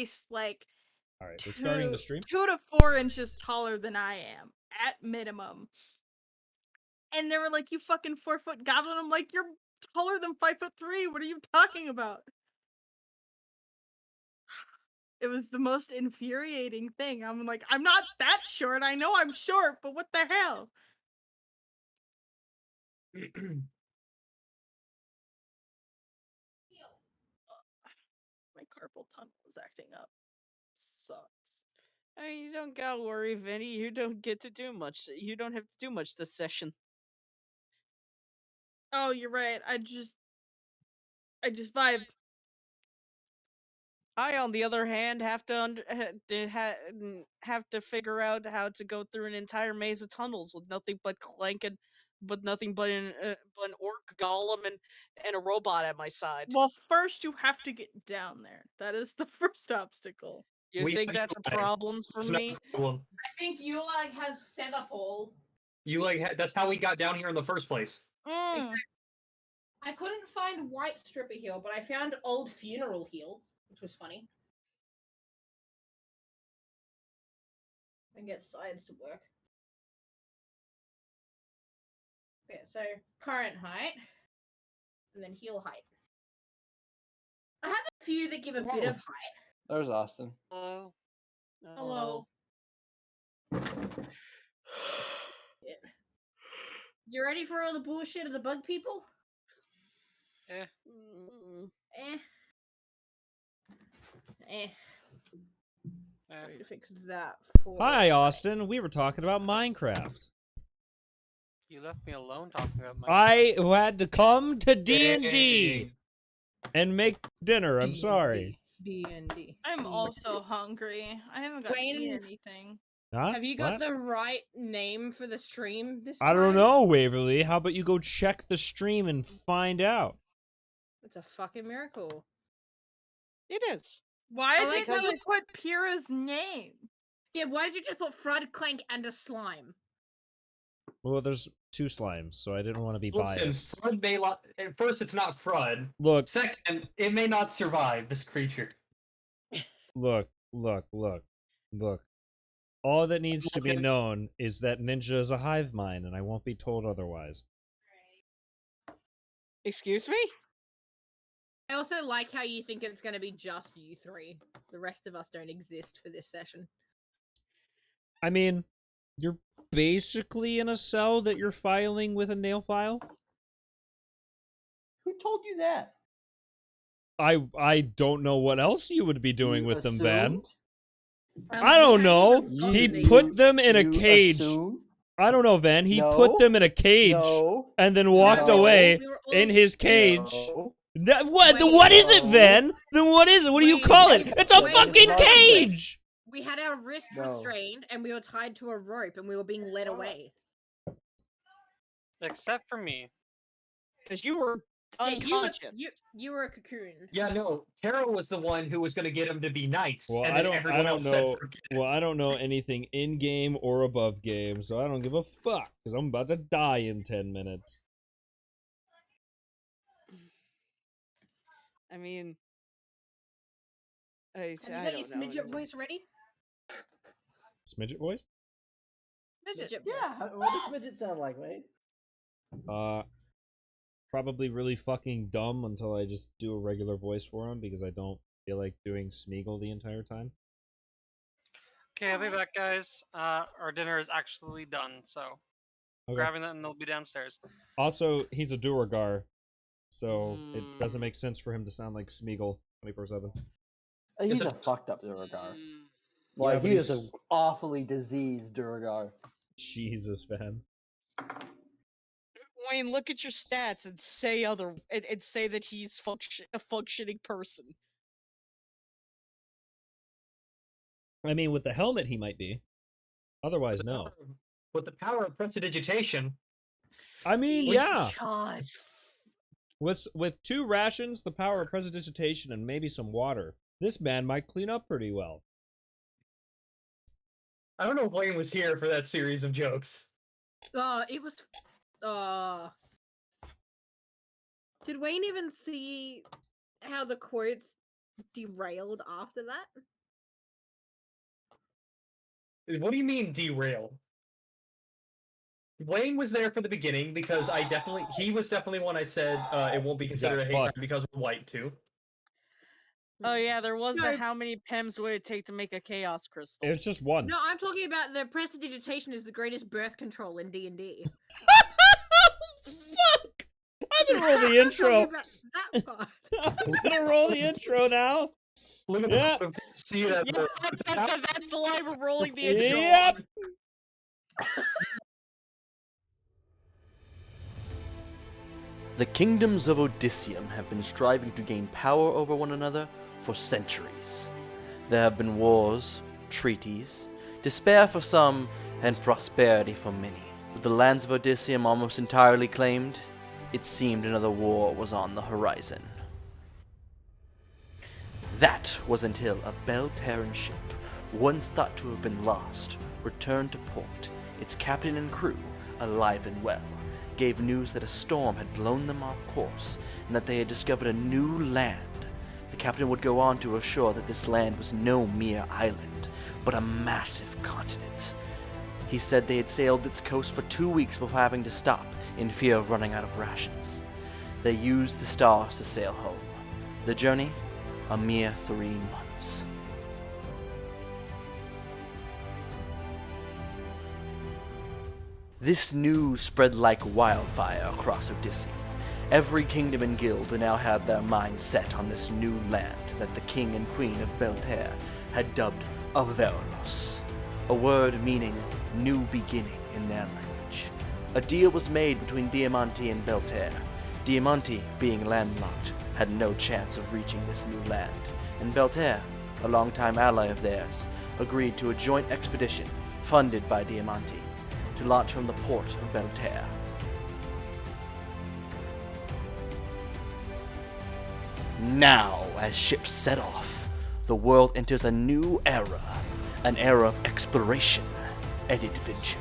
least like All right, we're starting the stream. 2 to 4 inches taller than I am at minimum. And they were like, "You fucking 4-foot goblin." I'm like, "You're taller than 5'3". What are you talking about? It was the most infuriating thing. I'm like, I'm not that short. I know I'm short, but what the hell? My carpal tunnel is acting up. Sucks. I mean, you don't gotta worry, Vinny. You don't get to do much. You don't have to do much this session. Oh, you're right. I just vibe. I, on the other hand, have to have to figure out how to go through an entire maze of tunnels with nothing but nothing but an orc golem and a robot at my side. Well, first you have to get down there. That is the first obstacle. You think that's a problem for me? Problem. I think Ulag has Featherfall. That's how we got down here in the first place. Mm. I couldn't find White Stripper Heal, but I found Old Funeral Heal, which was funny. And get sides to work. Okay, so current height, and then heal height. I have a few that give a bit of height. There's Austin. Hello. Hello. You ready for all the bullshit of the bug people? Eh. Ready to fix that. Hi, Austin. We were talking about Minecraft. You left me alone talking about Minecraft. I had to come to D&D and make dinner. I'm sorry. D&D. I'm also hungry. I haven't got to eat anything. Huh? Have you got What? the right name for the stream this time? I don't know, Waverly. How about you go check the stream and find out? It's a fucking miracle. It is. Why like didn't how you put Pyrrha's name? Yeah, why did you just put Frud, Clank, and a slime? Well, there's 2 slimes, so I didn't want to be Listen, biased. Frud may at first, it's not Frud. Look. Second, it may not survive, this creature. Look. All that needs to be known is that Ninja is a hive mind, and I won't be told otherwise. Excuse me? I also like how you think it's going to be just you three. The rest of us don't exist for this session. I mean, you're basically in a cell that you're filing with a nail file. Who told you that? I don't know what else you would be doing with them, Van. I don't know. He put them in a cage. Assumed? I don't know, Van. He put them in a cage and then walked away in his cage. What is it, Van? Then what is it? What do you call it? It's a fucking cage! We had our wrist restrained and we were tied to a rope and we were being led away. Except for me. Because you were unconscious. You were a cocoon. Yeah, no. Tara was the one who was going to get him to be nice. Well, and I then everyone else don't know. said forget. Well, I don't know anything in game or above game, so I don't give a fuck because I'm about to die in 10 minutes. I mean, Have you got your smidget voice ready? Smidget voice? Midget Yeah, what does midget sound like, mate? Probably really fucking dumb until I just do a regular voice for him because I don't feel like doing Smeagol the entire time. Okay, I'll be back, guys. Our dinner is actually done, so grabbing that and they'll be downstairs. Also, he's a Duergar, so it doesn't make sense for him to sound like Smeagol 24/7. He's a fucked up Duergar. Like, he is an awfully diseased Duergar. Jesus, man. Wayne, look at your stats and say and say that he's a functioning person. I mean, with the helmet, he might be. Otherwise, no. With the power of prestidigitation. I mean, yeah. God. With 2 rations, the power of prestidigitation, and maybe some water, this man might clean up pretty well. I don't know if Wayne was here for that series of jokes. It was. Did Wayne even see how the quotes derailed after that. What do you mean derailed? Wayne was there for the beginning because he was definitely one I said it won't be considered a hate crime because we're white too. Oh yeah, there was the No. how many PEMs would it take to make a chaos crystal? It's just one. No, I'm talking about the prestidigitation is the greatest birth control in D&D. Fuck! I'm gonna roll the intro. About that part. I'm gonna roll the intro now. Look at Yeah. see that. That's the line we're rolling the intro. Yep. The kingdoms of Odysseum have been striving to gain power over one another for centuries. There have been wars, treaties, despair for some, and prosperity for many. With the lands of Odysseum almost entirely claimed, it seemed another war was on the horizon. That was until a Belle Terre ship, once thought to have been lost, returned to port. Its captain and crew, alive and well, gave news that a storm had blown them off course and that they had discovered a new land. The captain would go on to assure that this land was no mere island, but a massive continent. He said they had sailed its coast for 2 weeks before having to stop in fear of running out of rations. They used the stars to sail home. The journey, a mere 3 months. This news spread like wildfire across Odysseum. Every kingdom and guild now had their minds set on this new land that the king and queen of Belle Terre had dubbed Avaralos, a word meaning new beginning in their language. A deal was made between Diamánti and Belle Terre. Diamánti, being landlocked, had no chance of reaching this new land, and Belle Terre, a longtime ally of theirs, agreed to a joint expedition funded by Diamánti to launch from the port of Belle Terre. Now, as ships set off, the world enters a new era, an era of exploration and adventure,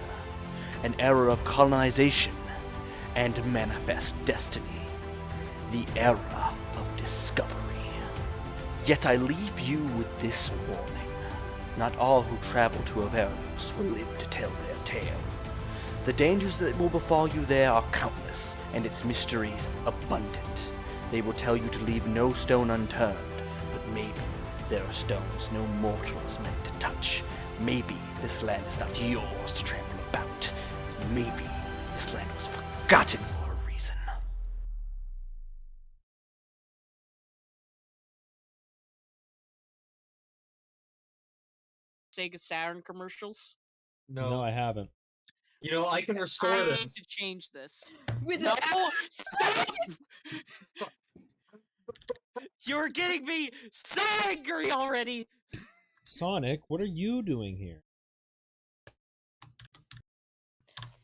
an era of colonization and manifest destiny, the era of discovery. Yet I leave you with this warning. Not all who travel to Avaralos will live to tell their tale. The dangers that will befall you there are countless, and its mysteries abundant. They will tell you to leave no stone unturned, but maybe there are stones no mortal is meant to touch. Maybe this land is not yours to trample about. Maybe this land was forgotten for a reason. Sega Saturn commercials? No, I haven't. You know, I can restore I this. need to change this. With No! Stop! You're getting me so angry already! Sonic, what are you doing here?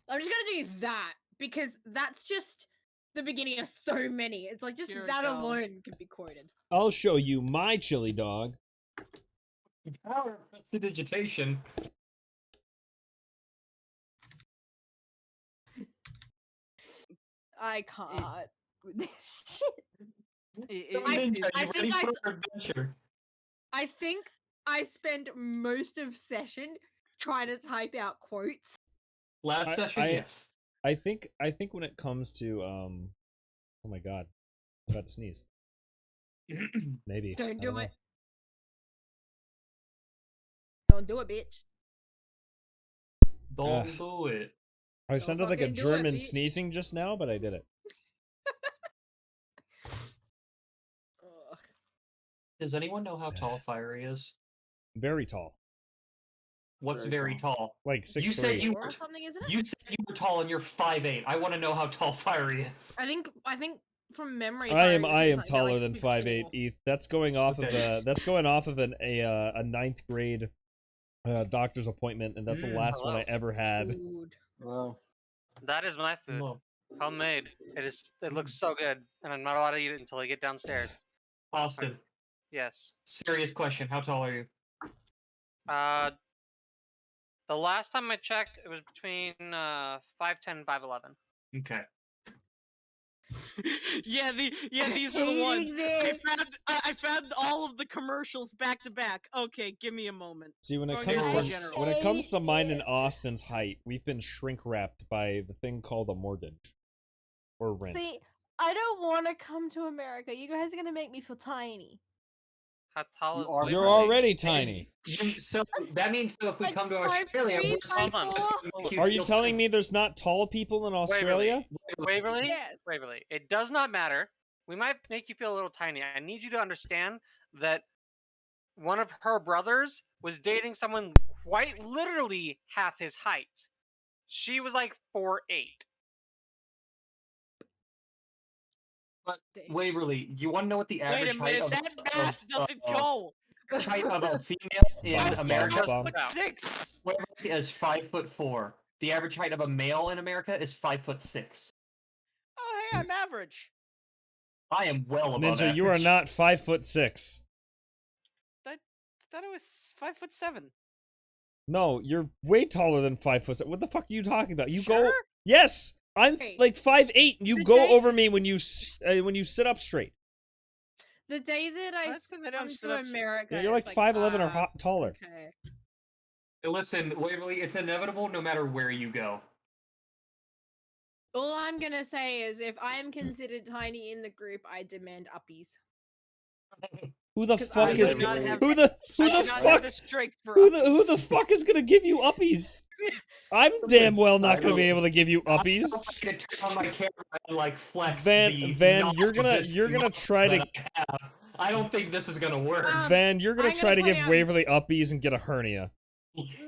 I'm just gonna do that because that's just the beginning of so many. It's like just Here we that go. alone could be quoted. I'll show you my chili dog. Power prestidigitation. I can't with this shit. I think I spent most of session trying to type out quotes. Last session, yes. I think when it comes to oh my god, I'm about to sneeze. Maybe. Don't do it. Know. Don't do it, bitch. Don't do it. I sounded like a German sneezing just now, but I did it. Does anyone know how tall Fiery is? Very tall. What's very tall? Like 6'3". You said you were something, isn't it? You said you were tall and you're 5'8". I want to know how tall Fiery is. I think from memory. I am taller than 5'8", Eth. That's going off of a ninth grade doctor's appointment, and that's the last one I ever had. Wow. That is my food. Homemade. It looks so good, and I'm not allowed to eat it until I get downstairs. Austin. Yes. Serious question. How tall are you? The last time I checked, it was between 5'10" and 5'11". Okay. Yeah, these are the ones. I found all of the commercials back to back. Okay, give me a moment. See, when it Going comes to to general. when it comes to mine and Austin's height, we've been shrink wrapped by the thing called a mortgage or rent. See, I don't want to come to America. You guys are gonna make me feel tiny. How tall is You're Waverly? already tiny. So that means that if we Like come to 5'3", Australia, we're 5'4". Are you telling me there's not tall people in Australia? Waverly? Yes. Waverly. It does not matter. We might make you feel a little tiny. I need you to understand that one of her brothers was dating someone quite literally half his height. She was like 4'8". But Waverly, you want to know what the average Wait a minute, height that math doesn't go. height of a female in America 5'6". Waverly is 5'4". The average height of a male in America is 5'6". Oh, hey, I'm average. I am well above Ninja, average. you are not 5'6". I thought it was 5'7". No, you're way taller than 5'6". What the fuck are you talking about? You Sure? go. Yes, I'm Hey, like 5'8". You the go day- over me when you sit up straight. The day that I That's 'cause I don't come sit to up straight. America, Yeah, you're like it's 5'11" or taller. Okay. Listen, Waverly, it's inevitable no matter where you go. All I'm gonna say is, if I am considered tiny in the group, I demand uppies. Who the 'Cause fuck I is do not have- who the fuck the strength for who the fuck is gonna give you uppies? I'm damn well not gonna be able to give you uppies. I'm gonna turn on my camera and like flex Van, the you're gonna non-existent try to muscles that I have. I don't think this is gonna work. Van, you're gonna I'm try to gonna give point out- Waverly uppies and get a hernia. Van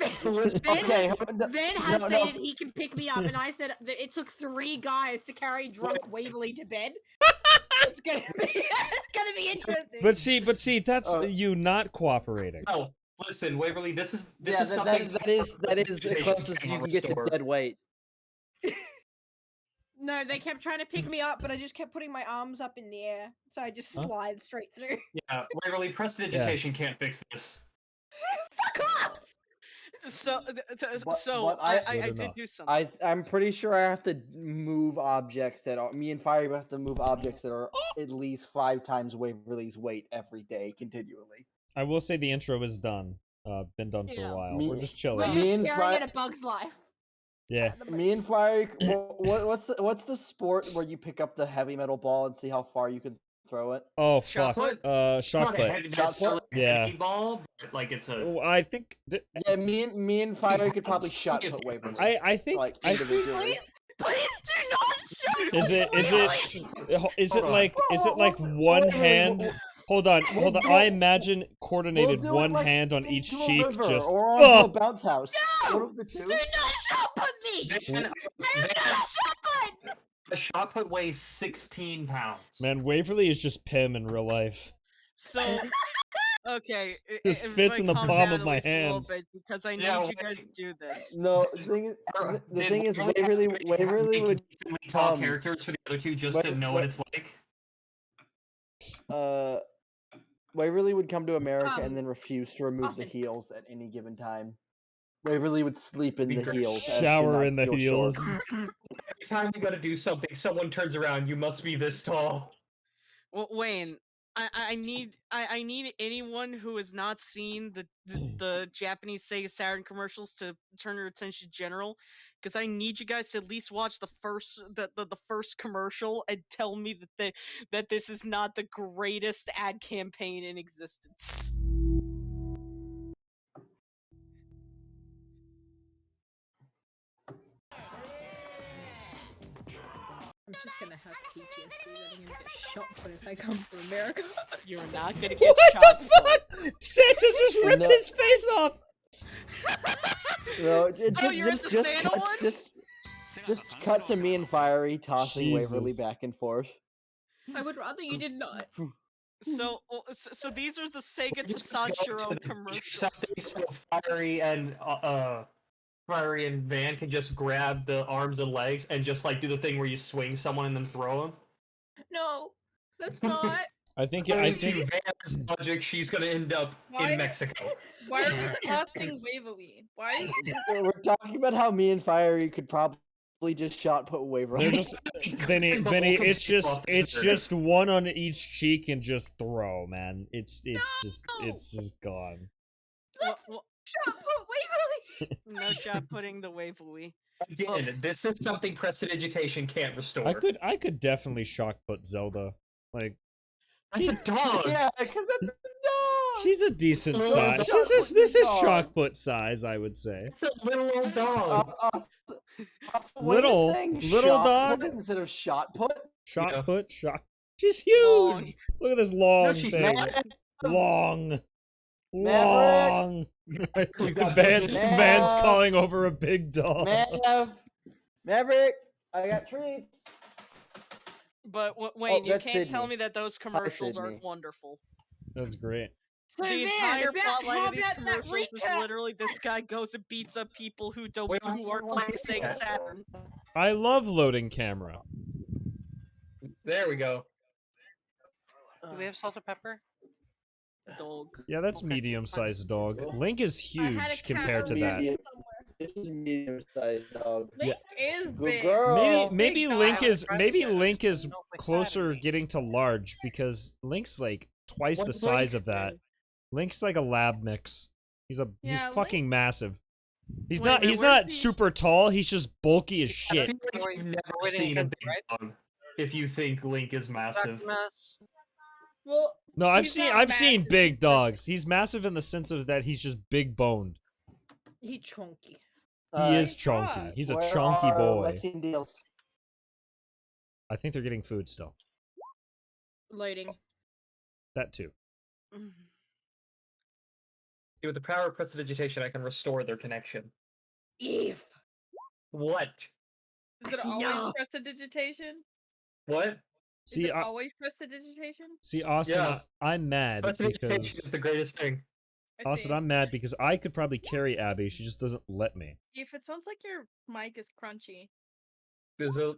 has stated he can pick me up, and I said that it took 3 guys to carry drunk Waverly to bed. It's gonna be interesting. But see, that's you not cooperating. No, listen, Waverly, this is that something is the closest you can get to dead weight. No, they kept trying to pick me up, but I just kept putting my arms up in the air, so I just slide straight through. Yeah, Waverly, prestidigitation can't fix this. Fuck off! I did do something. I'm pretty sure I have to move objects that are me and Fire have to move objects that are at least 5 times Waverly's weight every day continually. I will say the intro is done. Been done for a while. We're just chilling. We're just staring at a bug's life. Yeah. Me and Fire, what's the sport where you pick up the heavy metal ball and see how far you can throw it? Oh fuck. Shot put. Yeah. Ball, but like it's a. Oh, I think. Yeah, me and Fire could probably shot put Waverly. I think. Like individually. Please do not shoot. Is it like one hand? Hold on. I imagine coordinated We'll do it one like hand on each into a cheek, river just. or onto a bounce house. No! One of the two. Do not shot put me! I am not a shot put! The shot put weighs 16 pounds. Man, Waverly is just Pim in real life. So, okay, Just fits in the calm palm down of at my least a little hand. bit, because I need Yeah, you guys to do this. No, the thing is, Waverly would tall characters for the other two just to know what it's like. Waverly would come to America and then refuse to remove the heels at any given time. Waverly would sleep in the heels. Shower in the heels. Every time you gotta do something, someone turns around. You must be this tall. Well, Wayne, I need anyone who has not seen the Japanese Sega Saturn commercials to turn their attention to General, because I need you guys to at least watch the first commercial and tell me that this is not the greatest ad campaign in existence. I'm just gonna have PTSD that I'm gonna get shot put if I come to America. You're not gonna get What shot the fuck? Santa just ripped his face off. No, you're at the Santa one? Just cut to me and Fiery tossing Waverly Jesus. back and forth. I would rather you did not. So these are the Sega Tasashiro commercials. So Fiery and Van can just grab the arms and legs and just like do the thing where you swing someone and then throw them. No, that's not. I think Van's logic, she's gonna end up in Mexico. Why are we casting Waverly? Why is We're talking about how me and Fiery could probably just shot put Waverly. They're just Vinny. It's just one on each cheek and just throw, man. It's just gone. Let's shot put Waverly. No shot putting the Waverly. Again, this is something prestidigitation can't restore. I could definitely shock put Zelda. Like, that's a dog. Yeah, because that's a dog. She's a decent size. This is shock put size, I would say. It's a little old dog. Little dog instead of shot put. Shot put. She's huge. Long. Look at this long thing. Long. Van's calling over a big dog. Maverick, I got treats. But Wayne, you can't tell me that those commercials aren't wonderful. That's great. So the Van, entire how plotline of these about that commercials is recap? literally this guy goes and beats up people who aren't playing Sega Saturn. I love loading camera. There we go. Do we have salt or pepper? Dog. Yeah, that's medium-sized dog. Link is huge compared to that. This is medium-sized dog. Link is Good big. girl. Maybe Link is Don't play closer Saturday. getting to large because Link's like twice the size of that. Link's like a lab mix. He's Yeah, fucking massive. He's Wait, not where's he? super tall. He's just bulky as I shit. feel like you've never waiting seen a for- big right? dog if you think Link is massive. Mess. Well, No, I've he's seen not seen massive, big he's dogs. He's massive in the sense of that he's just big boned. He chunky. He is chunky. He's a chunky boy. Lexi and Deals? I think they're getting food still. Loading. That too. See, with the power of prestidigitation, I can restore their connection. If. What? is it always prestidigitation? What? Is it always prestidigitation? See, Austin, Yeah. I'm mad Prestidigitation because is the greatest thing. Austin, I'm mad because I could probably carry Abby. She just doesn't let me. If it sounds like your mic is crunchy, There's a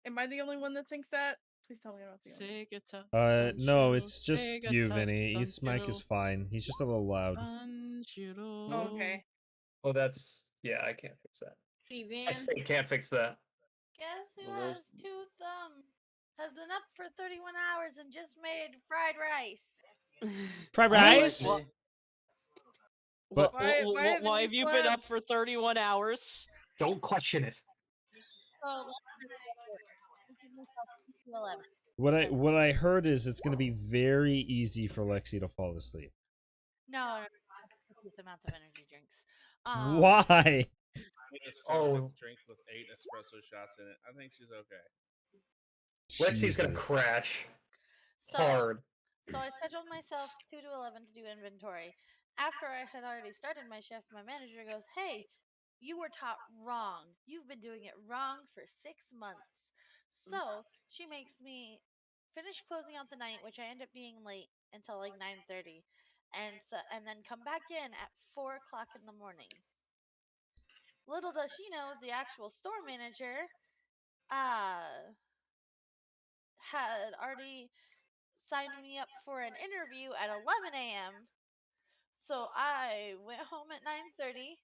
am I the only one that thinks that? Please tell me I'm not the only one. No, it's just you, Vinny. Heath's mic is fine. He's just a little loud. Oh, okay. Oh, that's I can't fix that. Hey, I Van. still can't fix that. Guess who has two thumbs? Has been up for 31 hours and just made fried rice. Fried rice? But Why why have you been up for 31 hours? Don't question it. Oh, What I heard is it's going to be very easy for Lexi to fall asleep. no, with amounts of energy drinks. Why? Drink with 8 espresso shots in it. I think she's okay. Lexi's gonna Jesus. crash So, hard. So I scheduled myself 2 to 11 to do inventory. After I had already started my shift, my manager goes, "Hey, you were taught wrong. You've been doing it wrong for 6 months." So she makes me finish closing out the night, which I end up being late until like 9:30, and then come back in at 4 o'clock in the morning. Little does she know, the actual store manager had already signed me up for an interview at 11 a.m. So I went home at 9:30,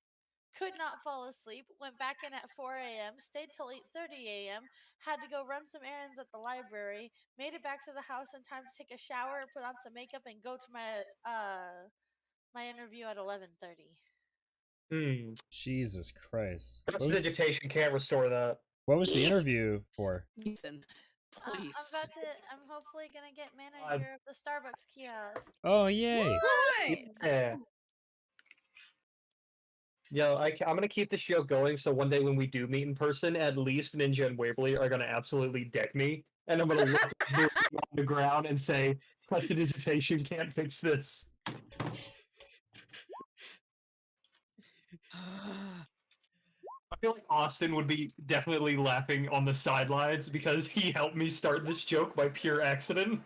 could not fall asleep, went back in at 4 a.m., stayed till 8:30 a.m., had to go run some errands at the library, made it back to the house in time to take a shower, put on some makeup, and go to my interview at 11:30. Jesus Christ. Prestidigitation can't restore that. What was the interview for? Ethan, please. I'm hopefully gonna get manager of the Starbucks kiosk. Oh, yay. Yeah. Yo, I'm gonna keep the show going so one day when we do meet in person, at least Ninja and Waverly are gonna absolutely deck me, and I'm gonna look on the ground and say, "Prestidigitation can't fix this." I feel like Austin would be definitely laughing on the sidelines because he helped me start this joke by pure accident.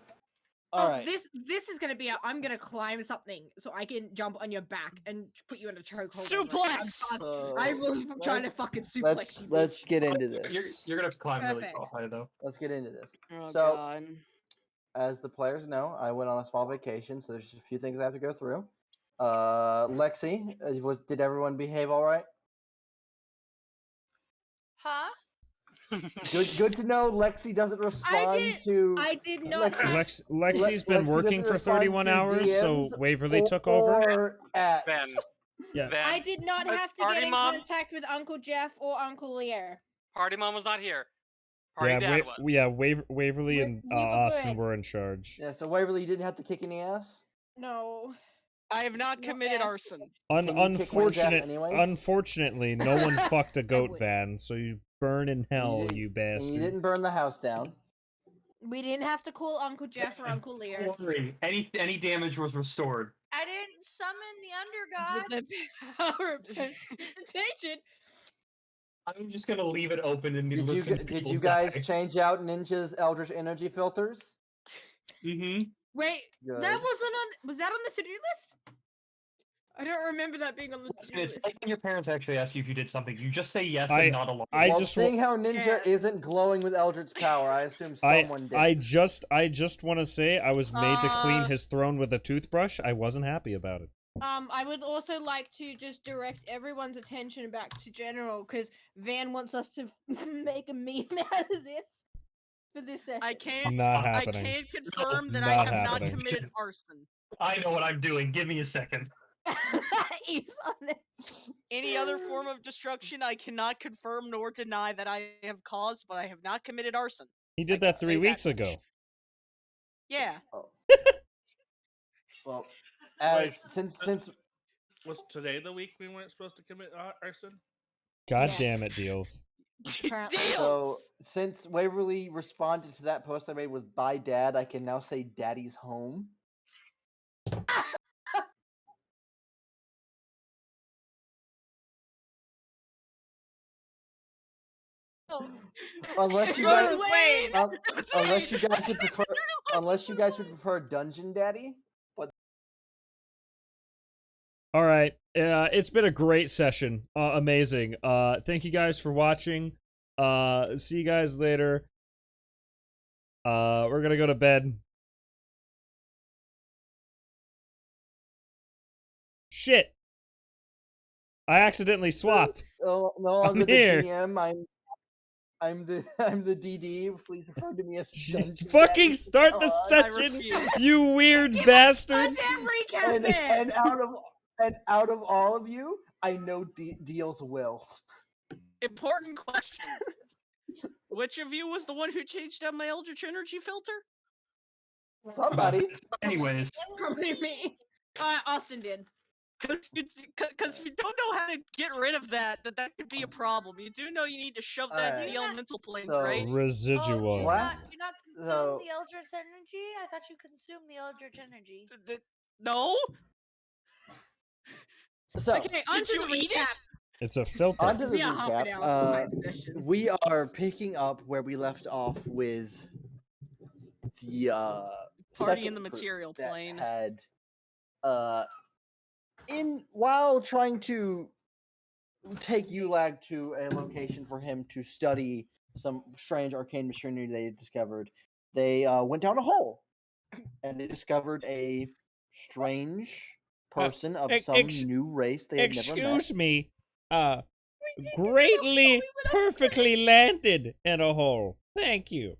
Alright. This is gonna be I'm gonna climb something so I can jump on your back and put you in a chokehold. Suplex! I will trying to fucking suplex you. Let's get into this. You're gonna have to climb really Perfect. tall, I know. Let's get into this. Oh, So, God. as the players know, I went on a small vacation, so there's just a few things I have to go through. Lexi, did everyone behave all right? Huh? Good to know. Lexi doesn't respond to. I did not. Lexi's been working for 31 hours, so Waverly took over. Or at Ben. Yeah. Ben. I did not have to Party get in Mom? contact with Uncle Jeff or Uncle Leo. Party Mom was not here. Party Dad was. Waverly and we were Austin good. were in charge. Yeah, so Waverly, you didn't have to kick any ass. No. I have not committed arson. Unfortunately, no one fucked a goat van, so you burn in hell, you bastard. You didn't burn the house down. We didn't have to call Uncle Jeff or Uncle Leo. Don't worry, any damage was restored. I didn't summon the Undergod. With the power of presentation. I'm just gonna leave it open and Did you guys change out Ninja's Eldritch Energy filters? Mm-hmm. Wait, Good. that wasn't on. Was that on the to-do list? I don't remember that being on the to-do It's list. like when your parents actually ask you if you did something, you just say yes and not alone. Seeing how Ninja isn't glowing with Eldritch power, I assume someone did. I just want to say I was made to clean his throne with a toothbrush. I wasn't happy about it. I would also like to just direct everyone's attention back to General, because Van wants us to make a meme out of this for this session. I can't. Not I happening. can confirm It's that not I have happening. not committed arson. I know what I'm doing. Give me a second. He's on it. Any other form of destruction, I cannot confirm nor deny that I have caused, but I have not committed arson. He did that 3 weeks ago. Yeah. Well, since was today the week we weren't supposed to commit arson? God damn it, Deals. So since Waverly responded to that post I made with "Bye, Dad," I can now say "Daddy's home." Unless you guys, unless you guys would prefer Dungeon Daddy. All right. It's been a great session. Amazing. Thank you guys for watching. See you guys later. We're gonna go to bed. Shit. I accidentally swapped. No longer I'm the here. DM. I'm the DD. Please refer to me as Dungeon Fucking Daddy. start the session, you weird bastard. And out of all of you, I know Deals will. Important question. Which of you was the one who changed out my Eldritch Energy filter? Somebody. Anyways. Probably me. Austin did. Because if you don't know how to get rid of that could be a problem. You do know you need to shove that to the elemental planes, right? Residual. Do you not consume the Eldritch Energy? I thought you consumed the Eldritch Energy. No? So, Okay, on to the recap. It's a filter. On to the recap. We are picking up where we left off with the Party in the material that plane. Had while trying to take Ulag to a location for him to study some strange arcane machinery they had discovered, they went down a hole and they discovered a strange person of some new race they had never met. Excuse me. Greatly, perfectly landed in a hole. Thank you.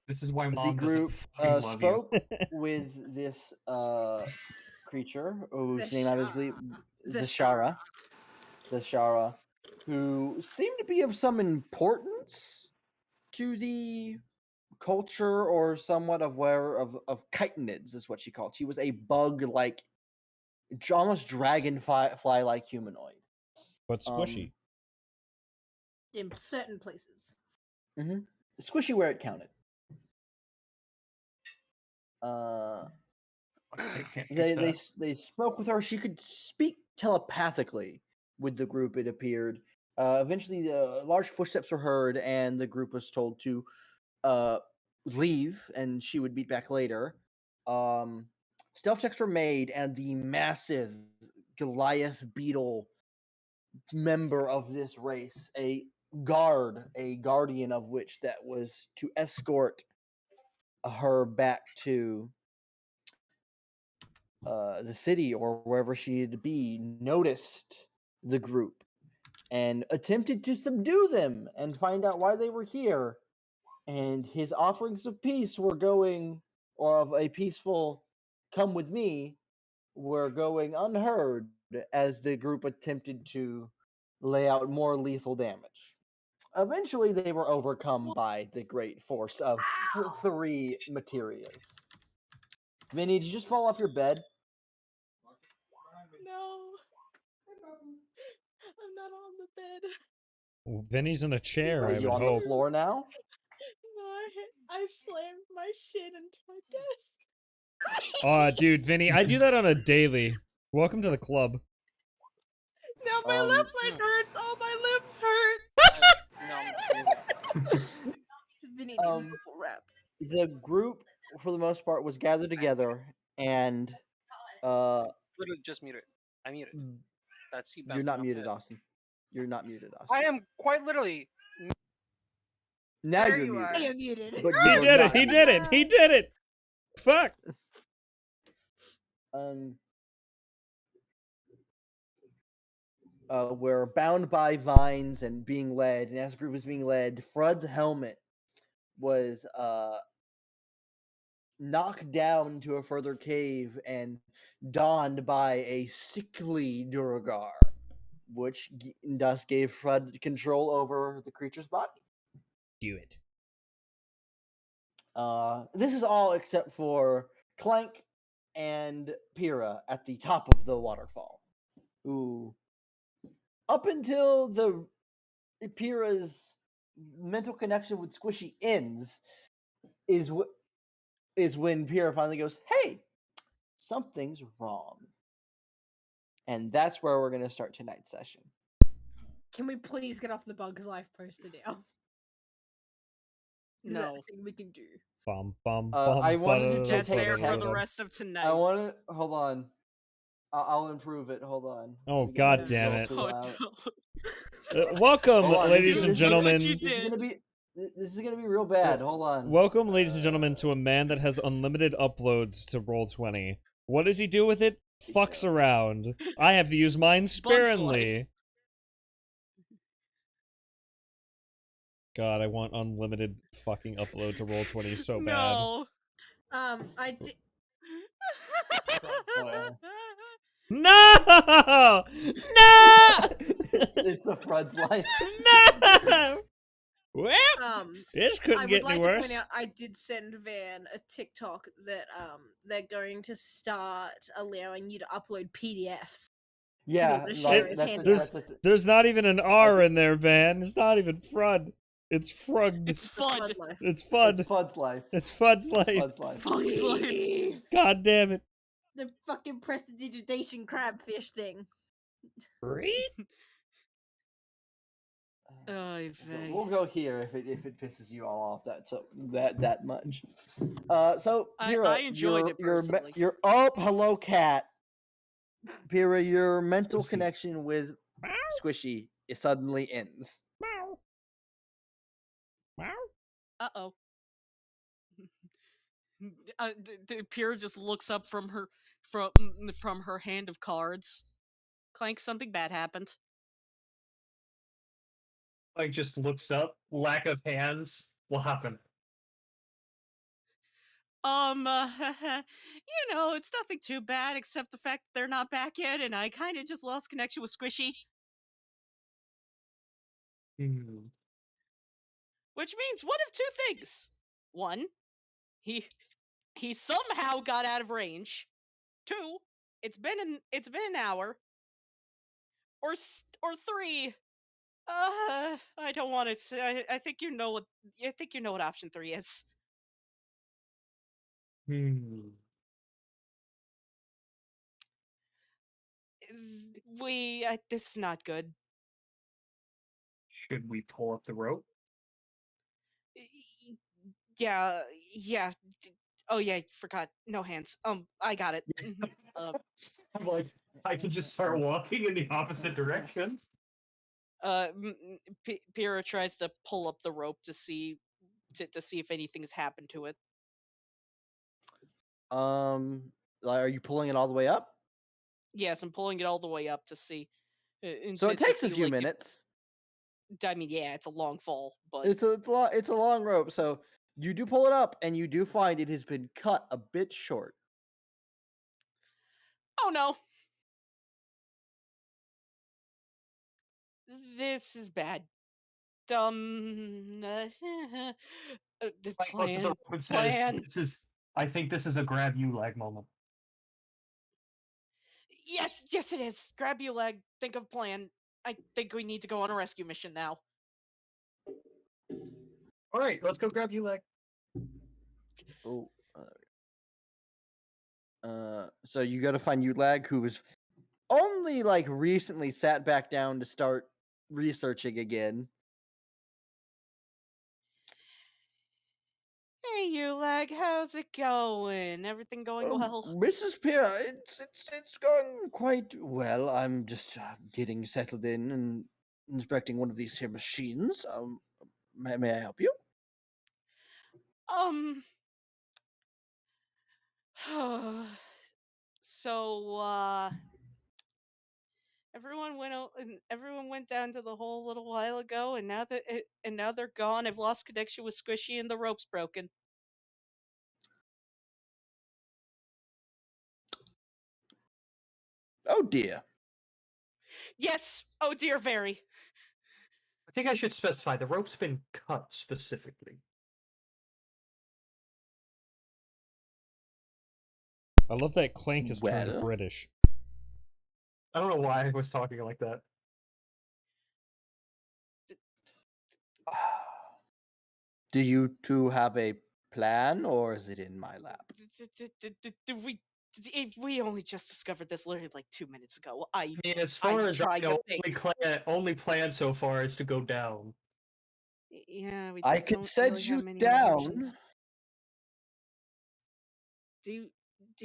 This is why The Mom group doesn't fucking love spoke with this creature whose name I was believe Zashara, who seemed to be of some importance to the culture or somewhat of chitinids is what she called. She was a bug-like, almost dragonfly-like humanoid. But squishy. In certain places. Squishy where it counted. They spoke with her. She could speak telepathically with the group, it appeared. Eventually, large footsteps were heard, and the group was told to leave, and she would meet back later. Stealth checks were made, and the massive Goliath Beetle member of this race, a guardian of which that was to escort her back to the city or wherever she had to be noticed the group and attempted to subdue them and find out why they were here. And his offerings of peace were going, or of a peaceful come with me, were going unheard as the group attempted to lay out more lethal damage. Eventually, they were overcome by the great force of three materias. Vinny, did you just fall off your bed? No. I'm not on the bed. Well, Vinny's in a chair, Are I you would on hope. the floor now? No, I slammed my shit into my desk. Aw, dude, Vinny, I do that on a daily. Welcome to the club. Now my left leg hurts. All my limbs hurt. Vinny needs bubble wrap. The group, for the most part, was gathered together, and Literally just mute it. I muted. That's you. you're not muted, Austin. You're not muted, Austin. I am quite literally. Now There you're you muted. are. You're muted. But He you are did it! not He muted. did it! He did it! Fuck! We're bound by vines and being led, and as the group was being led, Fred's helmet was knocked down into a further cave and donned by a sickly Duragar, which thus gave Fred control over the creature's body. Do it. This is all except for Clank and Pyrrha at the top of the waterfall, who, up until the Pyrrha's mental connection with Squishy ends, is when Pyrrha finally goes, "Hey, something's wrong," and that's where we're gonna start tonight's session. Can we please get off the Bugs Life poster now? Is that No. a thing we can do? Bum, bum, I wanted to That's take there for the 10 rest of tonight. I want to hold on. I'll improve it. Hold on. Oh, Let me get God my damn it. tool out. Welcome, Hold on, ladies and this is gentlemen. This is gonna be real bad. Hold on. Welcome, ladies and gentlemen, to a man that has unlimited uploads to Roll20. What does he do with it? Fucks around. I have to use mine sparingly. God, I want unlimited fucking upload to Roll20 so bad. No. I did. No! No! It's a Fred's life. No! Well, this couldn't I get would any like worse. to point out I did send Van a TikTok that they're going to start allowing you to upload PDFs. Yeah, there's not even an R in there, Van. It's not even FRUD. It's FRUGD. It's FUD. It's FUD. It's FUD's life. It's FUD's life. Fud's life. Fud's life. God damn it. The fucking prestidigitation crabfish thing. We'll go here if it pisses you all off that much. So Pyrrha, I enjoyed it personally. hello cat. Pyrrha, your mental connection with Squishy suddenly ends. Uh-oh. Pyrrha just looks up from her hand of cards. Clank, something bad happened. Like, just looks up, lack of hands. What happened? It's nothing too bad except the fact that they're not back yet, and I kind of just lost connection with Squishy. Which means one of two things. One, he somehow got out of range. Two, it's been an hour. Or three, I don't want to say. I think you know what. I think you know what option 3 is. This is not good. Should we pull up the rope? Yeah. Oh yeah, forgot. No hands. I got it. I'm like, I can just start walking in the opposite direction. Pyrrha tries to pull up the rope to see if anything's happened to it. Are you pulling it all the way up? Yes, I'm pulling it all the way up to see. So it takes a few minutes. I mean, yeah, it's a long fall, but it's a long rope. So you do pull it up, and you do find it has been cut a bit short. Oh no! This is bad. The plan. I think this is a grab you lag moment. Yes, it is. Grab you leg. Think of plan. I think we need to go on a rescue mission now. All right, let's go grab you leg. Oh. So you got to find Ulag, who was only like recently sat back down to start researching again. Hey, Ulag, how's it going? Everything going well? Mrs. Peer, it's going quite well. I'm just getting settled in and inspecting one of these here machines. May I help you? So, everyone went down to the hole a little while ago, and now they're gone. I've lost connection with Squishy, and the rope's broken. Oh dear. Yes. Oh dear, very. I think I should specify the rope's been cut specifically. I love that Clank is turned British. I don't know why I was talking like that. Do you two have a plan, or is it in my lap? We only just discovered this literally like 2 minutes ago. I mean, as far as I know, only plan so far is to go down. Yeah, I could send you down. Do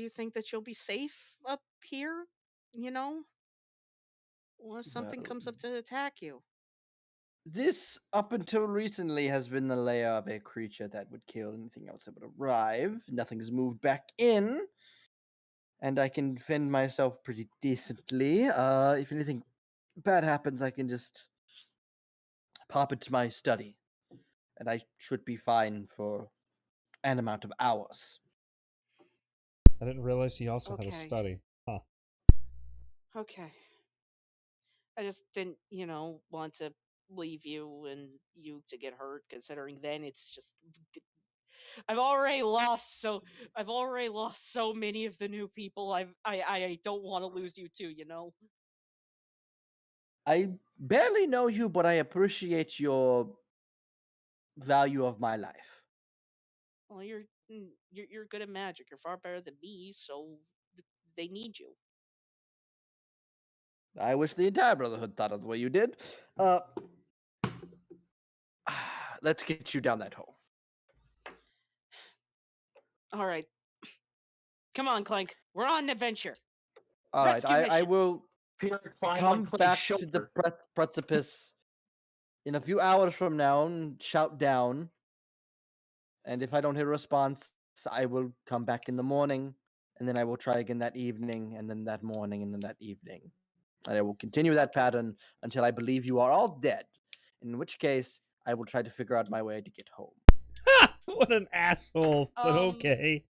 you think that you'll be safe up here? You know, or if something comes up to attack you? This, up until recently, has been the lair of a creature that would kill anything else that would arrive. Nothing's moved back in, and I can defend myself pretty decently. If anything bad happens, I can just pop into my study, and I should be fine for an amount of hours. I didn't realize he also had a study. Huh. Okay. I just didn't, want to leave you and you to get hurt, considering then it's just I've already lost so many of the new people. I don't want to lose you too, I barely know you, but I appreciate your value of my life. Well, you're good at magic. You're far better than me, so they need you. I wish the entire Brotherhood thought of the way you did. Let's get you down that hole. All right. Come on, Clank. We're on an adventure. All right, I will come back to the precipice in a few hours from now and shout down. And if I don't hear a response, I will come back in the morning, and then I will try again that evening, and then that morning, and then that evening. And I will continue that pattern until I believe you are all dead, in which case I will try to figure out my way to get home. What an asshole, but okay.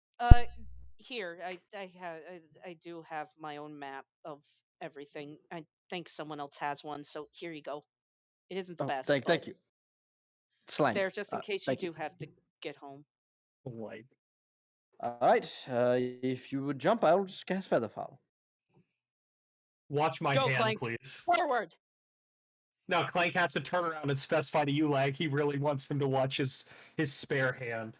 Here, I do have my own map of everything. I think someone else has one, so here you go. It isn't the best. Thank you. It's there just in case you do have to get home. Like. All right. If you would jump, I'll just cast Featherfall. Watch my Go, hand, Clank. please. Forward. No, Clank has to turn around and specify to Ulag he really wants him to watch his spare hand.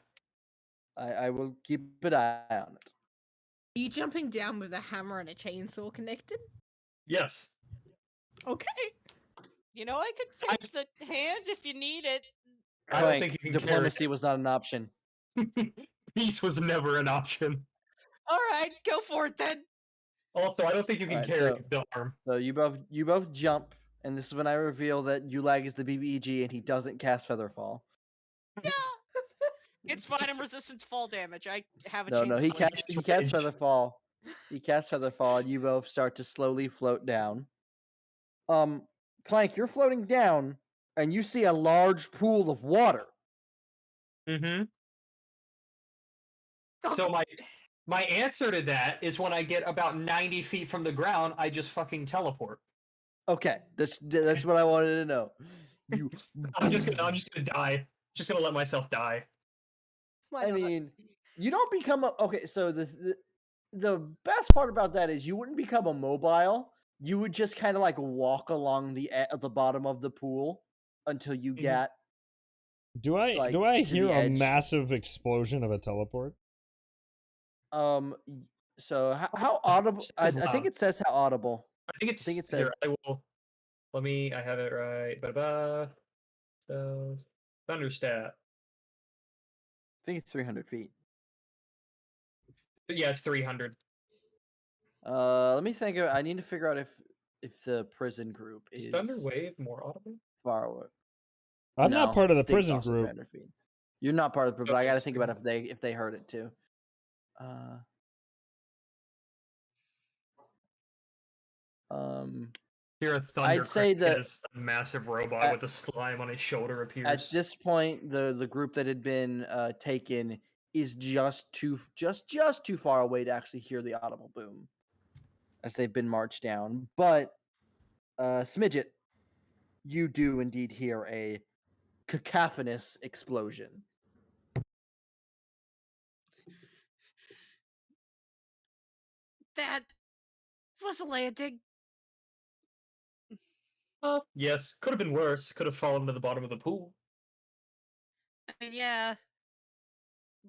I will keep an eye on it. Are you jumping down with a hammer and a chainsaw connected? Yes. Okay. I could take the hand if you need it. I don't think you can diplomacy was not an option. Peace was never an option. All right, go for it then. Also, I don't think you can carry the arm. So you both jump, and this is when I reveal that Ulag is the BBEG and he doesn't cast Featherfall. Yeah. It's fine. I'm resistance fall damage. I have a No, chance. he casts Featherfall, You cast Featherfall, and you both start to slowly float down. Clank, you're floating down, and you see a large pool of water. Mm-hmm. So my answer to that is when I get about 90 feet from the ground, I just fucking teleport. Okay, that's what I wanted to know. You, I'm just gonna die. Just gonna let myself die. I mean, you don't become a okay. So the best part about that is you wouldn't become immobile. You would just kind of like walk along at the bottom of the pool until you get. Do I to hear the a edge. massive explosion of a teleport? So how audible? I think it says how audible. I think it says. Here, I will. Let me. I have it right. Ba-ba. So, Thunderstat. I think it's 300 feet. But yeah, it's 300. Let me think. I need to figure out if the prison group Is is Thunder Wave more audible? far away. I'm not part of the I think it's prison also group. 300 feet. You're not part of the group, but I Okay, got to so- think about if they heard it too. Here, a thunder. I'd say that a massive robot with a slime on his shoulder appears. at this point, the group that had been taken is just too far away to actually hear the audible boom as they've been marched down. But Smidget, you do indeed hear a cacophonous explosion. That was a landing. Yes, could have been worse. Could have fallen to the bottom of the pool. I mean, yeah,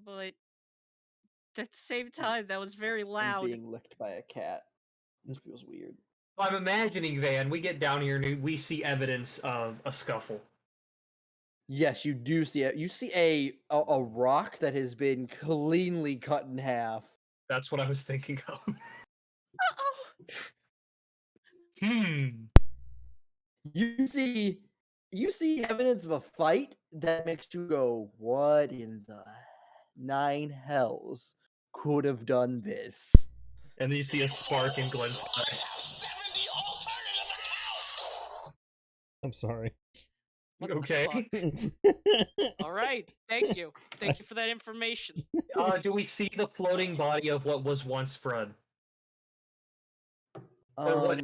but at the same time, that was very I'm loud. being licked by a cat. This feels weird. I'm imagining, Van, we get down here and we see evidence of a scuffle. Yes, you do see it. You see a rock that has been cleanly cut in half. That's what I was thinking of. Uh-oh. You see evidence of a fight that makes you go, "What in the nine hells could have done this?" And then you see a spark in Glenn's eye. I'm sorry. Okay. All right. Thank you. Thank you for that information. Do we see the floating body of what was once Fred? No,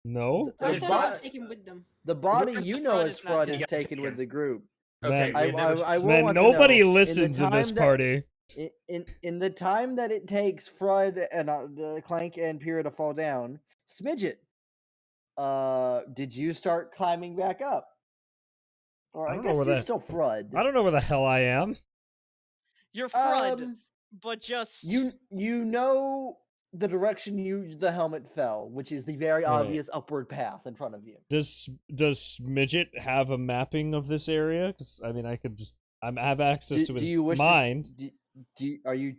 no. I thought it was taken with them. The body Once you know Fred as is not Fred taken. is taken with the group. Okay, Man, I will man want to nobody know, listens in this party. In the time that it takes Fred and Clank and Pyrrha to fall down, Smidget, did you start climbing back up? Or I guess you're still Fred. I don't know where the hell I am. You're Fred, but just you know the direction the helmet fell, which is the very obvious upward path in front of you. Does Smidget have a mapping of this area? Because I mean, I have access to his mind. Are you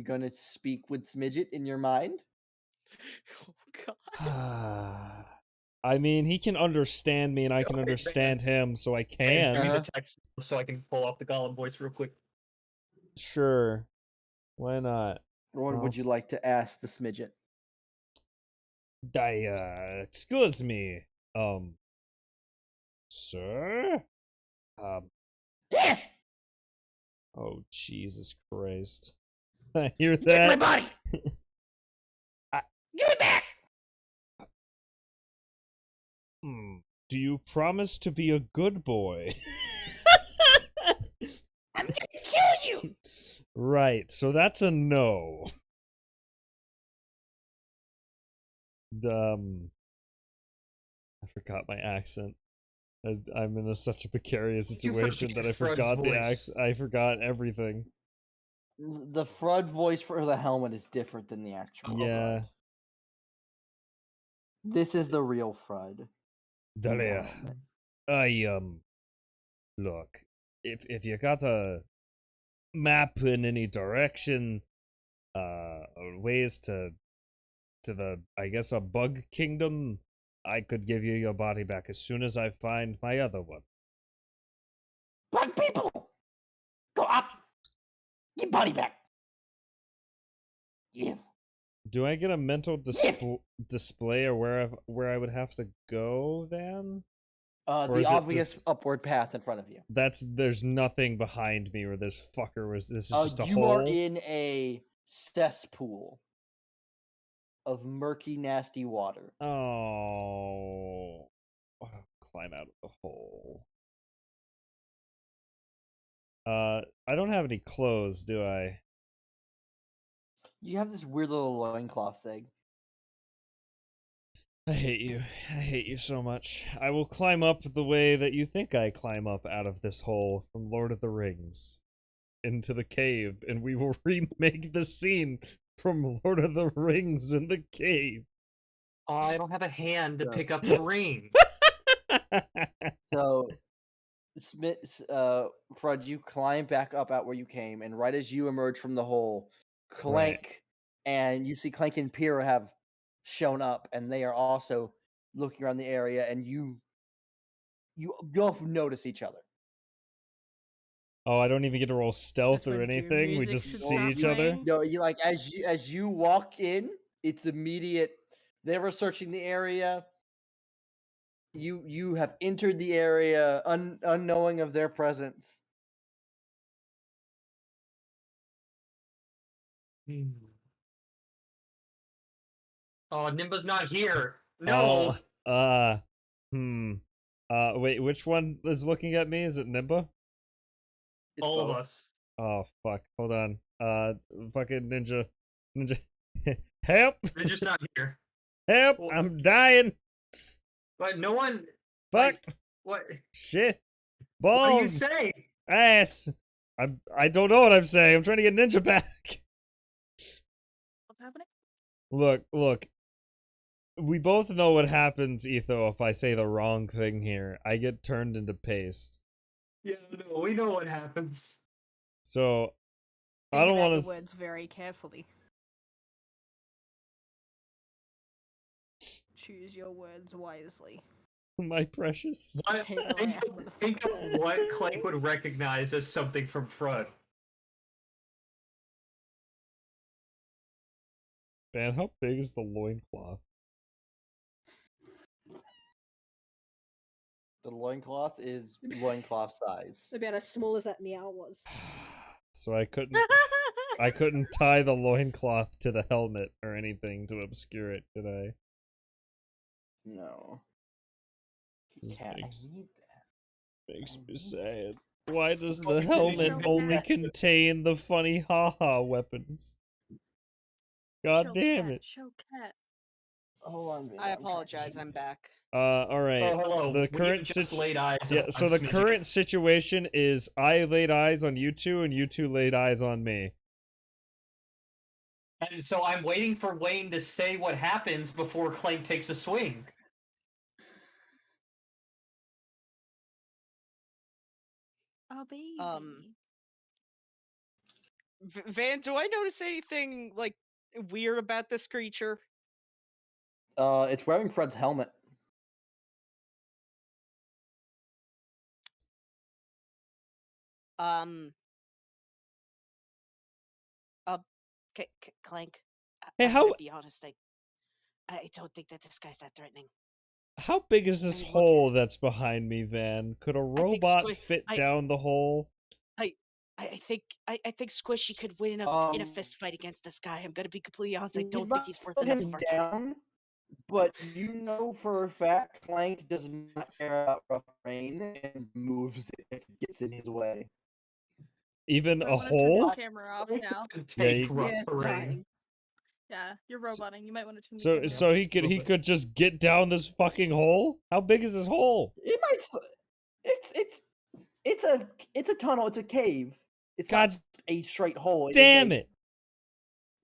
going to speak with Smidget in your mind? Oh God. I mean, he can understand me, and I can understand him, so I can. Give me the text so I can pull off the golem voice real quick. Sure. Why not? What would you like to ask the Smidget? Excuse me. Sir? Yes! Oh, Jesus Christ. I hear that. Get my body! Give it back! Do you promise to be a good boy? I'm gonna kill you! Right, so that's a no. I forgot my accent. I'm in such a precarious situation that I forgot the accent. I forgot everything. The Fred voice for the helmet is different than the actual Yeah. Fred. This is the real Fred. Dalia. Look, if you got a map in any direction, ways to the, I guess, a bug kingdom, I could give you your body back as soon as I find my other one. Bug people! Go up! Get body back! Do I get a mental display or where I would have to go, Van? The obvious upward path in front of you. There's nothing behind me where this fucker was. This is just a you hole. are in a cesspool of murky, nasty water. Oh, climb out of the hole. I don't have any clothes, do I? You have this weird little loincloth thing. I hate you. I hate you so much. I will climb up the way that you think I climb up out of this hole from Lord of the Rings into the cave, and we will remake the scene from Lord of the Rings in the cave. Oh, I don't have a hand to pick up the ring. So, Fred, you climb back up out where you came, and right as you emerge from the hole, Clank and you see Clank and Pyrrha have shown up, and they are also looking around the area, and you both notice each other. Oh, I don't even get to roll stealth or anything. We just see each other. No, you like as you walk in, it's immediate. They were searching the area. You have entered the area unknowing of their presence. Oh, Nimba's not here. No. Wait, which one is looking at me? Is it Nimba? All of us. Oh fuck! Hold on. Fucking ninja. Help! Ninja's not here. Help! Well, I'm dying. But no one. Fuck! What? Shit! Balls! What do you say? Ass! I don't know what I'm saying. I'm trying to get Ninja back. What's happening? Look. We both know what happens, Etho, if I say the wrong thing here. I get turned into paste. Yeah, no, we know what happens. So, Think I don't about want your words very carefully. Choose your words wisely. My precious. Think of what Clank would recognize as something from front. Man, how big is the loincloth? The loincloth is loincloth size. About as small as that meow was. So I couldn't tie the loincloth to the helmet or anything to obscure it, could I? No. This Yeah, makes me sad. Why does the helmet only contain the funny haha weapons? God damn it. Show cat. Hold on. I apologize. I'm back. All right. Oh, hello. The We current just laid eyes so on the Smitty. current situation is I laid eyes on you two, and you two laid eyes on me. And so I'm waiting for Wayne to say what happens before Clank takes a swing. Oh, baby. Van, do I notice anything like weird about this creature? It's wearing Fred's helmet. Clank. Hey, I'm how? gonna be honest. I don't think that this guy's that threatening. How big is this hole that's behind me, Van? Could a robot fit down the hole? I think Squishy could win in a fist fight against this guy. I'm gonna be completely honest. I don't think he's worth enough of our time. But you know for a fact Clank does not care about rough terrain and moves if it gets in his way. Even I a wanna turn hole? your camera off now. Yeah, you're roboting. You might want to turn the camera So he could just get down this fucking hole? How big is this hole? It might. It's a tunnel. It's a cave. It's not a straight hole. Damn it!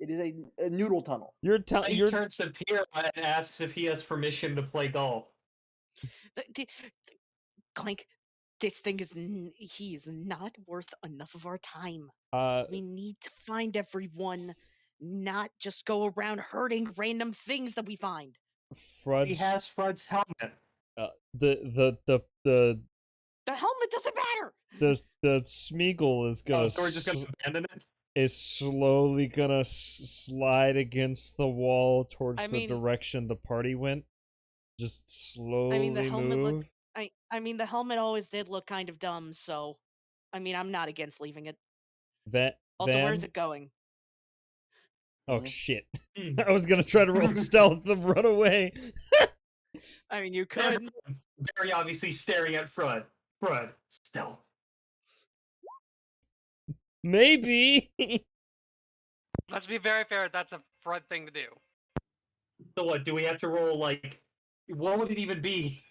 It is a noodle tunnel. He turns to Pierre and asks if he has permission to play golf. Clank, this thing he is not worth enough of our time. We need to find everyone, not just go around hurting random things that we find. He has Fred's helmet. The helmet doesn't matter. The Smeagol is gonna. So we're just gonna abandon it. is slowly gonna slide against the wall towards the mean- direction the party went. Just slowly I mean, the helmet move. looked. I mean, the helmet always did look kind of dumb. So, I mean, I'm not against leaving it. Also, Van? where's it going? Oh shit! I was gonna try to roll stealth and run away. I mean, you could. Very obviously staring at Frud. Frud, stealth. Maybe. Let's be very fair. That's a Frud thing to do. So what? Do we have to roll like? What would it even be?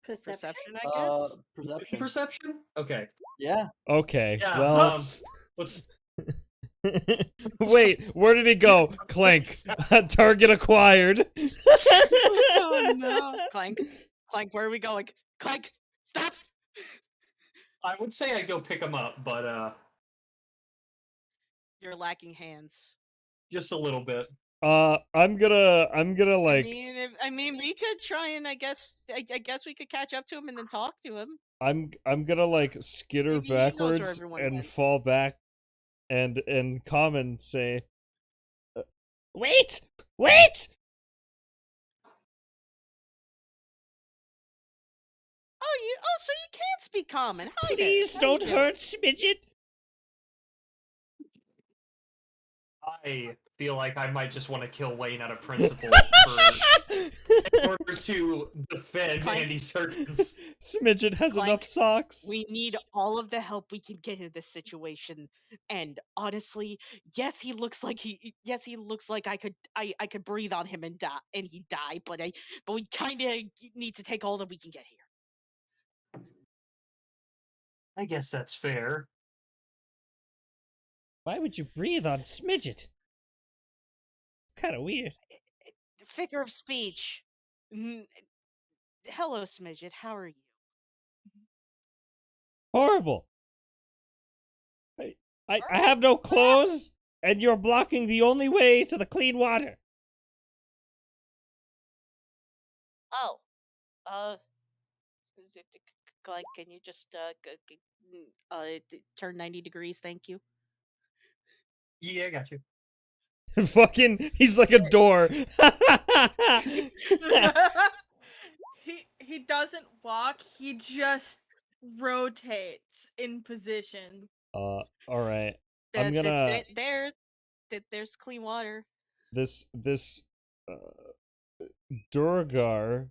Perception, I guess. Perception. Perception? Okay. Yeah. Okay. Yeah. Well. Let's. Wait, where did he go? Clank. Target acquired. Oh no. Clank. Clank, where are we going? Clank, stop! I would say I'd go pick him up, but You're lacking hands. just a little bit. I'm gonna like. I mean, we could try and I guess we could catch up to him and then talk to him. I'm gonna like skitter Maybe he knows where backwards everyone and went. fall back, and common say, "Wait, wait!" So you can't speak common. Hi there. Please How you don't doing? hurt Smidget. I feel like I might just want to kill Wayne out of principle in order to defend Clank. Andy Serkins. Smidget has Clank, enough socks. We need all of the help we can get in this situation. And honestly, yes, he looks like I could breathe on him and he'd die, but we kind of need to take all that we can get here. I guess that's fair. Why would you breathe on Smidget? It's kind of weird. Figure of speech. Hello, Smidget. How are you? Horrible. I have no clothes, and you're blocking the only way to the clean water. Oh, Glenn, can you just turn 90 degrees? Thank you. Yeah, I got you. Fucking, he's like a door. He doesn't walk. He just rotates in position. All right. I'm gonna. There's clean water. This Durgar,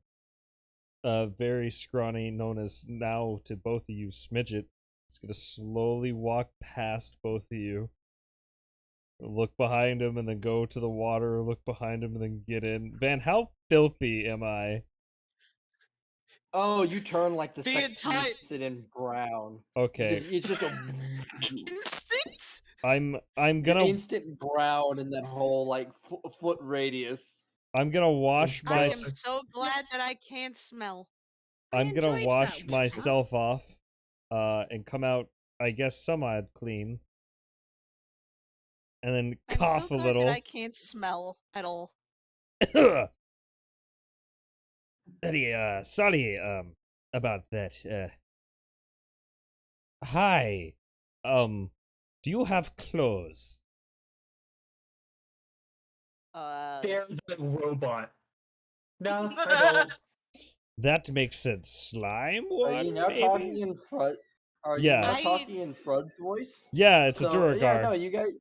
very scrawny, known as now to both of you, Smidget, is gonna slowly walk past both of you. Look behind him and then go to the water. Look behind him and then get in. Van, how filthy am I? Oh, you turn like the entire second you sit in brown. Okay. It's just a instant. I'm gonna instant brown in that whole like foot radius. I'm gonna wash I my. am so glad that I can't smell. I'm gonna wash myself off, and come out, I guess, semi clean, and then cough I'm so a glad little. that I can't smell at all. Sorry, about that. Hi, do you have clothes? There's a robot. No, I don't. That makes sense. Slime one, Are you now maybe? talking in front? Are you now talking in Frod's voice? Yeah, it's a Duragar. Yeah, no, you guys.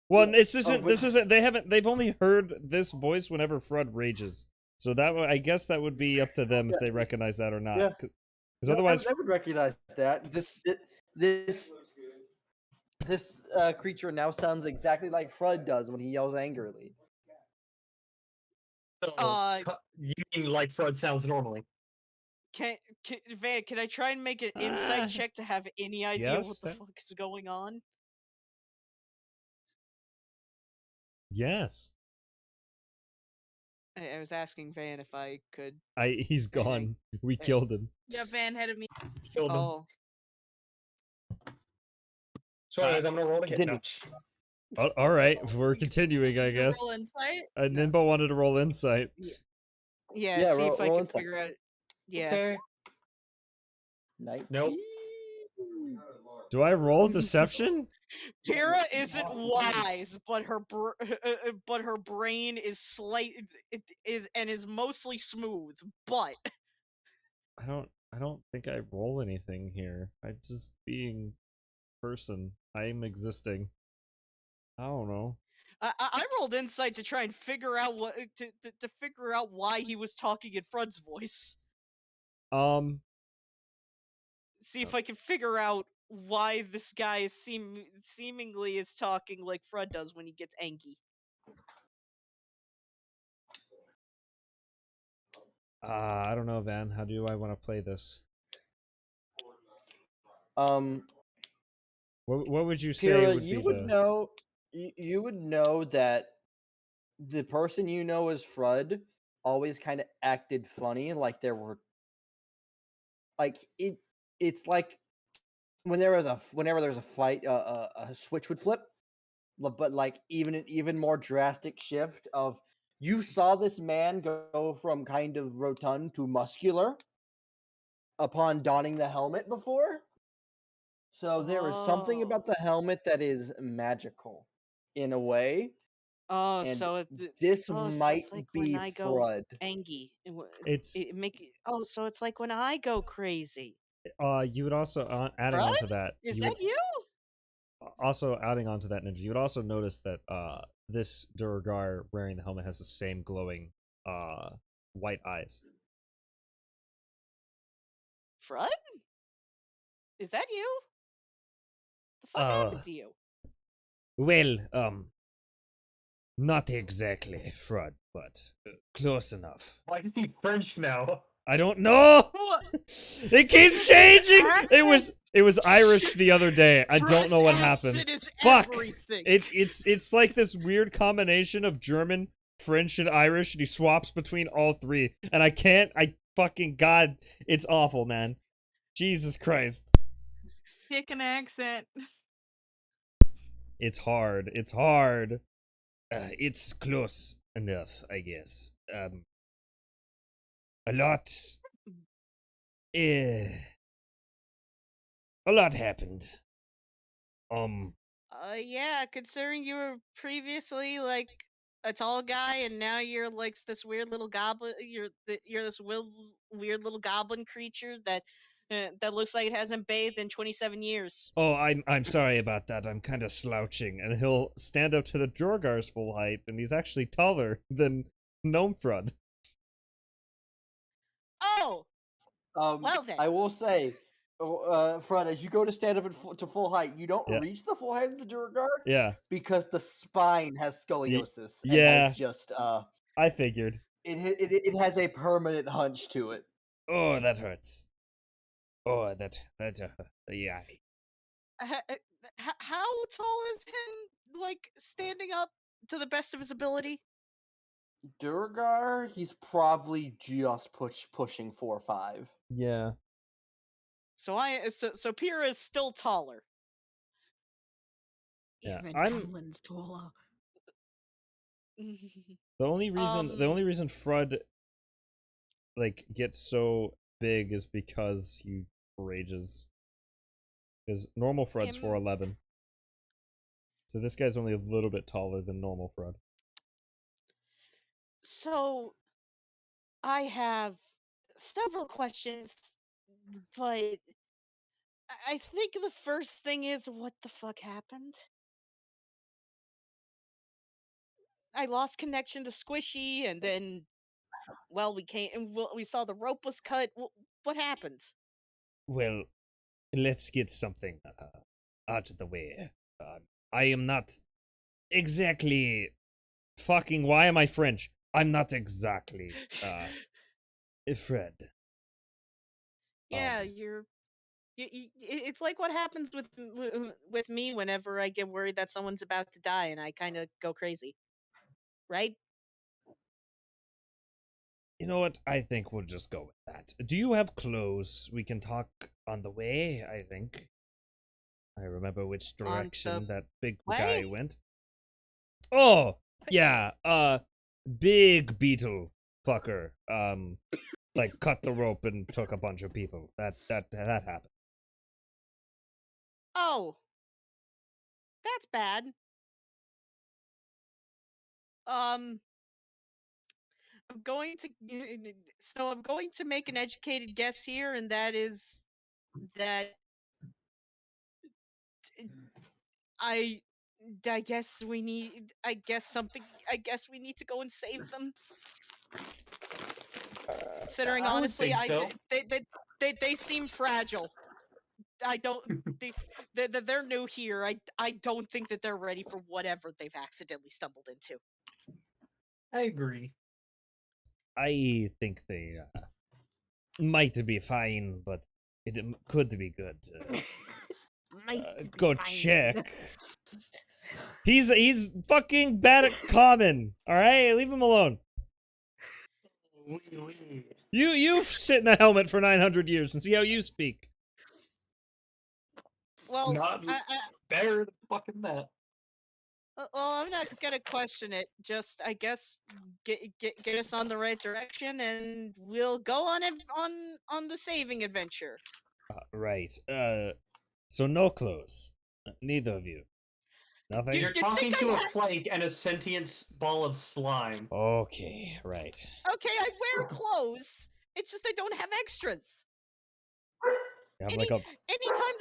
Well, this isn't. They've only heard this voice whenever Frud rages. So I guess that would be up to them if they recognize that or not. Yeah. Because otherwise, I would recognize that. This creature now sounds exactly like Frud does when he yells angrily. So, you mean like Frud sounds normally? Van, can I try and make an insight check to have any idea yes, what the fuck is going on? Yes. I was asking Van if I could. He's gone. We killed him. Yeah, Van had me. Killed him. Oh. So anyways, I'm gonna roll again. All right, we're continuing, I guess. Roll insight. Nimbo wanted to roll insight. Yeah, see if I can figure out. Yeah. Okay. Nope. Do I roll deception? Pyrrha isn't wise, but her brain is is mostly smooth. But I don't think I roll anything here. I'm just being person. I'm existing. I don't know. I rolled insight to try and figure out to figure out why he was talking in Fred's voice. See if I can figure out why this guy is seemingly is talking like Fred does when he gets angry. I don't know, Van. How do I want to play this? What would you say Pyrrha, would you be would the... know. You would know that the person you know as Frud always kind of acted funny, like there were, like It's like whenever there's a fight, a switch would flip, but like even an even more drastic shift of you saw this man go from kind of rotund to muscular upon donning the helmet before. So there is something about the helmet that is magical in a way. Oh, And so this so might it's like when be I go Frud. angry. It's Oh, so it's like when I go crazy. you would also adding Frud? on to that. Is You that would you? also adding on to that, Ninja. You would also notice that this Durgar wearing the helmet has the same glowing white eyes. Frud? Is that you? The fuck happened to you? Well, not exactly Frud, but close enough. Why is he French now? I don't know. It keeps changing. It was Irish the other day. I don't know what happened. Fuck. It's like this weird combination of German, French, and Irish, and he swaps between all three. And I fucking God, it's awful, man. Jesus Christ. Pick an accent. It's hard. It's hard. It's close enough, I guess. A lot. A lot happened. Yeah, considering you were previously like a tall guy and now you're like this weird little goblin. You're this weird little goblin creature that looks like it hasn't bathed in 27 years. Oh, I'm sorry about that. I'm kind of slouching, and he'll stand up to the Jorgar's full height, and he's actually taller than Gnome Frud. Oh, well then. I will say, Frud, as you go to stand up to full height, you don't Yeah. reach the full height of the Durgar. Yeah. Because the spine has scoliosis. And yeah. has just I figured. It has a permanent hunch to it. Oh, that hurts. Oh, that yeah. How tall is him? Like standing up to the best of his ability? Durgar, he's probably just pushing 4 or 5. Yeah. So Pyrrha is still taller. Yeah, Even Hamlin's taller. The only reason Frud like gets so big is because he rages. Because normal Frud's 4'11". So this guy's only a little bit taller than normal Frud. So I have several questions, but I think the first thing is what the fuck happened? I lost connection to Squishy, and then, well, we saw the rope was cut. What happened? Well, let's get something out of the way. I am not exactly fucking. Why am I French? I'm not exactly Fred. Yeah, it's like what happens with me whenever I get worried that someone's about to die, and I kind of go crazy. Right? You know what? I think we'll just go with that. Do you have clothes? We can talk on the way, I think. I remember which direction that big guy went. Oh, yeah, big beetle fucker. Like cut the rope and took a bunch of people. That happened. Oh. That's bad. I'm going to I'm going to make an educated guess here, and that is that I I guess we need I guess we need to go and save them. Considering I would honestly, think so. they seem fragile. I don't they're new here. I don't think that they're ready for whatever they've accidentally stumbled into. I agree. I think they might be fine, but it could be good. Go check. He's fucking bad at common. All right, leave him alone. You sit in a helmet for 900 years and see how you speak. Well, Not better than fucking that. well, I'm not gonna question it. Just I guess get us on the right direction, and we'll go on the saving adventure. Right. So no clothes. Neither of you. Nothing? You're talking to a plank and a sentient ball of slime. Okay, right. Okay, I wear clothes. It's just I don't have extras. You have like a... Anytime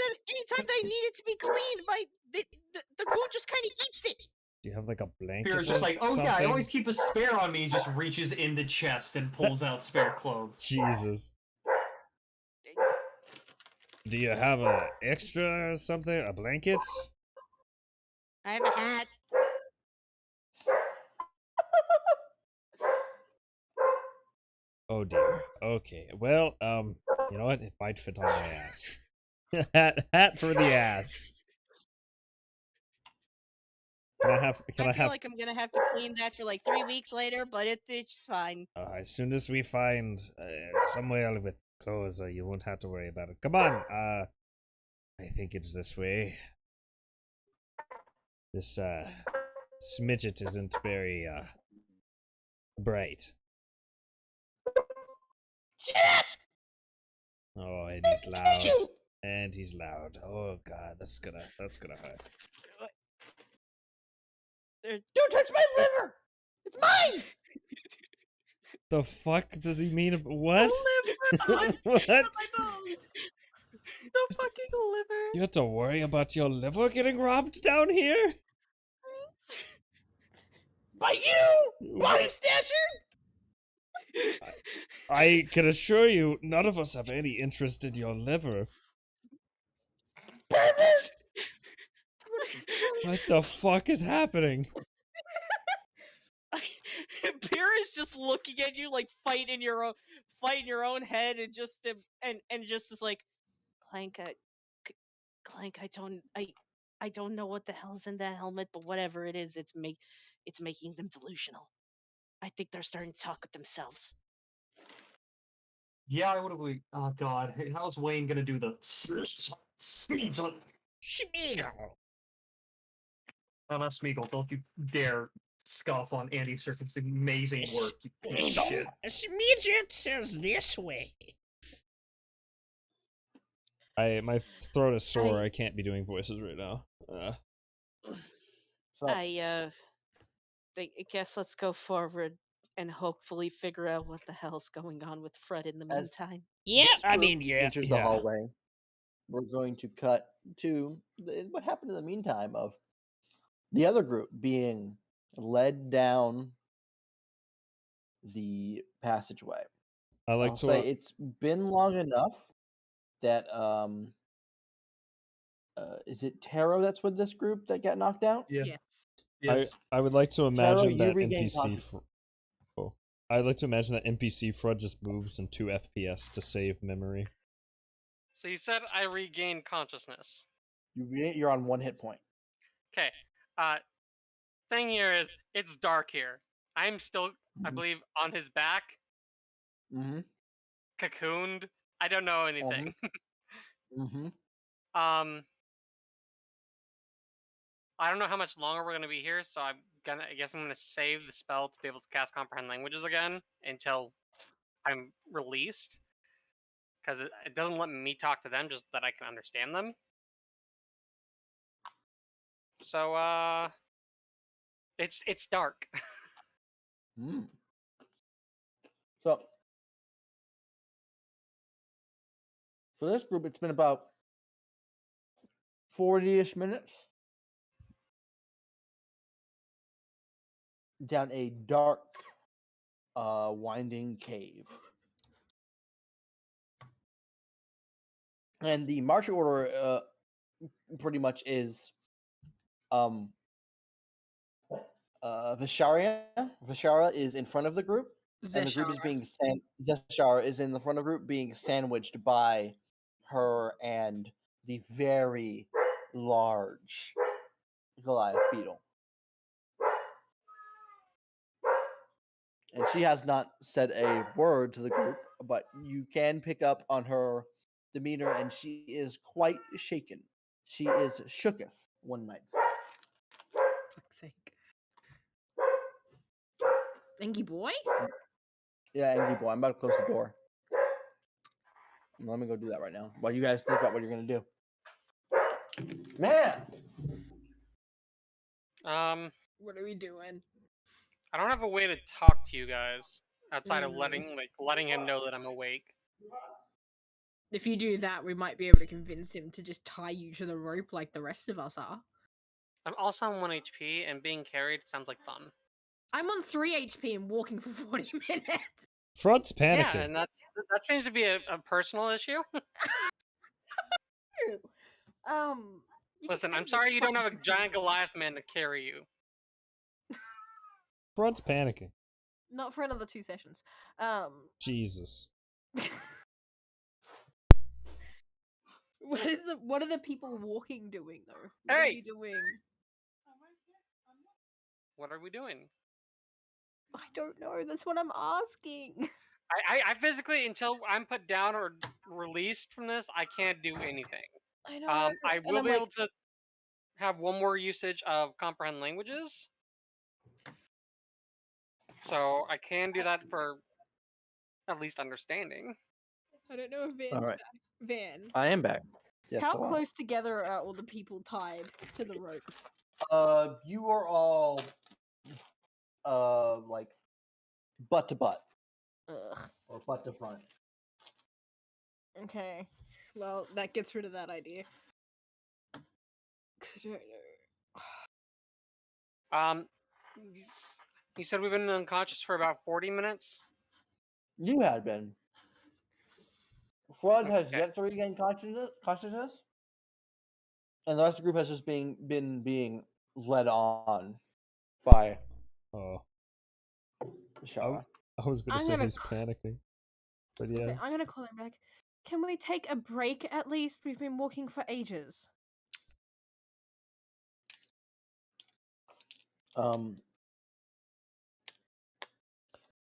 they need it to be cleaned, the goo just kind of eats it. Do you have like a blanket Fear's or just like, oh something? yeah, I always keep a spare on me. He just reaches in the chest and pulls out spare clothes. Jesus. Do you have a extra or something? A blanket? I have a hat. Oh dear. Okay. Well, you know what? It might fit on my ass. hat for the ass. I feel like I'm gonna have to clean that for like 3 weeks later, but it's fine. As soon as we find somewhere with clothes, you won't have to worry about it. Come on. I think it's this way. This smidget isn't very bright. Oh, and he's loud. And he's loud. Oh god, that's gonna hurt. Don't touch my liver! It's mine! The fuck does he mean? What? What? The fucking liver. You have to worry about your liver getting robbed down here? By you! Body snatcher! I can assure you, none of us have any interest in your liver. What the fuck is happening? Beer is just looking at you like fighting your own head, and just is like, Clank, Clank, I don't know what the hell's in that helmet, but whatever it is, it's making them delusional. I think they're starting to talk with themselves. Yeah, I would have. Oh god, how's Wayne gonna do the Smeagol? Oh, not Smeagol. Don't you dare scoff on Andy Serkis' amazing work. You piece of shit. Smidget says this way. My throat is sore. I can't be doing voices right now. I guess let's go forward and hopefully figure out what the hell's going on with Fred in the meantime. Yeah, I mean, Enters the hallway. We're going to cut to what happened in the meantime of the other group being led down the passageway. I'll say it's been long enough that is it Taro that's with this group that got knocked out? Yes. I would like to imagine Taro, that NPC. I'd like to imagine that NPC Fred just moves in 2 FPS to save memory. So you said I regained consciousness. You're on 1 hit point. Okay. Thing here is, it's dark here. I'm still, I believe, on his back. Mm-hmm. Cocooned. I don't know anything. Mm-hmm. I don't know how much longer we're gonna be here, so I guess I'm gonna save the spell to be able to cast Comprehend Languages again until I'm released. Because it doesn't let me talk to them, just that I can understand them. So it's dark. So for this group, it's been about 40-ish minutes down a dark, winding cave. And the marching order pretty much is Visharia. Vishara is in front of the group. And the group is being Zeshara is in the front of the group being sandwiched by her and the very large Goliath Beetle. And she has not said a word to the group, but you can pick up on her demeanor, and she is quite shaken. She is shooketh, one might say. Fuck's sake. Angie boy? Yeah, Angie boy. I'm about to close the door. Let me go do that right now. While you guys think about what you're gonna do. Man! What are we doing? I don't have a way to talk to you guys outside of letting him know that I'm awake. If you do that, we might be able to convince him to just tie you to the rope like the rest of us are. I'm also on 1 HP, and being carried sounds like fun. I'm on 3 HP and walking for 40 minutes. Front's panicking. Yeah, and that seems to be a personal issue. Listen, I'm sorry you don't have a giant Goliath man to carry you. Front's panicking. Not for another 2 sessions. Jesus. What are the people walking doing though? What are you doing? What are we doing? I don't know. That's what I'm asking. I physically, until I'm put down or released from this, I can't do anything. I know. I will be able to have one more usage of comprehend languages. So I can do that for at least understanding. I don't know if Van's All right. back. Van. I am back. Yes, How hello. close together are all the people tied to the rope? You are all like butt to butt. Ugh. Or butt to front. Okay. Well, that gets rid of that idea. I don't know. You said we've been unconscious for about 40 minutes? You had been. Flood has yet to regain consciousness. And the rest of the group has just been being led on by Shara. I was gonna say he's panicking. But yeah. I'm gonna call him back. Can we take a break at least? We've been walking for ages.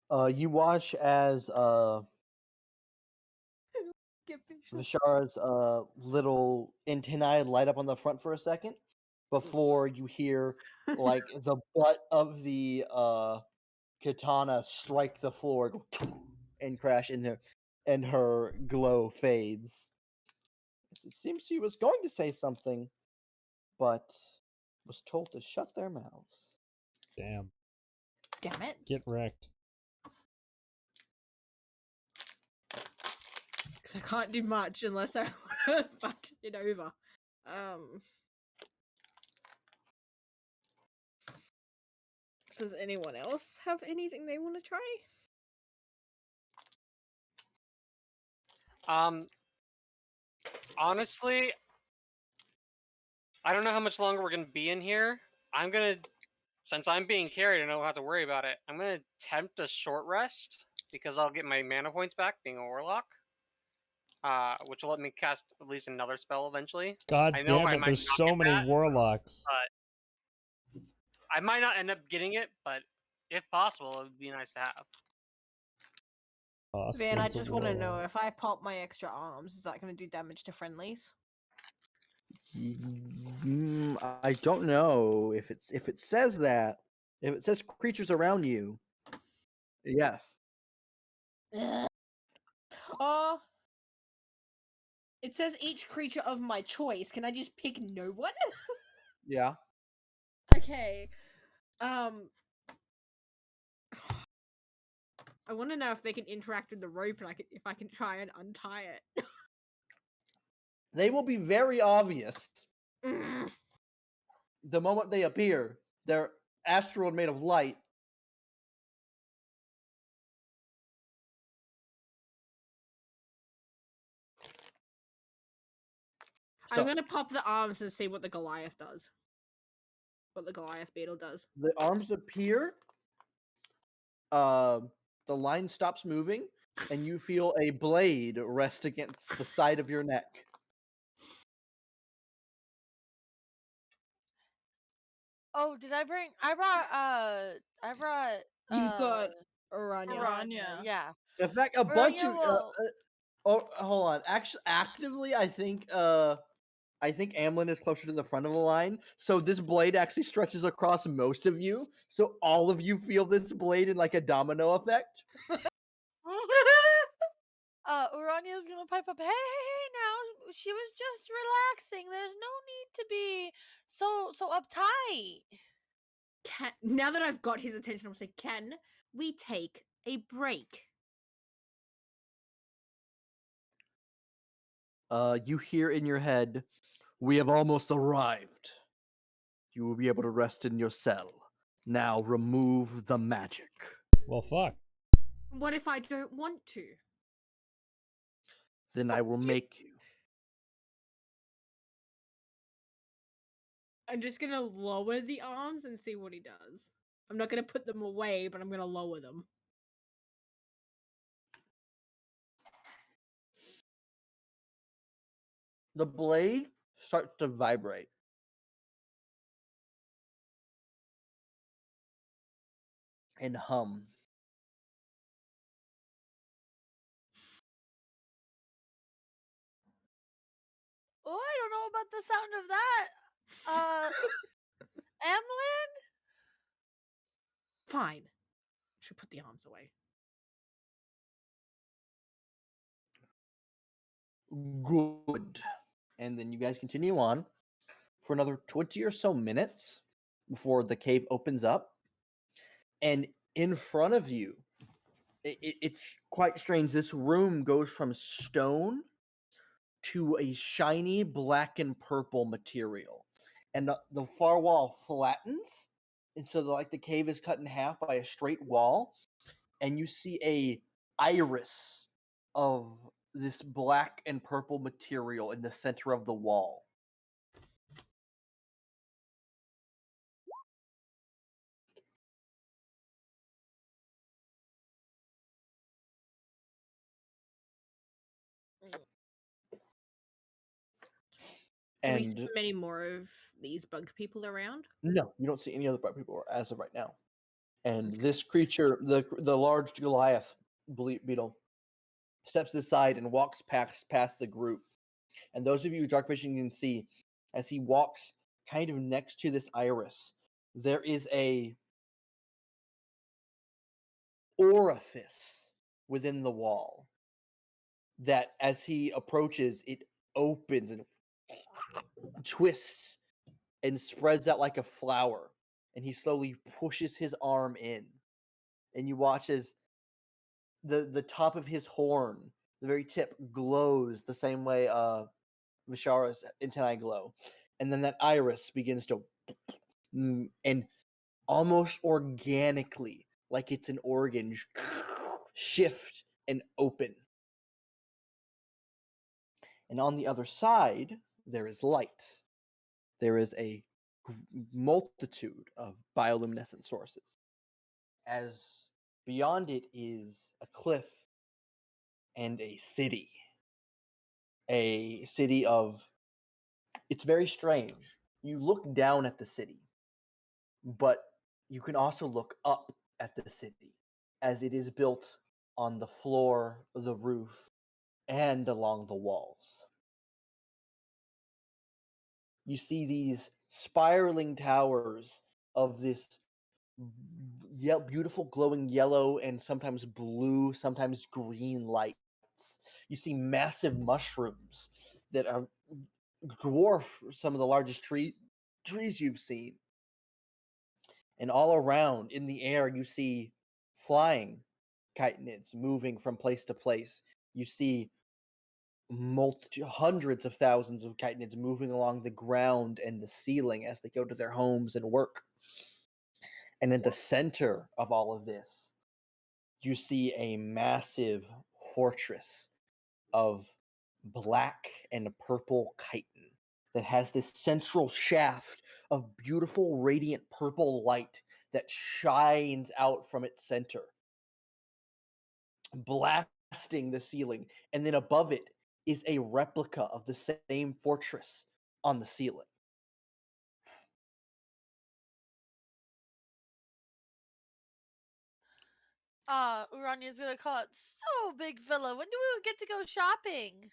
You watch as Vishara's little antennae light up on the front for a second before you hear like the butt of the katana strike the floor and crash in there, and her glow fades. It seems she was going to say something, but was told to shut their mouths. Damn. Damn it. Get wrecked. Because I can't do much unless I want to fuck it over. Does anyone else have anything they want to try? Honestly, I don't know how much longer we're gonna be in here. Since I'm being carried and I don't have to worry about it, I'm gonna attempt a short rest because I'll get my mana points back being a warlock. Which will let me cast at least another spell eventually. God damn it, there's so many warlocks. But I might not end up getting it, but if possible, it would be nice to have. Van, I just want to know, if I pop my extra arms, is that going to do damage to friendlies? I don't know if it says that. If it says creatures around you, yes. It says each creature of my choice. Can I just pick no one? Yeah. Okay. I want to know if they can interact with the rope and if I can try and untie it. They will be very obvious the moment they appear. They're asteroid made of light. I'm gonna pop the arms and see what the Goliath does. What the Goliath Beetle does. The arms appear. The line stops moving, and you feel a blade rest against the side of your neck. Oh, did I bring? I brought. You've got Aranya. Aranya. Yeah. In fact, a bunch of. will... Oh, hold on. Actually, actively, I think Amlin is closer to the front of the line, so this blade actually stretches across most of you, so all of you feel this blade in like a domino effect. Uranya's gonna pipe up. Hey, now she was just relaxing. There's no need to be so uptight. Now that I've got his attention, I'll say, can we take a break? You hear in your head, "We have almost arrived. You will be able to rest in your cell. Now remove the magic." Well, fuck. What if I don't want to? Then I will make you. I'm just gonna lower the arms and see what he does. I'm not gonna put them away, but I'm gonna lower them. The blade starts to vibrate. And hum. Oh, I don't know about the sound of that. Emlyn? Fine. Should put the arms away. Good. And then you guys continue on for another 20 or so minutes before the cave opens up. And in front of you, it's quite strange. This room goes from stone to a shiny black and purple material. And the far wall flattens. And so the cave is cut in half by a straight wall. And you see a iris of this black and purple material in the center of the wall. Do we see many more of these bug people around? No, you don't see any other bug people as of right now. And this creature, the large Goliath beetle, steps aside and walks past the group. And those of you with dark vision can see, as he walks kind of next to this iris, there is a orifice within the wall that, as he approaches, it opens and twists and spreads out like a flower. And he slowly pushes his arm in. And you watch as the top of his horn, the very tip, glows the same way Vishara's antennae glow. And then that iris begins to, and almost organically, like it's an organ, shift and open. And on the other side, there is light. There is a multitude of bioluminescent sources. As beyond it is a cliff and a city. A city of... It's very strange. You look down at the city, but you can also look up at the city, as it is built on the floor, the roof, and along the walls. You see these spiraling towers of this beautiful glowing yellow and sometimes blue, sometimes green lights. You see massive mushrooms that are dwarf some of the largest trees you've seen. And all around in the air, you see flying chitonids moving from place to place. You see hundreds of thousands of chitonids moving along the ground and the ceiling as they go to their homes and work. And in the center of all of this, you see a massive fortress of black and purple chitin that has this central shaft of beautiful, radiant purple light that shines out from its center, blasting the ceiling. And then above it is a replica of the same fortress on the ceiling. Uranya's gonna call it, "So, big fella, when do we get to go shopping?"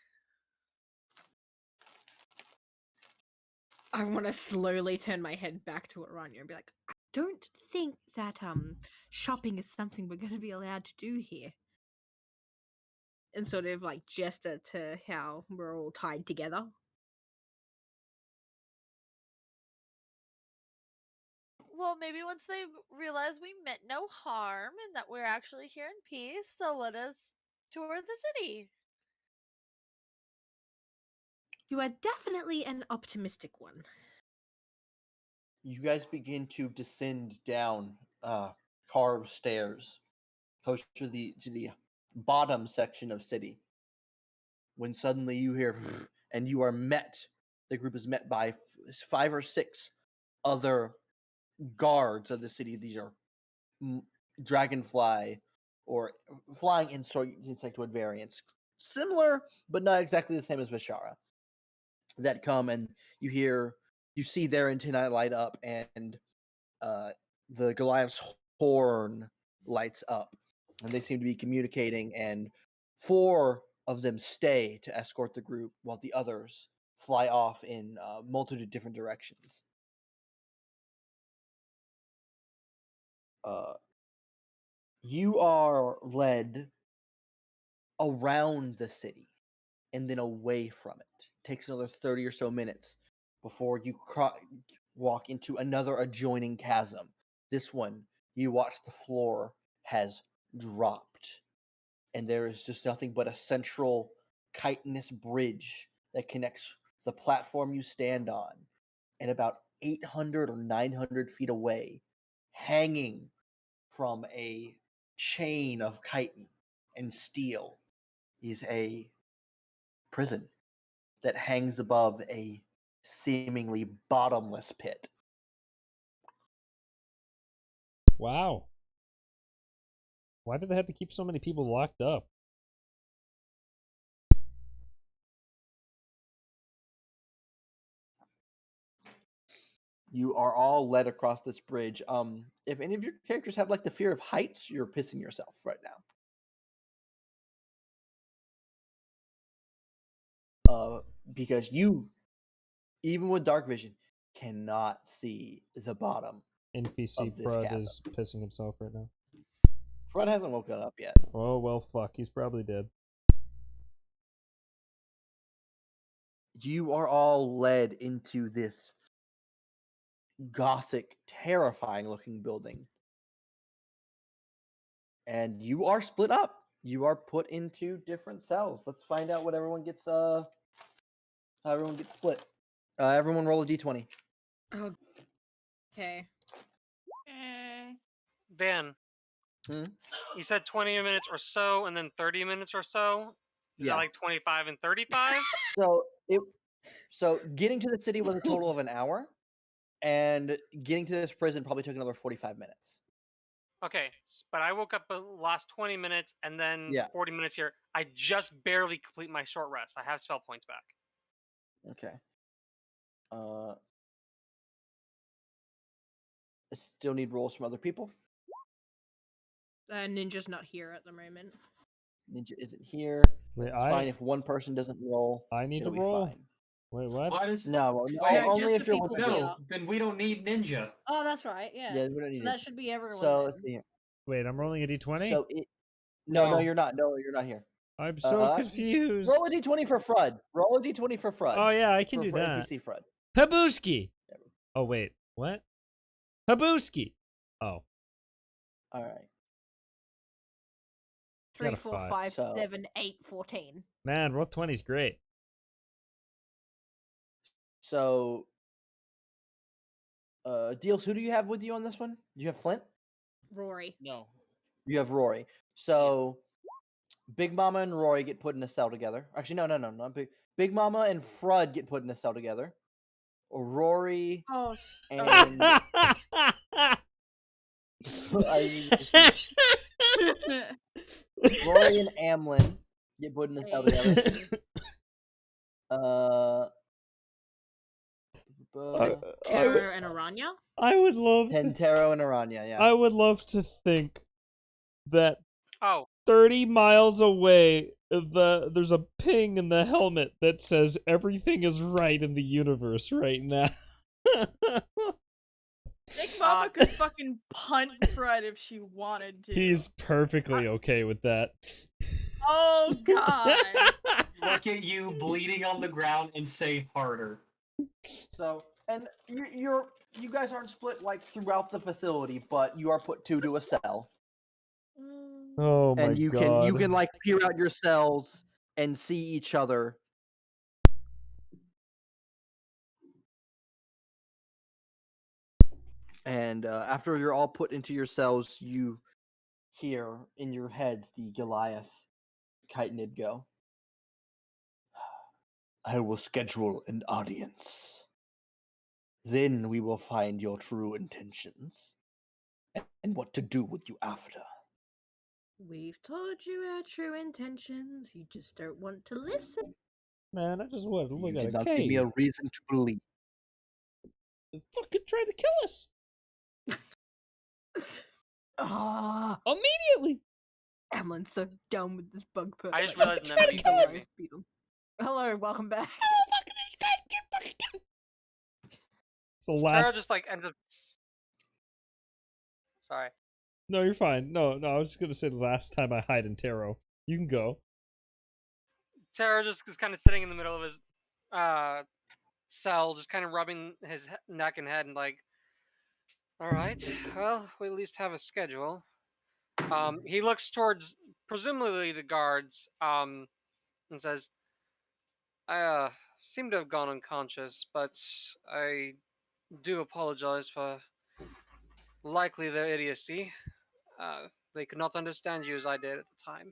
I want to slowly turn my head back to Urania and be like, I don't think that shopping is something we're going to be allowed to do here. And sort of like gesture to how we're all tied together. Well, maybe once they realize we meant no harm and that we're actually here in peace, they'll let us tour the city. You are definitely an optimistic one. You guys begin to descend down carved stairs, close to the bottom section of city. When suddenly you hear, and you are met. The group is met by 5 or 6 other guards of the city. These are dragonfly or flying insectoid variants, similar but not exactly the same as Vishara. That come and you see their antennae light up, and the Goliath's horn lights up, and they seem to be communicating. And 4 of them stay to escort the group, while the others fly off in a multitude of different directions. You are led around the city and then away from it. It takes another 30 or so minutes before you walk into another adjoining chasm. This one, you watch the floor has dropped, and there is just nothing but a central chitinous bridge that connects the platform you stand on, and about 800 or 900 feet away, hanging from a chain of chitin and steel, is a prison that hangs above a seemingly bottomless pit. Wow. Why did they have to keep so many people locked up? You are all led across this bridge. If any of your characters have like the fear of heights, you're pissing yourself right now. Because you, even with dark vision, cannot see the bottom. NPC Prud is pissing himself right now. Fred hasn't woken up yet. Oh, well, fuck. He's probably dead. You are all led into this gothic, terrifying looking building. And you are split up. You are put into different cells. Let's find out what everyone gets, how everyone gets split. Everyone roll a d20. Okay. Van, you said 20 minutes or so, and then 30 minutes or so? Is that like 25 and 35? So getting to the city was a total of an hour, and getting to this prison probably took another 45 minutes. Okay, but I woke up the last 20 minutes, and then 40 minutes here. I just barely complete my short rest. I have spell points back. Okay. I still need rolls from other people. Ninja's not here at the moment. Ninja isn't here. Wait, it's fine if one person doesn't roll. I need to be roll? fine. Wait, what? No, only if you're one. No, then we don't need Ninja. Oh, that's right. Yeah. Yeah, we don't need so that should be everyone. So let's see here. Wait, I'm rolling a d20? So no, you're not. No, you're not here. I'm so confused. Roll a d20 for Frud. Roll a d20 for Frud. Oh, yeah, I can do for that. NPC Frud. Habuski! Oh, wait. What? Habuski! Oh. All right. 3, Got a 4, five. 5, So- 7, 8, 14. Man, roll 20's great. So, Deals, who do you have with you on this one? Do you have Flint? Rory. No. You have Rory. So, Big Mama and Rory get put in a cell together. Actually, no, not Big. Big Mama and Frud get put in a cell together. Rory Oh, and Rory and Amlin get put in a cell together. Terror and Aranya? I would love Tentero and Aranya, yeah. I would love to think that Oh. 30 miles away, there's a ping in the helmet that says everything is right in the universe right now. Big Mama could fucking punt Fred if she wanted to. He's perfectly okay with that. Oh god. Look at you bleeding on the ground and say harder. So, and you guys aren't split like throughout the facility, but you are put 2 to a cell. Oh my And you god. can like peer out your cells and see each other. And after you're all put into your cells, you hear in your heads the Goliath chitinid go. I will schedule an audience. Then we will find your true intentions and what to do with you after. We've told you our true intentions. You just don't want to listen. Man, I just want to look You at did a not give me cave. a reason to believe. They fucking tried to kill us. Ah, Immediately. Amlin's so done with this bug person. I just realized Try to Nemesis kill is us. me. Beetle. Hello, welcome back. It's the Tara last. just like ends up. Sorry. No, you're fine. No, I was just gonna say the last time I hide in tarot. You can go. Tara just is kind of sitting in the middle of his cell, just kind of rubbing his neck and head, and like, all right, well, we at least have a schedule. He looks towards presumably the guards, and says, I seem to have gone unconscious, but I do apologize for likely their idiocy. They could not understand you as I did at the time.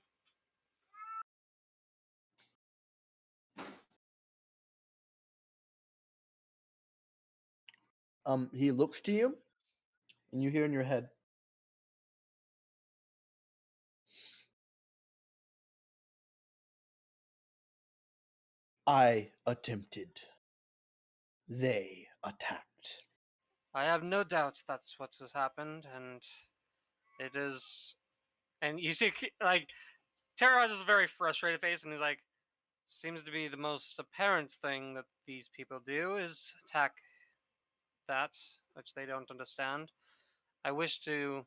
He looks to you, and you hear in your head, I attempted. They attacked. I have no doubt that's what has happened, and it is. And you see, like, Tara has this very frustrated face, and he's like, seems to be the most apparent thing that these people do is attack that, which they don't understand. I wish to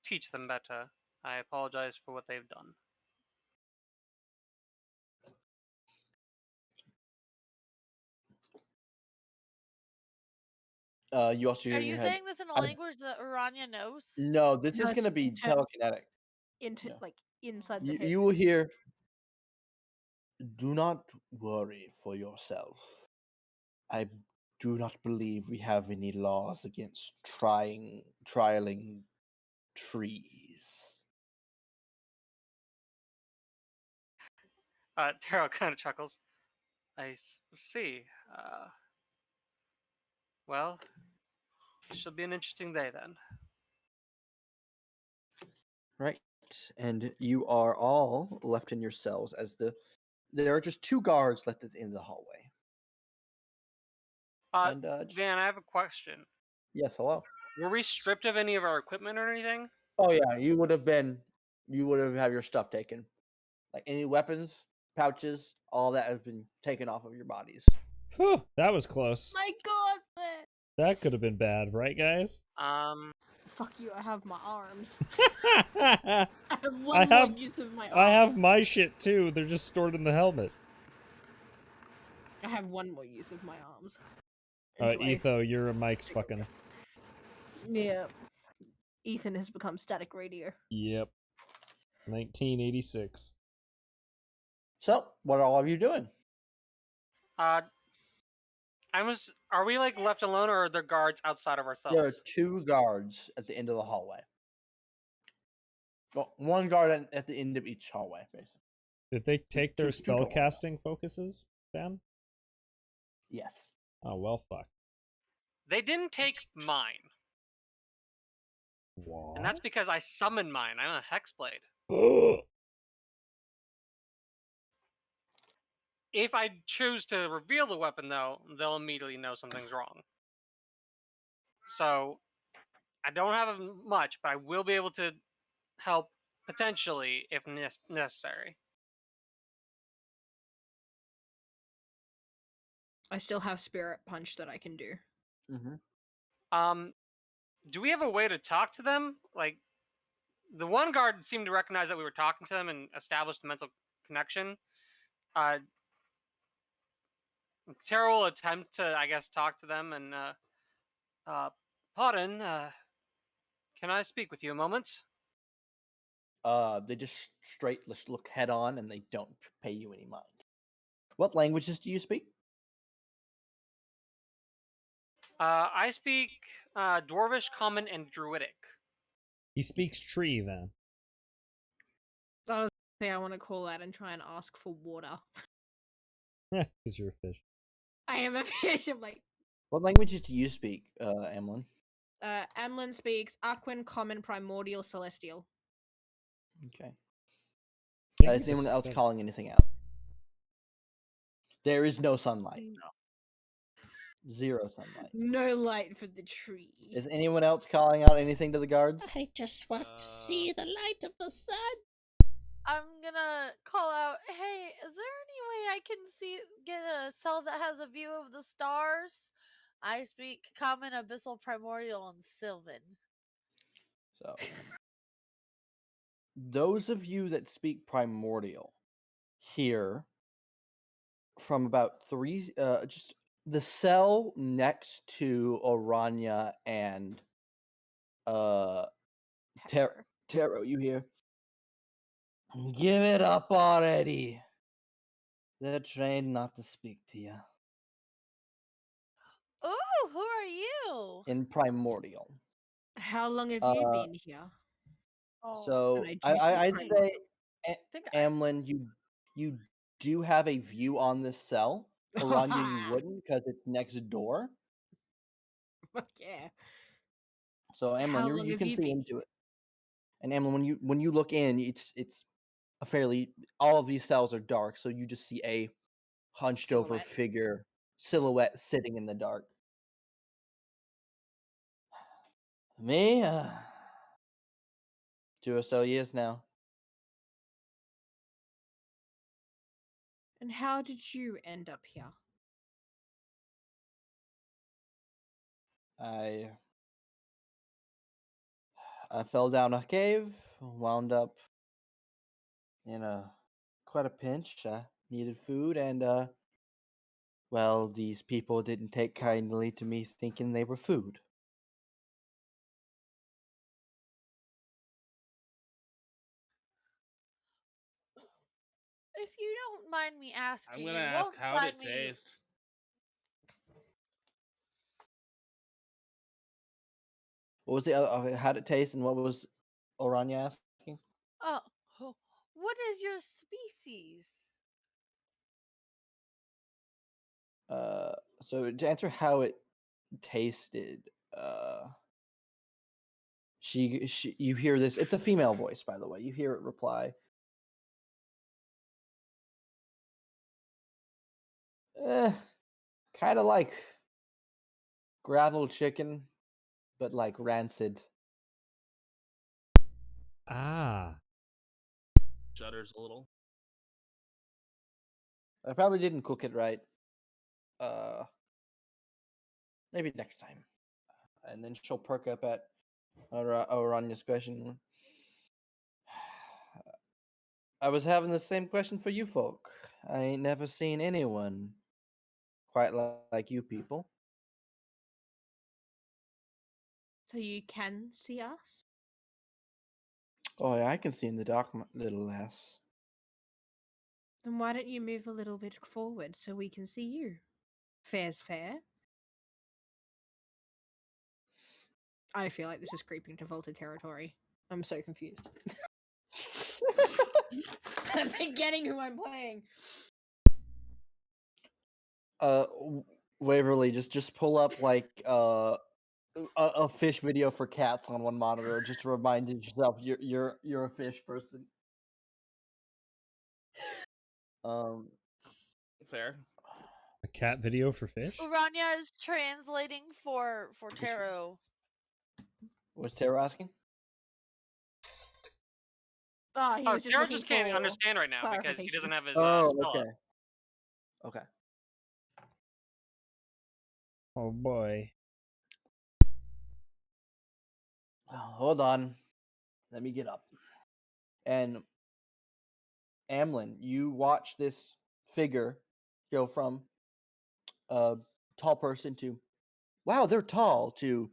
teach them better. I apologize for what they've done. You also hear Are in your you head, saying this in a language that Aranya knows? No, this No, is it's going to be telekinetic. Into Yeah. like inside the head. You will hear, do not worry for yourself. I do not believe we have any laws against trialing trees. Tara kind of chuckles. I see. Well, it should be an interesting day then. Right. And you are all left in your cells as there are just 2 guards left at the end of the hallway. And Van, I have a question. yes, hello. Were we stripped of any of our equipment or anything? Oh yeah, you would have had your stuff taken. Like any weapons, pouches, all that has been taken off of your bodies. Phew, that was close. My god, That could have been bad, right, guys? fuck you, I have my arms. I I have one more use of my arms. I have my shit too. They're just stored in the helmet. I have one more use of my arms. Etho, you're a Mike's fucking. Yeah. Ethan has become static radio. Yep. 1986. So, what are all of you doing? Are we like left alone, or are there guards outside of ourselves? There are 2 guards at the end of the hallway. Well, 1 guard at the end of each hallway, basically. Did they take their Two total. spellcasting focuses, Ben? Yes. Oh, well, fuck. They didn't take mine. What? And that's because I summoned mine. I'm a hexblade. If I choose to reveal the weapon, though, they'll immediately know something's wrong. So, I don't have much, but I will be able to help potentially if necessary. I still have Spirit Punch that I can do. Do we have a way to talk to them? Like, the one guard seemed to recognize that we were talking to them and established a mental connection. Tara will attempt to, I guess, talk to them and, pardon, can I speak with you a moment? They just straight look head on and they don't pay you any mind. What languages do you speak? I speak Dwarvish, Common, and Druidic. He speaks tree, then. That was the thing I want to call out and try and ask for water. Because you're a fish. I am a fish. I'm like. What languages do you speak, Emlyn? Emlyn speaks Aquan, Common, Primordial, Celestial. Okay. Is anyone else calling anything out? There is no sunlight. No. 0 sunlight. No light for the tree. Is anyone else calling out anything to the guards? I just want to see the light of the sun. I'm gonna call out, hey, is there any way I can get a cell that has a view of the stars? I speak Common, Abyssal, Primordial, and Sylvan. So, those of you that speak Primordial hear from about 3, just the cell next to Orania and Taro, you hear? Give it up already. They're trained not to speak to you. Ooh, who are you? In Primordial. How long have you been here? So I'd say, Amlin, you do have a view on this cell. Orania, you wouldn't because it's next door. Fuck yeah. So Amlin, you can see into it. And Amlin, when you look in, it's a fairly, all of these cells are dark, so you just see a hunched over figure silhouette sitting in the dark. Me, 2 or so years now. And how did you end up here? I fell down a cave, wound up in quite a pinch. I needed food, and well, these people didn't take kindly to me thinking they were food. If you don't mind me asking, I'm gonna ask how did it taste. What was the how did it taste, and what was Orania asking? Oh, what is your species? So to answer how it tasted, you hear this. It's a female voice, by the way. You hear it reply. Kind of like gravel chicken, but like rancid. Shudders a little. I probably didn't cook it right. Maybe next time. And then she'll perk up at Orania's question. I was having the same question for you folk. I ain't never seen anyone quite like you people. So you can see us? Oh, yeah, I can see in the dark, little lass. Then why don't you move a little bit forward so we can see you? Fair's fair. I feel like this is creeping to Volta territory. I'm so confused. I'm forgetting who I'm playing. Waverly, just pull up like a fish video for cats on one monitor, just to remind yourself you're a fish person. Fair. A cat video for fish? Urania is translating for Taro. What's Tara asking? Oh, he was just Taro looking just can't for understand right now because he doesn't have his Oh, spell okay. up. Okay. Oh boy. Oh, hold on. Let me get up. And Amlin, you watch this figure go from a tall person to, wow, they're tall, to,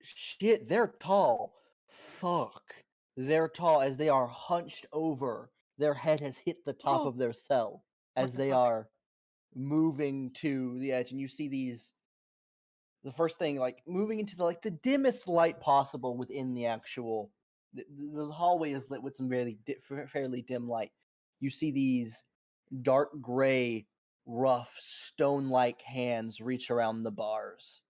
shit, they're tall. Fuck. They're tall as they are hunched over. Their head has hit the top of their cell as they are moving to the edge. And you see these, the first thing, like moving into the dimmest light possible within the actual. The hallway is lit with some fairly dim light. You see these dark gray, rough, stone-like hands reach around the bars.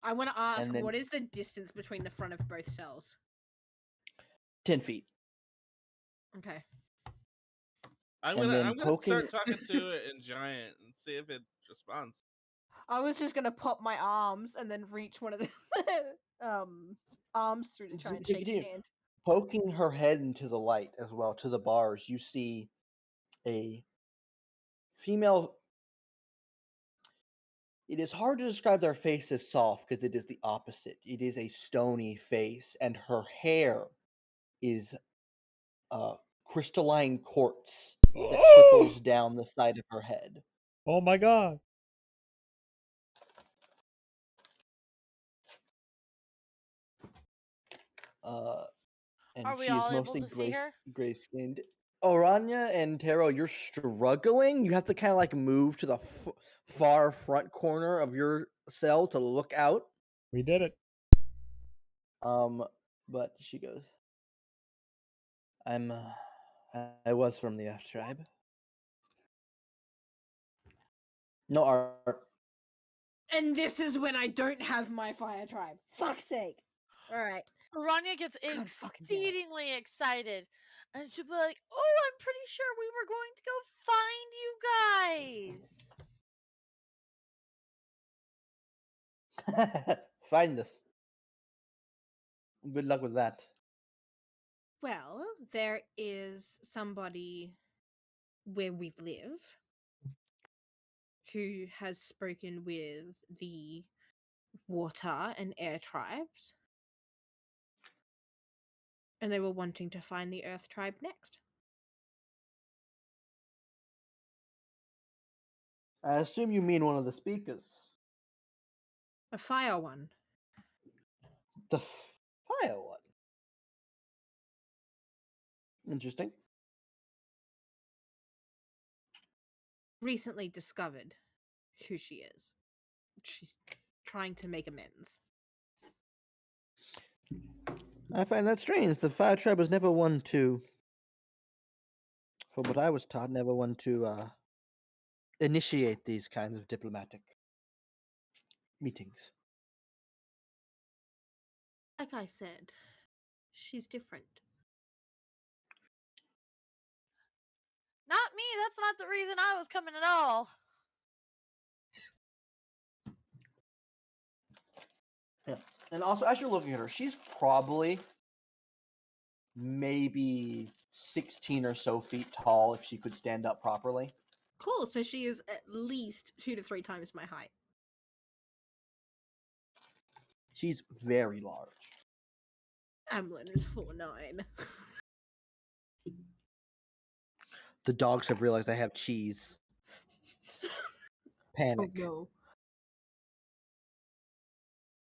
I want to ask, And then- what is the distance between the front of both cells? 10 feet. Okay. I'm And then gonna start poking- talking to it in giant and see if it responds. I was just gonna pop my arms and then reach one of the arms through to try and shake his hand. Poking her head into the light as well, to the bars, you see a female. It is hard to describe their face as soft because it is the opposite. It is a stony face, and her hair is crystalline quartz that trickles down the side of her head. Oh my god. And Are we she is all able mostly to see her? gray skinned. Orania and Taro, you're struggling. You have to kind of like move to the far front corner of your cell to look out. We did it. But she goes, I was from the F tribe. No art. And this is when I don't have my fire tribe. Fuck's sake. Alright. Rania gets exceedingly excited. And she'll be like, oh, I'm pretty sure we were going to go find you guys. Find us. Good luck with that. Well, there is somebody where we live who has spoken with the water and air tribes. And they were wanting to find the earth tribe next. I assume you mean one of the speakers. A fire one. The fire one. Interesting. Recently discovered who she is. She's trying to make amends. I find that strange. The fire tribe was never one to, from what I was taught, never one to initiate these kinds of diplomatic meetings. Like I said, she's different. Not me. That's not the reason I was coming at all. Yeah. And also, as you're looking at her, she's probably maybe 16 or so feet tall if she could stand up properly. Cool, so she is at least 2 to 3 times my height. She's very large. Amlin is 4'9". The dogs have realized I have cheese. Panic. Oh no.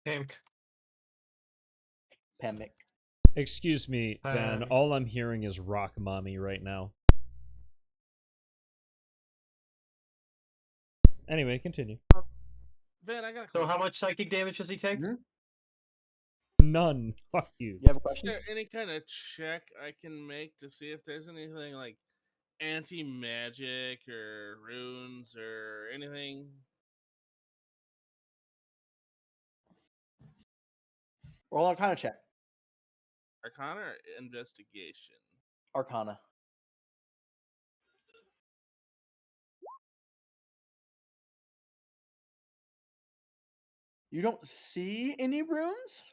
Pink. Pemic. Excuse me, Van. All I'm hearing is rock mommy right now. Anyway, continue. Van, I got a So question. how much psychic damage does he take? None. Fuck you. You have a question? Is there any kind of check I can make to see if there's anything like anti-magic or runes or anything? Roll Arcana check. Arcana or investigation? Arcana. You don't see any runes,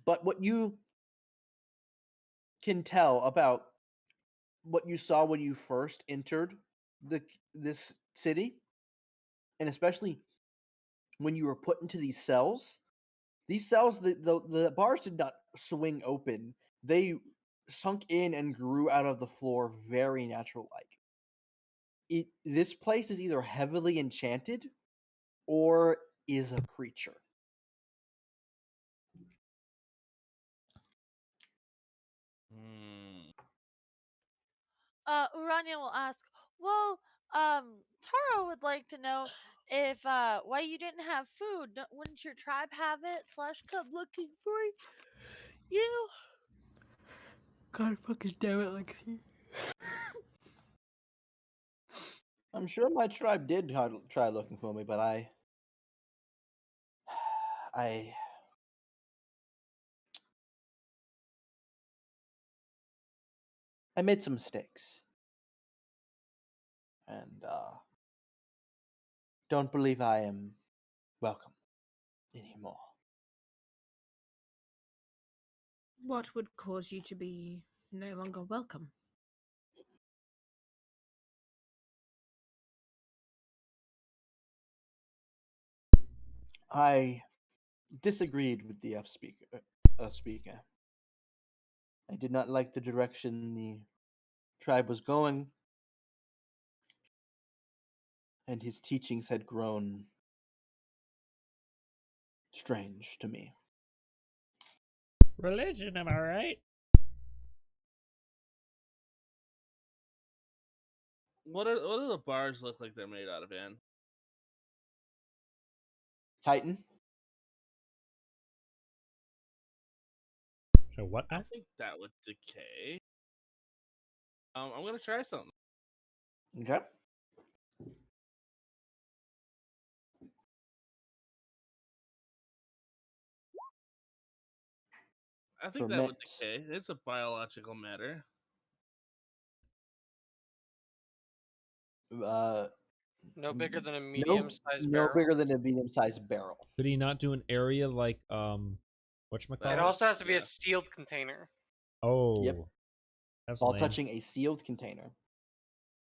but what you can tell about what you saw when you first entered this city, and especially when you were put into these cells, the bars did not swing open. They sunk in and grew out of the floor very natural-like. This place is either heavily enchanted or is a creature. Urania will ask, well, Taro would like to know if, why you didn't have food. Wouldn't your tribe have it? / come looking for you? God fucking damn it, Lexi. I'm sure my tribe did try looking for me, but I made some mistakes, and don't believe I am welcome anymore. What would cause you to be no longer welcome? I disagreed with the speaker. I did not like the direction the tribe was going, and his teachings had grown strange to me. Religion, am I right? What do the bars look like they're made out of, Van? Titan? So what? I think that would decay. I'm gonna try something. Okay. I think that would decay. It's a biological matter. No bigger than a medium-sized no barrel. bigger than a medium-sized barrel. Could he not do an area like whatchamacallit? It also has to be a sealed container. Oh, Yep. That's While lame. touching a sealed container.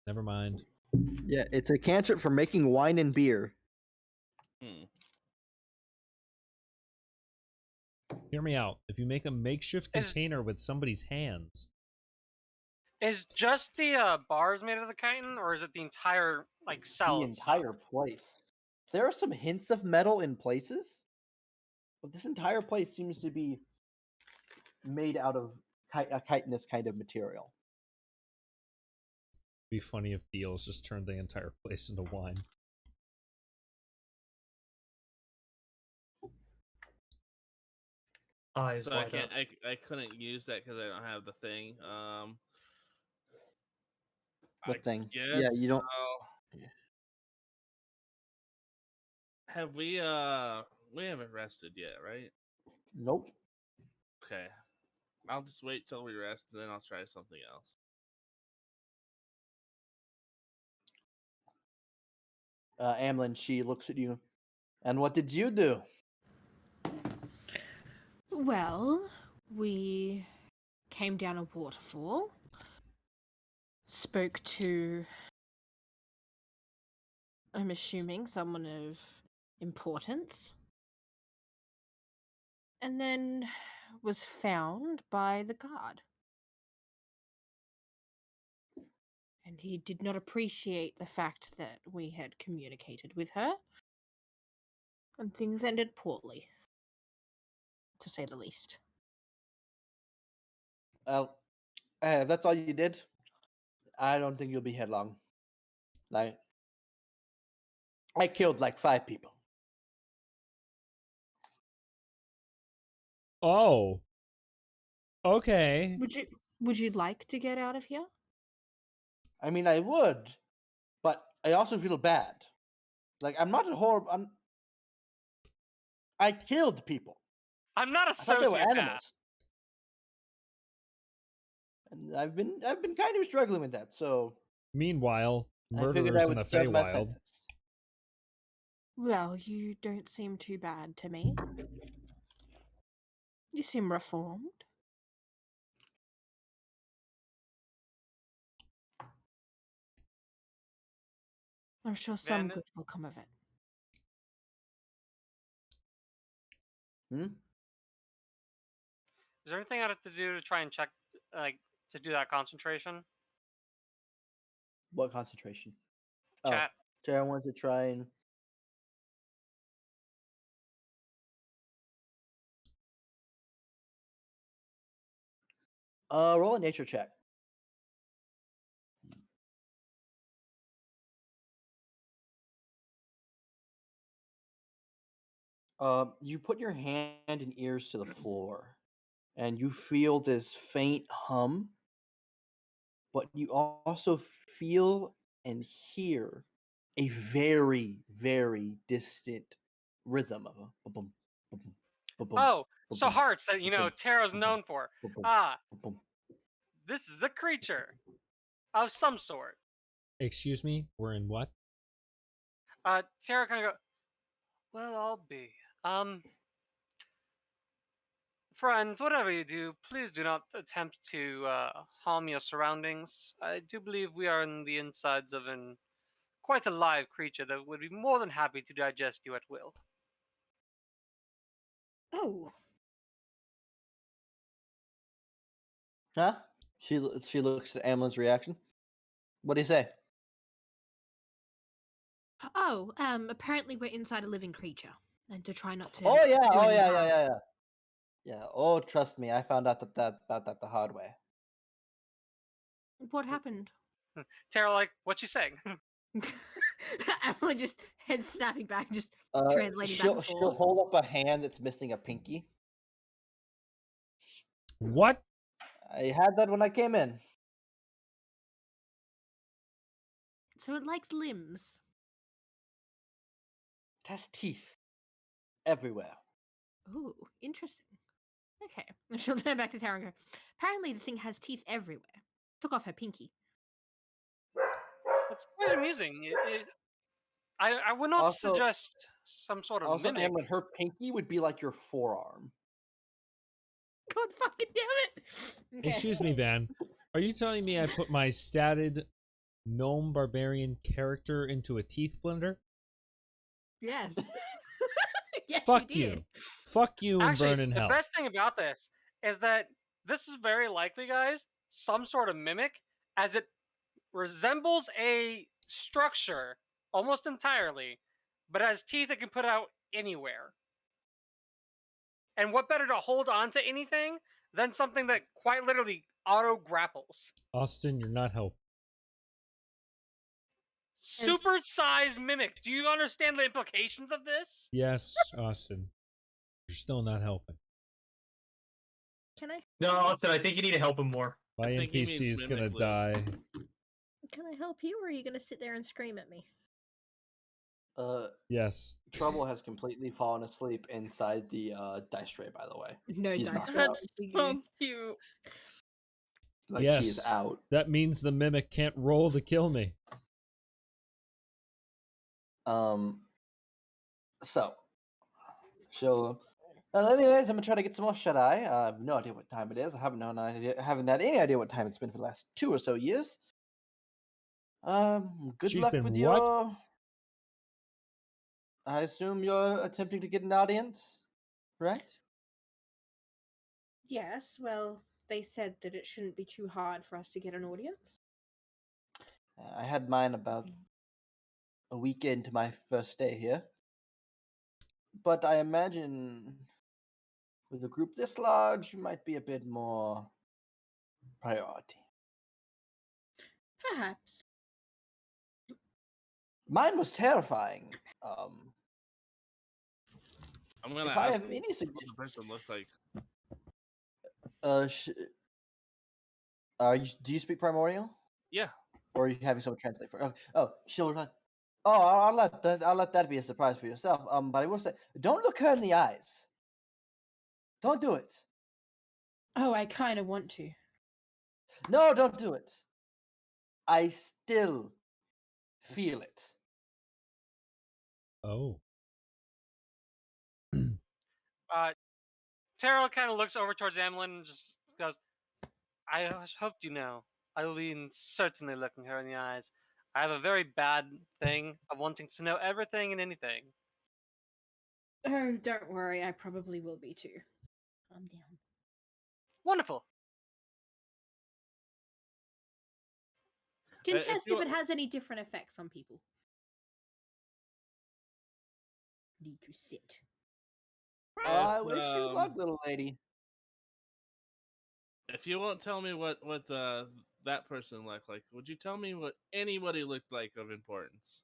Never mind. Yeah, it's a cantrip for making wine and beer. Hear me out. If you make a makeshift container with somebody's hands, Is just the bars made of the chitin, or is it the entire cell? The entire place. There are some hints of metal in places, but this entire place seems to be made out of a chitinous kind of material. it'd be funny if Deals just turned the entire place into wine. So I can't. I couldn't use that because I don't have the thing. What thing? Guess Yeah, you don't. Have we haven't rested yet, right? Nope. Okay. I'll just wait till we rest, and then I'll try something else. Amlin, she looks at you. And what did you do? Well, we came down a waterfall, spoke to, I'm assuming, someone of importance, and then was found by the guard. And he did not appreciate the fact that we had communicated with her, and things ended poorly. to say the least. Well, if that's all you did, I don't think you'll be here long. Like, I killed like 5 people. Oh. Okay. Would you like to get out of here? I mean, I would, but I also feel bad. Like, I'm not a horrible. I killed people. I'm not a I thought they were sociopath. animals. And I've been kind of struggling with that. So Meanwhile, I figured I murderers in the would serve my Feywild. sentence. Well, you don't seem too bad to me. You seem reformed. I'm sure some Van- good will come of it. Hmm? Is there anything I have to do to try and check, like, to do that concentration? What concentration? Chat. Oh, Tara wanted to try and. Roll a nature check. You put your hand and ears to the floor, and you feel this faint hum, but you also feel and hear a very, very distant rhythm of a boom, boom, boom, Oh, so boom, hearts that, you know, boom, Tarot's boom, known for. boom, Ah, boom. this is a creature of some sort. Excuse me? We're in what? Tarot kind of go, well, I'll be. Friends, whatever you do, please do not attempt to harm your surroundings. I do believe we are in the insides of an quite a live creature that would be more than happy to digest you at will. Oh. Huh? She looks at Amlin's reaction. What do you say? Oh, apparently we're inside a living creature. And to try not to Oh yeah, do any harm. Yeah. Oh, trust me, I found out about that the hard way. What happened? Tarot, like, what you saying? Emily just head snapping back, just Uh, translating back and she'll forth. hold up a hand that's missing a pinky. What? I had that when I came in. So it likes limbs. It has teeth everywhere. Ooh, interesting. Okay. And she'll turn back to Tara and go, apparently the thing has teeth everywhere. Took off her pinky. It's quite amusing. I would not Also, suggest some sort of mimic. Amlin, her pinky would be like your forearm. God fucking damn it! Okay. Excuse me, Van. Are you telling me I put my statted gnome barbarian character into a teeth blender? Yes. Yes, Fuck you did. you. Fuck you and Actually, burn in the hell. best thing about this is that this is very likely, guys, some sort of mimic, as it resembles a structure almost entirely, but has teeth it can put out anywhere. And what better to hold on to anything than something that quite literally auto grapples? Austin, you're not helping. Super sized mimic. Do you understand the implications of this? Yes, Austin. You're still not helping. Can I? No, Austin, I think you need to help him more. My NPC is gonna die. Can I help you, or are you gonna sit there and scream at me? Yes. Trouble has completely fallen asleep inside the dice tray, by the way. No He's dice knocked tray. out. So cute. Like, yes. he is out. That means the mimic can't roll to kill me. So she'll. Anyways, I'm gonna try to get some more shut eye. I have no idea what time it is. I haven't had any idea what time it's been for the last 2 or so years. Good She's luck been with what? your. I assume you're attempting to get an audience, right? Yes, well, they said that it shouldn't be too hard for us to get an audience. I had mine about a week into my first day here. But I imagine With a group this large, you might be a bit more priority. Perhaps. Mine was terrifying. I'm gonna if I ask have him any what suggestions, the person looks like. Do you speak primordial? Yeah. Or are you having someone translate for? She'll reply. Oh, I'll let that be a surprise for yourself. But I will say, don't look her in the eyes. Don't do it. Oh, I kind of want to. No, don't do it. I still feel it. Oh. Terrell kind of looks over towards Emlyn and just goes, I hoped you know. I will be certainly looking her in the eyes. I have a very bad thing of wanting to know everything and anything. Oh, don't worry. I probably will be too. Calm down. Wonderful. Can test if it has any different effects on people. Need to sit. I wish you luck, little lady. If you won't tell me what that person looked like, would you tell me what anybody looked like of importance?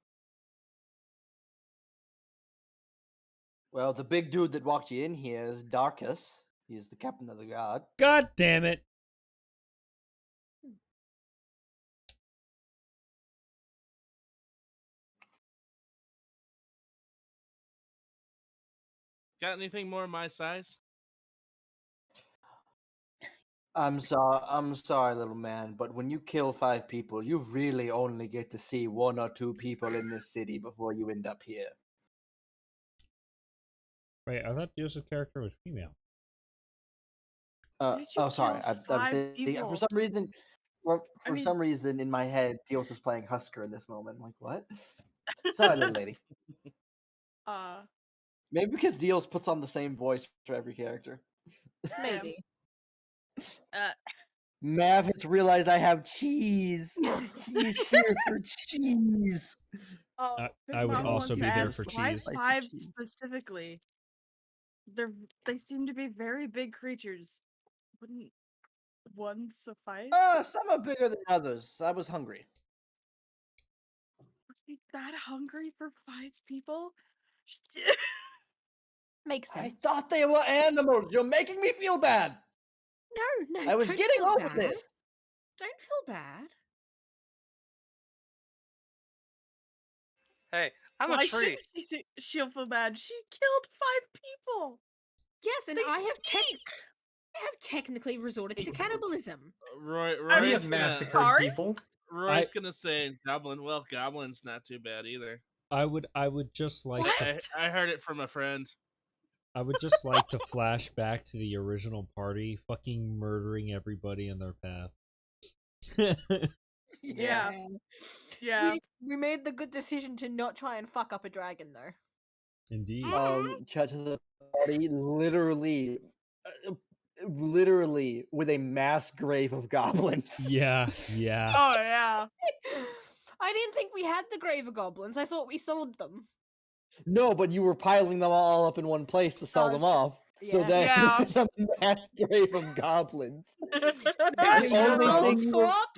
Well, the big dude that walked you in here is Darkus. He's the captain of the guard. God damn it. Got anything more my size? I'm sorry, little man, but when you kill 5 people, you really only get to see 1 or 2 people in this city before you end up here. Wait, I thought Dio's character was female. Sorry. I was thinking, for some reason, some reason in my head, Dios was playing Husker in this moment. I'm like, what? Sorry, little lady. Maybe because Dios puts on the same voice for every character. Maybe. Mav has realized I have cheese. He's here for cheese. I would also be there for cheese. Why 5 specifically? They seem to be very big creatures. Wouldn't 1 suffice? Some are bigger than others. I was hungry. Are you that hungry for 5 people? Makes sense. I thought they were animals. You're making me feel bad. No. I was don't getting feel over bad. this. Don't feel bad. Hey, I'm Why a tree. shouldn't she'll feel bad? She killed 5 people. Yes, and They I stink. have technically resorted to cannibalism. Roy We have massacred people. Roy's gonna say goblin. Well, goblin's not too bad either. I would just like to. I heard it from a friend. I would just like to flash back to the original party, fucking murdering everybody in their path. Yeah. We made the good decision to not try and fuck up a dragon, though. Indeed. Cut to the party, literally with a mass grave of goblins. Yeah. Oh yeah. I didn't think we had the grave of goblins. I thought we sold them. No, but you were piling them all up in one place to sell them off. So Yeah. there's a mass grave of goblins. For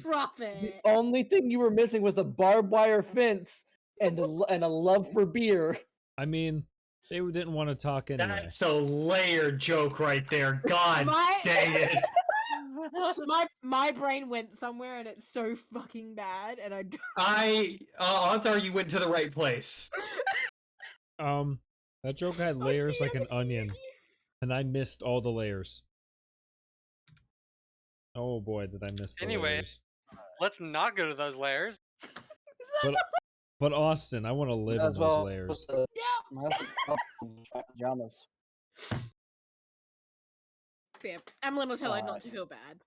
profit. The only thing you were missing was a barbed wire fence and a love for beer. I mean, they didn't want to talk anyway. That's a layered joke right there. God dang it. My brain went somewhere and it's so fucking bad, and I don't. Odds are you went to the right place. That joke had layers like an onion, and I missed all the layers. Oh boy, did I miss the layers. Let's not go to those layers. But Austin, I want to live in those layers. Pajamas. Fair. Emlyn will tell her not to feel bad.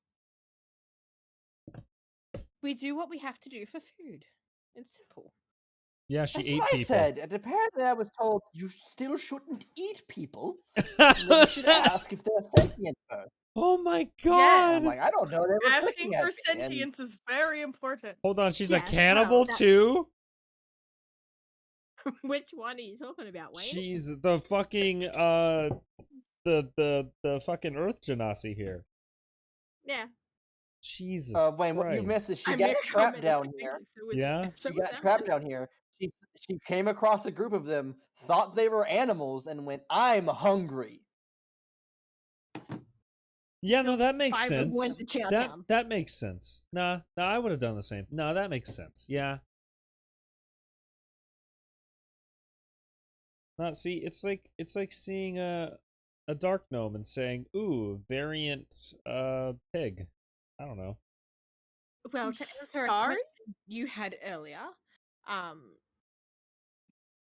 We do what we have to do for food. It's simple. Yeah, she That's ate what people. I said, and apparently I was told you still shouldn't eat people. You should ask if they're sentient first. Oh my god! Yeah, I'm like, I don't know. They were asking for me, sentience is very important. Hold on, she's a cannibal too? Which one are you talking about, Wayne? She's the fucking the fucking Earth Genasi here. Yeah. Jesus Wayne, what you missed Christ. is she I got made a trapped comment down at the here. beginning, so was Yeah? it. So She was got that. trapped down here. She came across a group of them, thought they were animals, and went, "I'm hungry." Yeah, no, Killed that makes 5 of sense. Went to That Chowtown. that makes sense. Nah, I would have done the same. No, that makes sense. Yeah. Not see, it's like seeing a dark gnome and saying, "Ooh, variant pig." I don't know. Well, I'm to answer a sorry? question you had earlier, now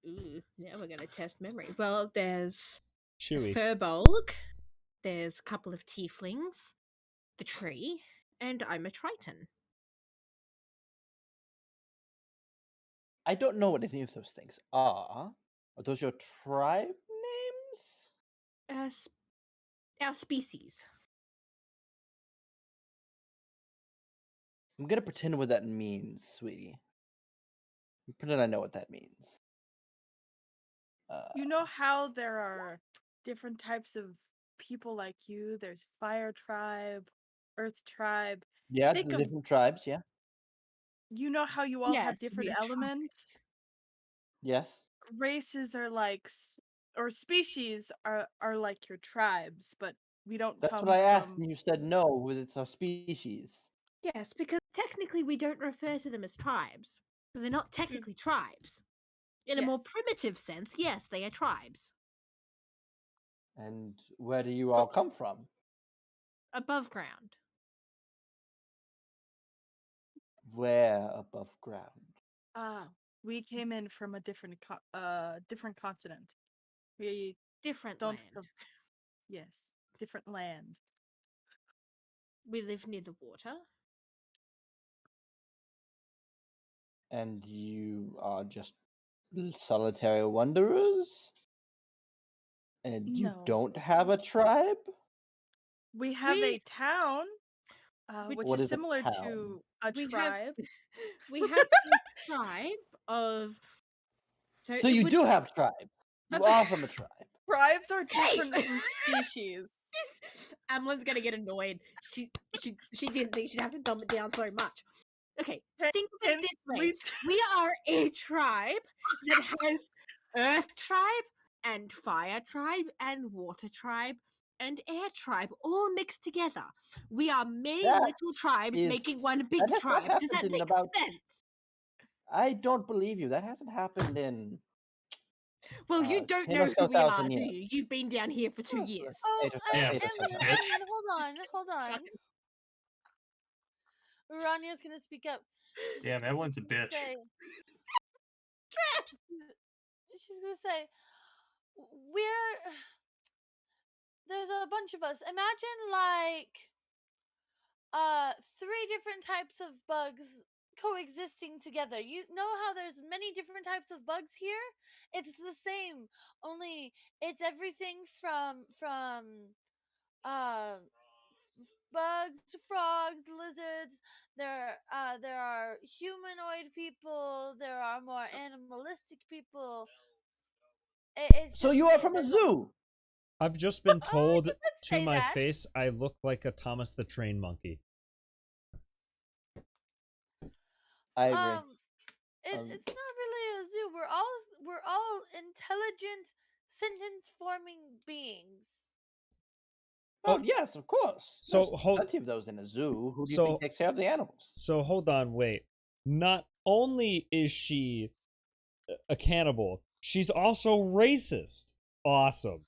we're gonna test memory. Well, there's a Chewy. furbolg, there's a couple of tieflings, the tree, and I'm a triton. I don't know what any of those things are. Are those your tribe names? Our species. I'm gonna pretend what that means, sweetie. Pretend I know what that means. You know how there are different types of people like you? There's fire tribe, earth tribe. Yeah, Think the of, different tribes. Yeah. you know how you all have Yes, different we're tribes. elements? Yes. Races are like, or species are like your tribes, but we don't That's come what I asked, from. and you said no. It's our species. Yes, because technically we don't refer to them as tribes. So they're not technically tribes. In a more Yes. primitive sense, yes, they are tribes. And where do you all come from? Above ground. Where above ground? We came in from a different continent. We Different don't land. have, yes, different land. We live near the water. And you are just solitary wanderers? And you No. don't have a tribe? We have a town, which What is is a similar town? to a We tribe. we have a tribe of. So it you would- do have tribes. You are from a tribe. Tribes are Hey! different from species. Amlin's gonna get annoyed. She didn't think she'd have to dumb it down so much. Okay, think of it this way. We are a tribe that has Earth tribe and Fire tribe and Water tribe and Air tribe all mixed together. We are many little tribes making one big that has not tribe. Does that happened in make about- sense? I don't believe you. That hasn't happened in. Well, you don't 10 know or so who we are, thousand do years. you? You've been down here for 2 years. Oh, Yeah, and bitch. hold on. Ranya's gonna speak up. Damn, everyone's a bitch. She's gonna say, there's a bunch of us. Imagine like 3 different types of bugs coexisting together. You know how there's many different types of bugs here? It's the same, only it's everything from bugs, frogs, lizards. There are humanoid people. There are more animalistic people. So you are from a zoo. I've just been told to say my that. face I look like a Thomas the Train Monkey. I agree. It's not really a zoo. We're all intelligent, sentence-forming beings. Oh yes, of course. So There's hold. plenty of those in a zoo. Who do you So- think takes care of the animals? So hold on, wait. Not only is she a cannibal, she's also racist. Awesome.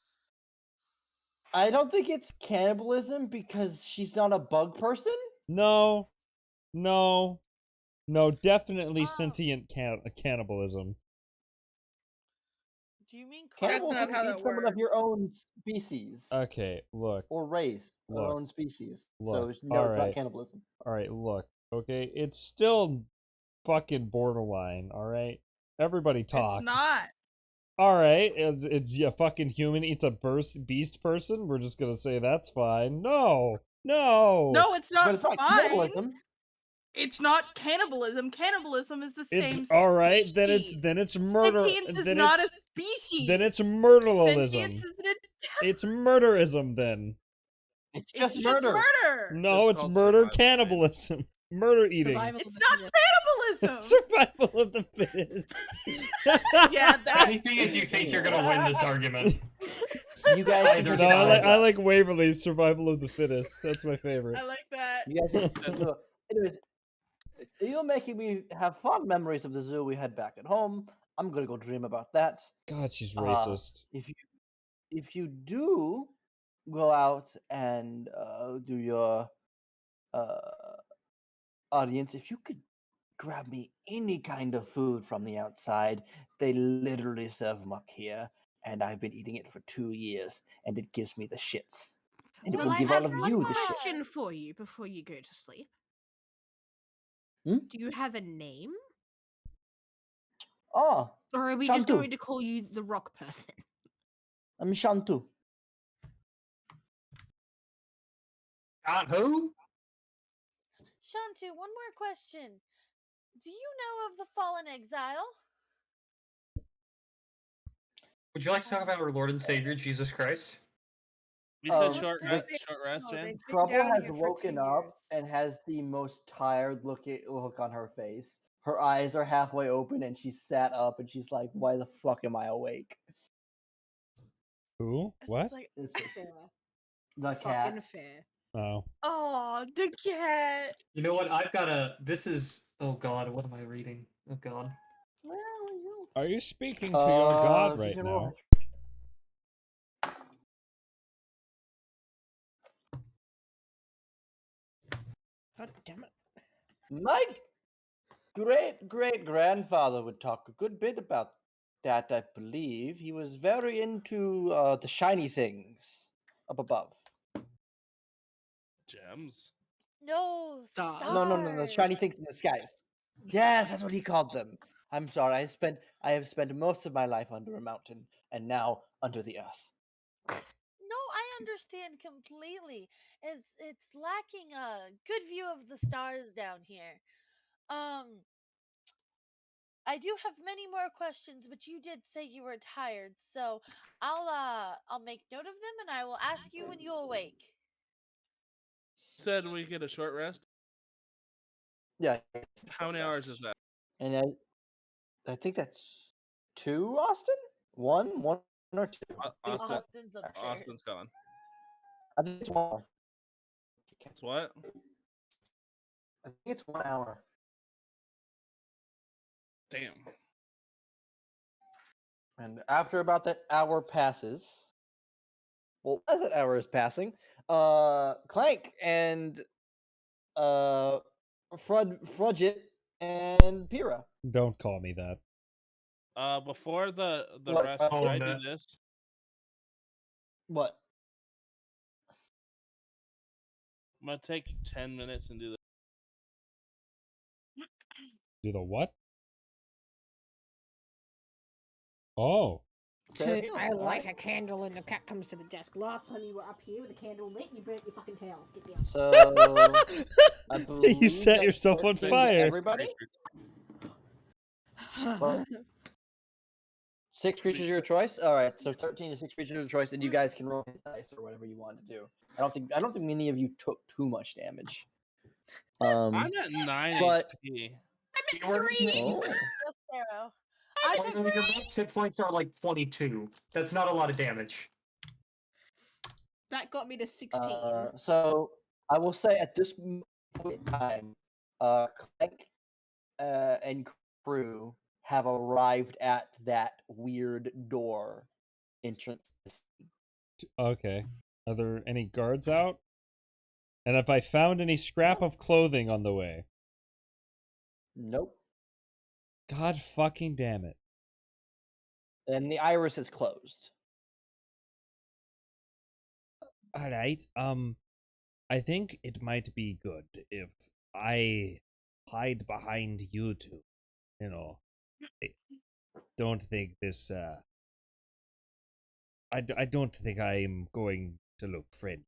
I don't think it's cannibalism because she's not a bug person. No, definitely sentient cannibalism. Do you mean Cannibals That's not can how eat that someone of your works. own species Okay, look. or race, Look. or own species. Look, So no, it's alright. not cannibalism. Alright, look. Okay, it's still fucking borderline, alright? Everybody talks. It's not. Alright, it's a fucking human eats a beast person? We're just gonna say that's fine. No! No, it's not But it's not fine. cannibalism. It's not cannibalism. Cannibalism is the It's same alright, species. then it's murder. Sentience is then not it's, a species. Then it's murderalism. Sentience is an It's murderism then. It's It's just just murder. murder. No, it's called murder survival, right? cannibalism. Murder eating. Survival of It's the not fittest. cannibalism. Survival of the fittest. Yeah, that. Funny thing is, you think you're gonna win this argument. You guys can Either take No, it I away. like Waverly's survival of the fittest. That's my favorite. I like that. You guys so, anyways, you're making me have fond memories of the zoo we had back at home. I'm gonna go dream about that. God, she's Uh, racist. if you do go out and do your audience, if you could grab me any kind of food from the outside, they literally serve them up here, and I've been eating it for 2 years, and it gives me the shits. And it Well, will I give all have of one you the shits. question for you before you go to sleep. Hmm? Do you have a name? Oh, Or are we just Shantu. going to call you the rock person? I'm Shantu. Who? Shantu, one more question. Do you know of the fallen exile? Would you like to talk about our Lord and Savior Jesus Christ? We said Um, short the- rest, No, Jan. they've been Trouble down has here for 2 woken up years. and has the most tired look on her face. Her eyes are halfway open and she's sat up and she's like, "Why the fuck am I awake?" Who? It's What? like, It's Fair. the Fucking cat. fair. Oh. oh, the cat. You know what? I've got a. This is. Oh God, what am I reading? Oh God. Are you speaking to your god you right can roll now? God damn it. My great grandfather would talk a good bit about that, I believe. He was very into the shiny things up above. Gems. No, Stars? No, the shiny things in the skies. Yes, that's what he called them. I'm sorry, I have spent most of my life under a mountain and now under the earth. No, I understand completely. It's lacking a good view of the stars down here. I do have many more questions, but you did say you were tired, so I'll make note of them and I will ask you when you awake. Said we get a short rest. Yeah. How many hours is that? And I think that's 2, Austin? 1 or 2? Austin. Austin's upstairs. Austin's gone. I think it's 1 hour. It's what? I think it's 1 hour. Damn. And after about that hour passes, well, as that hour is passing, Clank and Frudget and Pyrrha. Don't call me that. Before the What? rest, can I do that. this? What? I'm gonna take 10 minutes and do this. Do the what? Oh. Okay. I light a candle and the cat comes to the desk. Last time you were up here with a candle lit, you burnt your fucking tail. Get down. So I believe You set that's yourself on 13 to fire. Everybody? Well, 6 creatures of your choice. All right, so 13 to 6 creatures of your choice, and you guys can roll dice or whatever you want to do. I don't think any of you took too much damage. I'm at 9 but- HP. I'm at 3. Oh. Yes, Sparrow. Your max hit points are like 22. That's not a lot of damage. That got me to 16. So I will say at this point in time, Clank and crew have arrived at that weird door entrance. Okay. Are there any guards out? And have I found any scrap of clothing on the way? Nope. God fucking damn it. And the iris is closed. Alright, I think it might be good if I hide behind you two. You know, I don't think this, I don't think I'm going to look friendly.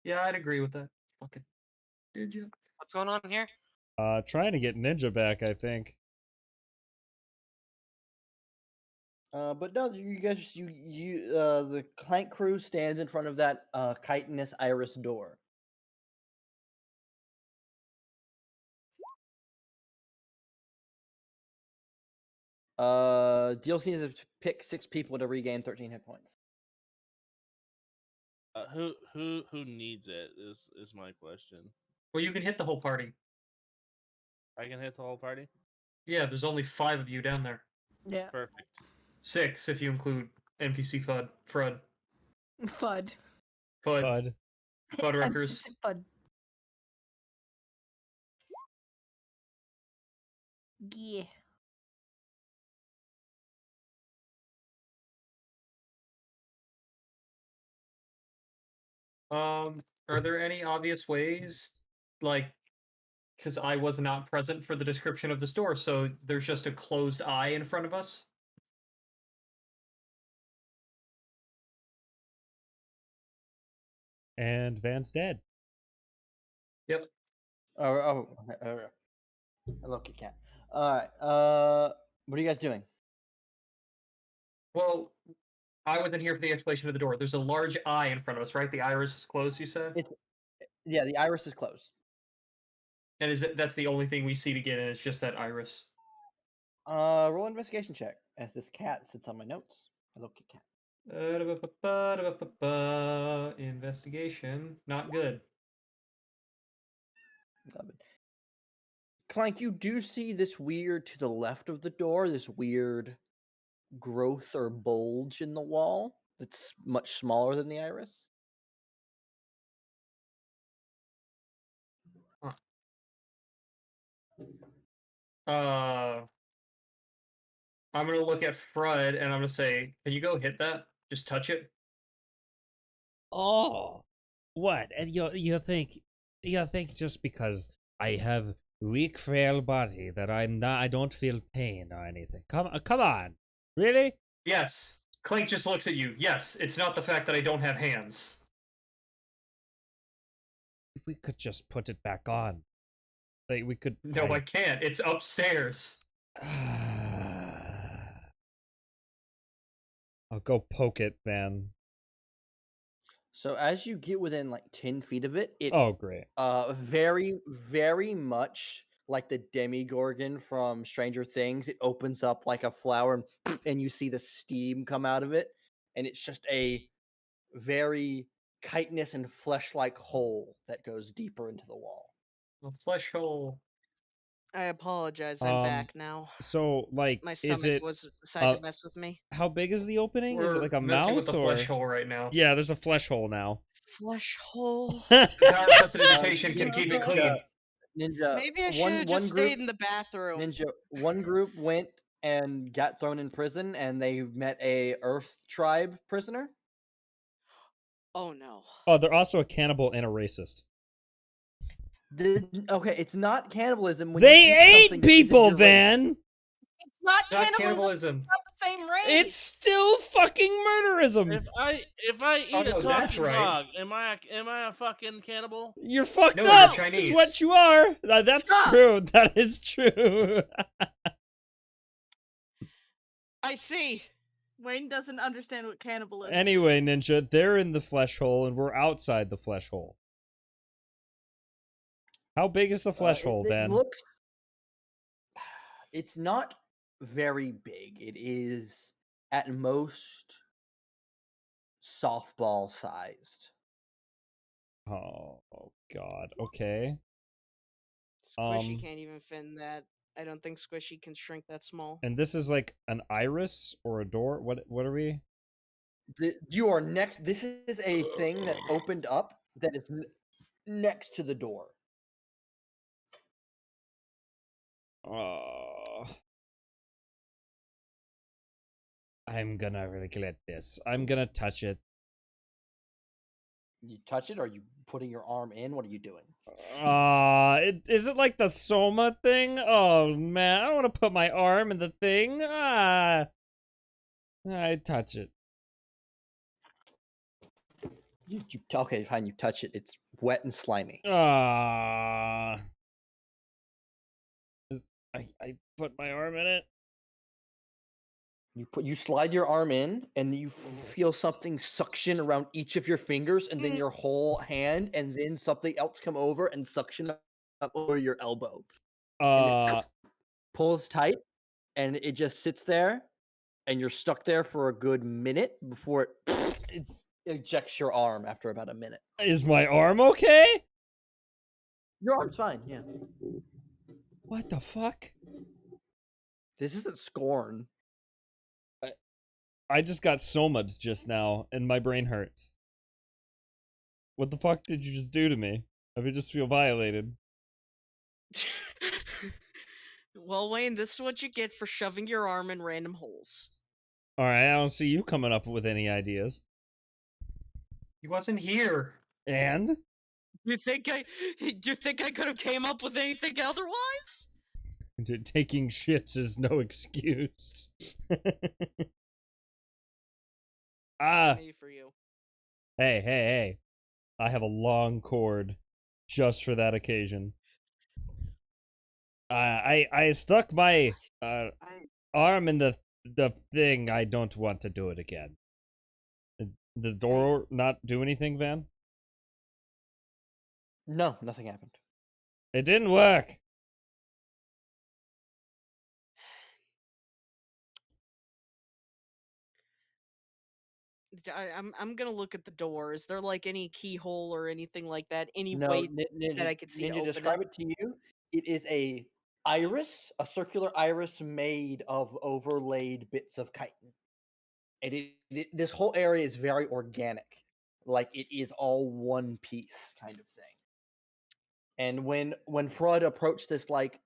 Yeah, I'd agree with that. Fucking. Did you? What's going on here? Trying to get Ninja back, I think. But no, you guys, the Clank crew stands in front of that chitinous iris door. DLC needs to pick 6 people to regain 13 hit points. Who needs it is my question. Well, you can hit the whole party. I can hit the whole party? Yeah, there's only 5 of you down there. Yeah. Perfect. 6 if you include NPC FUD. FRUD. FUD. FUD. Fuddruckers. FUD. Yeah. Are there any obvious ways, like, because I was not present for the description of the store, so there's just a closed eye in front of us? And Van's dead. Yep. Okay. Look, you can't. All right. What are you guys doing? Well, I wasn't here for the explanation of the door. There's a large eye in front of us, right? The iris is closed, you said? Yeah, the iris is closed. And that's the only thing we see to get in, it's just that iris. Roll investigation check as this cat sits on my notes. Hello, Kit Cat. Investigation. Not good. Clank, you do see this weird to the left of the door, this weird growth or bulge in the wall that's much smaller than the iris. I'm gonna look at Fred and I'm gonna say, "Can you go hit that? Just touch it." Oh, what? And you think just because I have weak, frail body that I don't feel pain or anything? Come on, really? Yes. Clank just looks at you. Yes, it's not the fact that I don't have hands. We could just put it back on. Like we could. No, I can't. It's upstairs. I'll go poke it, Van. So as you get within like 10 feet of it, it great. Very, very much like the Demigorgon from Stranger Things. It opens up like a flower and you see the steam come out of it. And it's just a very chitinous and flesh-like hole that goes deeper into the wall. A flesh hole. I apologize. I'm back now. So, like, My is stomach it was deciding to mess with me. How big is the opening? Is it We're like a messing mouth with the or flesh hole right now. Yeah, there's a flesh hole now. Flesh hole. Power prestidigitation can keep it clean. Ninja. Maybe I should have just stayed in the bathroom. Ninja. One group went and got thrown in prison, and they met a Earth tribe prisoner. Oh no. Oh, they're also a cannibal and a racist. Okay, it's not cannibalism. When They you eat ate something people, that isn't your race. Van. It's not Not cannibalism. It's not the same race. It's still fucking murderism. If I eat no, a that's talking right. dog, am I a fucking cannibal? You're fucked No, up. you're Chinese. Is what you are. That's true. That is true. I see. Wayne doesn't understand what cannibalism Anyway, is. Ninja, they're in the flesh hole and we're outside the flesh hole. How big is the flesh hole, Van? It's not very big. It is at most softball sized. Oh God. Okay. Squishy can't even fit in that. I don't think Squishy can shrink that small. And this is like an iris or a door. What are we? You are next. This is a thing that opened up that is next to the door. Oh. I'm gonna regret this. I'm gonna touch it. You touch it? Or are you putting your arm in? What are you doing? Is it like the Soma thing? Oh man, I don't want to put my arm in the thing. I touch it. Okay, fine. You touch it. It's wet and slimy. I put my arm in it. You slide your arm in, and you feel something suction around each of your fingers, and then your whole hand, and then something else come over and suction up over your elbow. And it pulls tight, and it just sits there, and you're stuck there for a good minute before it ejects your arm after about a minute. Is my arm okay? Your arm's fine, yeah. What the fuck? This isn't Scorn. I just got somaed just now, and my brain hurts. What the fuck did you just do to me? I just feel violated. Well, Wayne, this is what you get for shoving your arm in random holes. Alright, I don't see you coming up with any ideas. He wasn't here. And? Do you think I could have came up with anything otherwise? Taking shits is no excuse. Me for you. Hey. I have a long cord just for that occasion. I stuck my arm in the thing. I don't want to do it again. Did the door not do anything, Van? No, nothing happened. It didn't work. I'm gonna look at the door. Is there like any keyhole or anything like that? Any No, way Ninja, that I could see Ninja, open describe it? it to you. It is a circular iris made of overlaid bits of chitin. And this whole area is very organic, like it is all one piece kind of thing. And when Freud approached this like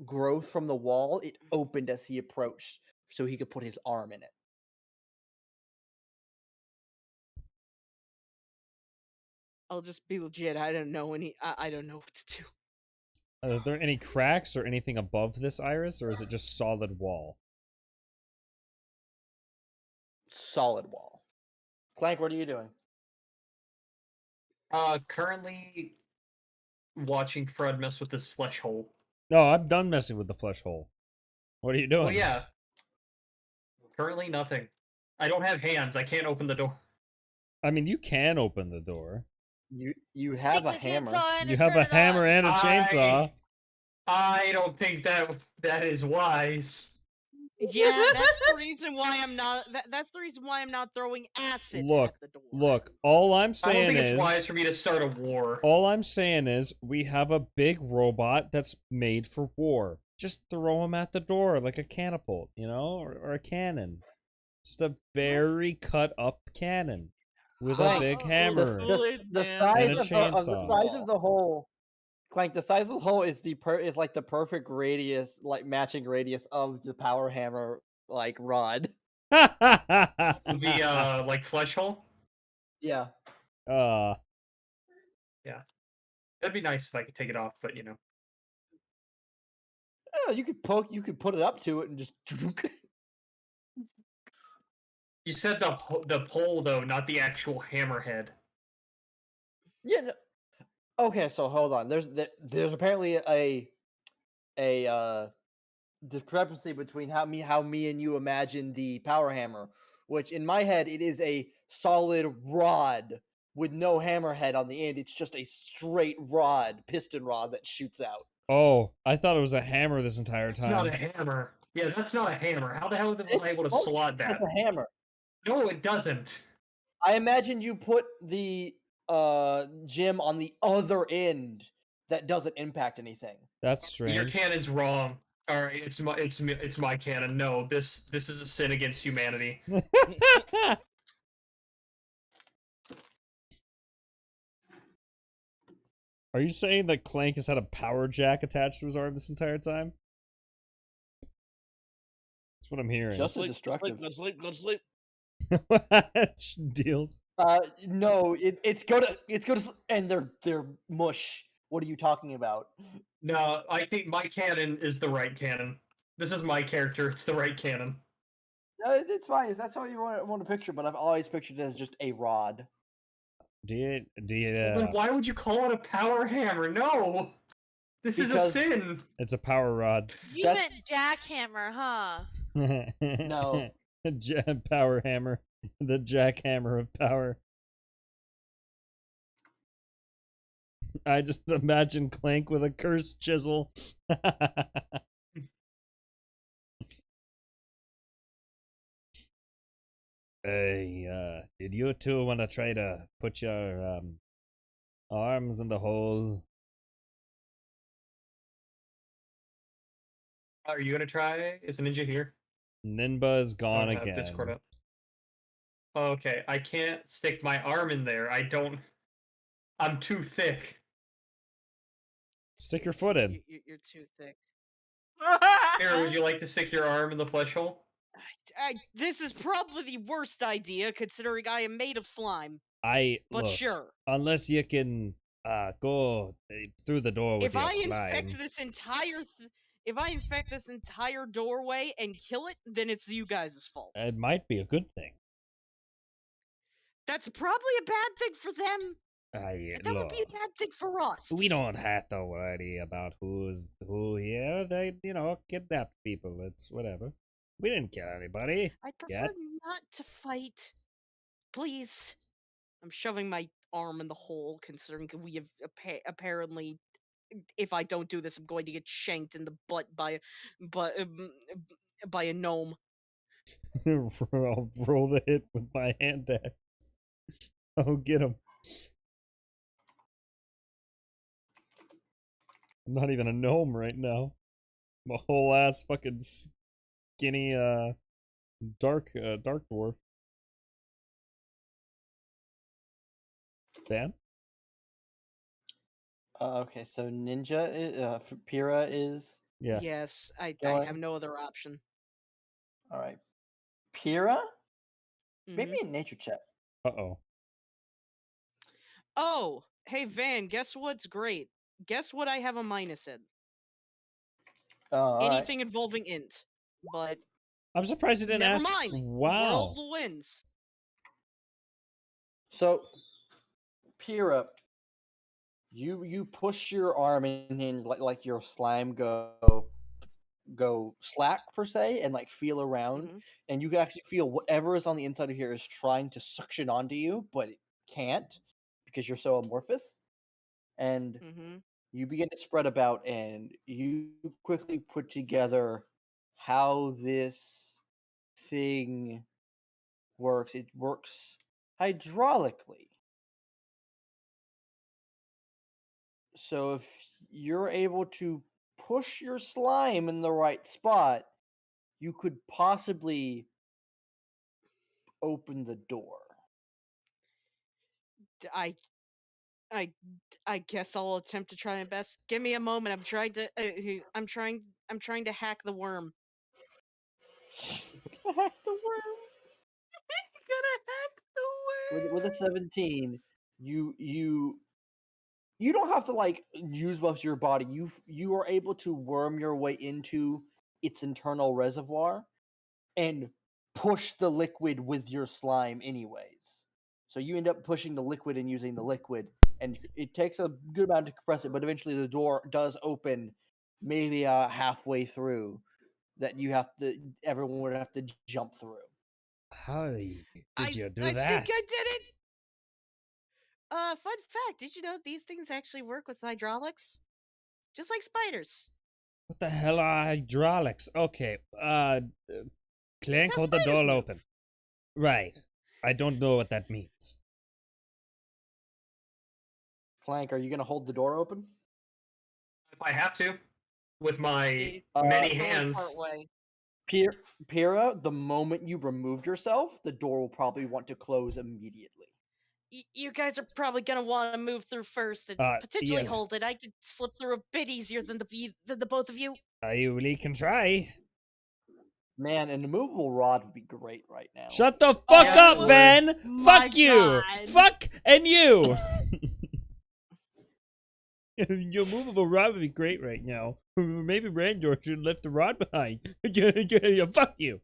growth from the wall, it opened as he approached, so he could put his arm in it. I'll just be legit. I don't know I don't know what to do. Are there any cracks or anything above this iris, or is it just solid wall? Solid wall. Clank, what are you doing? Currently watching Fred mess with this flesh hole. No, I'm done messing with the flesh hole. What are you doing? Well, yeah. Currently nothing. I don't have hands. I can't open the door. I mean, you can open the door. You have a hammer. You have a hammer and a chainsaw. I don't think that is wise. Yeah, that's the reason why I'm not. That's the reason why I'm not throwing acid at the door. Look. All I'm I saying don't think is, it's wise for me to start a war. all I'm saying is, we have a big robot that's made for war. Just throw him at the door like a catapult, you know, or a cannon. Just a very cut up cannon with a big hammer The and a size chainsaw. the size of the hole. Clank, the size of the hole is is like the perfect radius, like matching radius of the power hammer like rod. The like flesh hole? Yeah. Yeah. That'd be nice if I could take it off, but you know. Oh, you could put it up to it and just You said the pole though, not the actual hammerhead. Yeah. No. Okay, so hold on. There's apparently a discrepancy between how me and you imagine the power hammer, which in my head it is a solid rod with no hammerhead on the end. It's just a straight rod, piston rod that shoots out. Oh, I thought it was a hammer this entire time. It's not a hammer. Yeah, that's not a hammer. How the hell was I able to slot that? It's a hammer. No, it doesn't. I imagined you put the gem on the other end that doesn't impact anything. That's strange. Your cannon's wrong. All right, it's my cannon. No, this is a sin against humanity. Are you saying that Clank has had a power jack attached to his arm this entire time? That's what I'm hearing. Just as destructive. Go to sleep. Deals. No, it's go to and they're mush. What are you talking about? No, I think my cannon is the right cannon. This is my character. It's the right cannon. No, it's fine. If that's how you want to picture, but I've always pictured it as just a rod. Then why would you call it a power hammer? No! This is a sin! It's a power rod. You meant jackhammer, huh? No. Power hammer. The jackhammer of power. I just imagine Clank with a cursed chisel. Hey, did you two want to try to put your arms in the hole? Are you gonna try? Is the ninja here? Ninba is I gone don't have again. Discord up. Okay, I can't stick my arm in there. I'm too thick. Stick your foot in. You're too thick. Here, would you like to stick your arm in the flesh hole? This is probably the worst idea, considering I am made of slime. But But look, sure. unless you can go through the door with If your I slime. infect this entire if I infect this entire doorway and kill it, then it's you guys' fault. It might be a good thing. That's probably a bad thing for them. That would be a bad thing for us. We don't have to worry about who's who here. They, kidnapped people. It's whatever. We didn't kill anybody. I'd prefer not to fight. Please. I'm shoving my arm in the hole, considering we have apparently, if I don't do this, I'm going to get shanked in the butt by a gnome. I'll roll the hit with my hand axe. Oh, get him. I'm not even a gnome right now. I'm a whole ass fucking skinny dark dwarf. Dan? Okay, so Ninja is, Pyrrha is... Yeah. Yes, I have no other option. Alright. Pyrrha? Maybe a nature check. Uh-oh. Oh, hey Van, guess what's great? Guess what I have a minus in? Anything involving int. But I'm surprised you didn't never ask. mind. Wow. World wins. So, Pyrrha, you push your arm in and like your slime go slack per se, and like feel around, and you can actually feel whatever is on the inside of here is trying to suction onto you, but it can't because you're so amorphous. And you begin to spread about, and you quickly put together how this thing works. It works hydraulically. So if you're able to push your slime in the right spot, you could possibly open the door. I guess I'll attempt to try my best. Give me a moment. I'm trying to hack the worm. Hack the worm. Gonna hack the worm. With a 17, you don't have to like use most of your body. You are able to worm your way into its internal reservoir and push the liquid with your slime anyways. So you end up pushing the liquid and using the liquid, and it takes a good amount to compress it, but eventually the door does open maybe halfway through that everyone would have to jump through. How did you do I that? think I did it! Fun fact, did you know these things actually work with hydraulics? Just like spiders. What the hell are hydraulics? Okay, Clank, hold the door open. Right. I don't know what that means. Clank, are you going to hold the door open? If I have to. With my many hands. Pyrrha, the moment you remove yourself, the door will probably want to close immediately. You guys are probably gonna want to move through first and potentially hold it. I could slip through a bit easier than the both of you. You really can try. Man, an immovable rod would be great right now. Shut the fuck up, Ben! Fuck you! God. Fuck and you! Your movable rod would be great right now. Maybe Randor should have left the rod behind. Fuck you.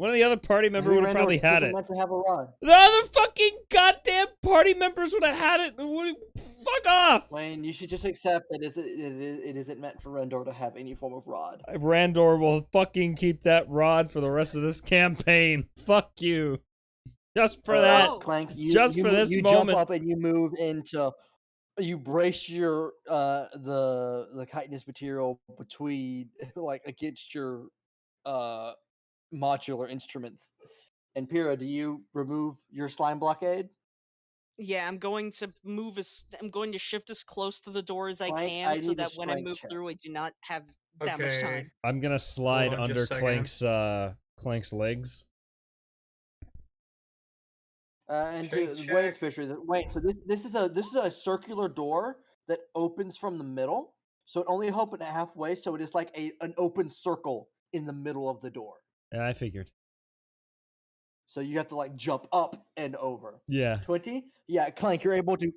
One of the other party members would have probably had it. Meant to have a rod. The other fucking goddamn party members would have had it. Fuck off! Wayne, you should just accept that it isn't meant for Rendor to have any form of rod. Randor will fucking keep that rod for the rest of this campaign. Fuck you. Just for that. Clank, for this you moment. jump up and you move into. You brace your the chitinous material between like against your modular instruments. And Pyrrha, do you remove your slime blockade? Yeah, I'm going to move I'm going to shift as close to the door as I Clank, can, I so need a that when I strength move check. through, I do not have that much Okay. time. I'm gonna slide on under just a second. Clank's legs. And Strength to check. Wayne's picture, Wayne. So this is a circular door that opens from the middle. So it only opens halfway. So it is like an open circle in the middle of the door. Yeah, I figured. So you have to like jump up and over. Yeah. 20? Yeah, Clank, you're able to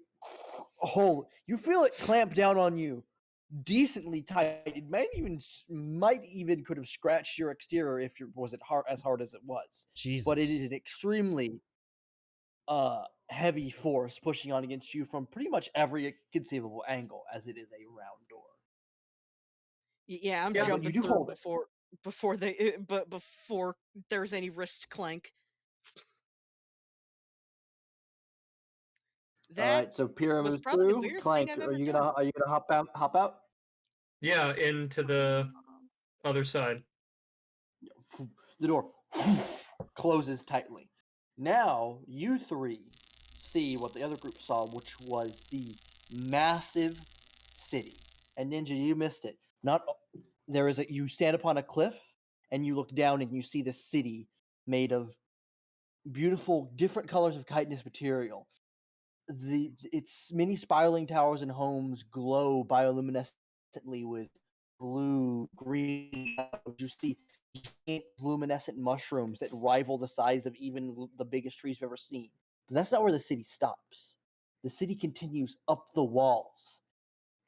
hold. You feel it clamp down on you decently tight. It might even could have scratched your exterior if it wasn't as hard as it was. Jesus. But it is an extremely heavy force pushing on against you from pretty much every conceivable angle, as it is a round door. Yeah, I'm Yeah, but jumping you do through hold it. before there's any wrist clank. All right, so Pyrrha was moves probably the through. weirdest Clank, thing I've are ever you done. gonna hop out? Yeah, into the other side. The door closes tightly. Now you three see what the other group saw, which was the massive city. And Ninja, you missed it. You stand upon a cliff and you look down and you see the city made of beautiful, different colors of chitinous material. Its many spiraling towers and homes glow bioluminescently with blue, green. You see giant luminescent mushrooms that rival the size of even the biggest trees you've ever seen. But that's not where the city stops. The city continues up the walls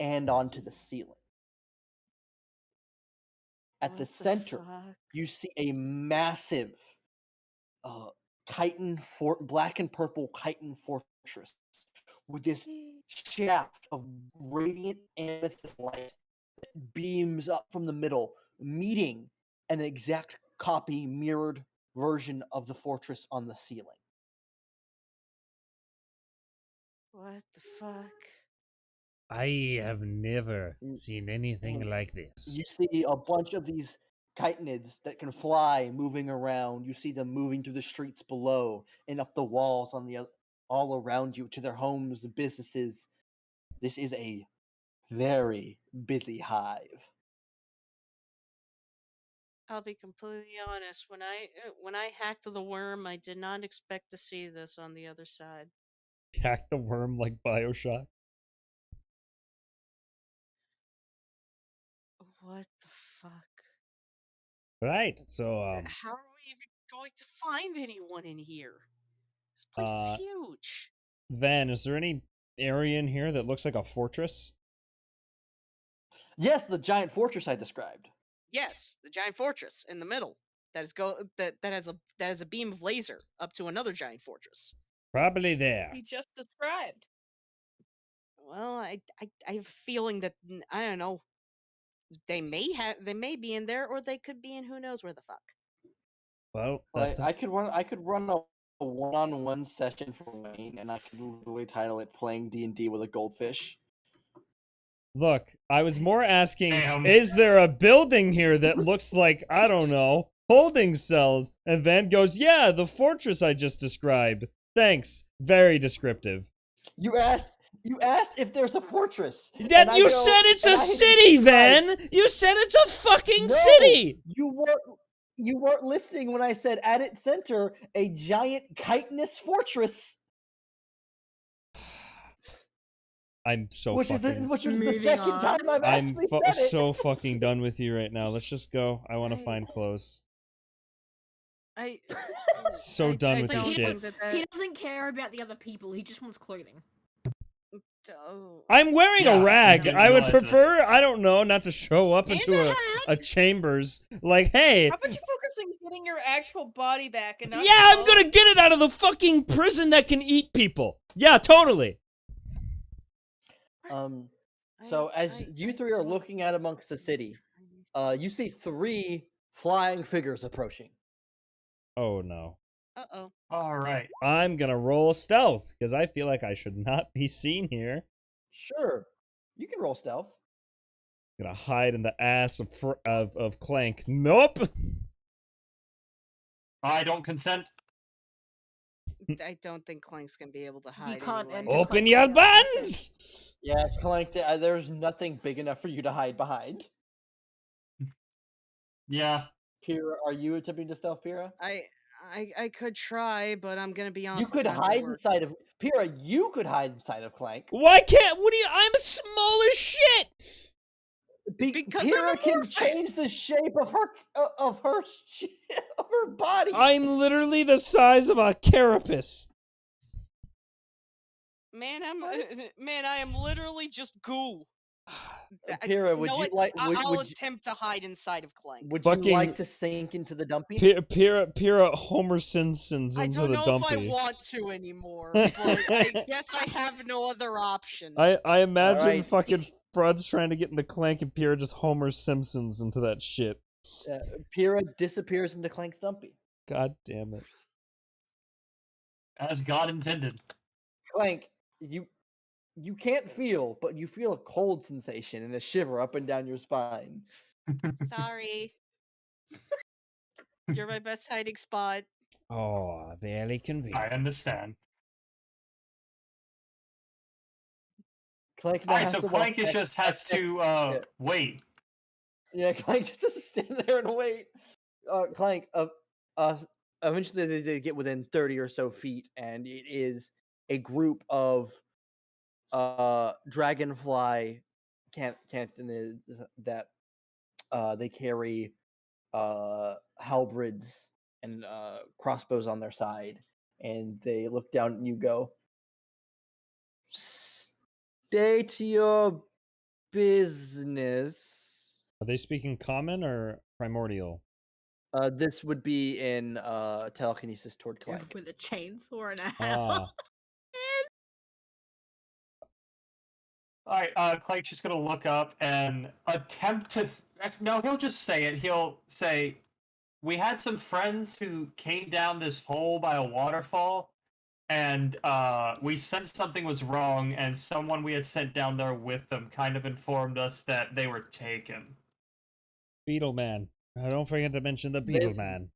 and onto the ceiling. At the center, you see a massive black and purple chitin fortress with this shaft of radiant amethyst light that beams up from the middle, meeting an exact copy, mirrored version of the fortress on the ceiling. What the fuck? I have never seen anything like this. You see a bunch of these chitinids that can fly moving around. You see them moving through the streets below and up the walls on all around you to their homes and businesses. This is a very busy hive. I'll be completely honest. When I hacked the worm, I did not expect to see this on the other side. Hack the worm like Bioshock. What the fuck? Right, so How are we even going to find anyone in here? This place is huge. Van, is there any area in here that looks like a fortress? Yes, the giant fortress I described. Yes, the giant fortress in the middle that has a beam of laser up to another giant fortress. Probably there. He just described. Well, I have a feeling that I don't know. They may be in there, or they could be in who knows where the fuck. Well, I could run a one-on-one session for Wayne, and I could literally title it "Playing D&D with a Goldfish." Look, I was more asking, is there a building here that looks like, I don't know, holding cells? And Van goes, yeah, the fortress I just described. Thanks. Very descriptive. You asked if there's a fortress. Said it's a city, Van! You said it's a fucking city! You weren't listening when I said at its center, a giant chitinous fortress. I'm so which fucking... which was the second time I've actually said it. So fucking done with you right now. Let's just go. I want to find clothes. So done with your shit. He doesn't care about the other people. He just wants clothing. I'm wearing Yeah, a rag. didn't I would realize prefer, this. I don't know, not to show up into a chambers. Like, hey, How about you focus on getting your actual body back and not yeah, I'm gonna get it out of the fucking prison that can eat people. Yeah, totally. So as you three are looking out amongst the city, you see 3 flying figures approaching. Oh no. Uh-oh. All right. I'm gonna roll stealth because I feel like I should not be seen here. Sure, you can roll stealth. Gonna hide in the ass of Clank. Nope. I don't consent. I don't think Clank's gonna be able to hide. can't anyway. enter Open Clank's your stealth. buns. Yeah, Clank, there's nothing big enough for you to hide behind. Yeah. Pyrrha, are you attempting to stealth, Pyrrha? I could try, but I'm gonna be honest. You could it's not gonna hide work. inside of Pyrrha. You could hide inside of Clank. Why can't? What do you? I'm small as shit. Because I'm Pyrrha can amorphous! change the shape of her of her body. I'm literally the size of a carapace. Man, I am literally just goo. Pyrrha, would you like? I'll attempt to hide inside of Clank. Would you like to sink into the dumpy? Pyrrha Homer Simpsons into the I don't know dumpy. if I want to anymore, but I guess I have no other option. I imagine Alright. fucking Frod's trying to get into Clank and Pyrrha just Homer Simpsons into that shit. Pyrrha disappears into Clank's dumpy. God damn it. As God intended. Clank, you can't feel, but you feel a cold sensation and a shiver up and down your spine. Sorry. You're my best hiding spot. Oh, very convenient. I understand. Clank now Alright, has so to Clank walk just back- has to wait. Yeah, Clank just has to stand there and wait. Clank, eventually they get within 30 or so feet, and it is a group of dragonfly cantonids that they carry halberds and crossbows on their side, and they look down and you go, stay to your business. Are they speaking common or primordial? This would be in telekinesis toward Clank. With a chainsaw and a hammer. Alright, Clank's just gonna look up and attempt to... No, he'll just say it. He'll say, we had some friends who came down this hole by a waterfall, and we sensed something was wrong, and someone we had sent down there with them kind of informed us that they were taken. Beetle Man. Don't forget to mention the Beetle Man.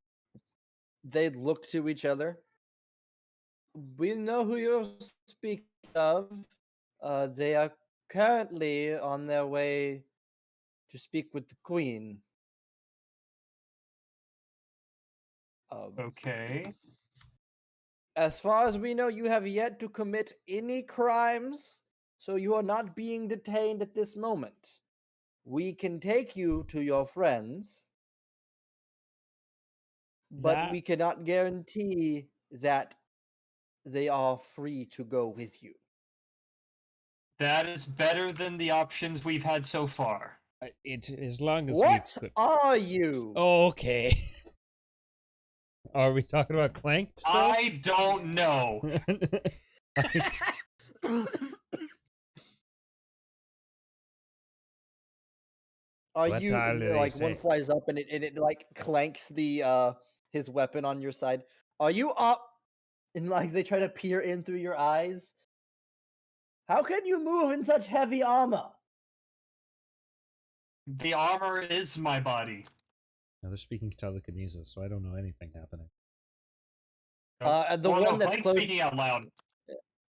They look to each other. We know who you're speaking of. They are currently on their way to speak with the Queen. Okay. As far as we know, you have yet to commit any crimes, so you are not being detained at this moment. We can take you to your friends, but we cannot guarantee that they are free to go with you. That is better than the options we've had so far. As long as What we could... are you? Okay. Are we talking about Clank still? I don't know. What You are they like saying? one flies up and it like clanks the his weapon on your side. Are you up? And like they try to peer in through your eyes. How can you move in such heavy armor? The armor is my body. No, they're speaking telekinesis, so I don't know anything happening. The one that's Clank's close... speaking out loud.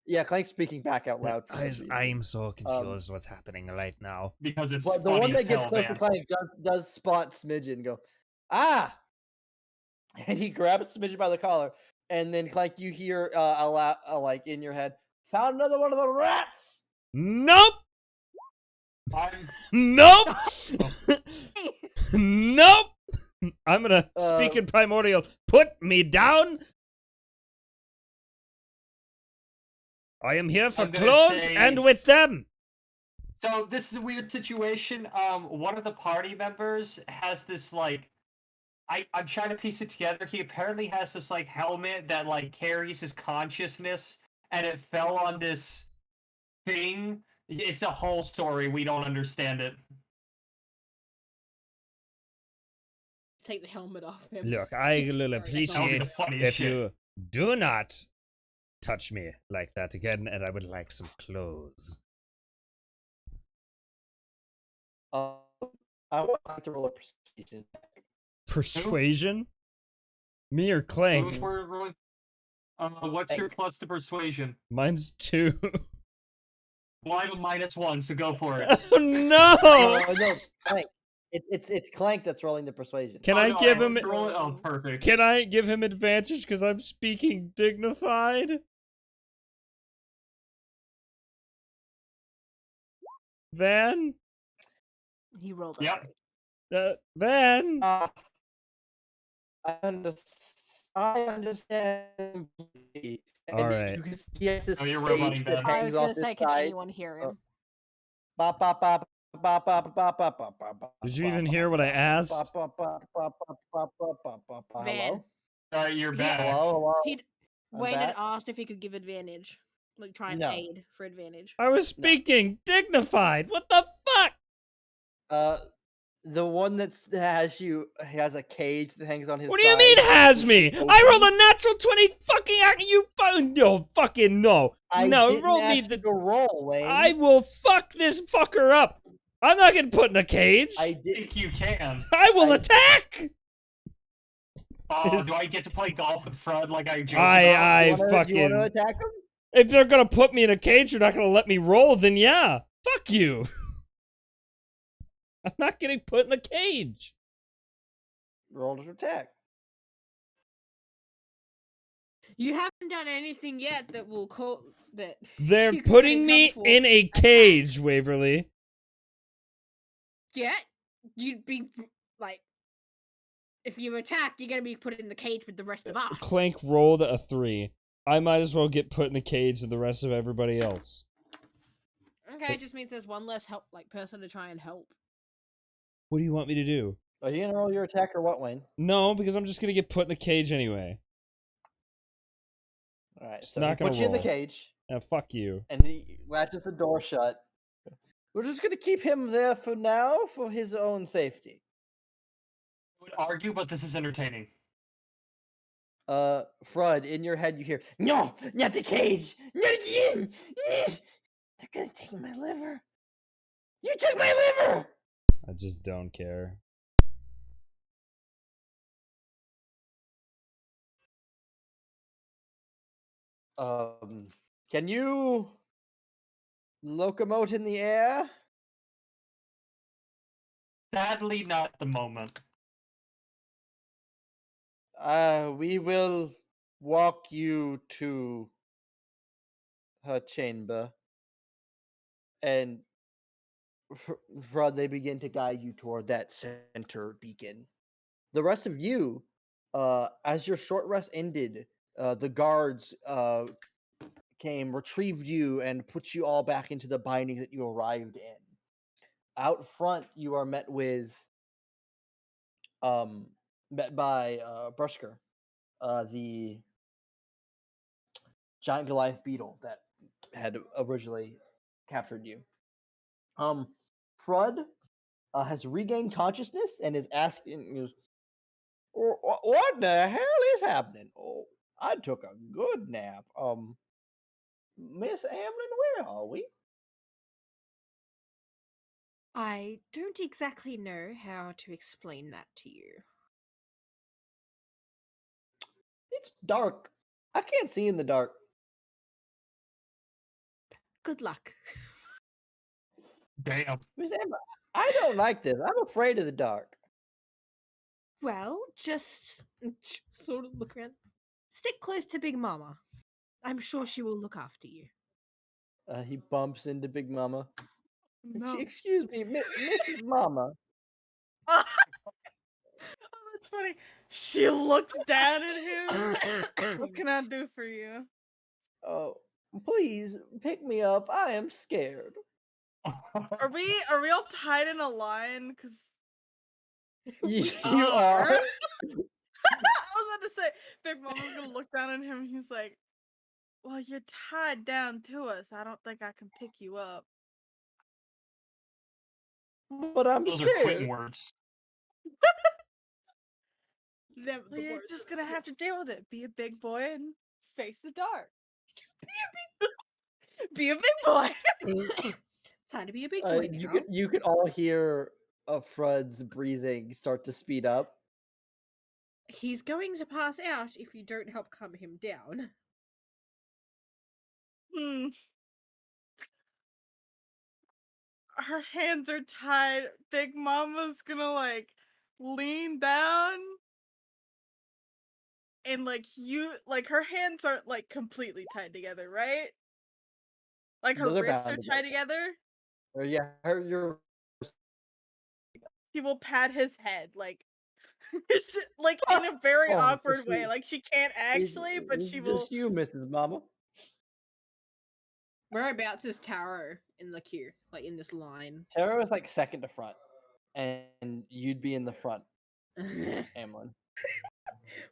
Yeah, Clank's speaking back out loud. I'm so confused what's happening right now. Because it's But the funny one that as gets hell, close to man. Clank does spot Smidgen and go, ah! And he grabs Smidgen by the collar, and then Clank, you hear like in your head, found another one of the rats. Nope. I'm... Nope. Nope. I'm gonna speak in primordial. Put me down. I am here for I'm gonna clothes say- and with them. So this is a weird situation. One of the party members has this like, I'm trying to piece it together. He apparently has this like helmet that like carries his consciousness, and it fell on this thing. It's a whole story. We don't understand it. Take the helmet off him. Look, I will That would be appreciate the funniest if shit. you do not touch me like that again, and I would like some clothes. I would like to roll a persuasion. Persuasion? Me or Clank? Who's we're rolling? What's your plus to persuasion? Mine's 2. Well, I have a -1, so go for it. Oh no! No, Clank. It's Clank that's rolling the persuasion. Can Oh, I no, give have him? to roll it? Oh, perfect. Can I give him advantage because I'm speaking dignified? Van? He rolled a Yep. Van? I understand. All right. You can see this Oh, you're cage roboting that bad. I hangs was off gonna his say, can side. anyone hear him? Bop, bop, bop, bop, bop, bop, bop, bop, bop, Did you even hear what I asked? Van. Alright, you're Yeah. back. Hello. He'd I'm Wayne had back. asked if he could give advantage, like try and No. aid for advantage. I was speaking dignified. What the fuck? The one that has a cage that hangs on his. What do you side, mean has which me? is I rolled open. a natural 20 fucking you no fucking no. I No, didn't roll me ask you the to roll, Wayne. I will fuck this fucker up. I'm not getting put in a cage. I I did. think you can. I will attack. Oh, do I get to play golf with Fred like I joke I about? Do you want fucking to attack him? if they're gonna put me in a cage, you're not gonna let me roll, then yeah. Fuck you. I'm not getting put in a cage. Roll to attack. You haven't done anything yet that will call that. They're you can get putting in me trouble for. in a cage, Waverly. Yeah, you'd be like, if you attack, you're gonna be put in the cage with the rest of us. Clank rolled a 3. I might as well get put in a cage with the rest of everybody else. Okay, it just means there's one less person to try and help. What do you want me to do? Are you gonna roll your attack or what, Wayne? No, because I'm just gonna get put in a cage anyway. All right, Just so not he gonna puts you in the roll. cage, Fuck you. and he latches the door shut. We're just gonna keep him there for now, for his own safety. I would argue, but this is entertaining. Fred, in your head you hear, "No, not the cage, not again! They're gonna take my liver. You took my liver." I just don't care. Can you locomote in the air? Sadly, not at the moment. We will walk you to her chamber, and Fred, they begin to guide you toward that center beacon. The rest of you, as your short rest ended, the guards came, retrieved you, and put you all back into the binding that you arrived in. Out front, you are met by Brusker, the giant Goliath Beetle that had originally captured you. Frud has regained consciousness and is asking, "What the hell is happening? Oh, I took a good nap. Miss Amlin, where are we?" I don't exactly know how to explain that to you. It's dark. I can't see in the dark. Good luck. Damn. Miss Amlin, I don't like this. I'm afraid of the dark. Well, just sort of look around. Stick close to Big Mama. I'm sure she will look after you. He bumps into Big Mama. No. Excuse me, Mrs. Mama. Oh, that's funny. She looks down at him. What can I do for you? Oh, Please pick me up. I am scared. Are we all tied in a line? Cause You are. I was about to say, Big Mama's gonna look down at him. And he's like, "Well, you're tied down to us. I don't think I can pick you up." But I'm Those scared. are Quentin words. Well, you're just gonna have to deal with it. Be a big boy and face the dark. Be a big boy. Time to be a big boy now. You could all hear Fred's breathing start to speed up. He's going to pass out if you don't help calm him down. Her hands are tied. Big Mama's gonna like lean down. And like her hands aren't like completely tied together, right? Like her wrists are tied together. Or yeah, your He will pat his head like like in a very awkward way. Like she can't actually, but she will. Just you, Mrs. Mama. Whereabouts is Taro in the queue? Like in this line? Taro is like second to front, and you'd be in the front. Amlin.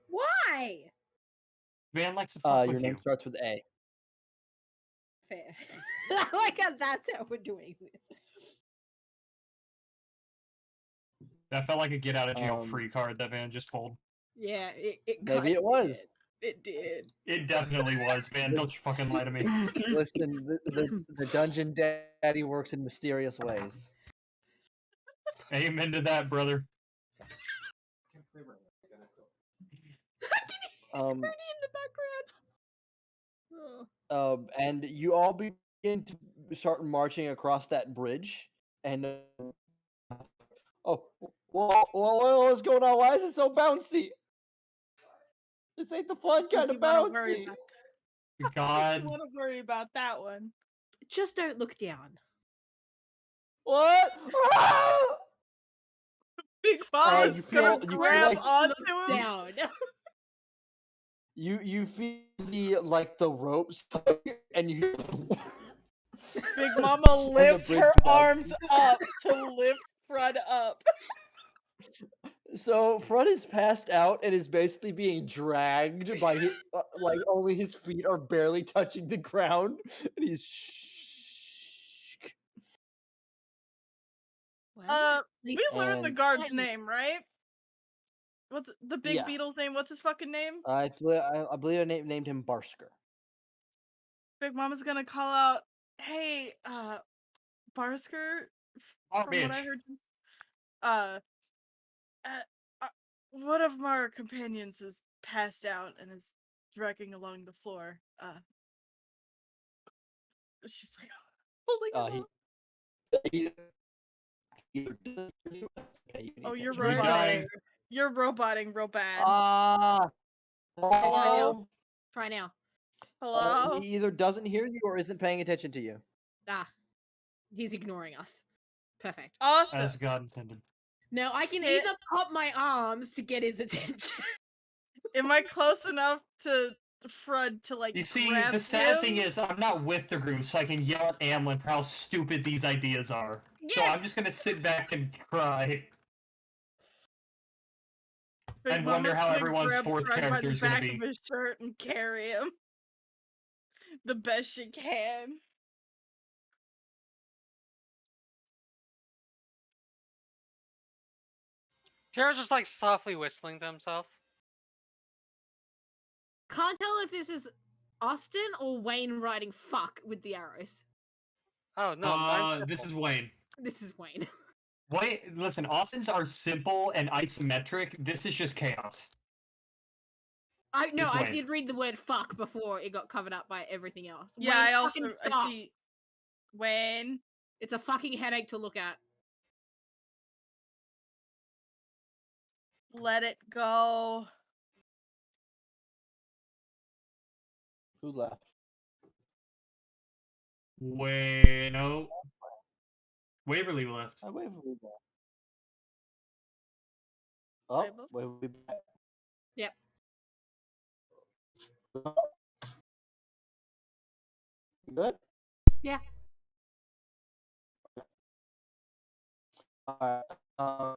Why? Van likes to fuck with your name you. starts with A. Fair. I like how that's how we're doing this. That felt like a get out of jail free card that Van just pulled. Yeah, it Maybe it was. It did. It definitely was, Van. Don't you fucking lie to me. Listen, the dungeon daddy works in mysterious ways. Amen to that, brother. In the background. And you all begin to start marching across that bridge, and what's going on? Why is it so bouncy? This ain't the fun kind of bouncy. God. You want to worry about that one? Just don't look down. What? Big Mama's gonna grab onto him. Down. You feel the ropes, and you. Big Mama lifts her arms up to lift Fred up. So Fred is passed out and is basically being dragged by his, like only his feet are barely touching the ground, and he's. We learned the guard's name, right? What's the big beetle's name? What's his fucking name? I believe I named him Barsker. Big Mama's gonna call out, "Hey, Barsker." From what I heard, one of our companions is passed out and is dragging along the floor. She's like holding him up. Oh, you're roboting. You're roboting real bad. Hello? Try now. Hello? He either doesn't hear you or isn't paying attention to you. He's ignoring us. Perfect. Awesome. As God intended. Now I can either pop my arms to get his attention. Am I close enough to Fred to like? You see, grab the sad him? thing is, I'm not with the group, so I can yell at Amlin for how stupid these ideas are. Yeah. So I'm just gonna sit back and cry. And wonder how everyone's fourth character is gonna be. Of his shirt and carry him the best she can. Tara's just like softly whistling to himself. Can't tell if this is Austin or Wayne writing "fuck" with the arrows. Oh no! This is Wayne. This is Wayne. Wait, listen. Austin's are simple and isometric. This is just chaos. I did read the word "fuck" before it got covered up by everything else. Yeah, Wayne, I see. Wayne, it's a fucking headache to look at. Let it go. Who left? No. Waverly left. Waverly left. Oh, Waverly back. Yep. Good. Yeah. Oh,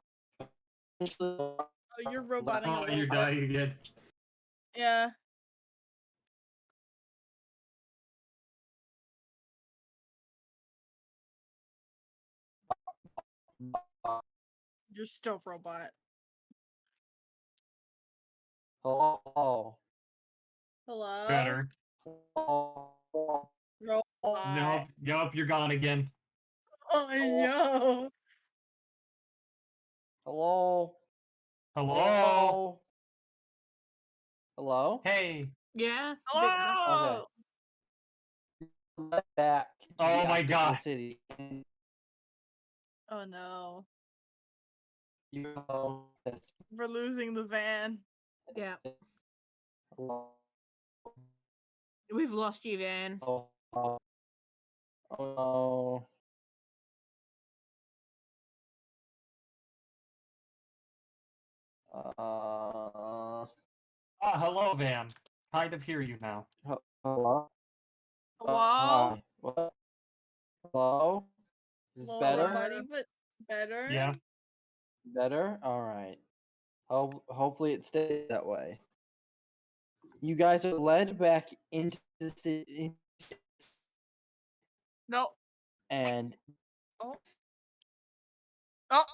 you're roboting a Oh, little you're bit. dying again. Yeah. You're still robot. Hello. Hello? Better. Robot. Nope, you're gone again. Oh, no. Hello. Hello. Hello. Hey. Yeah. It's a bit better. Hello. Okay. Back to Oh the my outskirts of God. the city. Oh, no. You know, We're losing the van. Yeah. hello. We've lost you, Van. Oh no. Hello, Van. Kind of hear you now. Hello. Hello? Hi. What? Hello. Is this Lower, better? buddy, but better? Yeah. Better. All right. Hopefully it stays that way. You guys are led back into the city, No. and Oh. Oh.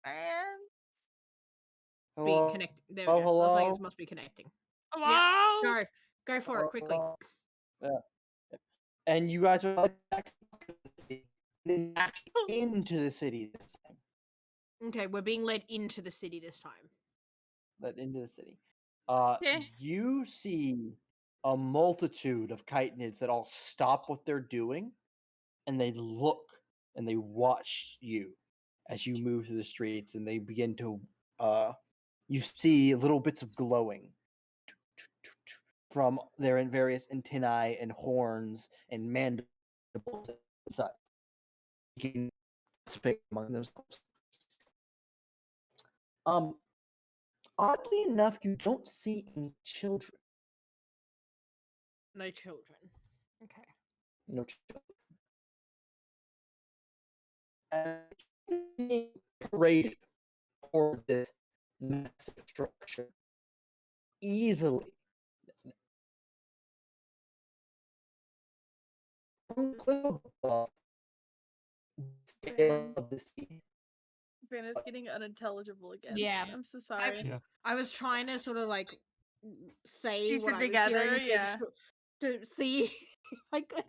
Man. Being hello. connected. There we go. Hello. Looks like it must be connecting. Hello? Yeah. Go for it quickly. Yeah. And you guys are led back to the city, then back into the city this time. Okay, we're being led into the city this time. Led into the city. Okay. You see a multitude of chitonids that all stop what they're doing, and they look and they watch you as you move through the streets, and they begin to you see little bits of glowing from their various antennae and horns and mandibles and such. You can speak among themselves. Oddly enough, you don't see any children. No children. Okay. No children. And being paraded toward this massive structure easily from the cliff above the scale of the sea. Vanna's getting unintelligible again. Yeah. I'm so sorry. Yeah. I was trying to sort of like say Piece what it I was together, hearing yeah. to see if I could.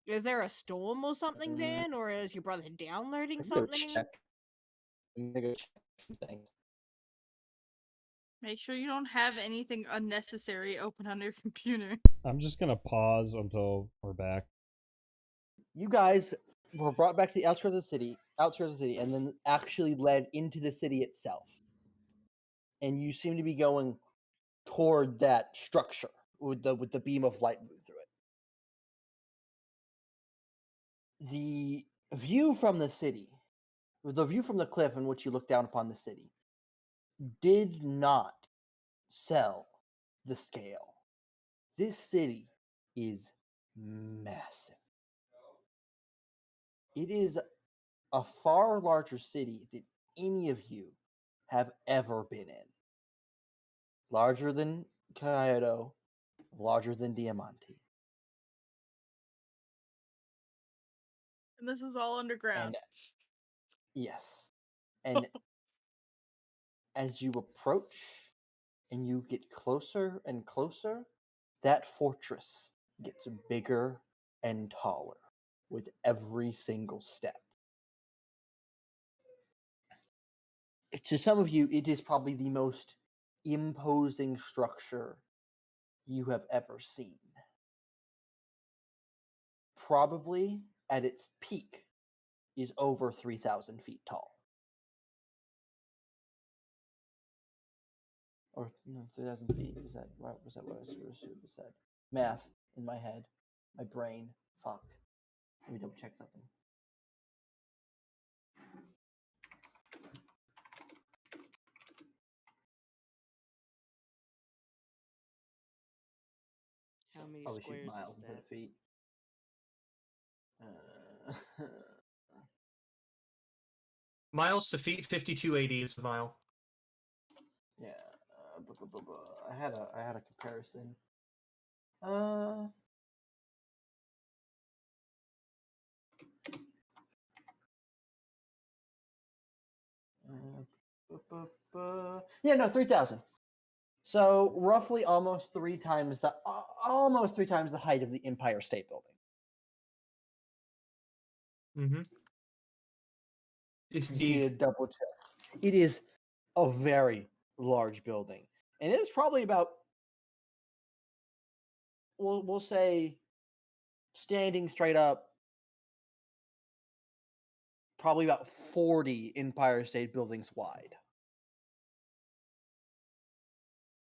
Is there a storm or something, Van? Or is your brother downloading I'm gonna something? check. I'm gonna go check some things. Make sure you don't have anything unnecessary open on your computer. I'm just gonna pause until we're back. You guys were brought back to the outskirts of the city, and then actually led into the city itself. And you seem to be going toward that structure with the beam of light moving through it. The view from the city, the view from the cliff in which you look down upon the city, did not sell the scale. This city is massive. It is a far larger city than any of you have ever been in. Larger than Kyoto, larger than Diamánti. And this is all underground. And yes. And as you approach and you get closer and closer, that fortress gets bigger and taller with every single step. To some of you, it is probably the most imposing structure you have ever seen. Probably at its peak is over 3,000 feet tall. Or no, 3,000 feet. Is that right? Was that what I said? Math in my head. My brain. Fuck. Let me double check something. How many Probably shoot squares miles is instead that? of feet. Miles to feet, 5280 is a mile. Yeah. I had a comparison. Yeah, no, 3,000. So roughly almost three times the height of the Empire State Building. Mm-hmm. It's Just need to big. double check. It is a very large building, and it is probably about we'll say standing straight up, probably about 40 Empire State Buildings wide.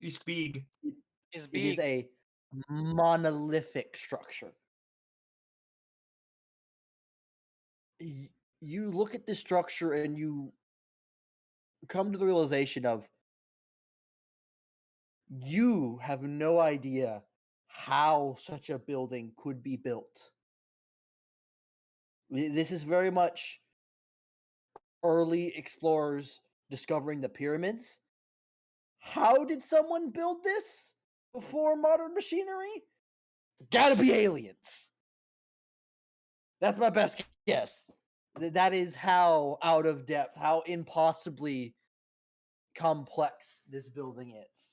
It's big. It's It is big. a monolithic structure. You look at this structure and you come to the realization of you have no idea how such a building could be built. This is very much early explorers discovering the pyramids. How did someone build this before modern machinery? Gotta be aliens. That's my best guess. That is how out of depth, how impossibly complex this building is.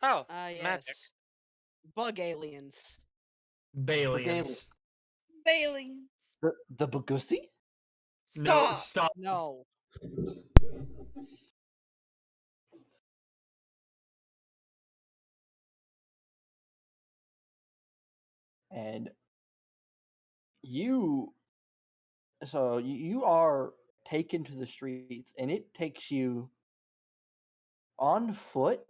Oh, Yes. magic. Bug aliens. Balians. Bailey. The Bagussi? No, Stop. stop. No. And you are taken to the streets, and it takes you on foot,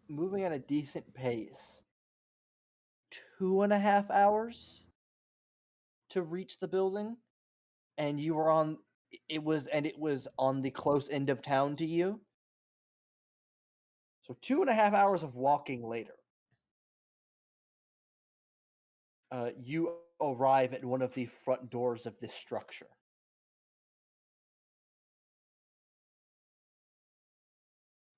moving at a decent pace, 2.5 hours to reach the building, and you were on it was on the close end of town to you. So 2.5 hours of walking later, you arrive at one of the front doors of this structure.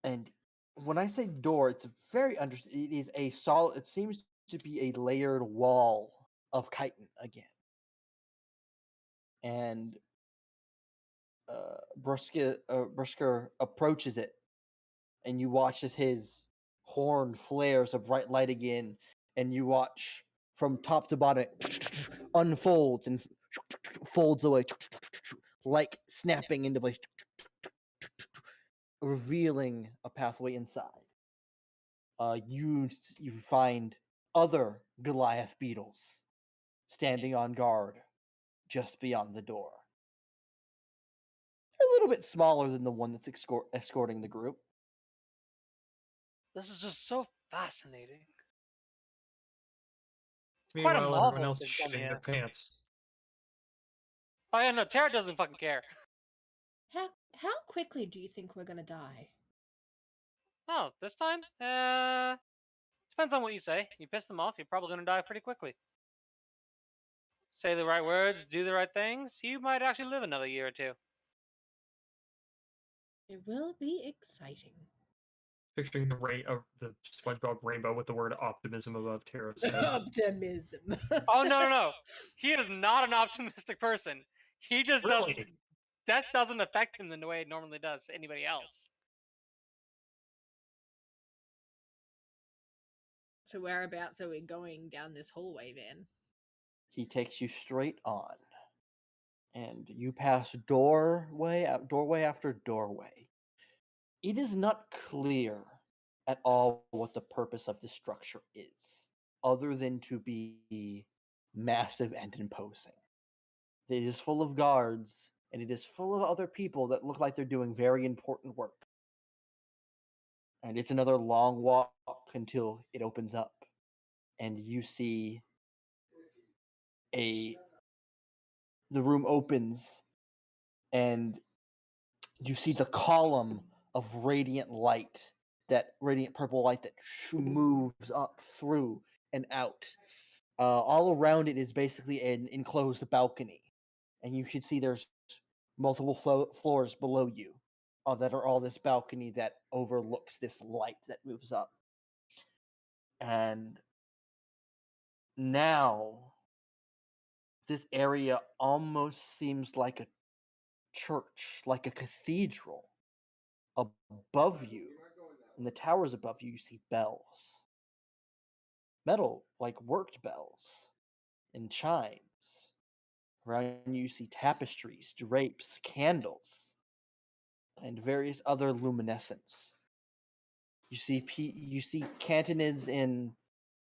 And when I say door, it's very it is a solid. It seems to be a layered wall of chitin again. And Brisker approaches it, and you watch as his horn flares a bright light again, and you watch from top to bottom it unfolds and folds away, like snapping into place, revealing a pathway inside. You find other Goliath beetles standing on guard just beyond the door. They're a little bit smaller than the one that's escorting the group. This is just so fascinating. Quite a Meanwhile, everyone marvel else they've is done shitting their here. pants. Oh yeah, no, Terra doesn't fucking care. How quickly do you think we're gonna die? Oh, this time? Depends on what you say. You piss them off, you're probably gonna die pretty quickly. Say the right words, do the right things, you might actually live another year or two. It will be exciting. Picturing the SpongeBob rainbow with the word optimism above Terra's head. Optimism. Oh no. He is not an optimistic person. He just doesn't. Really? Death doesn't affect him in the way it normally does anybody else. So whereabouts are we going down this hallway then? He takes you straight on, and you pass doorway after doorway. It is not clear at all what the purpose of this structure is, other than to be massive and imposing. It is full of guards, and it is full of other people that look like they're doing very important work. And it's another long walk until it opens up, and you see the room opens, and you see the column of radiant light that radiant purple light that moves up through and out. All around it is basically an enclosed balcony, and you should see there's multiple floors below you that are all this balcony that overlooks this light that moves up. And now this area almost seems like a church, like a cathedral. Above you, in the towers above you, you see bells. Metal, like worked bells, and chimes. Around you see tapestries, drapes, candles, and various other luminescence. You see cantonids in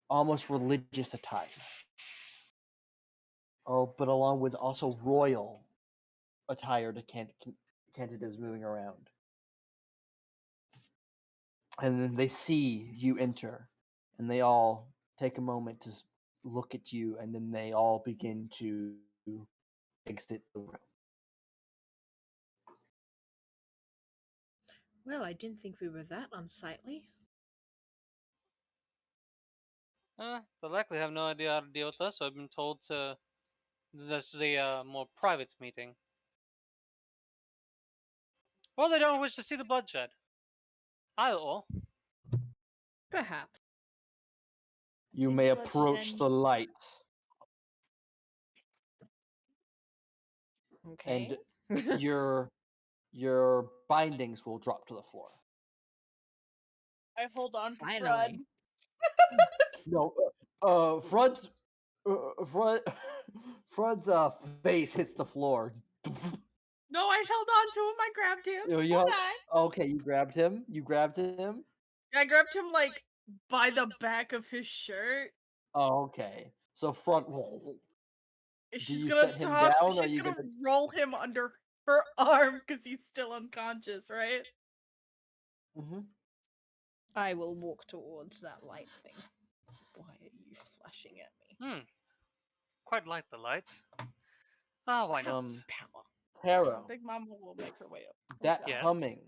almost religious attire. Oh, but along with also royal attire to cantonids moving around. And then they see you enter, and they all take a moment to look at you, and then they all begin to exit the room. Well, I didn't think we were that unsightly. They likely have no idea how to deal with us, so I've been told to. This is a more private meeting. Well, they don't wish to see the bloodshed. I'll. Perhaps. You may approach the light. Okay. And your bindings will drop to the floor. I hold on to Frud. Finally. No, Frud's face hits the floor. No, I held on to him. I grabbed him. Okay, you grabbed him. I grabbed him like by the back of his shirt. Oh, okay. So Frud, She's you gonna set him down, or She's you gonna gonna... roll him under her arm because he's still unconscious, right? Mm-hmm. I will walk towards that light thing. Why are you flashing at me? Quite like the lights. Why not? Power. Tara, Big Mama will make her way up. that Yes. humming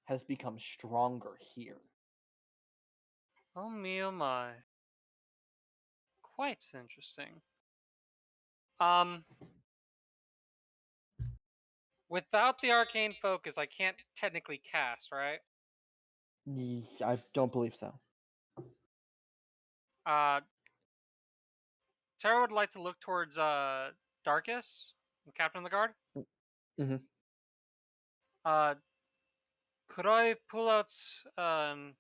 has become stronger here. Oh me, oh my. Quite interesting. Without the arcane focus, I can't technically cast, right? I don't believe so. Tara would like to look towards Darkus, the captain of the guard. Mm-hmm. Could I pull out a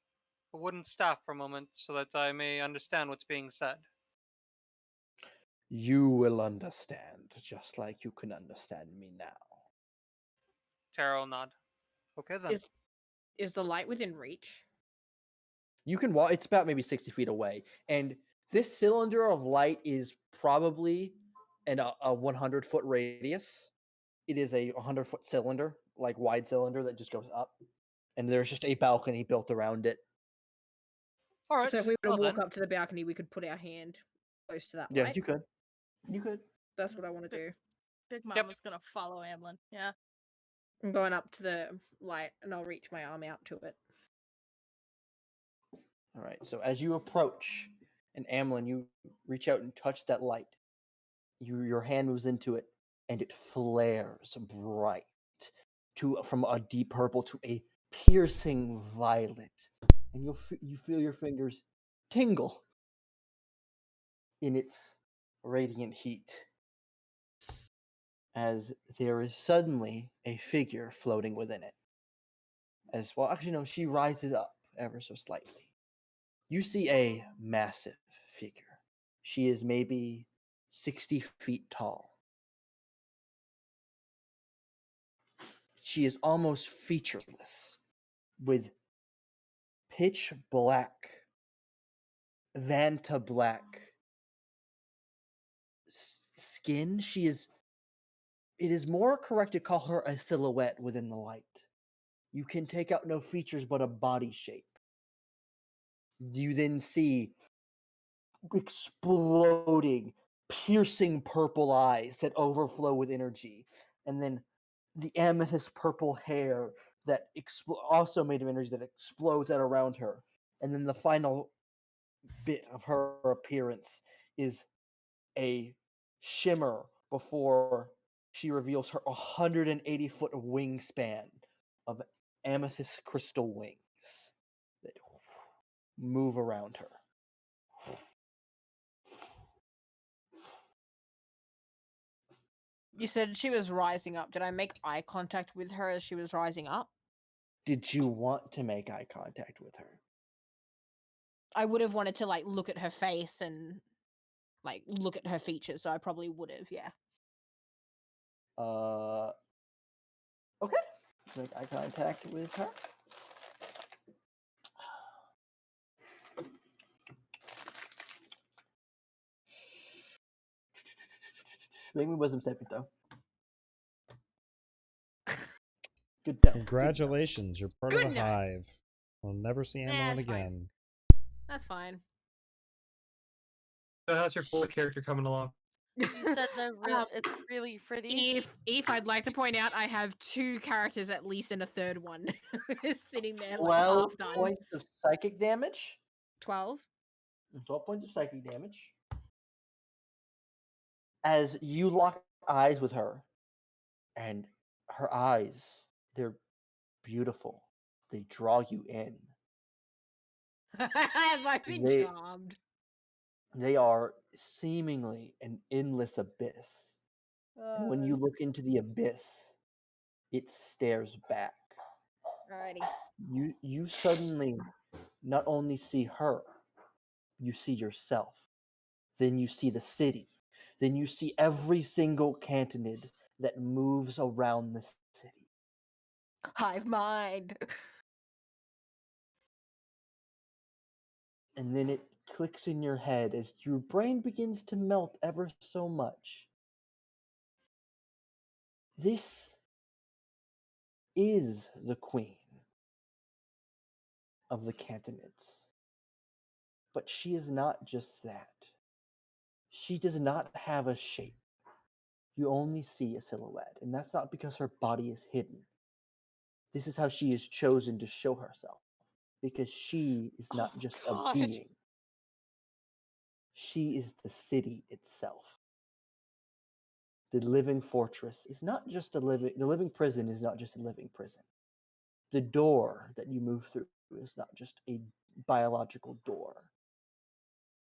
wooden staff for a moment so that I may understand what's being said? You will understand, just like you can understand me now. Tara will nod. Okay then. Is the light within reach? You can walk. It's about maybe 60 feet away, and this cylinder of light is probably a 100-foot radius. It is a 100-foot cylinder, like wide cylinder that just goes up, and there's just a balcony built around it. All right. So if we were to walk up to the balcony, we could put our hand close to that light. Yeah, you could. You could. That's what I want to do. Big Mama's gonna follow Amlin. Yeah. I'm going up to the light, and I'll reach my arm out to it. All right. So as you approach, and Amlin, you reach out and touch that light. Your hand moves into it, and it flares bright from a deep purple to a piercing violet, and you feel your fingers tingle in its radiant heat as there is suddenly a figure floating within it. As well, actually, no, she rises up ever so slightly. You see a massive figure. She is maybe 60 feet tall. She is almost featureless, with pitch black, Vanta black skin. It is more correct to call her a silhouette within the light. You can take out no features but a body shape. You then see exploding, piercing purple eyes that overflow with energy, and then the amethyst purple hair that also made of energy that explodes out around her. And then the final bit of her appearance is a shimmer before she reveals her 180-foot wingspan of amethyst crystal wings that move around her. You said she was rising up. Did I make eye contact with her as she was rising up? Did you want to make eye contact with her? I would have wanted to like look at her face and like look at her features, so I probably would have, yeah. Okay. Make eye contact with her. Make me wisdom saving throw. Good no. Congratulations, you're part Good of the no. hive. We'll never see Amelin that's fine. again. That's fine. So how's your fourth character coming along? You said it's really pretty. If I'd like to point out, I have 2 characters at least and a third one sitting there like 12 half done. points of psychic damage. 12. 12 points of psychic damage. As you lock eyes with her, and her eyes, they're beautiful. They draw you in. Have I been charmed? They are seemingly an endless abyss. And when you look into the abyss, it stares back. Alrighty. You suddenly not only see her, you see yourself. Then you see the city. Then you see every single cantonid that moves around the city. Hive mind. And then it clicks in your head as your brain begins to melt ever so much. This is the queen of the cantonids. But she is not just that. She does not have a shape. You only see a silhouette, and that's not because her body is hidden. This is how she is chosen to show herself, because she is not just a being. She is the city itself. The living fortress is not just the living prison is not just a living prison. The door that you move through is not just a biological door.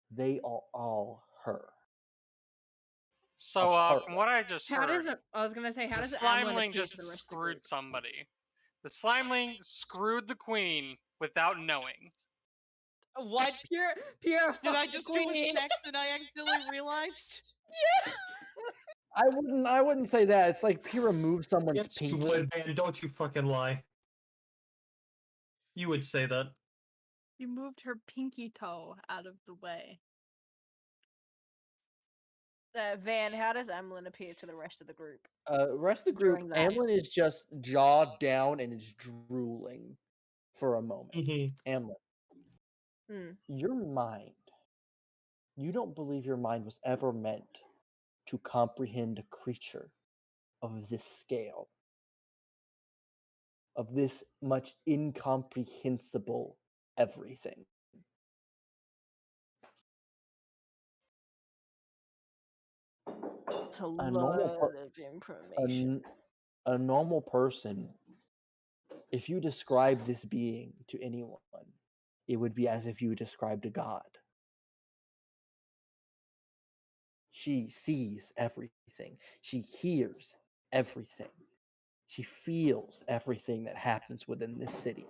They are all her. So, from what I just How heard, does it? I was gonna say, how the does Slimeling just screwed somebody. The Slimeling screwed the queen without knowing. What? Pure. Did I just do a sex and I accidentally realized? Yeah. I wouldn't say that. It's like Pyrrha moves someone's Yes, pinky. you would, man. Don't you fucking lie. You would say that. You moved her pinky toe out of the way. Van, how does Amelin appear to the rest of the group? Rest of the group, Amelin is just jaw down and is drooling for a moment. Amelin, your mind, you don't believe your mind was ever meant to comprehend a creature of this scale, of this much incomprehensible everything. It's a lot of information. A normal person, if you describe this being to anyone, it would be as if you described a god. She sees everything. She hears everything. She feels everything that happens within this city.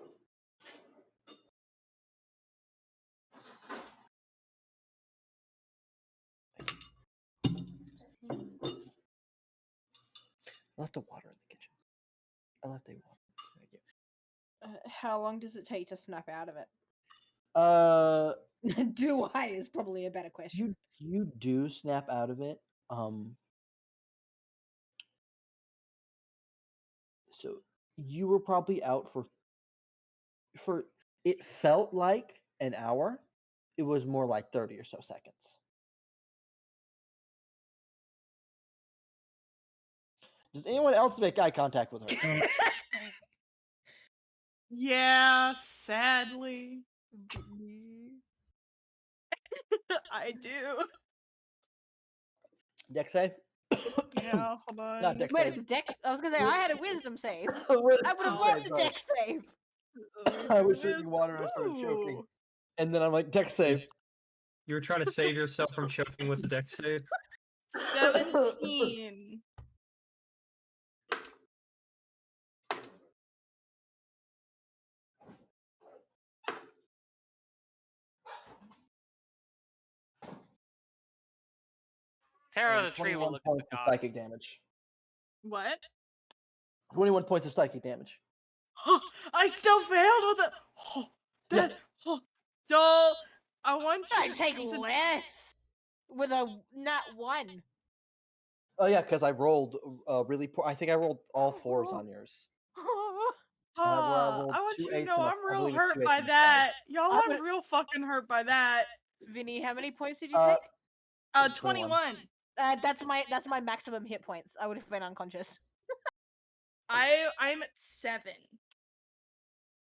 I left the water in the kitchen. I left the water. Thank you. How long does it take to snap out of it? Do I is probably a better question. You do snap out of it. So you were probably out for it felt like an hour. It was more like 30 or so seconds. Does anyone else make eye contact with her? Yeah, sadly. I do. Dex save? Yeah, hold on. Not dex Wait, save. dex? I was gonna say I had a wisdom save. Wisdom I would have save, loved a sorry. dex save. I was drinking water and I started choking. Ooh. And then I'm like, dex save. You were trying to save yourself from choking with the dex save? 17. Terra And the tree will 21 look at the points of god. psychic damage. What? 21 points of psychic damage. I still failed with the. That. Y'all, I want you I'd take to. less with a nat 1. Oh yeah, because I rolled really poor. I think I rolled all 4s on yours. I rolled I want 2 you to 8s know and I'm I real believe it's 2 hurt 8s by and a 5. that. Y'all, I I'm would- real fucking hurt by that. Vinny, how many points did you take? 21. That's my maximum hit points. I would have been unconscious. I'm at 7.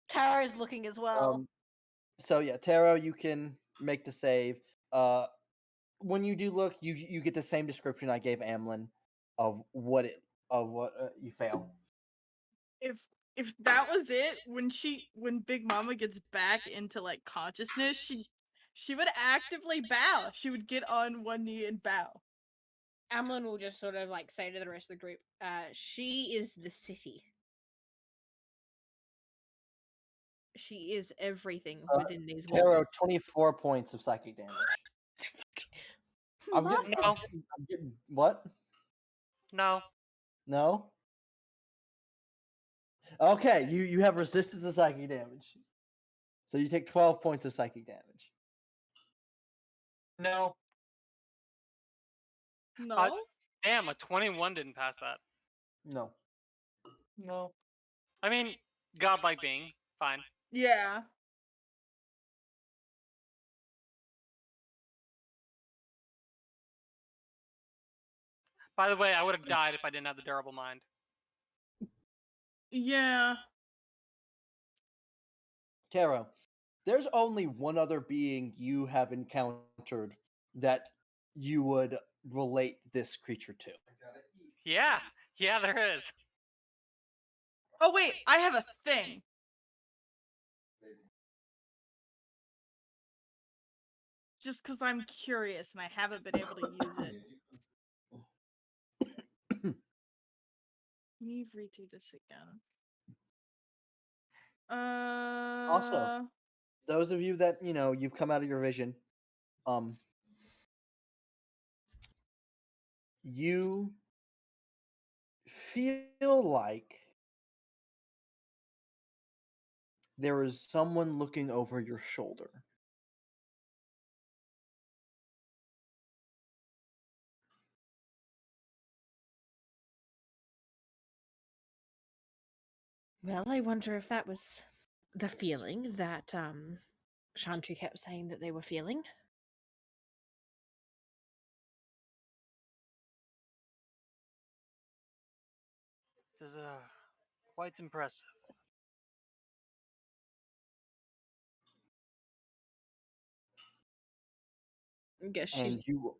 Tara is looking as well. So yeah, Taro, you can make the save. When you do look, you get the same description I gave Amlin of what you fail. If that was it, when Big Mama gets back into like consciousness, she would actively bow. She would get on one knee and bow. Amlin will just sort of like say to the rest of the group, she is the city. She is everything within these walls. Taro, 24 points of psychic damage. I'm getting what? No. No? Okay, you have resistance to psychic damage. So you take 12 points of psychic damage. No. No? Damn, a 21 didn't pass that. No. No. I mean, godlike being, fine. Yeah. By the way, I would have died if I didn't have the durable mind. Yeah. Taro, there's only one other being you have encountered that you would relate this creature to. Yeah, there is. Oh wait, I have a thing. Just because I'm curious and I haven't been able to use it. Let me redo this again. Also, those of you that you've come out of your vision, you feel like there is someone looking over your shoulder. Well, I wonder if that was the feeling that Shantu kept saying that they were feeling. It is quite impressive. And you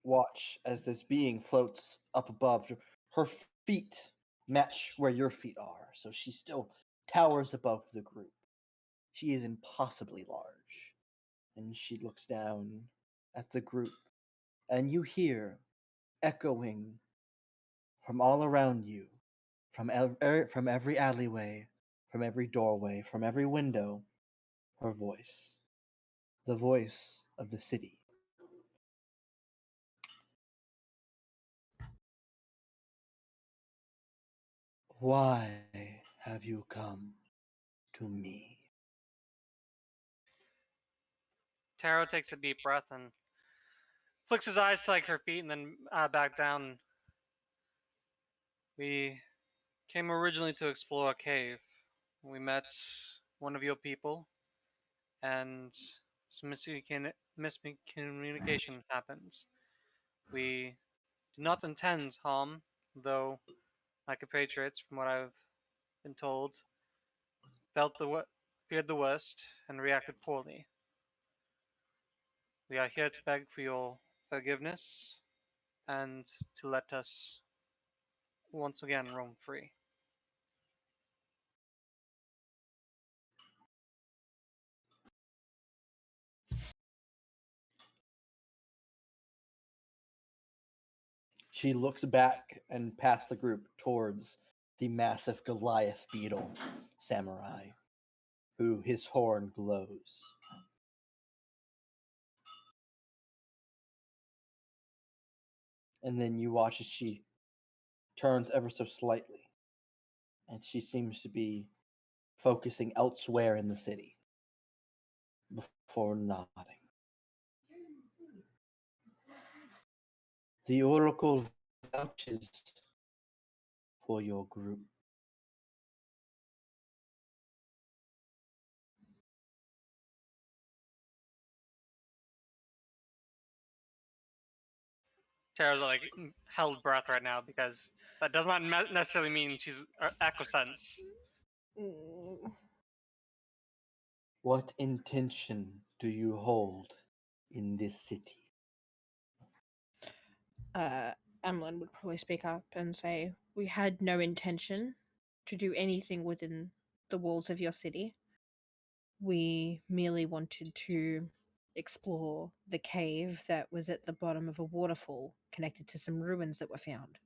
watch as this being floats up above. Her feet match where your feet are, so she still towers above the group. She is impossibly large, and she looks down at the group, and you hear echoing from all around you, from every alleyway, from every doorway, from every window, her voice, the voice of the city. Why have you come to me? Taro takes a deep breath and flicks his eyes to like her feet and then back down. We came originally to explore a cave. We met one of your people, and some miscommunication happens. We did not intend harm, though my compatriots, from what I've been told, feared the worst and reacted poorly. We are here to beg for your forgiveness and to let us once again roam free. She looks back and past the group towards the massive Goliath Beetle samurai, who his horn glows. And then you watch as she turns ever so slightly, and she seems to be focusing elsewhere in the city before nodding. The Oracle vouches for your group. Tara's like held breath right now because that does not necessarily mean she's equisense. What intention do you hold in this city? Emlyn would probably speak up and say, "We had no intention to do anything within the walls of your city. We merely wanted to explore the cave that was at the bottom of a waterfall connected to some ruins that were found.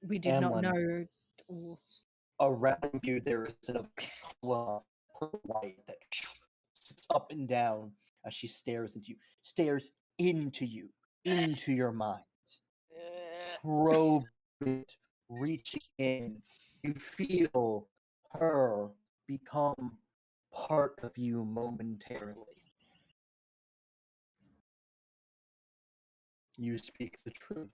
We did not Amlin, know." Ooh. around you there is another column of light that shoots up and down as she stares into you, into your mind. Probe it, reaching in. You feel her become part of you momentarily. You speak the truth.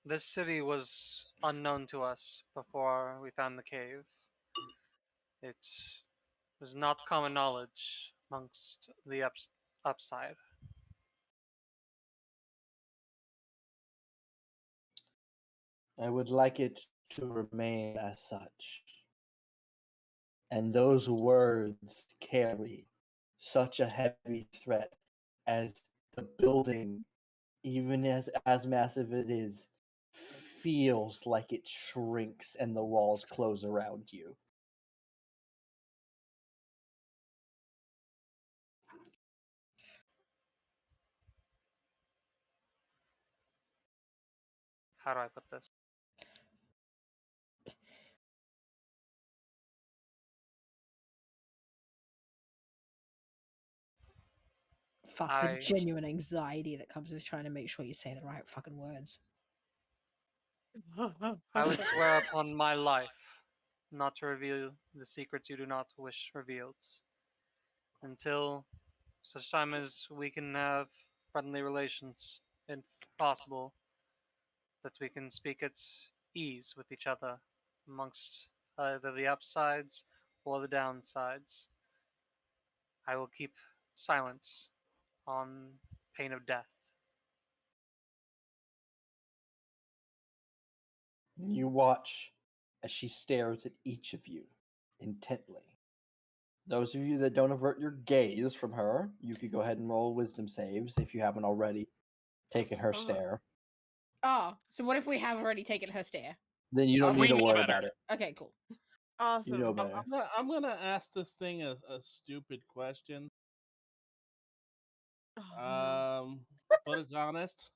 This city was unknown to us before we found the cave. It was not common knowledge amongst the upside. I would like it to remain as such. And those words carry such a heavy threat as the building, even as massive it is, feels like it shrinks and the walls close around you. How do I put this? Fuck the genuine anxiety that comes with trying to make sure you say the right fucking words. I would swear upon my life not to reveal the secrets you do not wish revealed until such time as we can have friendly relations, if possible, that we can speak at ease with each other amongst either the upsides or the downsides. I will keep silence on pain of death. You watch as she stares at each of you intently. Those of you that don't avert your gaze from her, you could go ahead and roll wisdom saves if you haven't already taken her stare. Oh, so what if we have already taken her stare? Then you don't need We to know worry better. about it. Okay, cool. Awesome. You know better. I'm gonna ask this thing a stupid question. Oh, But it's honest.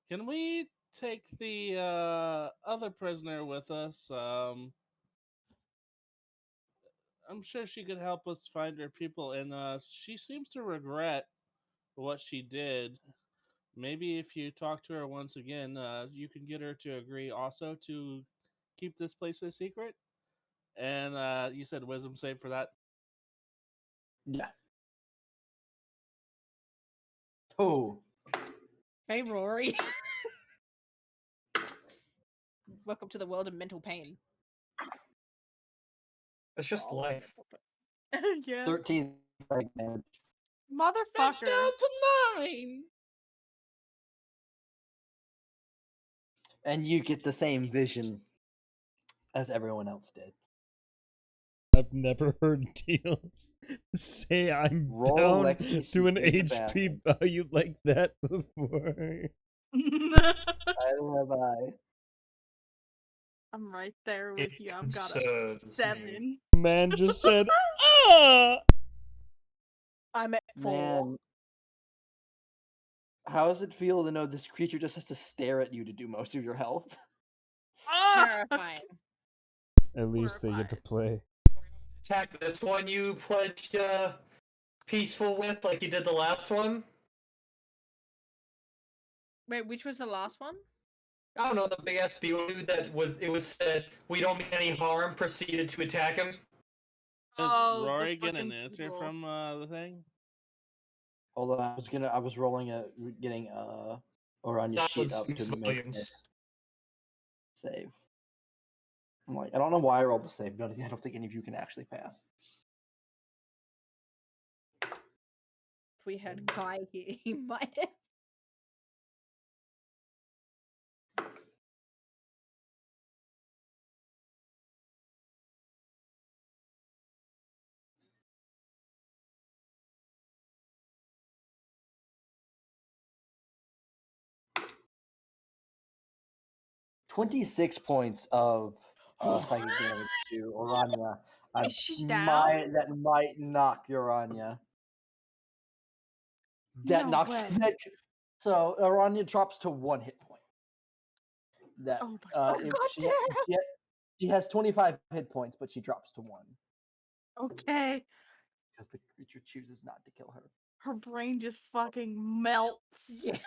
Can we take the other prisoner with us? I'm sure she could help us find her people, and she seems to regret what she did. Maybe if you talk to her once again, you can get her to agree also to keep this place a secret. And you said wisdom save for that? Yeah. Oh. Hey, Rory. Welcome to the world of mental pain. It's just life. yeah. 13 damage. Motherfucker. Down to 9! And you get the same vision as everyone else did. I've never heard Deals say I'm Roll down Lexi to an secret HP value like that before. Neither have I. I'm right there with you. I've got a concerns 7. Man just said, ah! I'm at 4. Man, how does it feel to know this creature just has to stare at you to do most of your health? Terrifying. At least they get to play. Attack this one you pledged peaceful with, like you did the last one. Wait, which was the last one? I don't know, the big ass beetle dude that was said we don't mean any harm, proceeded to attack him. Oh, Does the Rory get an fucking answer people. from the thing? Hold on, I was rolling getting Oranya's That sheet was up to speaks make volumes. this save. I'm like, I don't know why I rolled the save. I don't think any of you can actually pass. If we had Kai here, he might have. $26 points of psychic damage to Orania. Is she down? That might knock Orania. That No knocks. way. So Orania drops to 1 hit point. That Oh my if God she has 25 hit points, but she drops to 1 Okay. because the creature chooses not to kill her. Her brain just fucking melts. Yeah.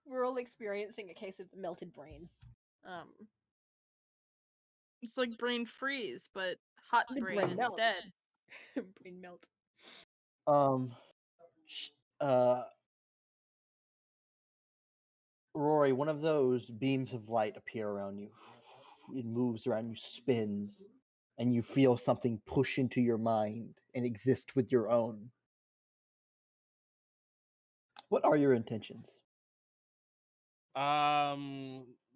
We're all experiencing a case of melted brain. It's like brain freeze, but hot The brain brain melt. instead. Brain melt. Rory, one of those beams of light appear around you. It moves around you, spins, and you feel something push into your mind and exist with your own. What are your intentions?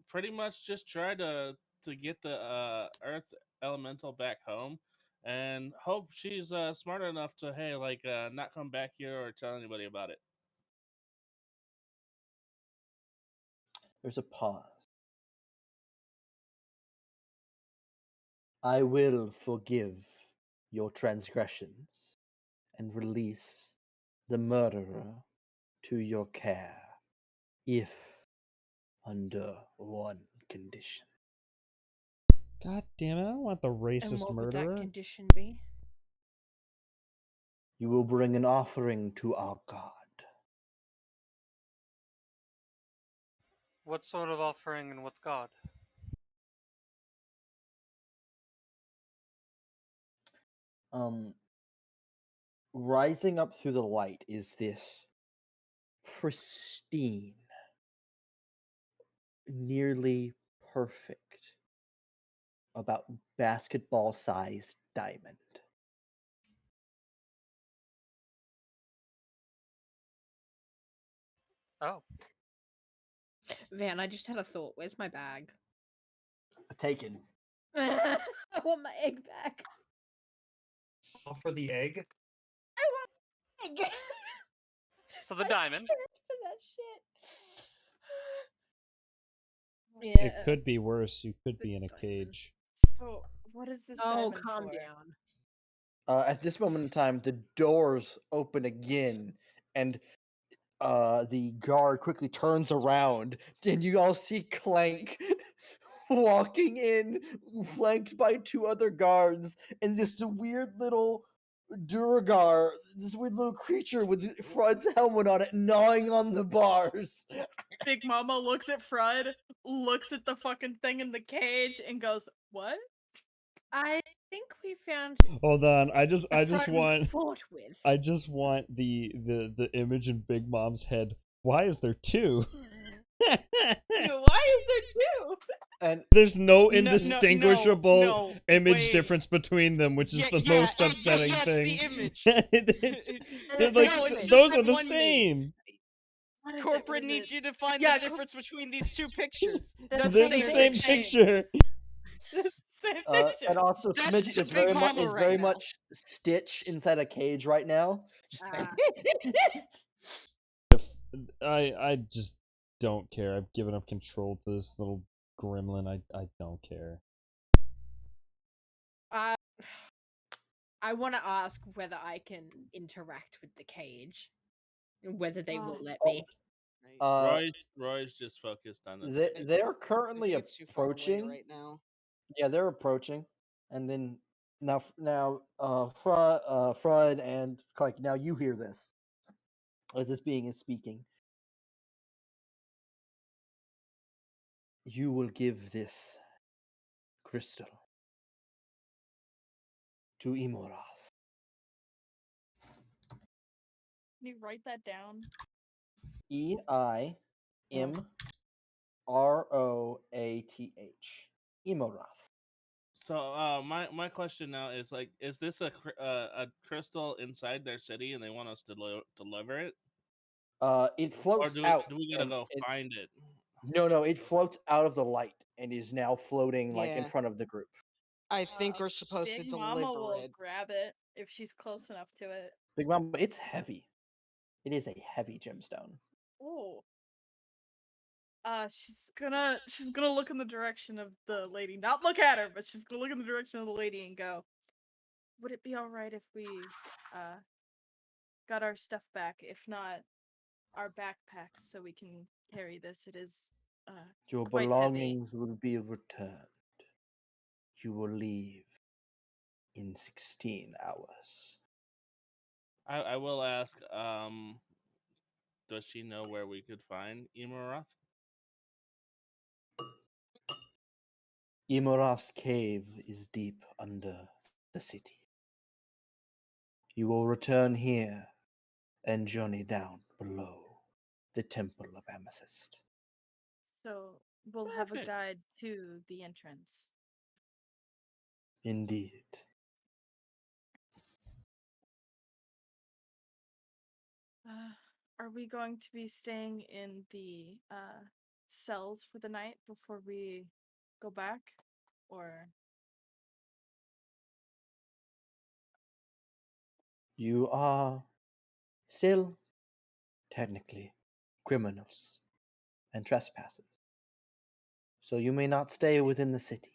Pretty much just try to get the Earth Elemental back home, and hope she's smart enough to not come back here or tell anybody about it. There's a pause. I will forgive your transgressions and release the murderer to your care, if under one condition. God damn it, I don't want the And racist what would that murderer. condition be? You will bring an offering to our god. What sort of offering and what's God? Rising up through the light is this pristine, nearly perfect, about basketball-sized diamond. Oh. Van, I just had a thought. Where's my bag? Taken. I want my egg back. For the egg? I want my egg. So the diamond. For that shit. Yeah. It could be worse. You could be in a cage. So, what is this Oh, diamond calm for? down. At this moment in time, the doors open again, and the guard quickly turns around, and you all see Clank walking in, flanked by 2 other guards, and this weird little Duragar, this weird little creature with Frod's helmet on it, gnawing on the bars. Big Mama looks at Frud, looks at the fucking thing in the cage, and goes, "What?" I think we found. Hold on, I just friend we want fought with. I just want the image in Big Mom's head. Why is there 2? Why is there 2? And there's no No, indistinguishable no, image wait. difference between them, which is the Yeah, most upsetting yes, thing. the image. They're like, No, it's those just are the one same. What is it? Corporate needs you to find Yeah, the difference between these two pictures. They're That's They're the the same same picture. picture. Same And picture. also, That's Smidget just Big Mama is right very now. much Stitch inside a cage right now. Ah. If I just don't care. I've given up control to this little gremlin. I don't care. I want to ask whether I can interact with the cage, whether they will let me. Roy's just focused on the They're I currently think it's too far away approaching. right now. Yeah, they're approaching, and then now Frud and Clyke. Now you hear this as this being is speaking. You will give this crystal to Imorath. Can you write that down? EIMROATH. Imorath. So, my question now is like, is this a crystal inside their city, and they want us to deliver it? It Or floats out. do we gotta and go find it? No, it floats out of the light and is now floating like in Yeah. front of the group. I think we're supposed to Big Mama deliver will it. grab it if she's close enough to it. Big Mama, it's heavy. It is a heavy gemstone. Oh. She's gonna look in the direction of the lady. Not look at her, but she's gonna look in the direction of the lady and go, would it be alright if we got our stuff back? If not, our backpacks so we can carry this. It is Your quite belongings will be returned. You will leave in 16 hours. I will ask. Does she know where we could find Imorath? Imorath's cave is deep under the city. You will return here and journey down below the Temple of Amethyst. So we'll have a Perfect. guide to the entrance. Indeed. Are we going to be staying in the cells for the night before we go back? Or You are still technically criminals and trespassers. So you may not stay within the city.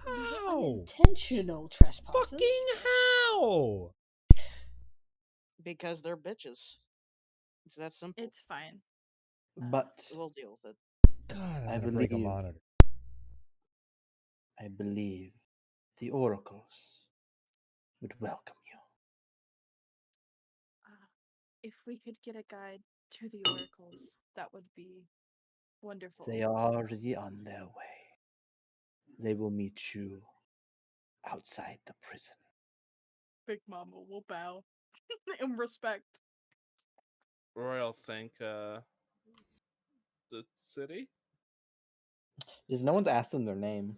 How? Unintentional trespassers. Fucking how? Because they're bitches. It's that simple. it's fine. But We'll deal with it. God, I'm I gonna break a believe- monitor. I believe the oracles would welcome you. If we could get a guide to the oracles, that would be wonderful. They are already on their way. They will meet you outside the prison. Big Mama will bow in respect. Royal thank the city. Because no one's asked them their name.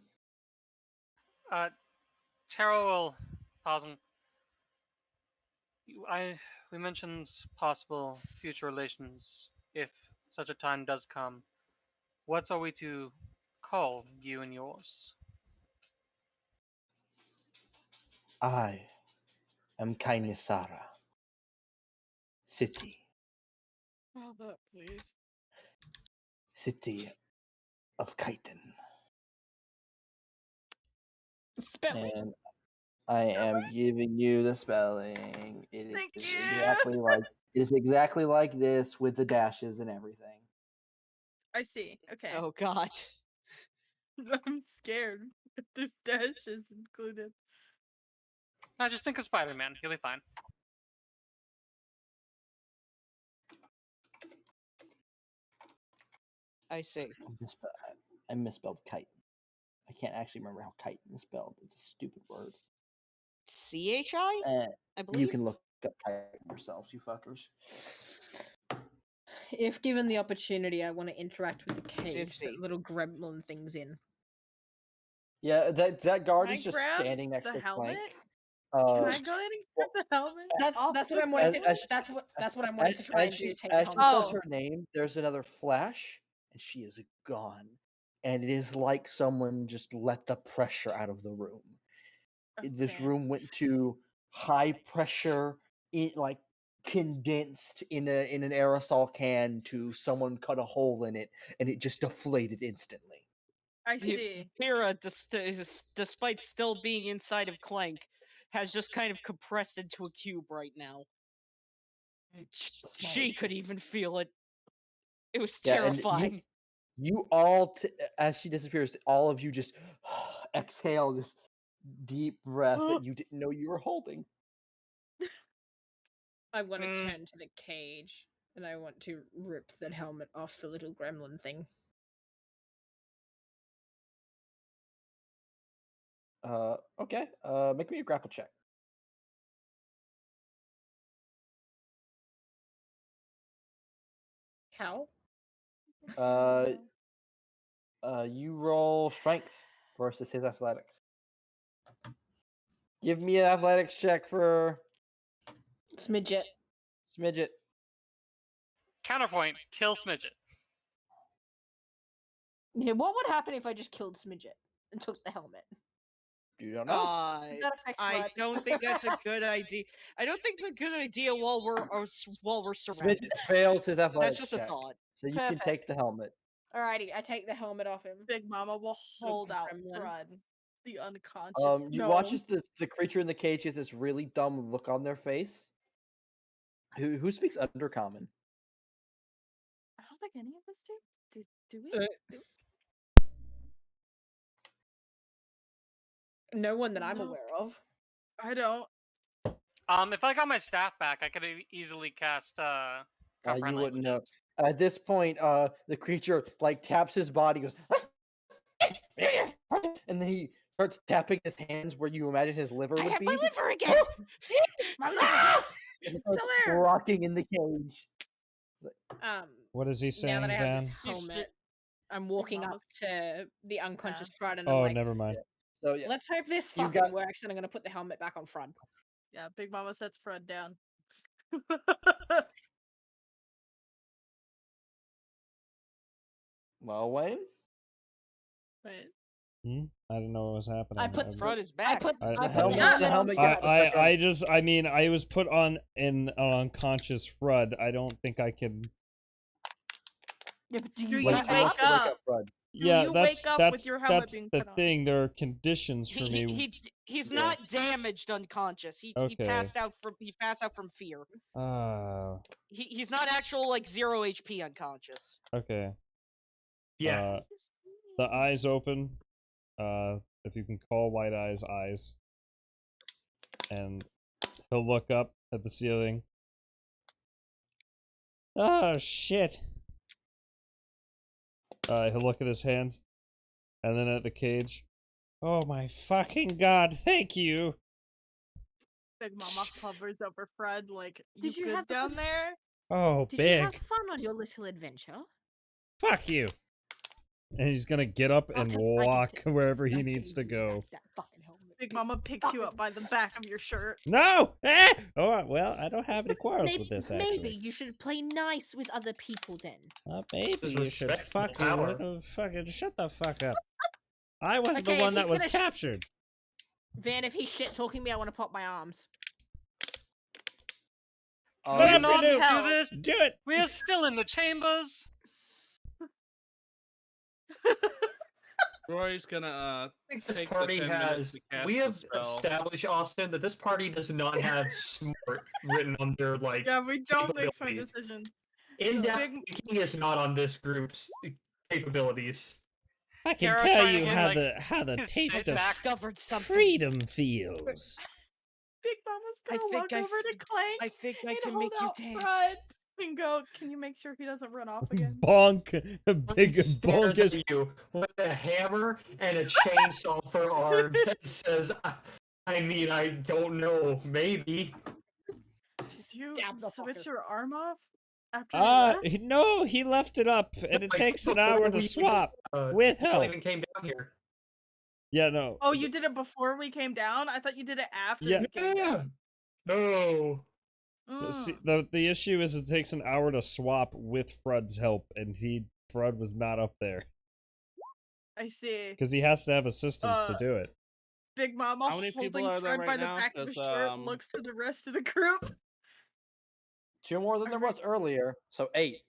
Tara will pause and we mentioned possible future relations if such a time does come. What are we to call you and yours? I am Kainisara. City. Oh, that please. City of Chitin. Spelling. And I am giving you the spelling. It Thank is you. exactly like this with the dashes and everything. I see. Okay. Oh god. I'm scared if there's dashes included. No, just think of Spider-Man. He'll be fine. I see. I misspelled kite. I can't actually remember how kite is spelled. It's a stupid word. CHI? I believe. You can look up kite yourselves, you fuckers. If given the opportunity, I want to interact with the cage that see. little gremlin thing's in. Yeah, that guard Can is I just grab standing next the to helmet? Clank. Can I go ahead and grab the helmet? That's what I'm wanting to. As- That's what I'm wanting to try and do. Take the as she helmet. says her name, there's another flash, and she is gone. And it is like someone just let the pressure out of the room. This Okay. room went to high pressure, like condensed in an aerosol can to someone cut a hole in it, and it just deflated instantly. I see. Kira, despite still being inside of Clank, has just kind of compressed into a cube right now. She could even feel it. It was Yeah, and terrifying. you all, as she disappears, all of you just exhale this deep breath that you didn't know you were holding. I want to turn to the cage, and I want to rip that helmet off the little gremlin thing. Okay. Make me a grapple check. How? You roll strength versus his athletics. Give me an athletics check for Smidget. Smidget. Counterpoint, kill Smidget. Yeah, what would happen if I just killed Smidget and took the helmet? You don't know. I don't think that's a good idea. I don't think it's a good idea while we're surrounded. Smidget fails his athletics That's just a check, thought. so you can take the helmet. Alrighty, I take the helmet off him. Big Mama will hold out gremlin. Fred, the unconscious. You watch as the creature in the cage has this really dumb look on their face. Who speaks Undercommon? I don't think any of us do. Do we? No one that I'm aware of. I don't. If I got my staff back, I could easily cast comprehend You wouldn't know. languages. At this point, the creature like taps his body, goes, and then he starts tapping his hands where you imagine his liver I would have be. my liver again. My liver! And he It's starts still there! rocking in the cage. What is he saying, Now that I have Van? this helmet, I'm walking up to the unconscious Frud and I'm Oh, like, never mind. So yeah, let's hope this You fucking got- works and I'm gonna put the helmet back on Frud. Yeah, Big Mama sets Fred down. well, Wayne. Wait. I didn't know what was happening. I put Frud is back. I put the helmet got I was put on an unconscious Frud. I don't think I can. Yeah, but Do you Wake wake up? Fred. Yeah, you that's wake up that's with your helmet that's being the put on? thing. There are conditions for me. He's not damaged unconscious. He Okay. passed out from fear. Ah, He's not actual like 0 HP unconscious. okay. Yeah. The eyes open. If you can call White Eyes eyes, and he'll look up at the ceiling. Oh shit! He'll look at his hands, and then at the cage. Oh my fucking god! Thank you. Big Mama hovers over Fred like, you Did you good have the down con- there? Oh, Did big. you have fun on your little adventure? Fuck you. And he's gonna get up and walk wherever he needs to go. That fucking helmet. Big Mama picks you up by the back of your shirt. No! Eh! Oh, well, I don't have any quarrels Maybe, with this, maybe actually. you should play nice with other people then. Maybe There's you should respect for fucking, fucking shut the fuck up. I wasn't Okay, the if one that he's was gonna captured. Van, if he's shit talking me, I want to pop my arms. Do you not do? do this. Do it! We are still in the chambers. Roy's gonna I think this take party the 10 minutes has. to cast We the have spell. established, Austin, that this party does not have smart written under like. Yeah, we don't make smart capabilities. decisions. In-depth Big- thinking is not on this group's capabilities. I can Kara's tell trying to you get, how like, the his taste shit of back. Discovered something. freedom feels. Big Mama's I gonna walk think I over to f- Clank I think I and can hold make you out dance. Fred and go, can you make sure he doesn't run off again? Bonk! Big He stares bonkus. at you with a hammer and a chainsaw for arms and says, I mean, I don't know, maybe. Did you Stab the switch fucker. your arm off after he left? No, he left it up, and it Like, takes an before hour we to even, swap. With before I help. even came down here. Yeah, no. Oh, you did it before we came down? I thought you did it after Yeah. we came down. No. See, Mm. the issue is it takes an hour to swap with Fred's help, and Fred was not up there. I see. Because he has to have assistance to do it. Big Mama How many people holding are there Fred right by the now? back of his 'Cause, shirt looks to the rest of the group. 2 more than there was earlier, so 8.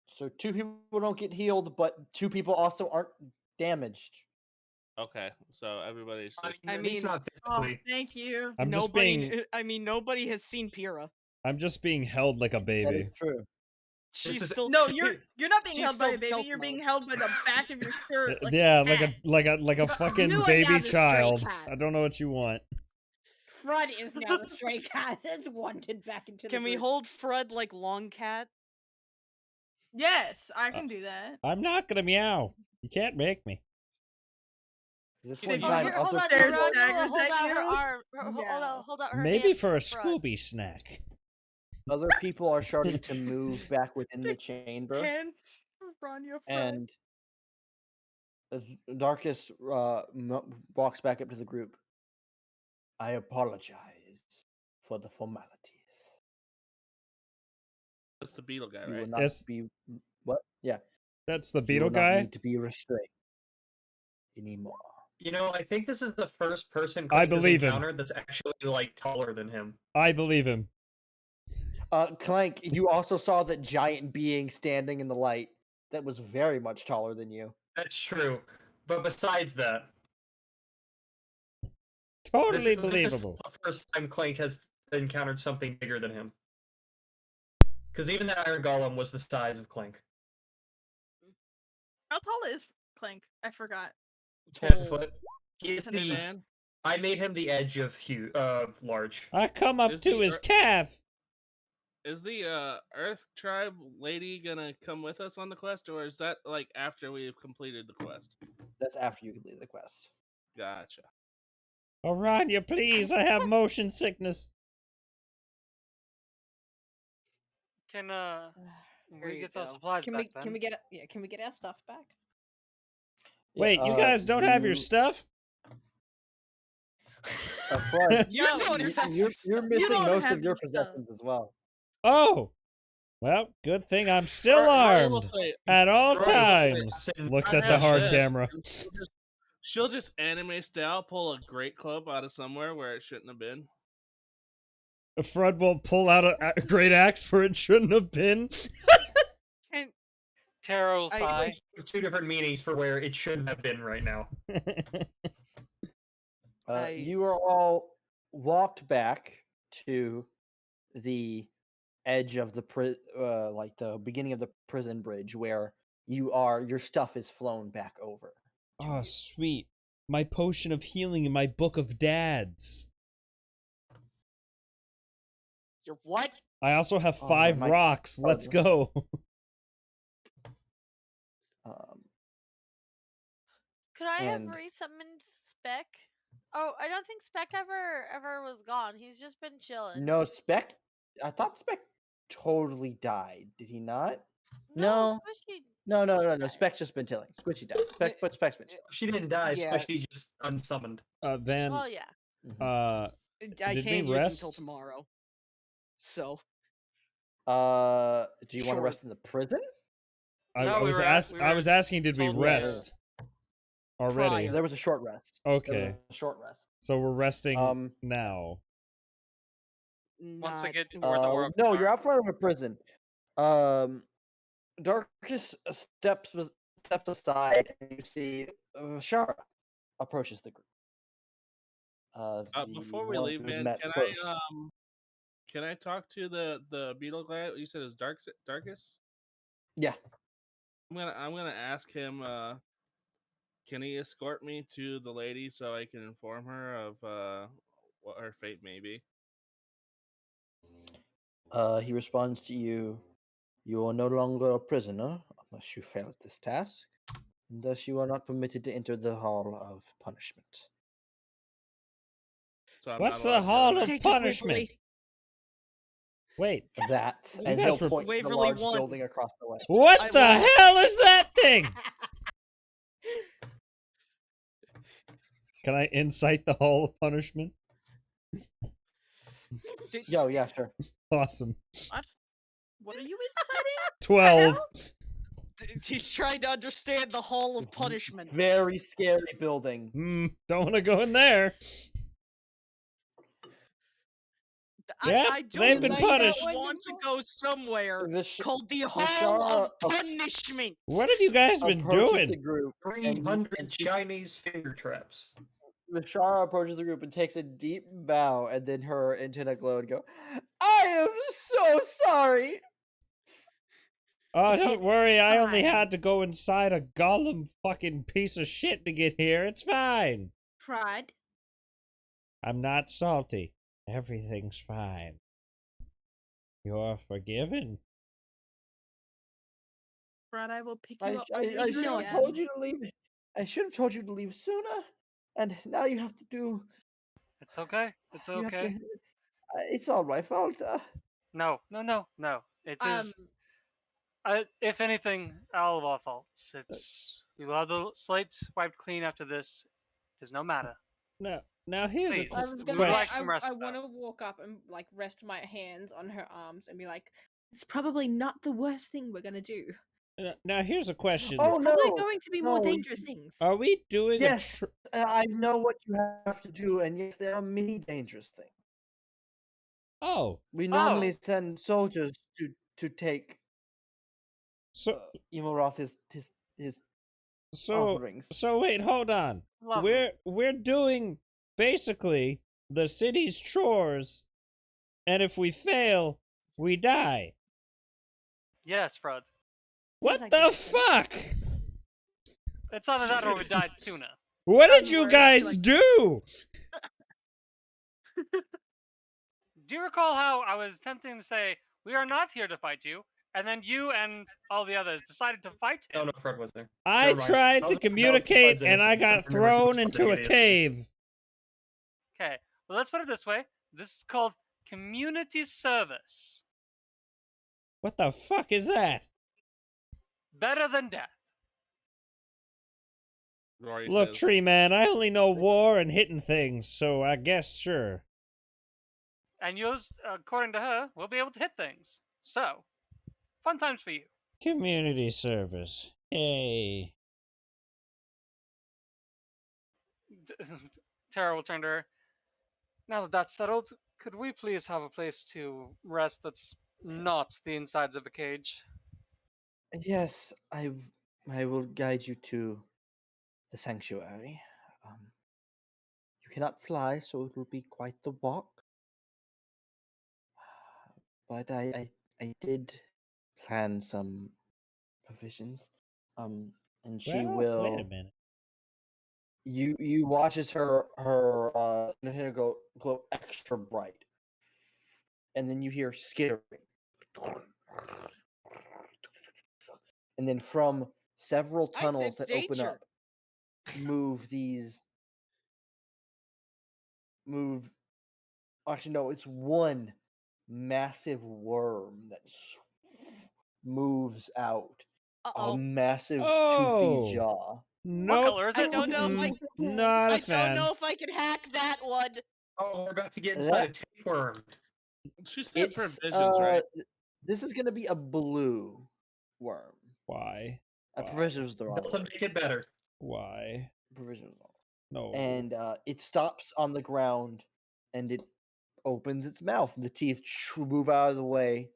So 2 people don't get healed, but 2 people also aren't damaged. Okay, so everybody's just. I At least mean, not Oh, physically. thank you. I'm just being I mean, nobody has seen Pyrrha. I'm just being held like a That baby. is true. She's is- still No, you're not being she's held by still a baby. stealth You're being mode. held by the back of your shirt. Like Yeah, a cat. like a fucking You are baby now the stray child. cat. I don't know what you want. Fred is now the stray cat that's wanted back into the Can we group. hold Fred like Long Cat? Yes, I can do that. I'm not gonna meow. You can't make me. At this Big point in Oh, time, Mama here, hold other on, stares people, daggers hold at out her you. arm. Yeah. Hold out her Maybe hands for a Fred. Scooby snack. other people are starting to move back within the chamber, And Rania Fred. and Darkus walks back up to the group. I apologize for the formalities. That's the beetle guy, You will right? not Yes. be what? Yeah, That's the you beetle will not guy? need to be restrained anymore. You know, I think this is the first person I Clank has believe him. encountered that's actually like taller than him. I believe him. Clank, you also saw that giant being standing in the light that was very much taller than you. That's true. But besides that, Totally this is believable. the first time Clank has encountered something bigger than him. Because even that Iron Golem was the size of Clank. How tall is Clank? I forgot. 10 foot. He is Hey, the. man. I made him the edge of large. I come up Is to the his calf. Is the Earth Tribe lady gonna come with us on the quest, or is that like after we've completed the quest? That's after you complete the quest. Gotcha. Oh, Rania, please, I have motion sickness. Can Here we you get those go. supplies Can back we then? can we get can we get our stuff back? Yeah, Wait, you guys don't have your stuff? Fred, You don't have your you're missing don't most have of your your stuff. possessions as well. Oh! Well, good thing I'm still Rania will armed say- at all Rania will say, times. "Listen, Looks I at the have hard this." camera. She'll just anime style pull a great club out of somewhere where it shouldn't have been. Fred will pull out a great axe where it shouldn't have been. And Tarot I- sigh. Two different meanings for where it shouldn't have been right now. You are all walked back to the edge of the like the beginning of the prison bridge where your stuff is flown back over. Oh, sweet. My potion of healing in my book of dads. Your what? I also have Oh, 5 my rocks. Let's go. Could I have And- resummoned Spec? Oh, I don't think Spec ever was gone. He's just been chilling. No, Spec. I thought Spec totally died. Did he not? No, No. Squishy. No. died. Spec's just been chilling. Squishy died. Spec's been chilling. She didn't die, Yeah. especially just unsummoned. Van, Well, yeah. Mhm. I Did we can't use him till rest? tomorrow. So Do you want to Sure. rest in the prison? I No, we was were I was asking, did we told rest already? Prior. There was a short rest. There was Okay, a short rest. so we're resting Um, now. Once we not get where the world no, you're starts. out front of a prison. Darkus steps aside, and you see Shara approaches the group. Before we one leave, who man, met can first. can I talk to the beetle guy? You said it's Darkus? Yeah. I'm gonna ask him. Can he escort me to the lady so I can inform her of what her fate may be? He responds to you. You are no longer a prisoner unless you fail at this task, and thus you are not permitted to enter the Hall of Punishment. So I'm What's not the allowed to go Hall in there. of Take it, Punishment? Waverly. Wait, That, You and guys he'll were- point to the Waverly large won. building across the way. what I the lost. hell is that thing? Can I incite the Hall of Punishment? Yo, yeah, sure. Awesome. What are you inciting? 12. He's trying to understand the Hall of Punishment. Very scary building. Don't want to go in there. Yeah, I they've don't been think punished. I want to go somewhere called the Hall Vishara of Punishment. What have you guys been approaches doing? the group, 300 Chinese finger traps. Vishara approaches the group and takes a deep bow, and then her antenna glow and go, "I am so sorry." Oh, don't It's worry, I only fine. had to go inside a golem fucking piece of shit to get here. It's fine. Pride. I'm not salty. Everything's fine. You're forgiven. Brad, I will pick you I, up. I, when I you should go have again. told you to leave. I should have told you to leave sooner, and now you have to do. It's okay. It's You have okay. to, it's all my fault. No. It is. If anything, all of our faults. We will have the slate wiped clean after this. There's no matter. Now here's Please. I was We gonna would say, like some rest, I though. want to walk up and like rest my hands on her arms and be like, "It's probably not the worst thing we're gonna do. Now here's a question. Oh There's probably no! going to be more dangerous things." Are we doing Yes, I know what you have to do, and yes, there are many dangerous things. Oh. We normally send soldiers to take So Imoroth his offerings. So wait, hold on. Lovely. We're doing basically the city's chores, and if we fail, we die. Yes, Fred. What like the a- fuck? It's either that or we died sooner. What did Sounds you worse, guys like- do? Do you recall how I was attempting to say, we are not here to fight you, and then you and all the others decided to fight him? No, Fred was there. I Never mind. tried That to was communicate, Fred's and I innocence. got remember he was thrown fucking into a idiocy. cave. Okay, well, let's put it this way. This is called community service. What the fuck is that? Better than death. Rory Look, says, Tree Man, I only know war and hitting things, so I guess sure. And yours, according to her, will be able to hit things. So, fun times for you. Community service. Hey. Tara will turn to her. Now that that's settled, could we please have a place to rest that's not the insides of a cage? Yes, I will guide you to the sanctuary. You cannot fly, so it will be quite the walk. But I did plan some provisions. And she Well, will. wait a minute. You watch as her hair glow extra bright, and then you hear skittering, and then from several I tunnels sense that open danger. up, move. Actually, no, it's one massive worm that moves out. A massive 2 feet jaw. What Nope. color is I it? don't know if I Not a I don't fan. know if I can hack that one. Oh, we're about to get inside a tapeworm. she said It's provisions, right? This is gonna be a blue worm. Why? Provision was the wrong Doesn't word. make it better. Why? Provision was wrong. No. And it stops on the ground, and it opens its mouth, and the teeth move out of the way,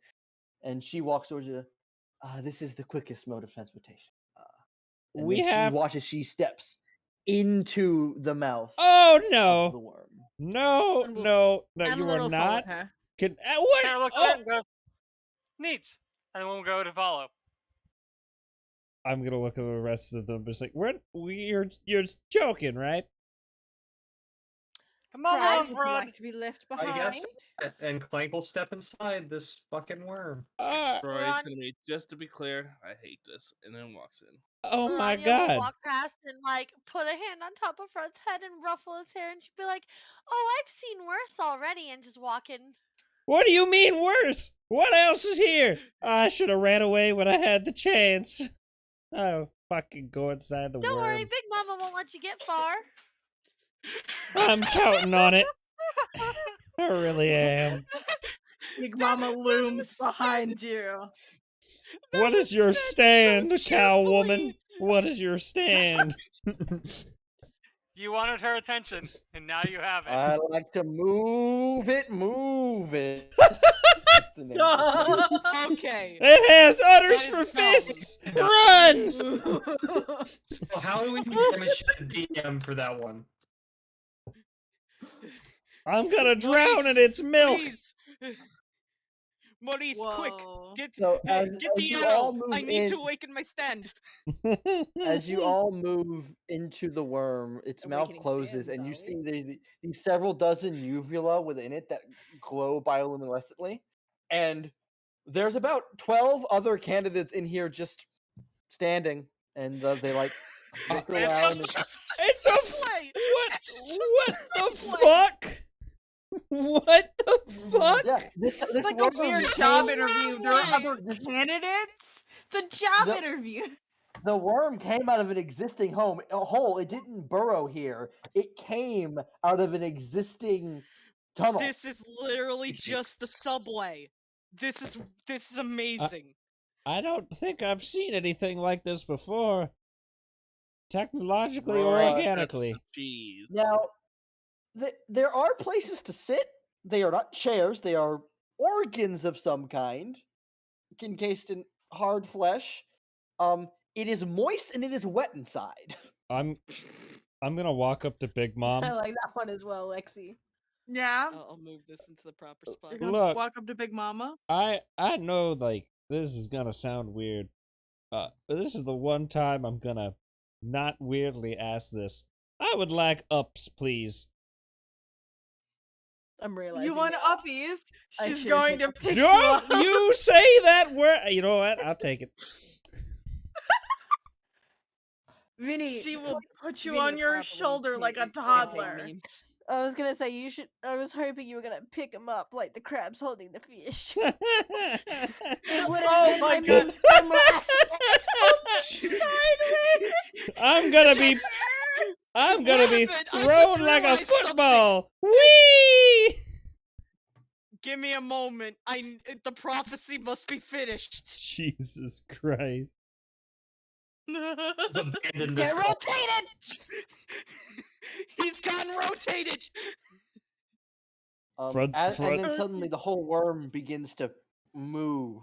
and she walks over to. This is the quickest mode of transportation. And We then have. she watches. She steps into the mouth Oh of the no! worm. No, And we'll- no, no! and You we'll are follow not. her. What? Tara looks at it and goes, neat. And we'll go to follow. I'm gonna look at the rest of them. Just like, you're joking, right? Come on, Pride on, would Fred. like to be left behind. I guess. And Clank will step inside this fucking worm. Rory's Ron- gonna be, just to be clear, I hate this, and then walks in. Oh my Rania will god! walk past and like put a hand on top of Fred's head and ruffle his hair, and she'd be like, "Oh, I've seen worse already," and just walk in. What do you mean worse? What else is here? I should have ran away when I had the chance. Oh, fucking go inside the Don't worm. worry, Big Mama won't let you get far. I'm counting on it. I really am. Big Mama That looms was said- behind you. What is was your said stand, so cow cheerfully. woman? What is your stand? You wanted her attention, and now you have it. I like to move it, move it. That's the name of the song. Okay. It has udders That for is dumb. fists! Run! So how do we damage the DM for that one? I'm gonna drown in Maurice, its milk! Please. Maurice, quick. Whoa. Get So as the you arrow. all move I need to in, awaken my stand. as you all move into the worm, its mouth Awakening closes, stands, and you are see these several dozen uvula within it that glow bioluminescently, and there's about 12 other candidates in here just standing, and they like look It's around. And, It's a Subway! what? It's What the Subway! fuck? What the fuck? yeah, this It's this like worm a weird came- job interview. There are other this- candidates. It's a job The- interview. The worm came out of an existing hole. It didn't burrow here. It came out of an existing tunnel. This is literally just the subway. This is amazing. I don't think I've seen anything like this before. Technologically or Right. organically. Jeez. Now, there are places to sit. They are not chairs. They are organs of some kind, encased in hard flesh. It is moist and it is wet inside. I'm gonna walk up to Big I Mom. like that one as well, Lexi. Yeah. I'll move this into the proper spot. You're gonna Look. walk up to Big Mama. I know, like, this is gonna sound weird. But this is the one time I'm gonna not weirdly ask this. I would like ups, please. I'm realizing. You want uppies? I She's should going take to pick you up. Don't you say that word. You know what? I'll take it. Vinny. She will put you Vinny on your properly shoulder like a painted toddler. Memes. I was gonna say you should. I was hoping you were gonna pick him up like the crab's holding the fish. Oh my god! I'm gonna be What happened? I just thrown like a realized something. football. Whee! Give me a moment. The prophecy must be finished. Jesus Christ. Let's abandon this Get call. rotated. He's gotten rotated. Front- And front- then suddenly the whole worm begins to move.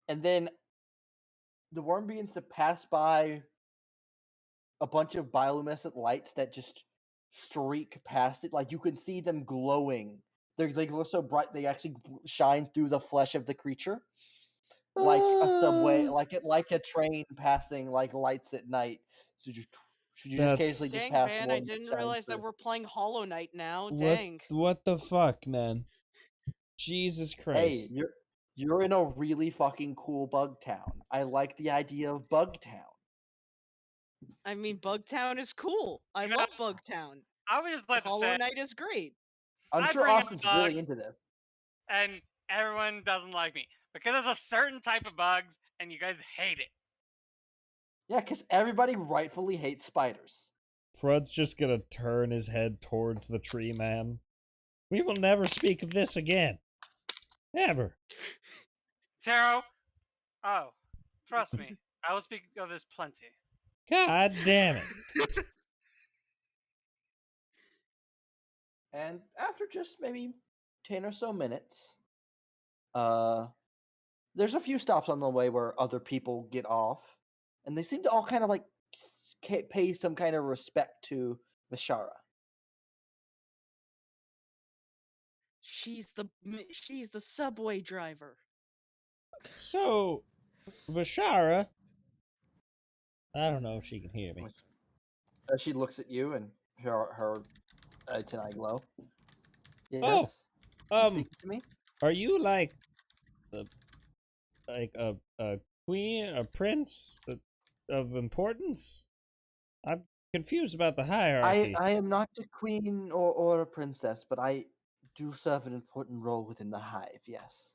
And then the worm begins to pass by a bunch of bioluminescent lights that just streak past it. Like you can see them glowing. They glow so bright they actually shine through the flesh of the creature. Like a subway, like a train passing like lights at night. So you should you just That's- occasionally just Dang, pass man, one I that didn't shines realize that through. we're playing Hollow Knight now. What, Dang. what the fuck, man? Jesus Hey, Christ. you're in a really fucking cool bug town. I like the idea of bug town. I mean, Bugtown is cool. I Yeah. love Bugtown. I would just like to Hollow say, Knight is great. I'm I sure bring up Austin's really bugs. into this. and everyone doesn't like me because there's a certain type of bugs, and you guys hate it. Yeah, because everybody rightfully hates spiders. Fred's just gonna turn his head towards the tree man. We will never speak of this again. Never. Taro, oh, trust me, I will speak of this plenty. God damn it. And after just maybe 10 or so minutes, there's a few stops on the way where other people get off, and they seem to all kind of like pay some kind of respect to Vishara. She's the subway driver. So, Vishara. I don't know if she can hear me. She looks at you and her tonight glow. Yes. Oh, Speaking to me. are you like a queen, a prince of importance? I'm confused about the hierarchy. I am not a queen or a princess, but I do serve an important role within the hive. Yes.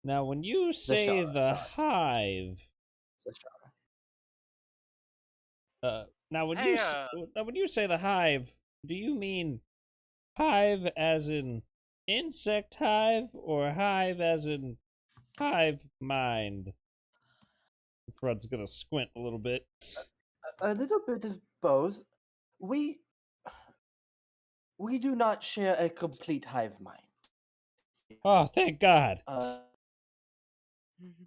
Now, when you say Vishara, the sorry. hive, Vishara. Now, when Hey, you say the hive, do you mean hive as in insect hive, or hive as in hive mind? Fred's gonna squint a little bit. A little bit of both. We do not share a complete hive mind. Oh, thank God.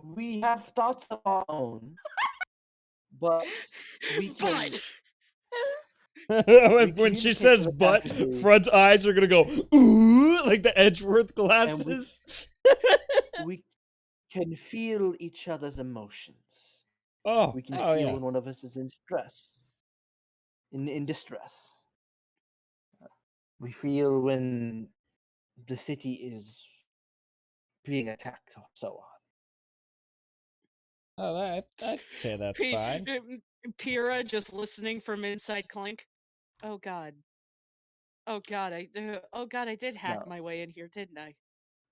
We have thoughts of our own, but we can. When she says "but," Fred's eyes are gonna go ooh, like the Edgeworth glasses. We can feel each other's emotions. Oh, we can oh feel yeah. when one of us is in stress, in distress. We feel when the city is being attacked, or so on. Oh, I'd say that's fine. Pyrrha just listening from inside Clink. Oh God. Oh God, I did hack my way in here, didn't I?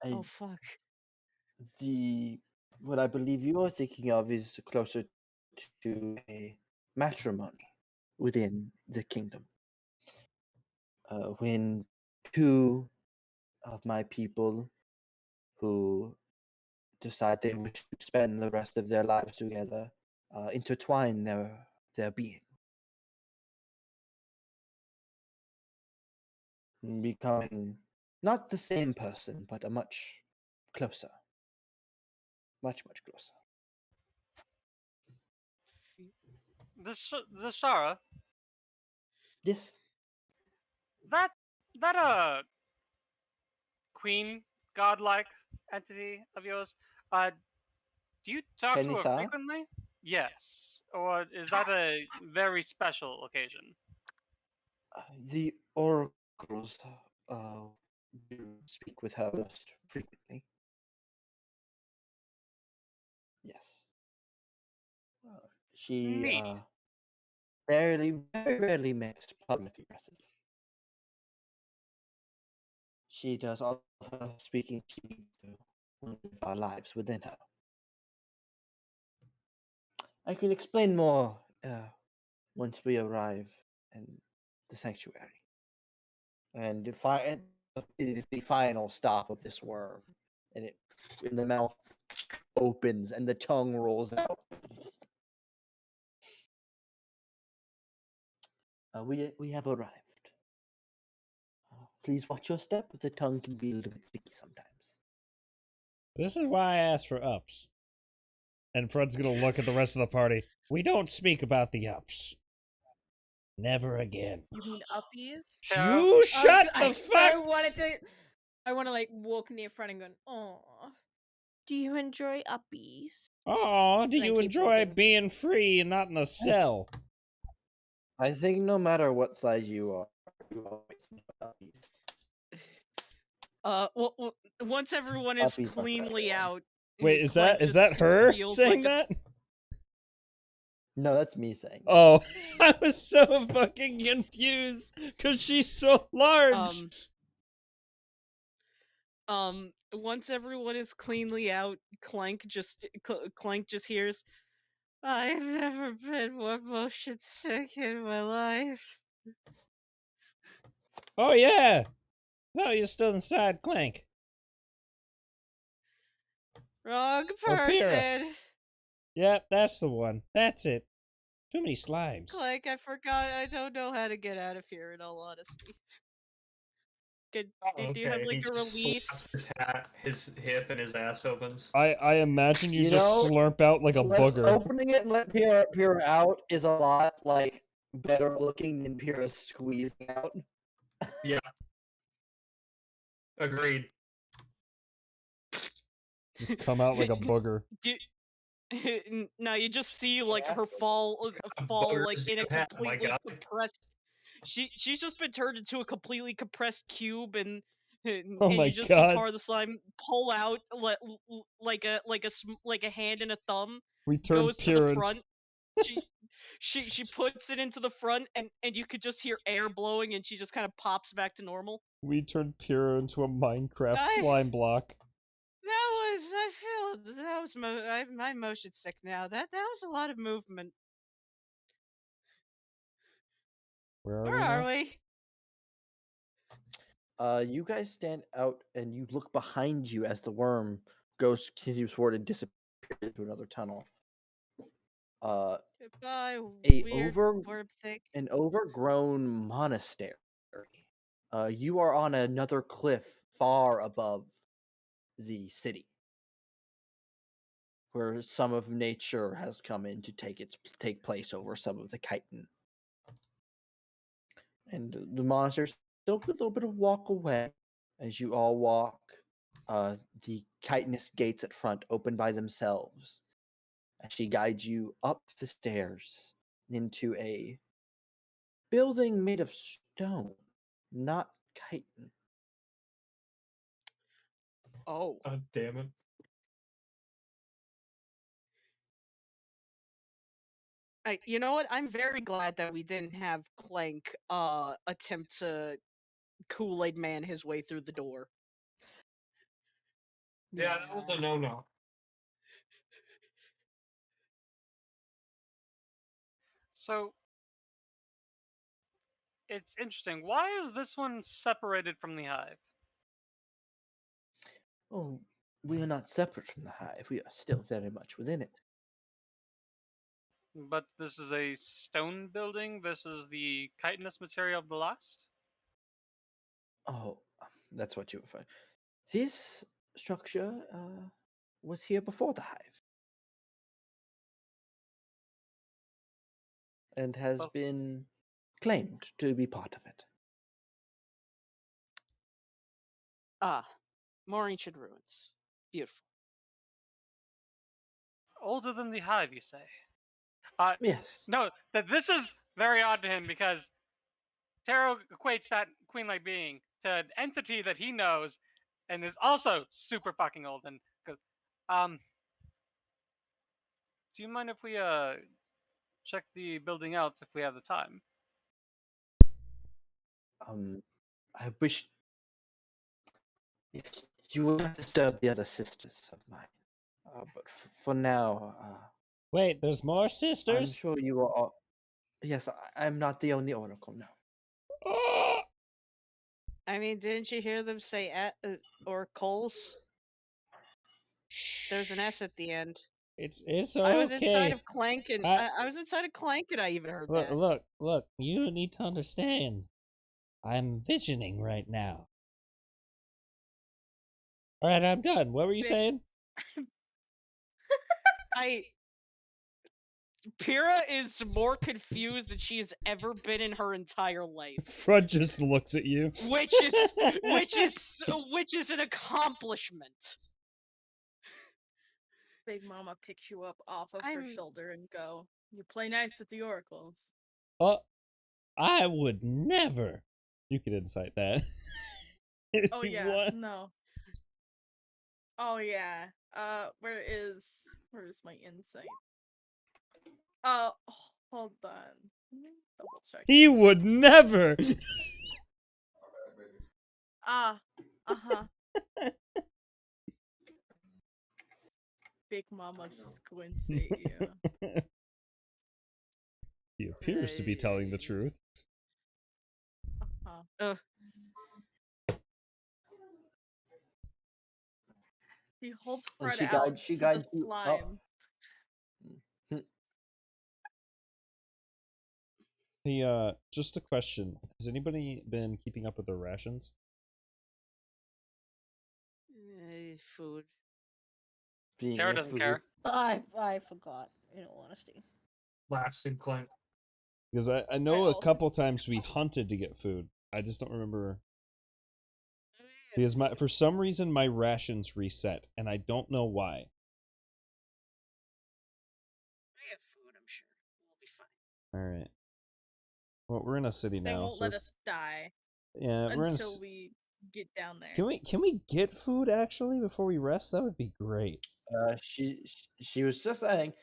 Oh fuck. What I believe you are thinking of is closer to a matrimony within the kingdom. When two of my people who decide they wish to spend the rest of their lives together intertwine their being, becoming not the same person, but a much closer. Much closer. the Shara. Yes. That queen godlike entity of yours. Do you talk to her Kenisa? frequently? Yes. Or is that a very special occasion? The oracles do speak with her most frequently. Yes. She very rarely makes public addresses. She does all of her speaking to live our lives within her. I can explain more once we arrive in the sanctuary. And it is the final stop of this worm, and the mouth opens and the tongue rolls out. We have arrived. Please watch your step. The tongue can be a little bit sticky sometimes. This is why I asked for ups. And Fred's gonna look at the rest of the party. We don't speak about the ups. Never again. You mean uppies? You shut the fuck. I want to like walk near front and go, "Oh, do you enjoy uppies?" Oh, do And I you keep enjoy walking. being free and not in a cell? I think no matter what size you are, you always need puppies. Well, once everyone is Puppies are for cleanly everyone. out. Wait, is Clank that just her feels saying like that? No, that's me saying. Oh, I was so fucking confused because she's so large. Once everyone is cleanly out, Clank just hears, "I've never been more motion sick in my life." Oh yeah. No, you're still inside Clank. Wrong Or Pyrrha. person. Yep, that's the one. That's it. Too many slimes. Clank, I forgot. I don't know how to get out of here. In all honesty, do you have like He a just release? slaps his hip and his ass opens. I imagine you just know, slurp out like a booger. Opening it and let Pyrrha out is a lot like better looking than Pyrrha squeezing out. Yeah. Agreed. Just come out like a booger. No, you just see like her fall like in a completely compressed. She's just been turned into a completely compressed cube, and Oh my you just see God. part of the slime pull out like a hand and a thumb. We turned Goes to the Pyrrha front. She puts it into the front, and you could just hear air blowing, and she just kind of pops back to normal. We turned Pyrrha into a Minecraft slime block. I feel that was my motion sick now. That was a lot of movement. Where are Where we are now? we? You guys stand out and you look behind you as the worm continues forward and disappears into another tunnel. Goodbye, A weird over worm thing. an overgrown monastery. You are on another cliff far above the city, where some of nature has come in to take place over some of the chitin. And the monastery's still a little bit of walk away. As you all walk, the chitinous gates at front open by themselves as she guides you up the stairs into a building made of stone, not chitin. Oh. God damn it. You know what? I'm very glad that we didn't have Clank attempt to Kool-Aid man his way through the door. Yeah, that was a no-no. So it's interesting. Why is this one separated from the hive? Oh, we are not separate from the hive. We are still very much within it. But this is a stone building. This is the chitinous material of the last. Oh, that's what you refer. This structure was here before the hive and has Oh. been claimed to be part of it. More ancient ruins. Beautiful. Older than the hive, you say? Yes. No, that this is very odd to him because Taro equates that queen-like being to an entity that he knows and is also super fucking old. And do you mind if we check the building out if we have the time? I wish you would not disturb the other sisters of mine. But for now, Wait, there's more I'm sisters? sure you are all. Yes, I'm not the only oracle now. I mean, didn't you hear them say or Coles? There's an S at the end. It's I was inside okay. of Clank and I was inside of Clank and I even heard that. Look, you need to understand. I'm visioning right now. Alright, I'm done. What were you saying? Pyrrha is more confused than she has ever been in her entire life. Frud just looks at you. Which is an accomplishment. Big Mama picks you up off of her shoulder and go, "You play nice with the oracles." Oh, I would never. You could incite that. Oh yeah, no. Oh yeah. Where's my insight? Hold on. Double check. He would never. Big Mama squints at you. He appears to be telling the truth. He holds And Fred she out guides to the you slime. Just a question. Has anybody been keeping up with their rations? Food. Tara doesn't care. I forgot, in all honesty. Laughs and Clank. Because I know a couple times we hunted to get food. I just don't remember. Because for some reason my rations reset, and I don't know why. We have food, I'm sure. We'll be fine. Alright. Well, we're in a city now. They won't let us die. Yeah, we're until we get down there. Can we get food actually before we rest? That would be great. She was just saying,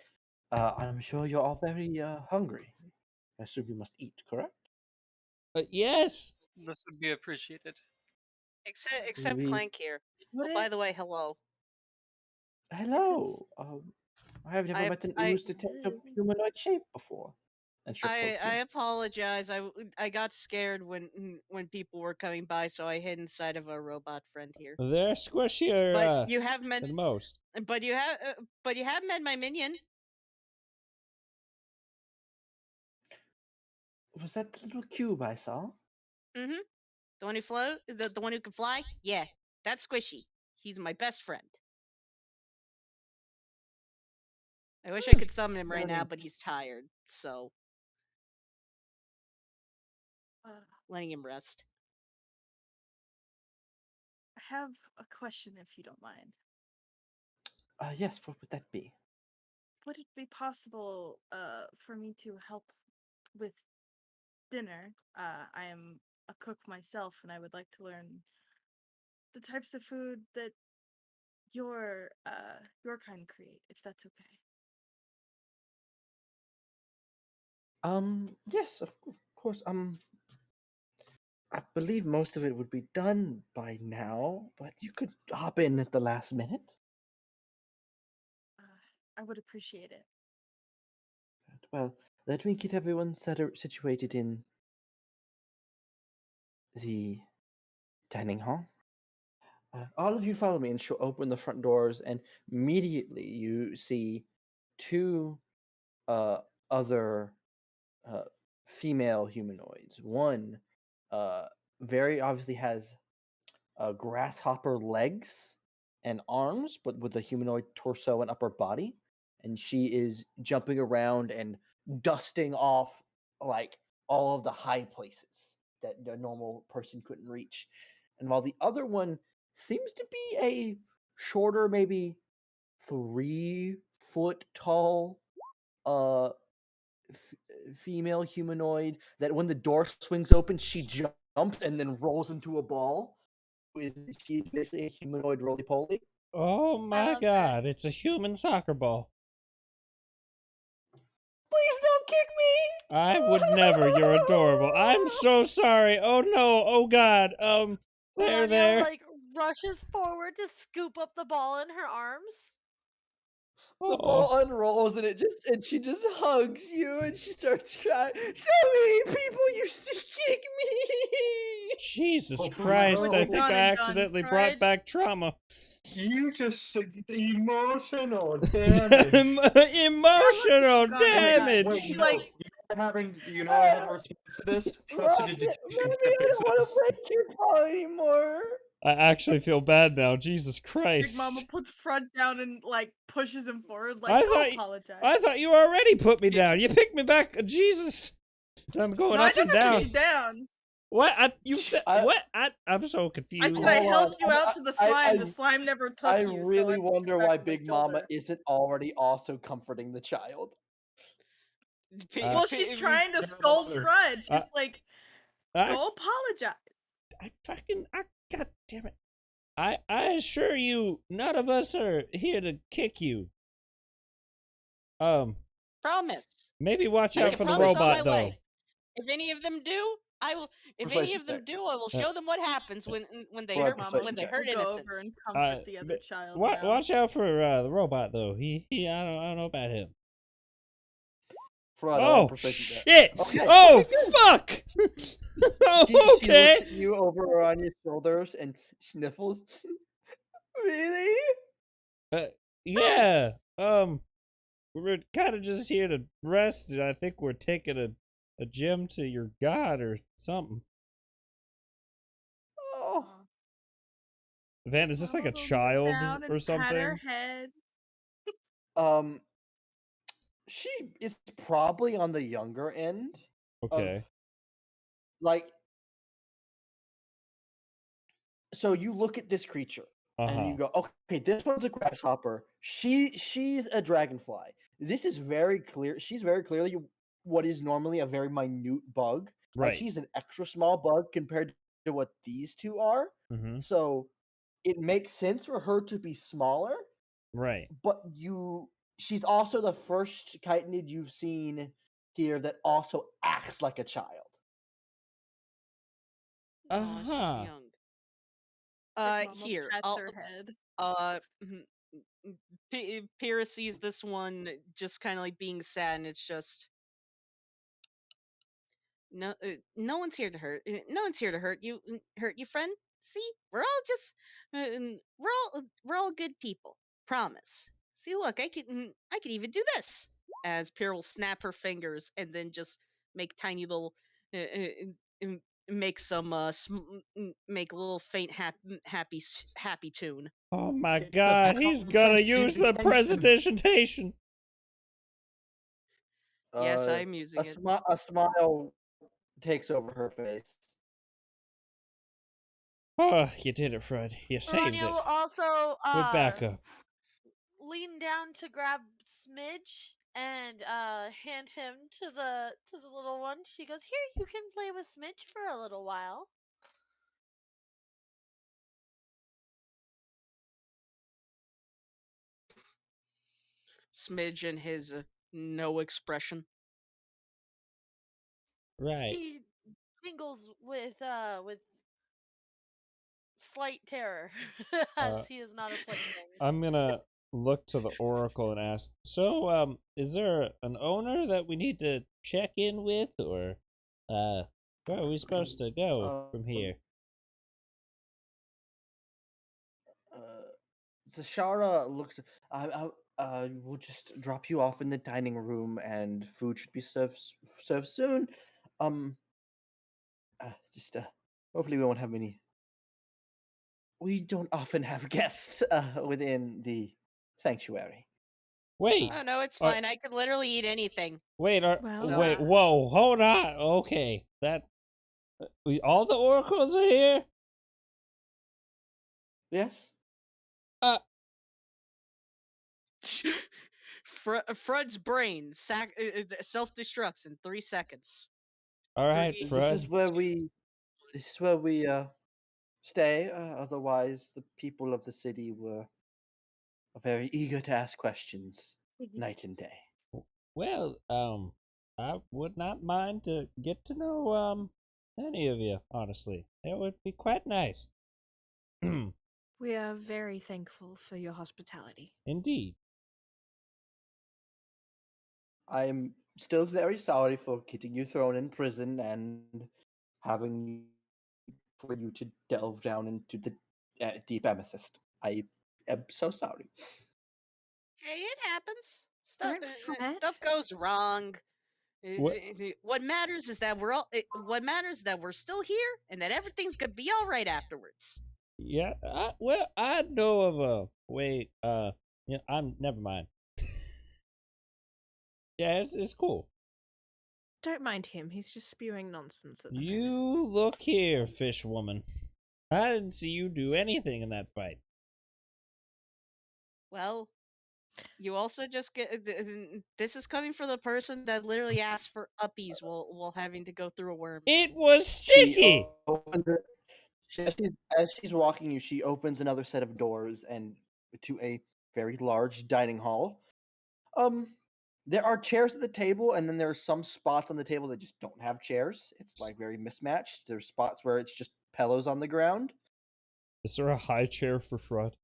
I'm sure you're all very hungry. I assume you must eat, correct? Yes. This would be appreciated. Except Clank here. Oh, by the way, hello. Hello. I have never met an ooze to take a humanoid shape before. And Strip told I you. apologize. I got scared when people were coming by, so I hid inside of a robot friend here. They're squishier But you have met than most. but you have met my minion. Was that the little cube I saw? Mm-hmm. The one who the one who can fly? Yeah, that's Squishy. He's my best friend. I wish I could summon him right now, but he's tired, so letting him rest. I have a question, if you don't mind. Yes, what would that be? Would it be possible for me to help with dinner? I am a cook myself, and I would like to learn the types of food that your kind create, if that's okay. Yes, of course. I believe most of it would be done by now, but you could hop in at the last minute. I would appreciate it. Well, let me get everyone situated in the dining hall. All of you follow me, and she'll open the front doors, and immediately you see two uh, other female humanoids. One very obviously has grasshopper legs and arms, but with a humanoid torso and upper body. And she is jumping around and dusting off like all of the high places that the normal person couldn't reach. And while the other one seems to be a shorter, maybe 3 foot tall, uh, female humanoid, that when the door swings open, she jumps and then rolls into a ball. She's basically a humanoid roly poly. Oh my god, it's a human soccer ball. Please don't kick me! I would never. You're adorable. I'm so sorry. Oh no. Oh god. There. Like rushes forward to scoop up the ball in her arms. The ball unrolls and she just hugs you and she starts crying. So many people used to kick me. Jesus Christ, I think I accidentally brought back trauma. You just emotional damage. Emotional damage. Wait, you know I have a response to this. Prestidigitation I don't want to break your paw anymore. I actually feel bad now. Jesus Big Christ. Mama puts front down and like pushes him forward. Like, I apologize. I thought you already put me down. You picked me back. Jesus. I'm going up and down. I never put you down. What? You said what? I'm so confused. I said I helped you out to the slime. The slime never took you. I really wonder why back to my Big Mama shoulder. isn't already also comforting the child. Well, she's trying to scold Fred. She's like, go apologize. God damn it. I assure you, none of us are here to kick you. Promise. Maybe watch I out can for the promise on my robot, though. way. If any of them do, I will. If any of them do, I will show them what happens when they hurt innocents. Over and comfort the other child. Watch out for the robot, though. He I don't know about him. Oh shit! Okay. Oh fuck! Oh, She okay. looks at you over on your shoulders and sniffles. Really? Yeah. We're kind of just here to rest, and I think we're taking a gem to your god or something. Oh. Van, is this like a child or something? Pat her head. She is probably on the younger end. Okay. Like, so you look at this creature and you go, okay, this one's a grasshopper. She's a dragonfly. This is very clear. She's very clearly what is normally a very minute bug. Right. Like, she's an extra small bug compared to what these two are. Mm-hmm. So it makes sense for her to be smaller. Right. But she's also the first chitinid you've seen here that also acts like a child. She's young. Here, her head. Pyrrha sees this one just kind of like being sad, and it's just, no one's here to hurt. No one's here to hurt you, friend. See, we're all just, we're all good people. Promise. See, look, I can even do this. As Pearl will snap her fingers and then just make tiny little, make some, make a little faint happy tune. Oh my It's the god, power he's of gonna use the prestidigitation. presentation. Yes, I'm using it. A smile takes over her face. Oh, you did it, Fred. You saved Aranya it. will also We're back up. lean down to grab Smidge and hand him to the little one. She goes, "Here, you can play with Smidge for a little while." Smidge and his no expression. Right. He jingles with slight terror as he is not a plaything. I'm gonna look to the Oracle and ask, so, is there an owner that we need to check in with, or, where are we supposed to go from here? Zashara looks. We'll just drop you off in the dining room, and food should be served soon. Hopefully we won't have any. We don't often have guests within the sanctuary. Wait. Oh no, it's fine. I could literally eat anything. Wait, wait, whoa, hold on. Okay, that all the oracles are here. Yes. Fred's brain self-destructs in 3 seconds. All right, Fred. This is where we stay. Otherwise, the people of the city are very eager to ask questions night and day. Well, I would not mind to get to know any of you. Honestly, it would be quite nice. We are very thankful for your hospitality. Indeed. I'm still very sorry for getting you thrown in prison and having for you to delve down into the deep amethyst. I am so sorry. Hey, it happens. Stuff Fred. stuff goes wrong. What matters is that we're still here and that everything's gonna be all right afterwards. Yeah, well, I know of a way. Yeah, never mind. Yeah, it's cool. Don't mind him. He's just spewing nonsense at the moment. You look here, fish woman. I didn't see you do anything in that fight. Well, you also just get. This is coming from the person that literally asked for uppies while having to go through a worm. It was sticky. As she's walking you, she opens another set of doors and to a very large dining hall. There are chairs at the table, and then there are some spots on the table that just don't have chairs. It's like very mismatched. There's spots where it's just pillows on the ground. Is there a high chair for Fred?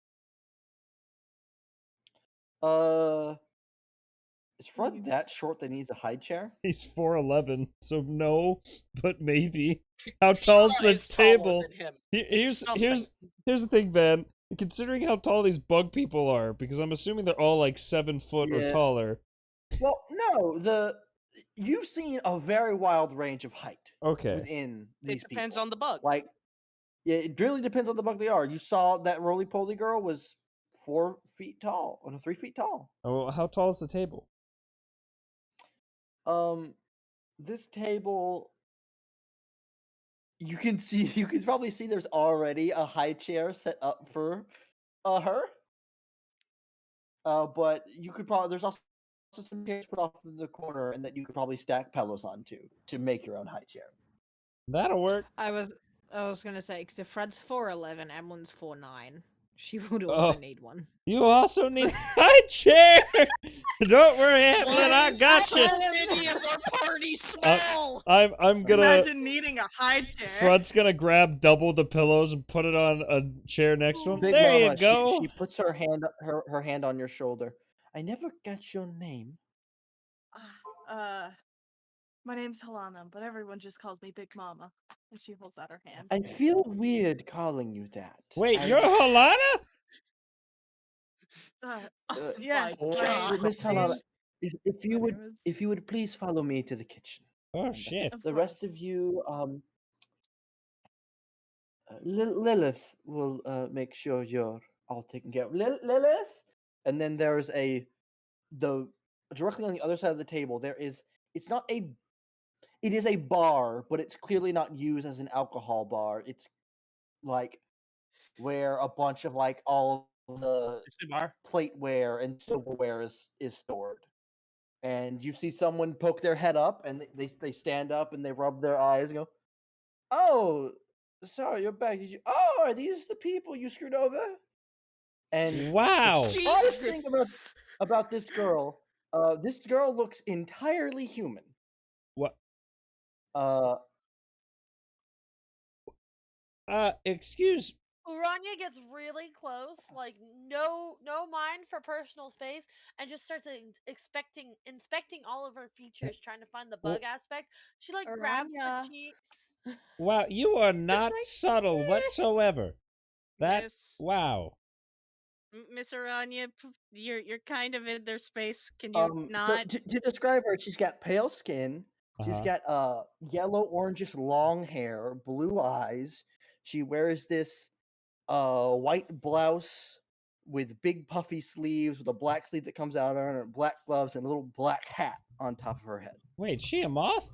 Is Fred that short that he needs a high chair? He's 4'11", so no, but maybe. How tall's the table? Here's the thing, Van. Considering how tall these bug people are, because I'm assuming they're all like 7 foot or taller. Well, no, you've seen a very wild range of height. Okay. Within these It depends people. on the bug. Like, yeah, it really depends on the bug they are. You saw that roly-poly girl was 4 feet tall, or 3 feet tall. Oh, how tall is the table? This table, you can probably see there's already a high chair set up for her. But you could probably there's also some chairs put off in the corner, and that you could probably stack pillows onto to make your own high chair. That'll work. I was gonna say, because if Fred's 4'11", Emlyn's 4'9", she would also need one. You also need a high chair. Don't worry, Emlyn, I got you. I'm gonna imagine needing a high chair. Fred's gonna grab double the pillows and put it on a chair next to him. Big there Mama, you go. She puts her hand on your shoulder. I never got your name. My name's Helana, but everyone just calls me Big Mama. And she holds out her hand. I feel weird calling you that. Wait, you're Helana? Yes, Miss Helana, if you would, name is- if you would please follow me to the kitchen. Oh And shit! Of the rest course. of you, Lilith will make sure you're all taken care of. Lilith, and then there's the directly on the other side of the table. It is a bar, but it's clearly not used as an alcohol bar. It's like where a bunch of like all the plateware and silverware is stored. And you see someone poke their head up, and they stand up and they rub their eyes and go, "Oh, sorry, you're back. Did you? Oh, are these the people you screwed over?" And wow, the oddest thing about this girl looks entirely human. What? Excuse. Urania gets really close, like no mind for personal space, and just starts inspecting all of her features, trying to find the bug aspect. She like grabs her cheeks. Wow, you are not subtle whatsoever. That Miss- wow. Miss Urania, you're kind of in their space. Can you So not? to describe her, she's got pale skin. She's got yellow orangish long hair, blue eyes. She wears this white blouse with big puffy sleeves with a black sleeve that comes out on her, black gloves, and a little black hat on top of her head. Wait, she a moth?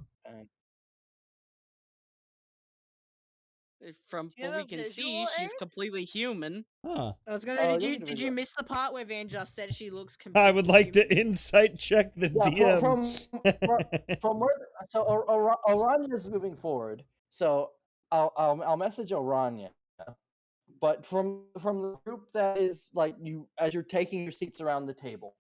From Do you what have we a can visual see, she's aid? completely human. Huh. I was gonna say, did you miss the part where Van just said she looks completely I would like to insight check the Yeah, DM. from where Orania is moving forward. So I'll message Orania. But from the group that is like you as you're taking your seats around the table,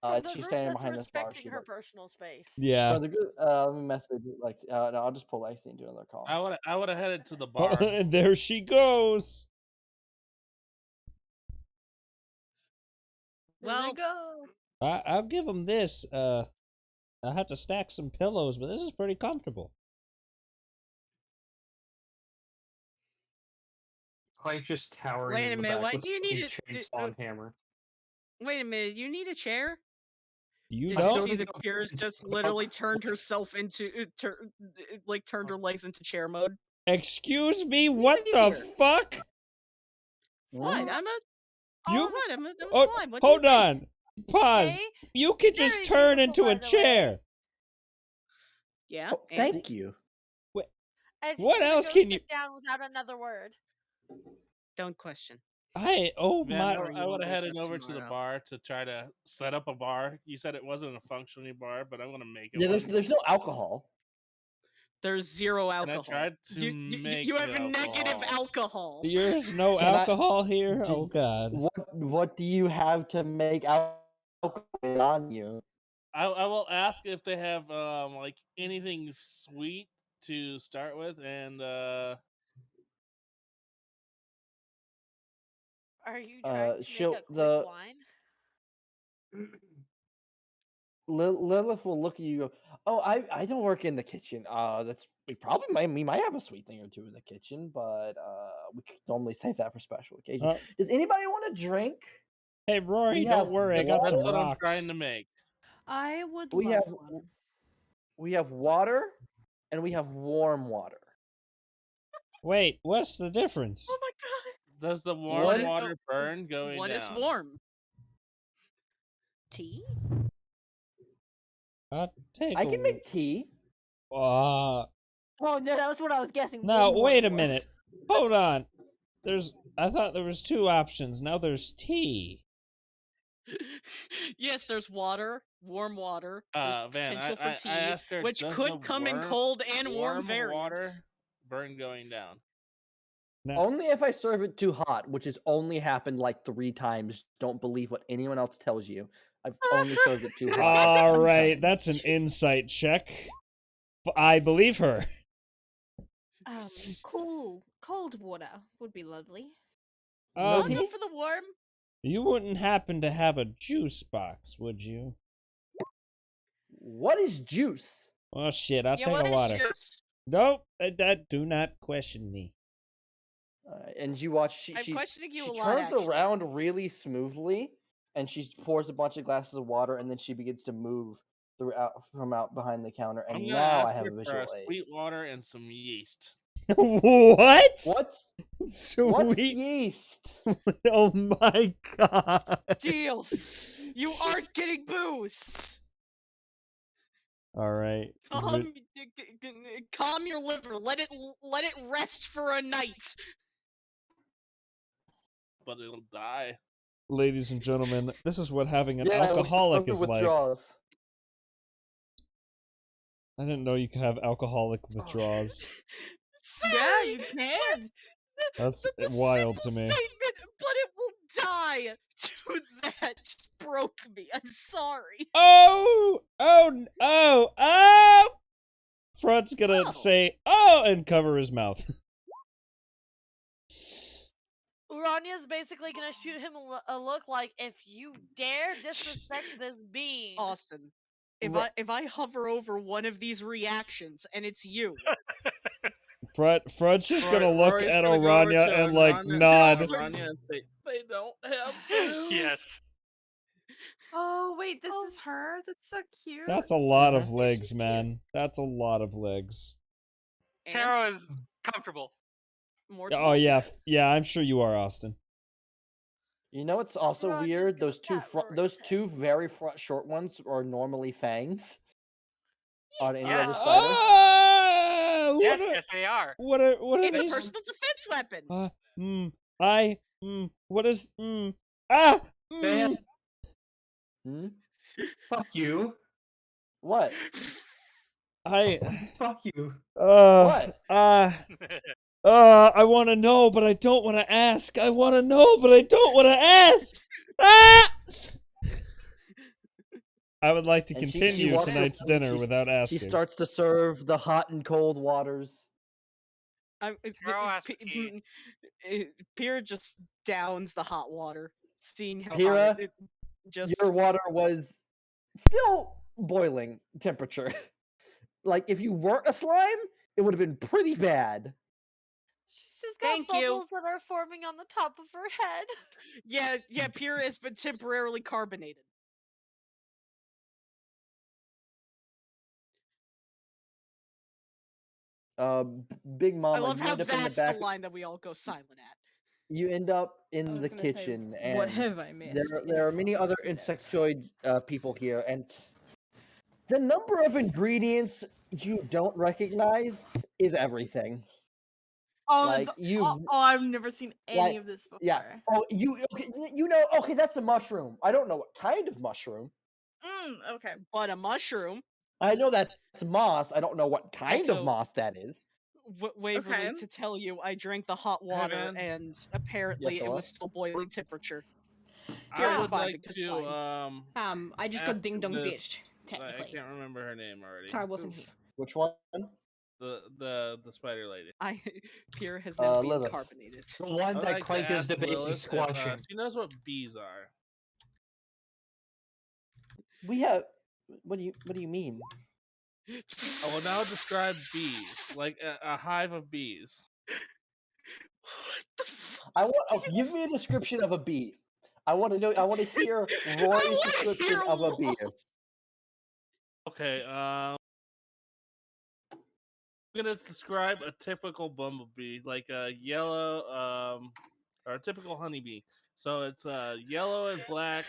From the she's group standing that's behind this bar. respecting She her looks. personal space. Yeah. For the group, let me message Lexi. No, I'll just pull Lexi and do another call. I would have headed to the Oh, bar. and there she goes. Well, go. I'll give him this. I'll have to stack some pillows, but this is pretty comfortable. Clank just towering wait a in the minute. back Why with do you a need chainsaw and hammer. Wait a minute. You need a chair? You Did don't? you see the Cures just literally turned herself into turned her legs into chair mode? Excuse me, It's what the easier. fuck? What? I'm a I'm a slime. What do you Hold think? on. Pause. Hey, You could just very turn beautiful, into a by the way. chair. Yeah. Oh, thank you. And she's What gonna else go can sit you? down without another word. Don't question. Oh Van, my. Or you I won't would have wake headed up over to the tomorrow. bar to try to set up a bar. You said it wasn't a functioning bar, but I'm gonna make it Yeah, one. there's no alcohol. There's zero And I alcohol. tried to make you have the negative alcohol. alcohol. There's no Can I- alcohol here? do- Oh god. What do you have to make alcohol on you? I will ask if they have like anything sweet to start with, and Are you trying to make she'll a quick wine? Lilith will look at you. And go, oh, I don't work in the kitchen. We might have a sweet thing or two in the kitchen, but we normally save that for special occasions. Does anybody want to drink? Hey Rory, We don't have worry, I got water. some that's what I'm rocks. trying to make. I would We love have one. we have water, and we have warm water. Wait, what's the difference? Oh my god! Does the warm What is- water burn going What down? is warm? Tea? I'll take I can make tea. Uh, Oh no, that was what I was guessing. now warm wait water a minute. was. Hold on. I thought there was two options. Now there's tea. Yes, there's water, warm water. There's the Van, potential for tea, I asked her, which does could the come in cold and warm water variants. burn going down? Only if I serve it too hot, which has only happened like 3 times. Don't believe what anyone else tells you. I've only served it too hot. All right, that's an insight check. I believe her. Cold water would be lovely. I'll go for the warm. You wouldn't happen to have a juice box, would you? What is juice? Oh shit! I'll Yeah, take what a is water. juice? Nope, that do not question me. And you watch. I'm questioning you a lot, turns actually. around really smoothly, and she pours a bunch of glasses of water, and then she begins to move from out behind the counter. And I'm gonna now I ask have her a for visual a aid. sweet water and some yeast. What? What's Sweet. yeast? Oh my god. Deals. You aren't getting booze. All right. Calm your liver. Let it rest for a night. But it'll die. Ladies and gentlemen, this is what having an Yeah, alcoholic is like. withdrawals. I didn't know you could have alcoholic withdrawals. Sorry, Yeah, you can. That's the wild simple to me. statement, but it will die. To that just broke me. I'm sorry. Oh! Front's gonna say, oh, and cover his mouth. Uranya's basically gonna shoot him a look like, if you dare disrespect this being. Austin, if I hover over one of these reactions and it's you, Front's just gonna look Rory's at gonna go over Orania to and like Aranya- nod. Aranya and say, they don't have booze. Yes. Oh wait, this is her. That's so cute. That's a lot of legs, man. That's a lot of legs. Taro is comfortable. More Oh yeah, yeah. I'm sure you are, Austin. You know what's also weird? Those two very front short ones are normally fangs. On any other spider. Oh! Yes, they are. What are it's a these? personal defense weapon. What is? Man. Fuck you. What? Fuck you. What? I want to know, but I don't want to ask. I want to know, but I don't want to ask. I would like to continue tonight's dinner without asking. She starts to serve the hot and cold waters. Pyrrha just downs the hot water, seeing how Pyrrha, hot it just. Your water was still boiling temperature. Like, if you weren't a slime, it would have been pretty bad. She's got bubbles that are forming on the top of her head. Yeah, Pyrrha has been temporarily carbonated. Big Mama, I love how end up in the that's back. the line that we all go silent at. You end up in the kitchen, and what have I missed? There are many other insectoid people here, and the number of ingredients you don't recognize is everything. Oh, Like, I've never seen any of this before. Yeah. Oh, you know? Okay, that's a mushroom. I don't know what kind of mushroom. Okay. But a mushroom. I know that's moss. I don't know what kind of moss that is. Waverly, to tell you, I drank the hot water, and apparently it was still boiling temperature. I would like to I just got ding dong ditched. I Technically, can't remember her name already. sorry, I wasn't here. Which one? The spider lady. Pyrrha has now been Lilith. carbonated. The one that Clank is debating squashing. She knows what bees are. We have. What do you mean? I will now describe bees, like a hive of bees. I want. Give me a description of a bee. I want to know. I want to hear Roy's description of a bee. Okay. I'm gonna describe a typical bumblebee, like a yellow, or a typical honeybee. So it's yellow and black,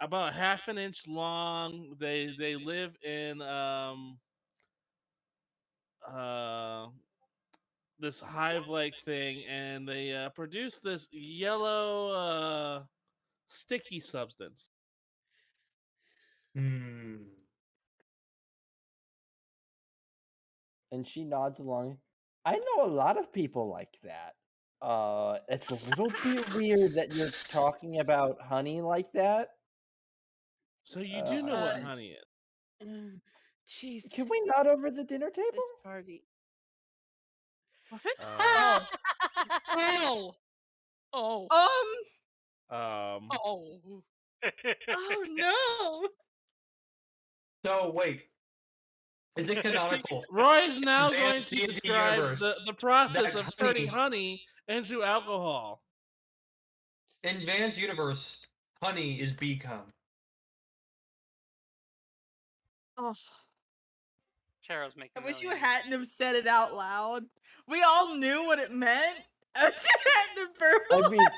about half an inch long. They live in this hive-like thing, and they produce this yellow sticky substance. And she nods along. I know a lot of people like that. It's a little bit weird that you're talking about honey like that. So you do know what honey is. Jesus. Can we nod over the dinner table? This party. What? Oh. Oh. Oh no. So wait, Is it canonical? Roy is now Advanced going to D&D describe universe. the process That of turning honey into alcohol. In Van's universe, honey is bee cum. Oh, Tara's making. I wish you millions. hadn't have said it out loud. We all knew what it meant. I just hadn't verbalized.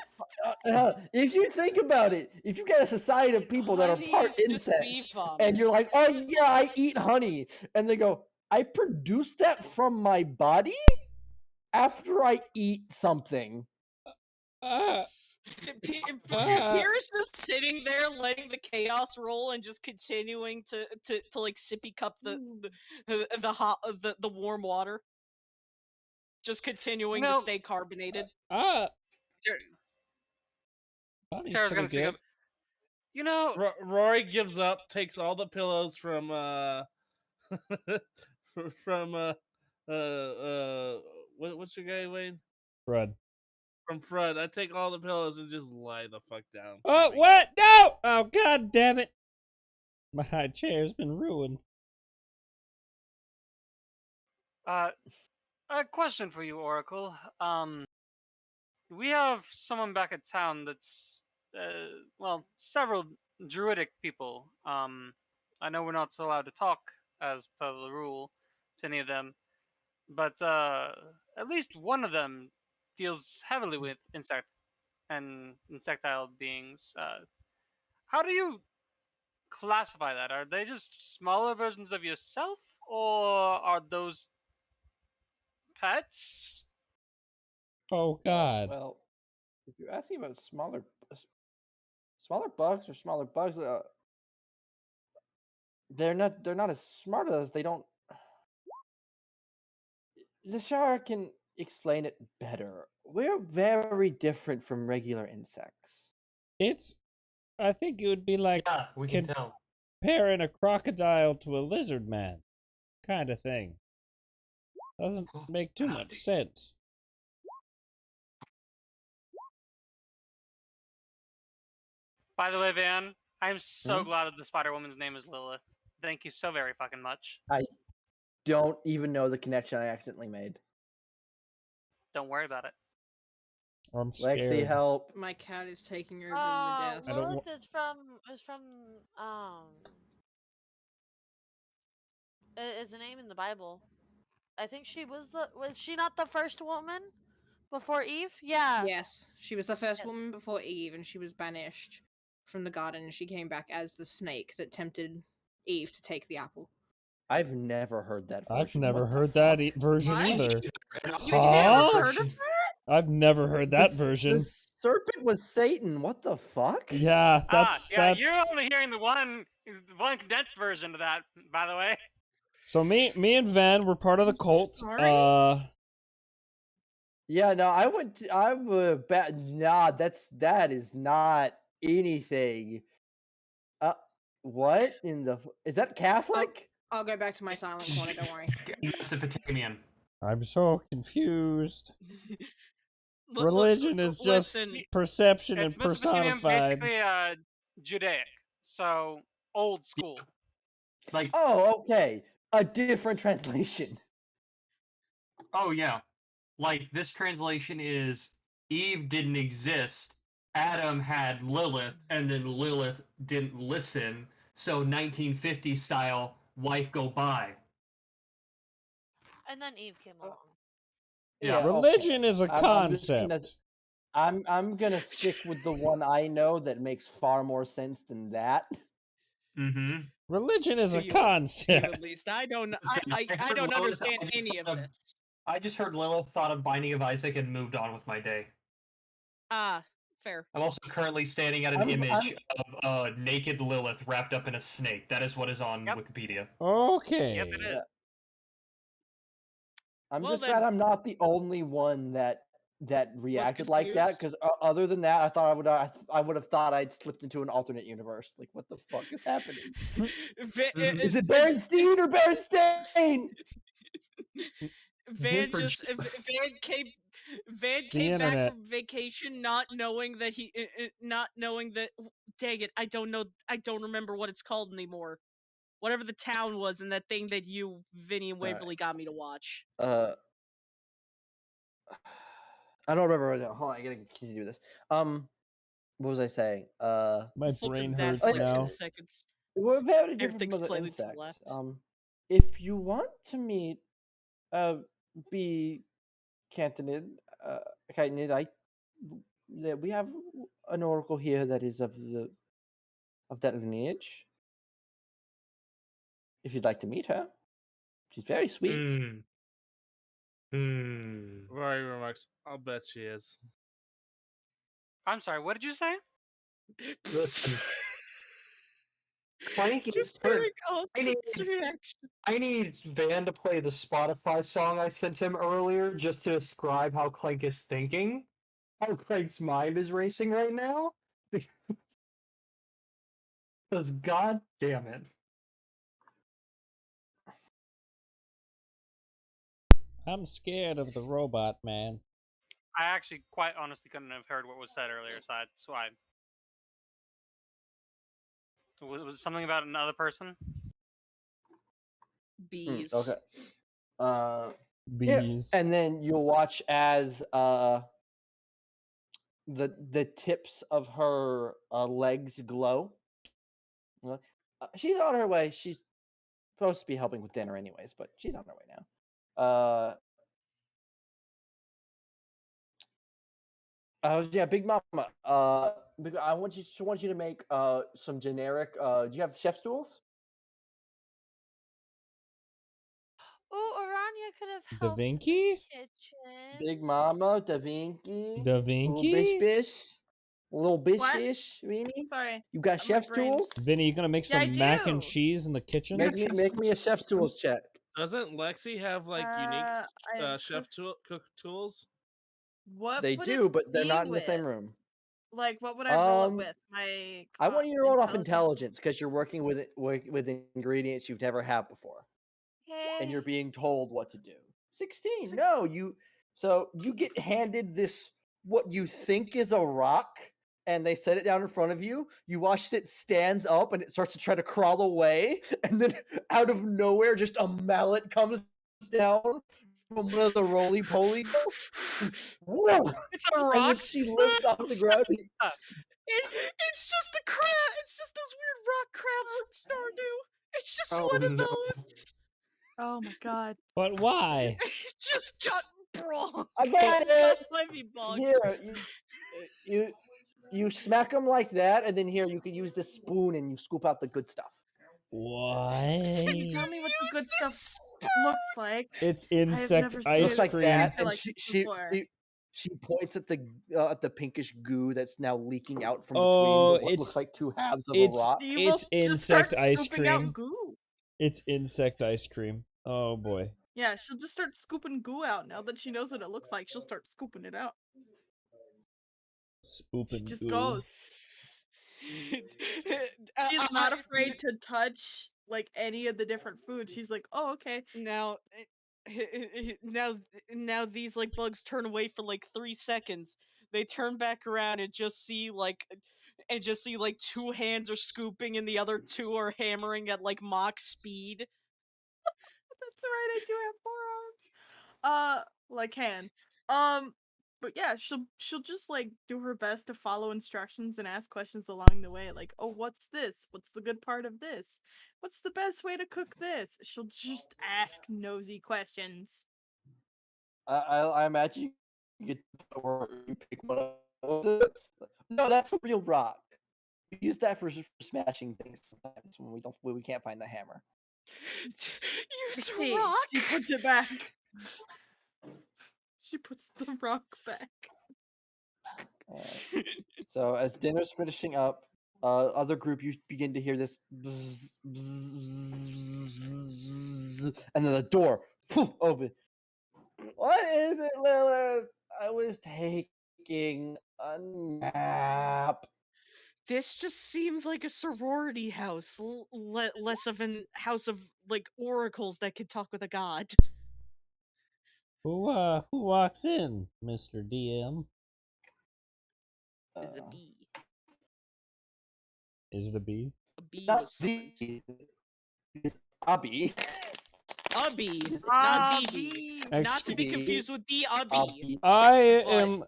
I mean, if you think about it, if you get a society of people that are Honey part is just insect, bee vomit. and you're like, oh yeah, I eat honey, and they go, I produce that from my body after I eat something. Pierce just sitting there, letting the chaos roll, and just continuing to like sippy cup the hot the warm water. Just continuing to stay carbonated. Tara's gonna speak up. You know, Rory gives up, takes all the pillows from from what's your guy, Wayne? Fred. From Fred. I take all the pillows and just lie the fuck down. Oh, what? No! Oh, god damn it. My high chair's been ruined. a question for you, Oracle. We have someone back at town that's, well, several druidic people. I know we're not allowed to talk as per the rule to any of them, but at least one of them deals heavily with insect and insectile beings. How do you classify that? Are they just smaller versions of yourself, or are those pets? Oh god. Well, if you're asking about smaller bugs or smaller bugs, they're not as smart as us. They don't. Zashara can explain it better. We're very different from regular insects. I think it would be like we can tell. comparing a crocodile to a lizard man kind of thing. Doesn't make too much sense. By the way, Van, I'm so glad that the Spider Woman's name is Lilith. Thank you so very fucking much. I don't even know the connection I accidentally made. Don't worry about it. I'm scared. Lexi, help. My cat is taking over the desk. Lilith is from is a name in the Bible. I think she was she not the first woman before Eve? Yeah. Yes, she was the first woman before Eve, and she was banished from the garden, and she came back as the snake that tempted Eve to take the apple. I've never heard that version. I've never heard that version What? either. You never heard of that? I've never heard that version. The serpent was Satan. What the fuck? Yeah, that's you're only hearing the one condensed version of that, by the way. So me and Van were part of the cult. Yeah, no, that is not anything. What in the is that Catholic? I'll go back to my silent corner, don't worry. Mesopotamian. I'm so confused. Religion is just perception and personified. Basically, Judaic, so old school. Like, oh, okay, a different translation. Oh yeah, like this translation is Eve didn't exist. Adam had Lilith, and then Lilith didn't listen. So 1950s style, wife go by. And then Eve came along. Yeah, religion is a concept. I'm gonna stick with the one I know that makes far more sense than that. Mm-hmm. Religion is a concept. At least I don't understand any of this. I just heard Lilith thought of Binding of Isaac and moved on with my day. Fair. I'm also currently standing at an image of naked Lilith wrapped up in a snake. That is what is on Wikipedia. Okay. Yep, it is. I'm just glad I'm not the only one that reacted like that. Because other than that, I thought I would have thought I'd slipped into an alternate universe. Like, what the fuck is happening? Is it Berenstein or Berenstain? Van came back from vacation not knowing that dang it, I don't remember what it's called anymore. whatever the town was, and that thing that you, Vinny, and Waverly got me to watch. I don't remember right now. Hold on, I gotta continue this. What was I saying? My Something brain that hurts like now. 10 seconds. We're very different Everything's from other slightly to the insects. left. If you want to meet, bee cantonid, we have an oracle here that is of that lineage. If you'd like to meet her, she's very sweet. Very remarks. I'll bet she is. I'm sorry, what did you say? Listen. Clank is Just turn. hearing Austin's reaction. I need Van to play the Spotify song I sent him earlier just to describe how Clank is thinking. How Clank's mind is racing right now. Because god damn it. I'm scared of the robot man. I actually quite honestly couldn't have heard what was said earlier, so that's why. Was it something about another person? Bees. Okay. Bees. Yeah. And then you'll watch as the tips of her legs glow. She's on her way. She's supposed to be helping with dinner anyways, but she's on her way now. Yeah, Big Mama. I want you to make some generic. Do you have chef's tools? Oh, Aranya could have Da helped in the Vinci? kitchen. Big Mama, Da Vinci, Da little bish Vinci? bish, little bish What? bish, Weenie. Sorry. You got my chef's brain. tools? Vinny, you gonna make Yeah, I some mac and do. cheese in the kitchen? Make me a chef's tools check. Doesn't Lexi have like unique I have chef cook tools? What They would do, it but they're be not in the with? same room. Like, what would I roll it Um, with? My I want you to roll off intelligence? intelligence because you're working with ingredients you've never had before, and you're Yay. being told what to do. 16. No, you get handed this what you think is a rock, and they set it down in front of you. You watch it stands up and it starts to try to crawl away, and then out of nowhere, just a mallet comes down from one of the roly poly dolls. It's a rock. And then she lifts off the ground. It's just the crab. It's just those weird rock crabs from Stardew. It's just one of those. Oh my god. But why? It just got wrong. I got it. Slimy bug. Here, you smack them like that, and then here you can use this spoon and you scoop out the good stuff. Can you Why? tell me what the good stuff looks like? It's I have insect never ice Looks like cream. that, and like before. she points at the pinkish goo that's now leaking out from Oh, between what looks like two halves of a it's rock. You it's will just start insect ice scooping out cream. goo. It's insect ice cream. Oh boy. Yeah, she'll just start scooping goo out now that she knows what it looks like. She'll start scooping it out. She Spooping just goo. goes. She's not afraid to touch like any of the different foods. She's like, "Oh, okay." Now these like bugs turn away for like 3 seconds. They turn back around and just see like two hands are scooping and the other two are hammering at like Mach speed. That's right, I do have 4 arms. Well, I can. But yeah, she'll just like do her best to follow instructions and ask questions along the way, like, "Oh, what's this? What's the good part of this? What's the best way to cook this?" She'll just ask nosy questions. I imagine you get to the point where you pick one up. No, that's a real rock. We use that for smashing things sometimes when we can't find the hammer. Use See, rock. she puts it back. She puts the rock back. So as dinner's finishing up, other group, you begin to hear this bzz, bzz, bzz, and then the door poof, open. What is it, Lilith? I was taking a nap. This just seems like a sorority house, less of an house of like oracles that could talk with a god. Who walks in, Mr. DM? The bee. Is it a bee? A bee Not was summoned. Abby. Abby, not Ah, the bee. bee. Not to be confused with the Abby. Abby. I It am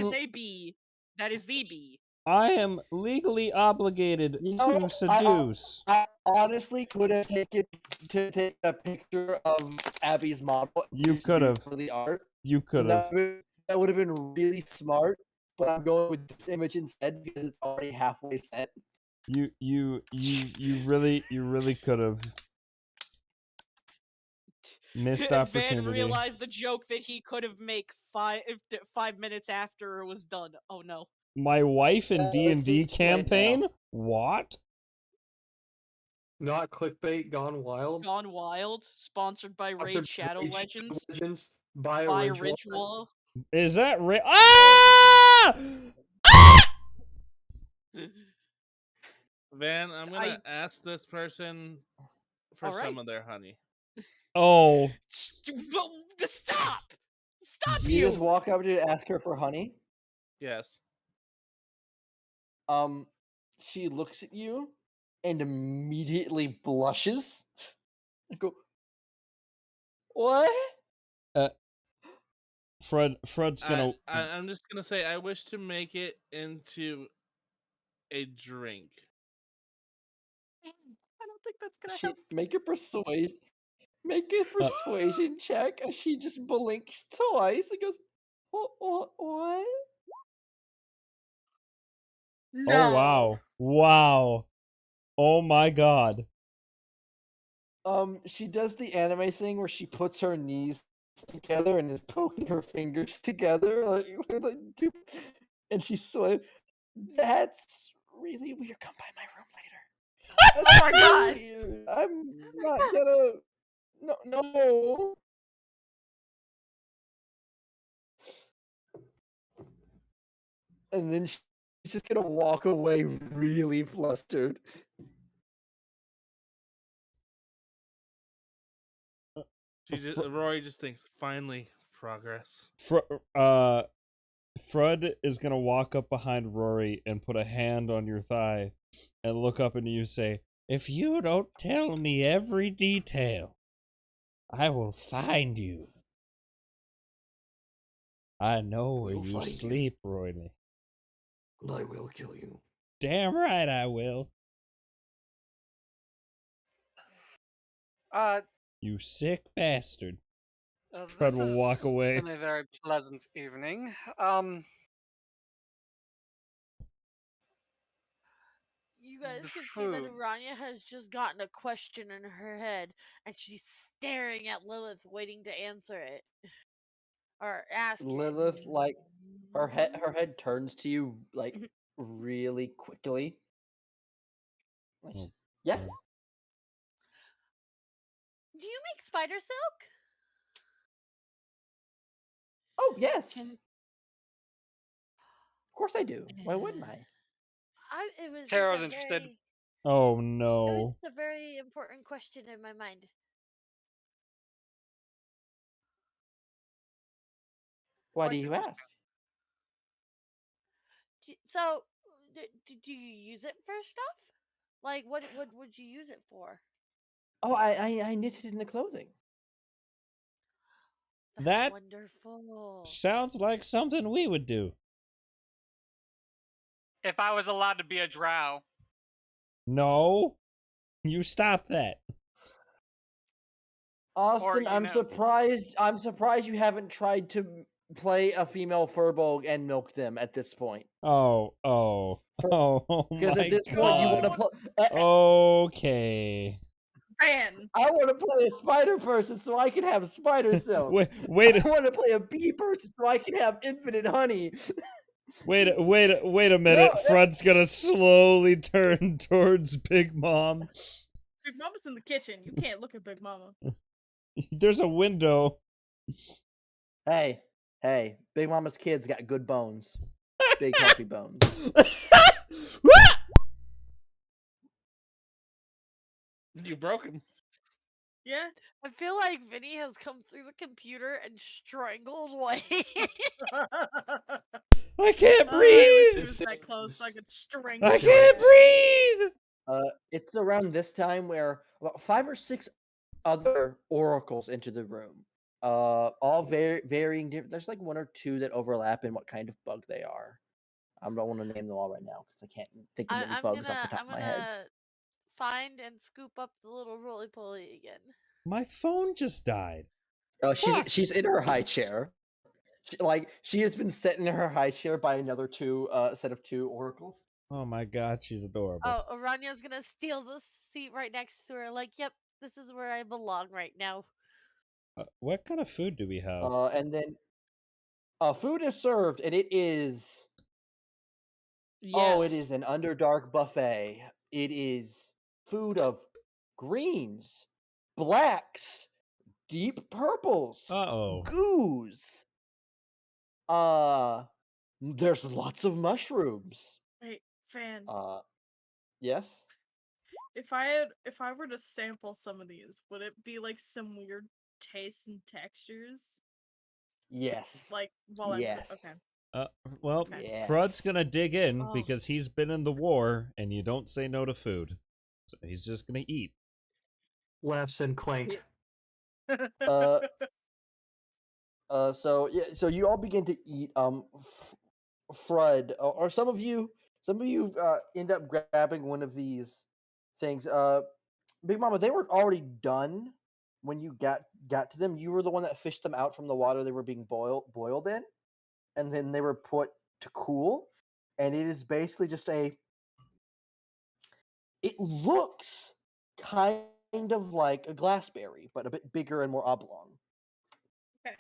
is a bee. That is the bee. I am legally obligated You know, to seduce. I honestly could have taken to take a picture of Abby's model. You could have. For the art. You could have. That would have been really smart, but I'm going with this image instead because it's already halfway set. You really could have. Missed opportunity. Van realized the joke that he could have made 5 minutes after it was done. Oh no. My wife in D&D Campaign? What? Not clickbait gone wild. Gone Wild, sponsored by Raid Shadow Legends. By Ritual. Is that real? Ah! Van, I'm gonna ask this person for some of their honey. Oh. Stop! Stop you! Just walk up to ask her for honey? Yes. She looks at you and immediately blushes. I go, what? Fred's gonna. I'm just gonna say I wish to make it into a drink. I don't think that's gonna help. Make a persuasion. Make a persuasion check, and she just blinks twice and goes, "What?" No. Oh wow! Wow! Oh my god! She does the anime thing where she puts her knees together and is poking her fingers together, and she sweat. That's really weird. Come by my room later. Oh my god! I'm not gonna. No. And then she's just gonna walk away really flustered. Rory just thinks, finally, progress. Fred is gonna walk up behind Rory and put a hand on your thigh and look up and you say, "If you don't tell me every detail, I will find you. I know where you sleep, Royley. And I will kill you. Damn right I will. You sick bastard." Fred will walk away. It's been a very pleasant evening. You guys can see that Aranya has just gotten a question in her head, and she's staring at Lilith, waiting to answer it or ask. Lilith, like her head turns to you like really quickly. Yes. Do you make spider silk? Oh yes. Of course I do. Why wouldn't I? It was Tara's interested. Oh It was no. a very important question in my mind. Why do you ask? So, do you use it for stuff? Like, what would you use it for? Oh, I knitted in the clothing. That's That wonderful. sounds like something we would do. If I was allowed to be a drow. No. You stop that. Austin, I'm surprised you haven't tried to play a female furbolg and milk them at this point. Oh Because at this point you want to play. Okay. Man. I want to play a spider person so I can have spider silk. Wait. I want to play a bee person so I can have infinite honey. Wait a minute. Fred's gonna slowly turn towards Big Mom. Big Mama's in the kitchen. You can't look at Big Mama. There's a window. Hey, Big Mama's kids got good bones. Big healthy bones. You broke him. Yeah. I feel like Vinny has come through the computer and strangled Wayne. I can't breathe. I wish he was that close so I could strangle I can't breathe. It's around this time where about 5 or 6 other oracles enter the room. All varying. There's like 1 or 2 that overlap in what kind of bug they are. I don't want to name them all right now because I can't think of any bugs off the top of my head. Find and scoop up the little roly poly again. My phone just died. She's in her high chair. She has been set in her high chair by another set of 2 oracles. Oh my god, she's adorable. Oh, Aranya's gonna steal the seat right next to her. Like, yep, this is where I belong right now. What kind of food do we have? And then food is served, and it is. Yes. Oh, it is an Underdark buffet. It is food of greens, blacks, deep purples, goos. There's lots of mushrooms. Wait, Fan. Yes. If I were to sample some of these, would it be like some weird tastes and textures? Yes. Like while yes. I'm okay. Well, yes. Frod's gonna dig in because he's been in the war, and you don't say no to food. So he's just gonna eat. Laughs and clank. So you all begin to eat. Fred, or some of you end up grabbing one of these things. Big Mama, they were already done when you got to them. You were the one that fished them out from the water they were being boiled in, and then they were put to cool. And it is basically just it looks kind of like a glassberry, but a bit bigger and more oblong.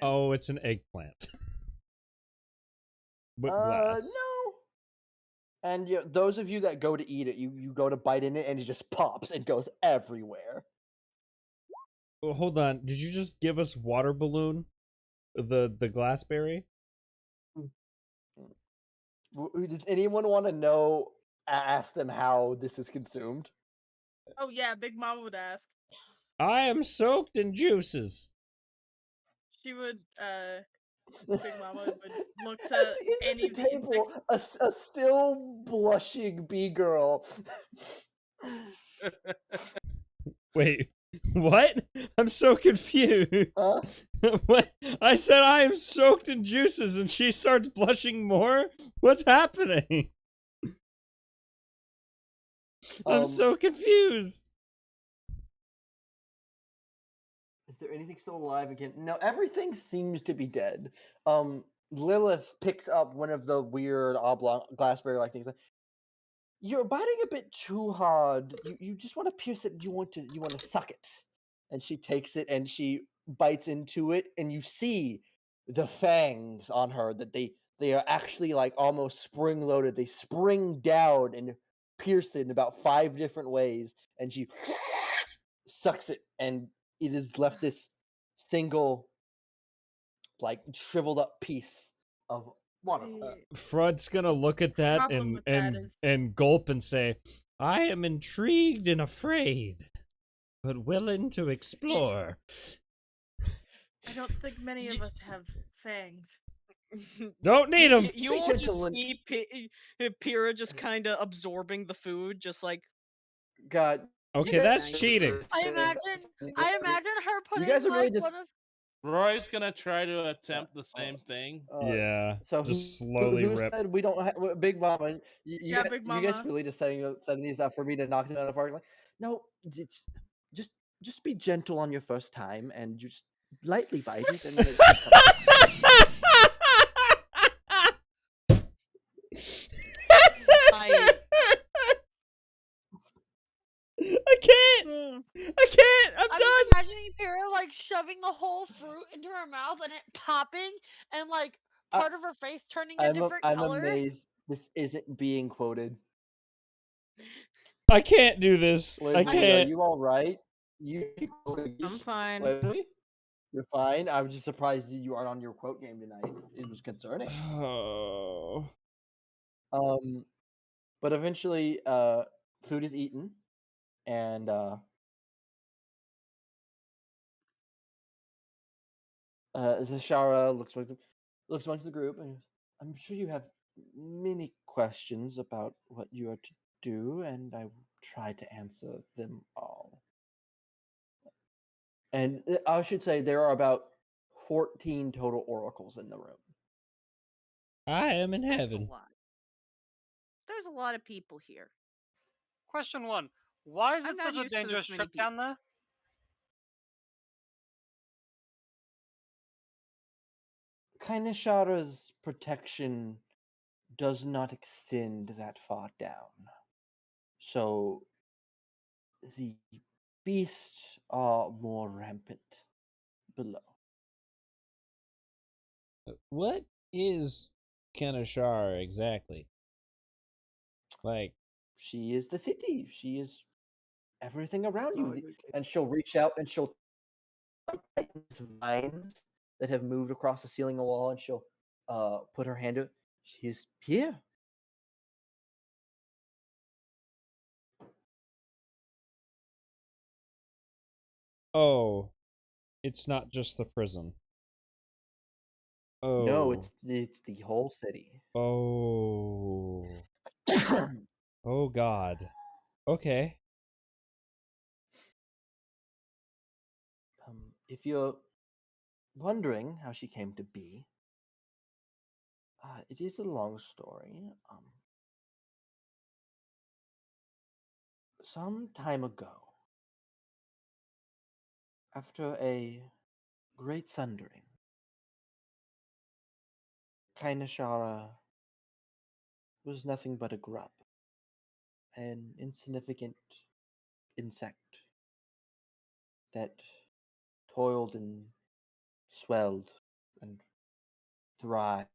Oh, it's an eggplant. With glass. No. And those of you that go to eat it, you go to bite in it, and it just pops and goes everywhere. Well, hold on. Did you just give us water balloon? The glassberry? Does anyone want to know? Ask them how this is consumed. Oh yeah, Big Mama would ask. I am soaked in juices. She would. Big Mama would look to any of the table, a still blushing bee girl. Wait, what? I'm so confused. Huh? What? I said I am soaked in juices, and she starts blushing more? What's happening? I'm so confused. Is there anything still alive again? No, everything seems to be dead. Lilith picks up one of the weird oblong glassberry-like things. You're biting a bit too hard. You just want to pierce it. You want to suck it. And she takes it and she bites into it, and you see the fangs on her that they are actually like almost spring-loaded. They spring down and pierce it in about 5 different ways, and she sucks it, and it is left this single, like, shriveled up piece of water. Frod's gonna look at that and gulp and say, I am intrigued and afraid, but willing to explore. I don't think many of us have fangs. Don't need them. You will just see Pyrrha just kind of absorbing the food, just like. God. Okay, that's cheating. I imagine her putting You guys are really like one of. Roy's gonna try to attempt the same thing. Yeah, So just slowly who rip. said we don't have Big Mama? Yeah, Big You guys Mama. really just setting these up for me to knock them out of the park? Like, no, it's just be gentle on your first time and just lightly bite it. And I can't. I can't. I'm done. Imagining Pyrrha like shoving a whole fruit into her mouth and it popping and like part of her face turning a different color. I'm amazed this isn't being quoted. I can't do this. I can't. Are you all right? I'm fine. You're fine. I was just surprised that you aren't on your quote game tonight. It was concerning. Oh. But eventually, food is eaten, and Zashara looks amongst the group, and I'm sure you have many questions about what you are to do, and I will try to answer them all. And I should say there are about 14 total oracles in the room. I am in That's heaven. a lot. There's a lot of people here. Question 1. Why is I'm it not such a used to this dangerous many trip down there? Kainashara's protection does not extend that far down. So the beasts are more rampant below. What is Kanashar exactly? Like, she is the city. She is everything around you. And she'll reach out and she'll vines that have moved across the ceiling wall, and she'll put her hand to it. She's here. oh, it's not just the prison. Oh. No, it's the whole city. Oh. Oh God. Okay. If you're wondering how she came to be, it is a long story. Some time ago, after a great sundering, Kainashara was nothing but a grub, an insignificant insect that toiled and swelled and thrived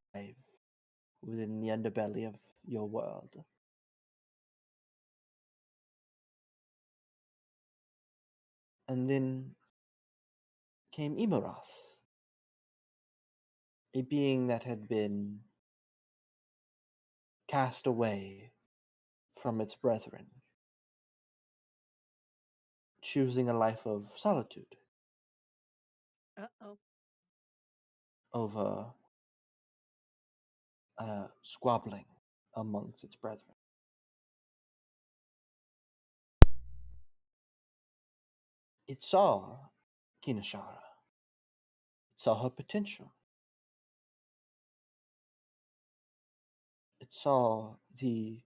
within the underbelly of your world. And then came Imaroth, a being that had been cast away from its brethren, choosing a life of solitude Uh-oh. over squabbling amongst its brethren. It saw Kinashara. It saw her potential. It saw the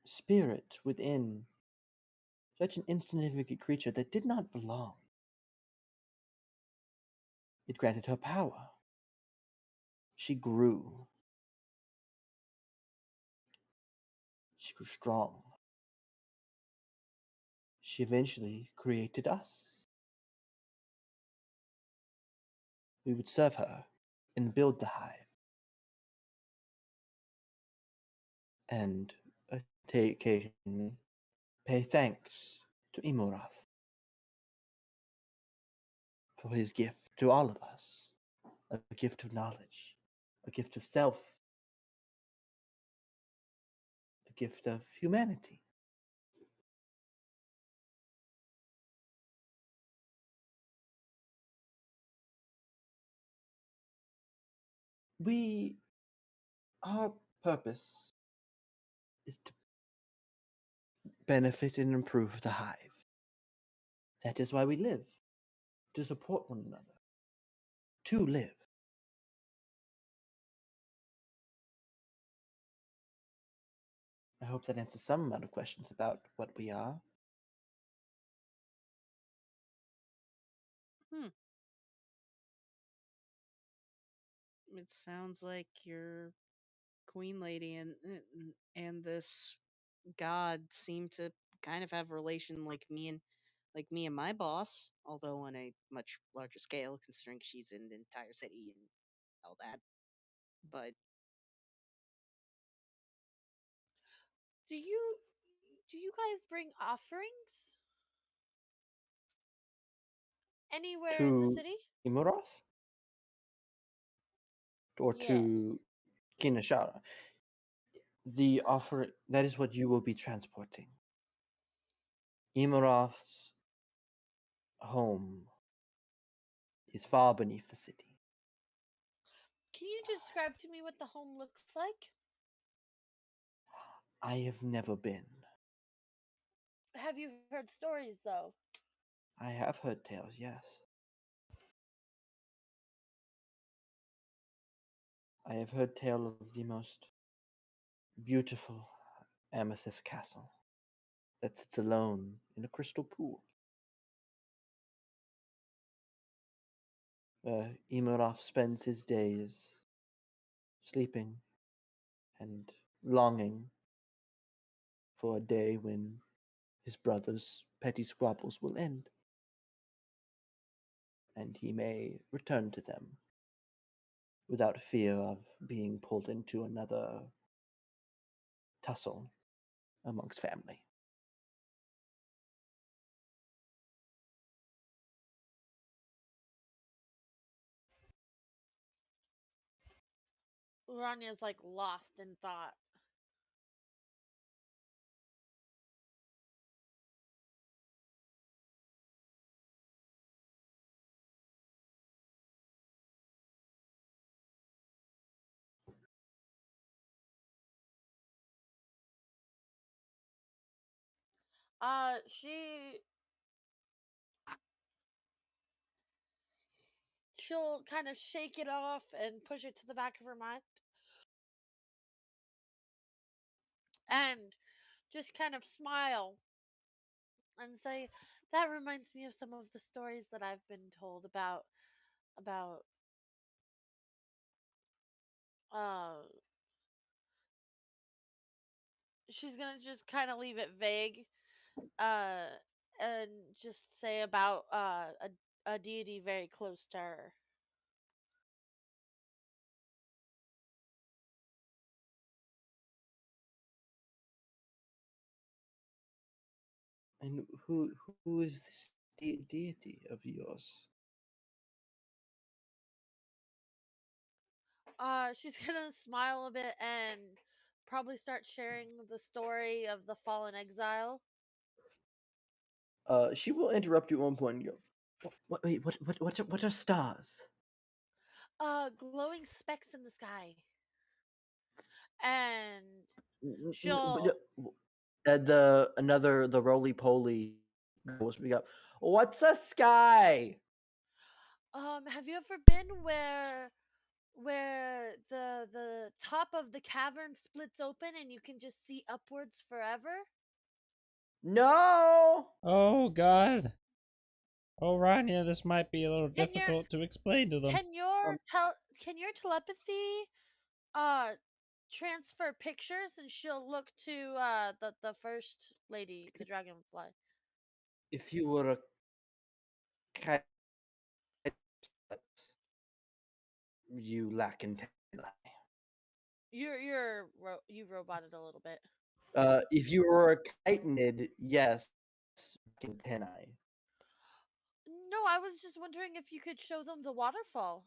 spirit within such an insignificant creature that did not belong. It granted her power. She grew. She grew strong. She eventually created us. We would serve her and build the hive. And occasionally pay thanks to Imorath for his gift to all of us. A gift of knowledge, a gift of self, a gift of humanity. Our purpose is to benefit and improve the hive. That is why we live, to support one another, to live. I hope that answers some amount of questions about what we are. It sounds like your queen lady and this god seem to kind of have a relation like me and my boss, although on a much larger scale, considering she's in the entire city and all that. But Do you guys bring offerings anywhere in the To city? Imorath? Or Yes. to Kinashara? The offer, that is what you will be transporting. Imorath's home is far beneath the city. Can you describe to me what the home looks like? I have never been. Have you heard stories, though? I have heard tales, yes. I have heard tale of the most beautiful amethyst castle that sits alone in a crystal pool. Where Imirov spends his days sleeping and longing for a day when his brother's petty squabbles will end, and he may return to them without fear of being pulled into another tussle amongst family. Ranya's like lost in thought. She'll kind of shake it off and push it to the back of her mind. And just kind of smile and say, that reminds me of some of the stories that I've been told about uh she's gonna just kind of leave it vague, uh and just say about a deity very close to her. And who is this deity of yours? She's gonna smile a bit and probably start sharing the story of the fallen exile. She will interrupt you at one point and go, Wait, what are stars?" Glowing specks in the sky. And But she'll the roly poly will speak up. What's a sky? have you ever been where the top of the cavern splits open and you can just see upwards forever? No. Oh God. Oh Rania, this might be a little Can your difficult to explain to them. can your telepathy uh transfer pictures, and she'll look to the first lady, the dragonfly. If you were a cat, you lack antennae. You roboted a little bit. If you were a chitinid, yes, antennae. No, I was just wondering if you could show them the waterfall.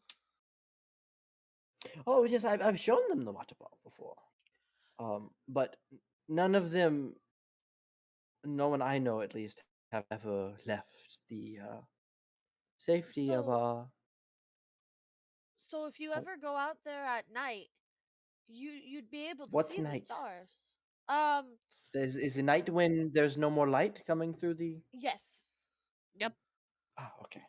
Oh yes, I've shown them the waterfall before. But none of them, no one I know at least, have ever left the safety of our. So if you ever go out there at night, you'd be able to What's see the night? stars. Is the night when there's no more light coming through the? Yes. Yep. Ah, okay.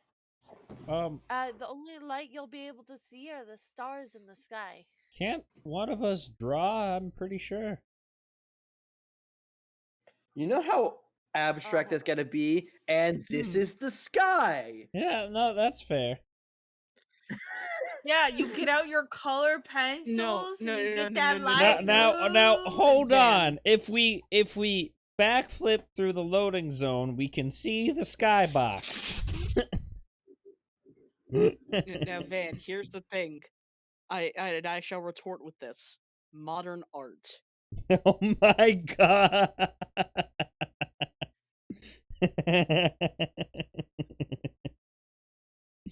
The only light you'll be able to see are the stars in the sky. Can't one of us draw? I'm pretty sure. You know how abstract that's gotta be, and this is the sky. Yeah, no, that's fair. Yeah, you get out your color pencils and you get that light. Now, hold Van. on. If we backflip through the loading zone, we can see the skybox. Now, Van, here's the thing. I shall retort with this. Modern art. Oh my God.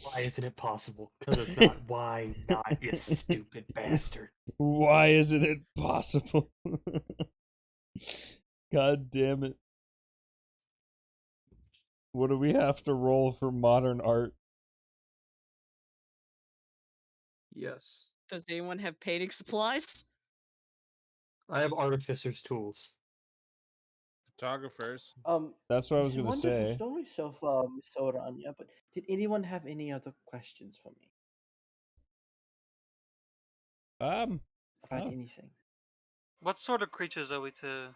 Why isn't it possible? Because it's not. Why not, you stupid bastard? Why isn't it possible? God damn it. What do we have to roll for modern art? Yes. Does anyone have painting supplies? I have artificer's tools. cartographers. That's what I was It's a gonna wonderful say. story so far, Miss Orania, but did anyone have any other questions for me about Oh, anything? What sort of creatures are we to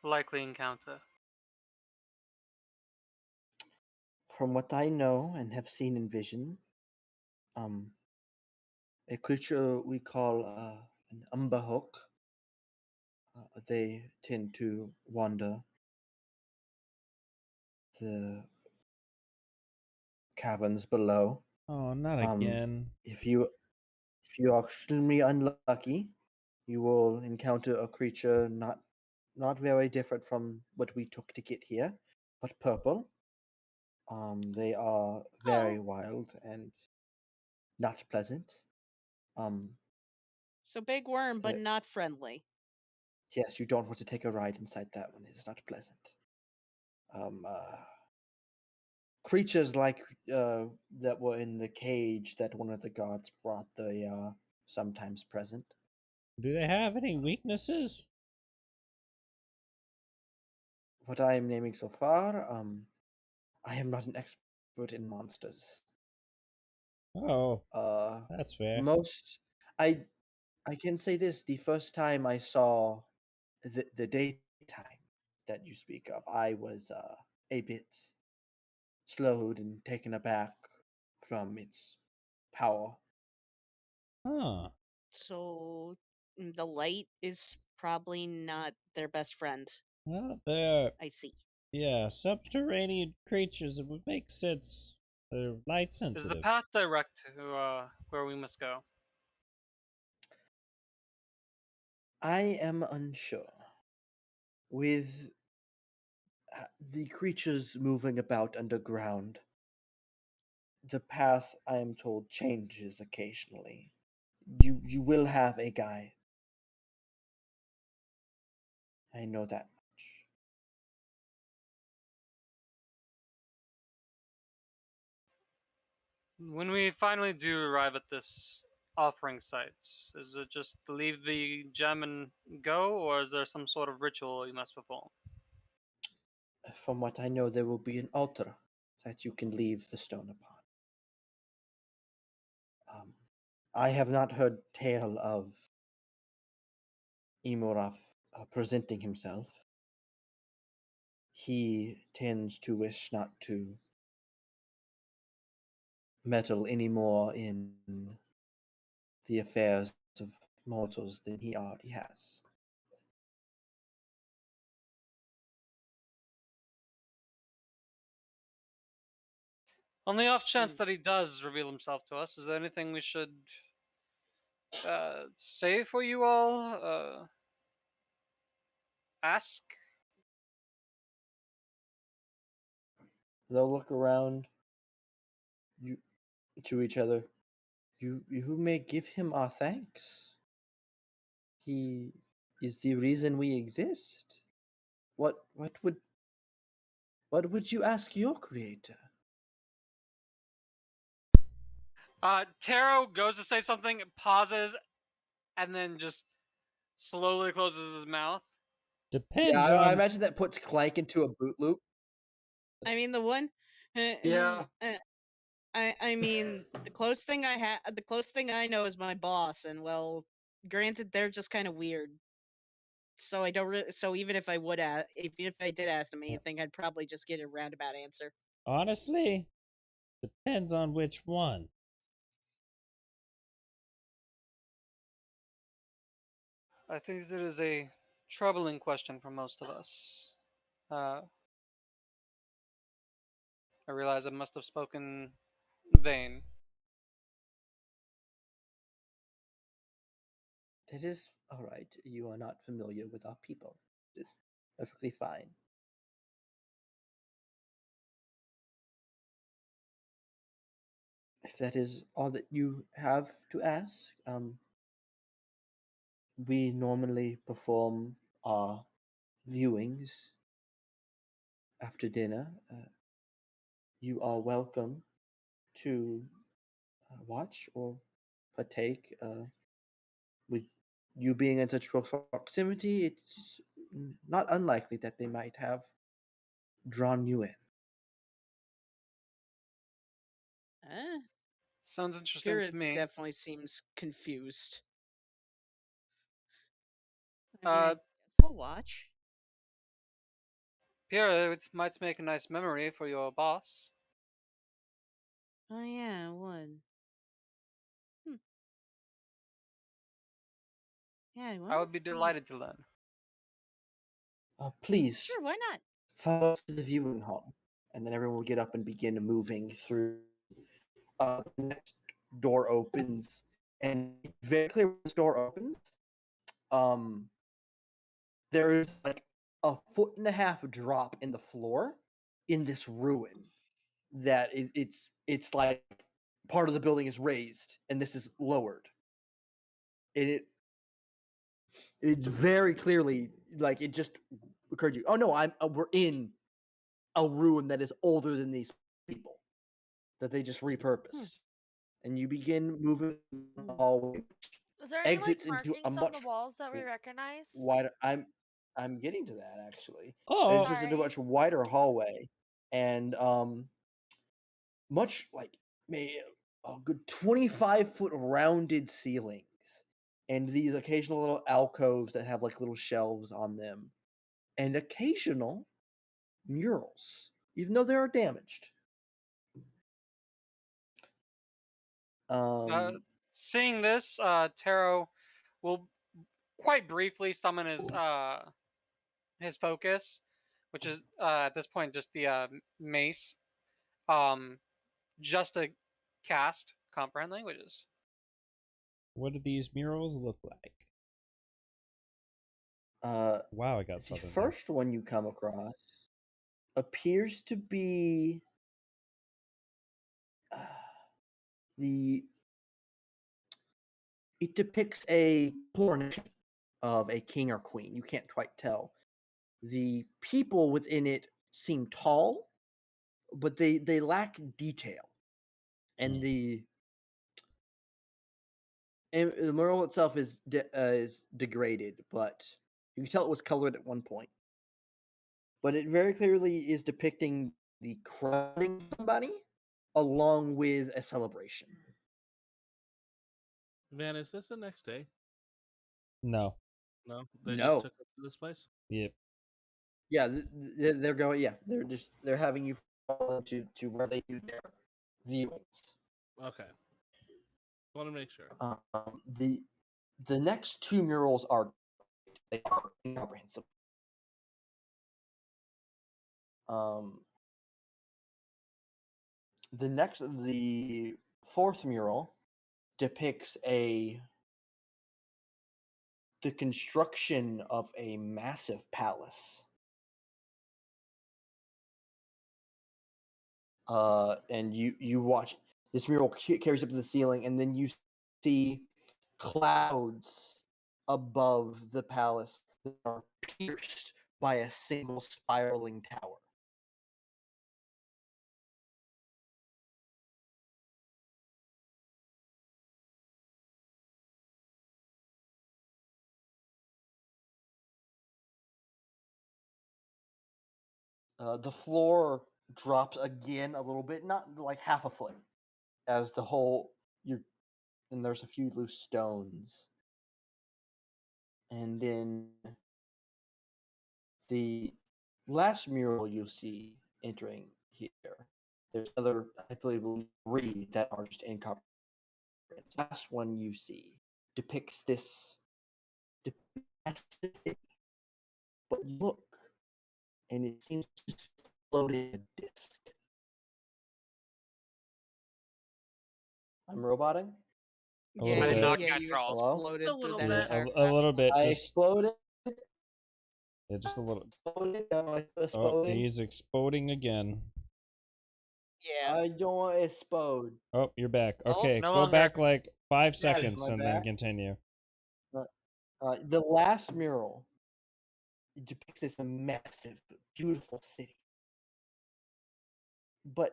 likely encounter? From what I know and have seen in vision, a creature we call an umberhawk. They tend to wander the caverns below. oh, not again. If you are extremely unlucky, you will encounter a creature not very different from what we took to get here, but purple. They are very wild and not pleasant. So big worm, but the- not friendly. yes, you don't want to take a ride inside that one. It's not pleasant. Um, uh, Creatures like that were in the cage that one of the guards brought, they are sometimes present. Do they have any weaknesses? What I am naming so far, I am not an expert in monsters. Oh, Uh, that's fair. most I I can say this: the first time I saw the daytime that you speak of, I was a bit slowed and taken aback from its power. Huh. So the light is probably not their best friend. Well, they're I see. subterranean creatures. It would make sense. They're light Is the sensitive. path direct to where we must go? I am unsure. With the creatures moving about underground, the path, I am told, changes occasionally. You will have a guide. I know that much. When we finally do arrive at this offering site, is it just to leave the gem and go, or is there some sort of ritual you must perform? From what I know, there will be an altar that you can leave the stone upon. I have not heard tale of Imuraf presenting himself. He tends to wish not to meddle any more in the affairs of mortals than he already has. On the off chance that he does reveal himself to us, is there anything we should say for you all? Ask? They'll look around you to each other. You may give him our thanks. He is the reason we exist. What what would what would you ask your creator? Taro goes to say something, pauses, and then just slowly closes his mouth. Yeah, Depends I on. imagine that puts Clank into a boot loop. I mean, the one. Yeah. I mean, the close thing I know is my boss, and well, granted, they're just kind of weird. So I don't really. So even if I would ask, even if I did ask them anything, I'd probably just get a roundabout answer. Honestly, depends on which one. I think that is a troubling question for most of us. I realize I must have spoken vain. That is all right. You are not familiar with our people. It is perfectly fine. If that is all that you have to ask, we normally perform our viewings after dinner. You are welcome to watch or partake. With you being in such close proximity, it's not unlikely that they might have drawn you in. Sounds interesting Kira to me. definitely seems confused. I guess I'll watch. Pierre, it might make a nice memory for your boss. Oh yeah, one. Yeah, well, I would be delighted to learn. Please. Sure, why not? Follow us to the viewing hall, and then everyone will get up and begin moving through. The next door opens, and very clear when this door opens. There is like a 1.5 foot drop in the floor in this ruin. That it's like part of the building is raised, and this is lowered. And it's very clearly like it just occurred to you. Oh no, we're in a ruin that is older than these people that they just repurposed. And you begin moving the hallway. Is there any Exits like into a markings on much the walls that we recognize? wider. I'm getting to that actually. Oh, Exits into a much wider hallway, and much like maybe a good 25-foot rounded ceilings, and these occasional little alcoves that have like little shelves on them, and occasional murals, even though they are damaged. Seeing this, Taro will quite briefly summon his focus, which is at this point just the mace, just to cast comprehend languages. What do these murals look like? Wow, I got The something. first one you come across appears to be it depicts a coronation of a king or queen. You can't quite tell. The people within it seem tall, but they lack detail. And the mural itself is degraded, but you can tell it was colored at one point. But it very clearly is depicting the crowning somebody along with a celebration. Van, is this the next day? No. No, they No. just took us to this place. Yep. Yeah, they're going. Yeah, they're having you follow to where they do their viewings. Okay. Want to make sure. The next two murals are incomprehensible. The fourth mural depicts the construction of a massive palace. And you watch this mural carries up to the ceiling, and then you see clouds above the palace that are pierced by a single spiraling tower. The floor drops again a little bit, not like half a foot, as the whole and there's a few loose stones. And then the last mural you see entering here, there's another, I believe, 3 that are just incomprehensible. The last one you see depicts this massive, but look, and it seems to float in a disc. I'm roboting? A little bit. Not You Hello? exploded A through little that bit. entire A little bit. I Just exploded. yeah, just a little. Exploded. Oh, Exploding. he's exploding again. Yeah. I don't want to explode. Oh, you're back. Oh, Okay, no go longer. back like 5 Am seconds I and then back? continue. The last mural depicts this massive, beautiful city. But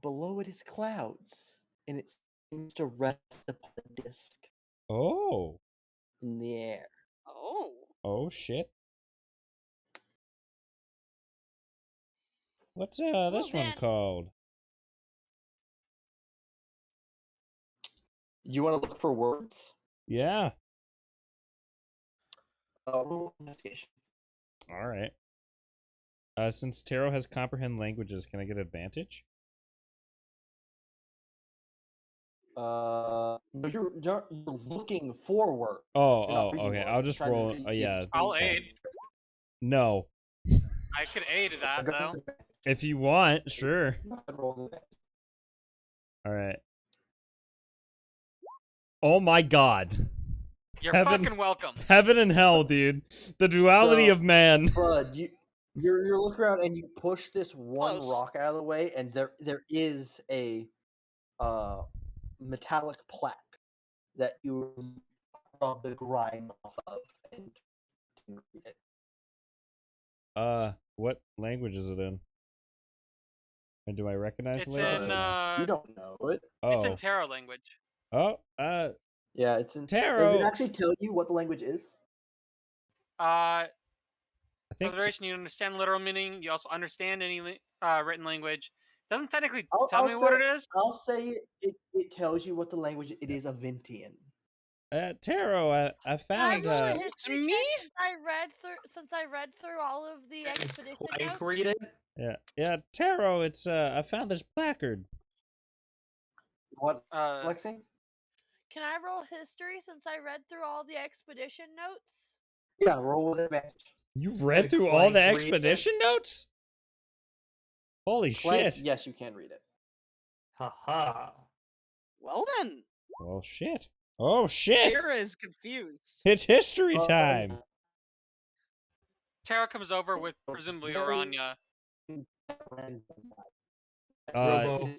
below it is clouds, and it seems to rest upon a disc Oh. in the air. Oh. Oh shit. What's this one called? You want to look for words? Yeah. Roll investigation. All right. Since Tarot has comprehend languages, can I get advantage? You're looking for words. Okay. I'll just roll. Yeah. I'll aid. No. I could aid that though. If you want, sure. All right. Oh my god. You're fucking welcome. Heaven and hell, dude. The duality of man. Bud, you're looking around and you push this one rock out of the way, and there is a metallic plaque that you rub the grime off of and can read it. What language is it in? And do I recognize It's the language? in You don't know it. It's in Tarot language. Yeah, it's in Tarot. Does it actually tell you what the language is? I think Alliteration, you understand literal meaning. You also understand any written language. Doesn't technically tell I'll me what it is. I'll say it tells you what the language it is. Aventian. Tarot. I found. It's me. Since I read through all of the expedition notes. Read it. Yeah. Tarot. It's I found this placard. What, Lexi? Can I roll history since I read through all the expedition notes? Yeah, roll with advantage. You've read through all the expedition notes? Holy Clank, shit. yes, you can read it. Haha. Well then. Well, shit. Oh, shit. Kira is confused. It's history time. Tara comes over with presumably Aranya.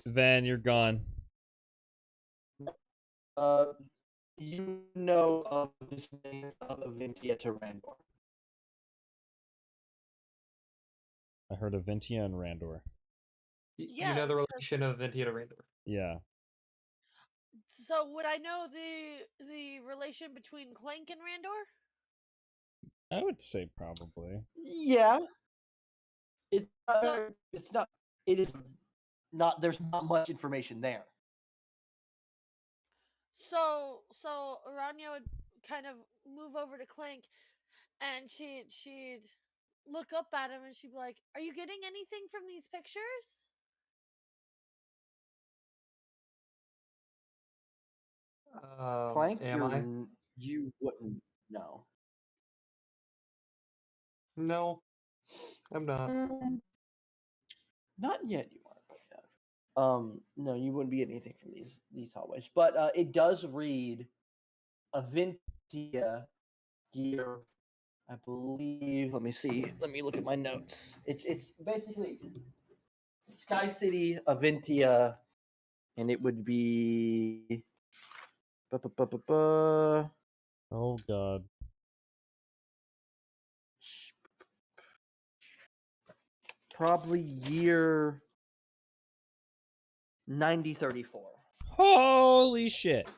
Then you're gone. You know of this name of Aventia to Randor. I heard of Ventia and Randor. Yeah, You know the relation of Ventia to Randor. Yeah. So would I know the relation between Clank and Randor? I would say probably. Yeah. It is not there's not much information there. So Aranya would kind of move over to Clank, and she'd look up at him and she'd be like, "Are you getting anything from these pictures?" Clank, am you wouldn't know. No, I'm not. Not yet, you aren't. No, you wouldn't be getting anything from these hallways. But it does read Aventia year, I believe. Let me see. Let me look at my notes. It's basically Sky City, Aventia, and it would be. Oh god. Probably year 9034. Holy shit.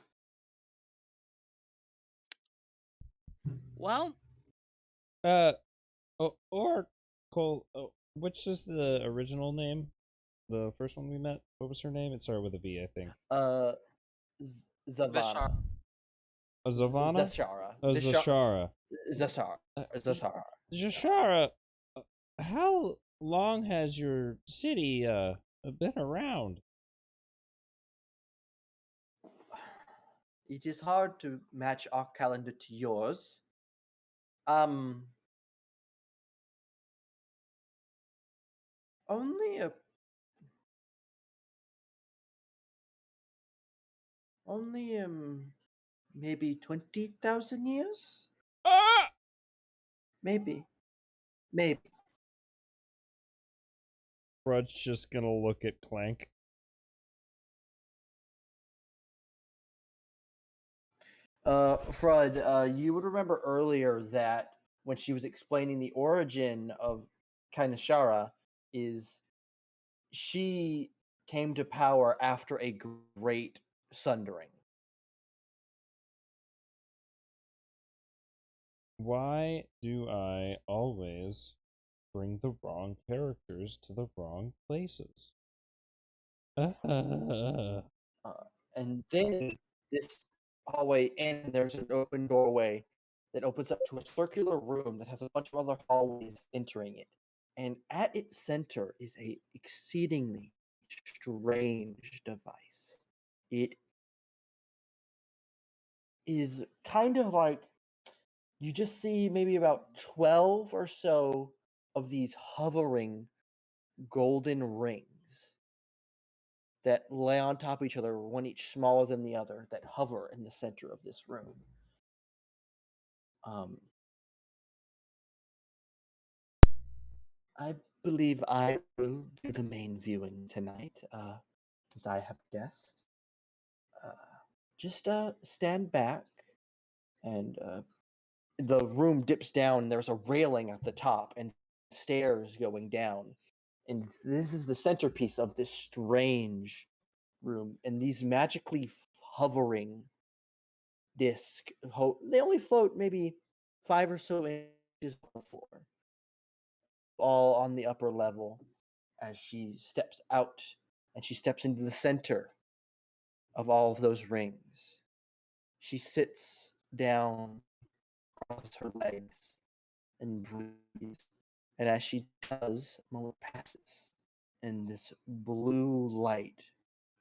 Well. Oracle. Which is the original name? The first one we met? What was her name? It started with a V, I think. Zavana. Zavana? Zashara. Zashara. Zashara. Zashara, how long has your city been around? It is hard to match our calendar to yours. Only maybe 20,000 years? Maybe. Fred's just gonna look at Clank. Fred, you would remember earlier that when she was explaining the origin of Kainashara, is she came to power after a great sundering. Why do I always bring the wrong characters to the wrong places? And then this hallway ends, and there's an open doorway that opens up to a circular room that has a bunch of other hallways entering it. And at its center is a exceedingly strange device. It is kind of like you just see maybe about 12 or so of these hovering golden rings that lay on top of each other, one each smaller than the other, that hover in the center of this room. I believe I will do the main viewing tonight, since I have guests. Just stand back, and the room dips down. And there's a railing at the top and stairs going down, and this is the centerpiece of this strange room. And these magically hovering disc, they only float maybe 5 or so inches off the floor, all on the upper level. As she steps out and she steps into the center of all of those rings, she sits down, crosses her legs, and breathes. And as she does, a moment passes, and this blue light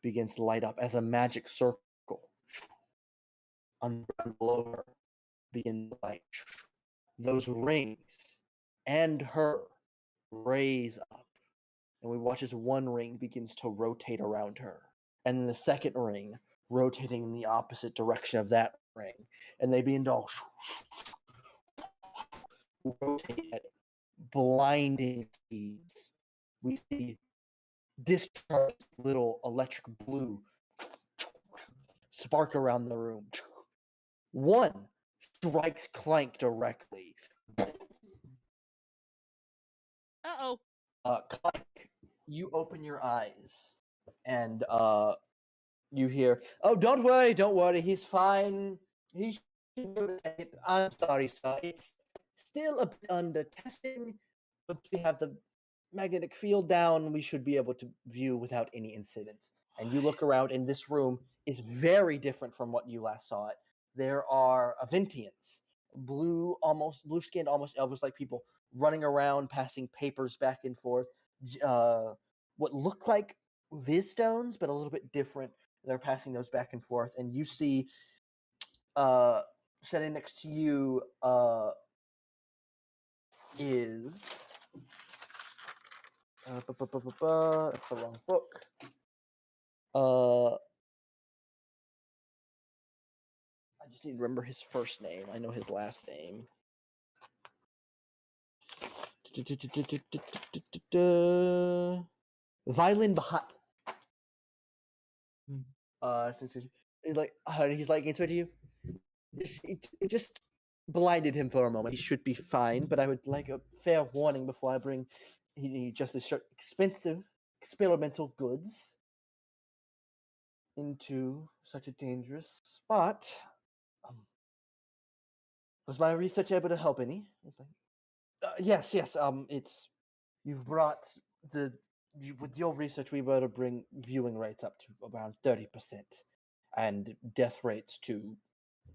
begins to light up as a magic circle on the ground below her begins to light. Those rings and her raise up, and we watch as one ring begins to rotate around her, and then the second ring rotating in the opposite direction of that ring, and they begin to all rotate at blinding speeds. We see discharge little electric blue spark around the room. One strikes Clank directly. Uh-oh. Clank, you open your eyes, and you hear, "Oh, don't worry, he's fine. He should be able to take it. I'm sorry, sir. It's still a bit under testing, but we have the magnetic field down. We should be able to view without any incidents." And you look around, and this room is very different from what you last saw it. There are Aventians, blue-skinned, almost Elvis-like people running around, passing papers back and forth. What look like Viz stones, but a little bit different. They're passing those back and forth, and you see, sitting next to you, is that's the wrong book. I just need to remember his first name. I know his last name. Violin Bahat. Since he's like, it's to you. It just blinded him for a moment. He should be fine, but I would like a fair warning before I bring just expensive experimental goods into such a dangerous spot. Was my research able to help any? It's like, yes. It's you've brought with your research, we were to bring viewing rates up to around 30%, and death rates to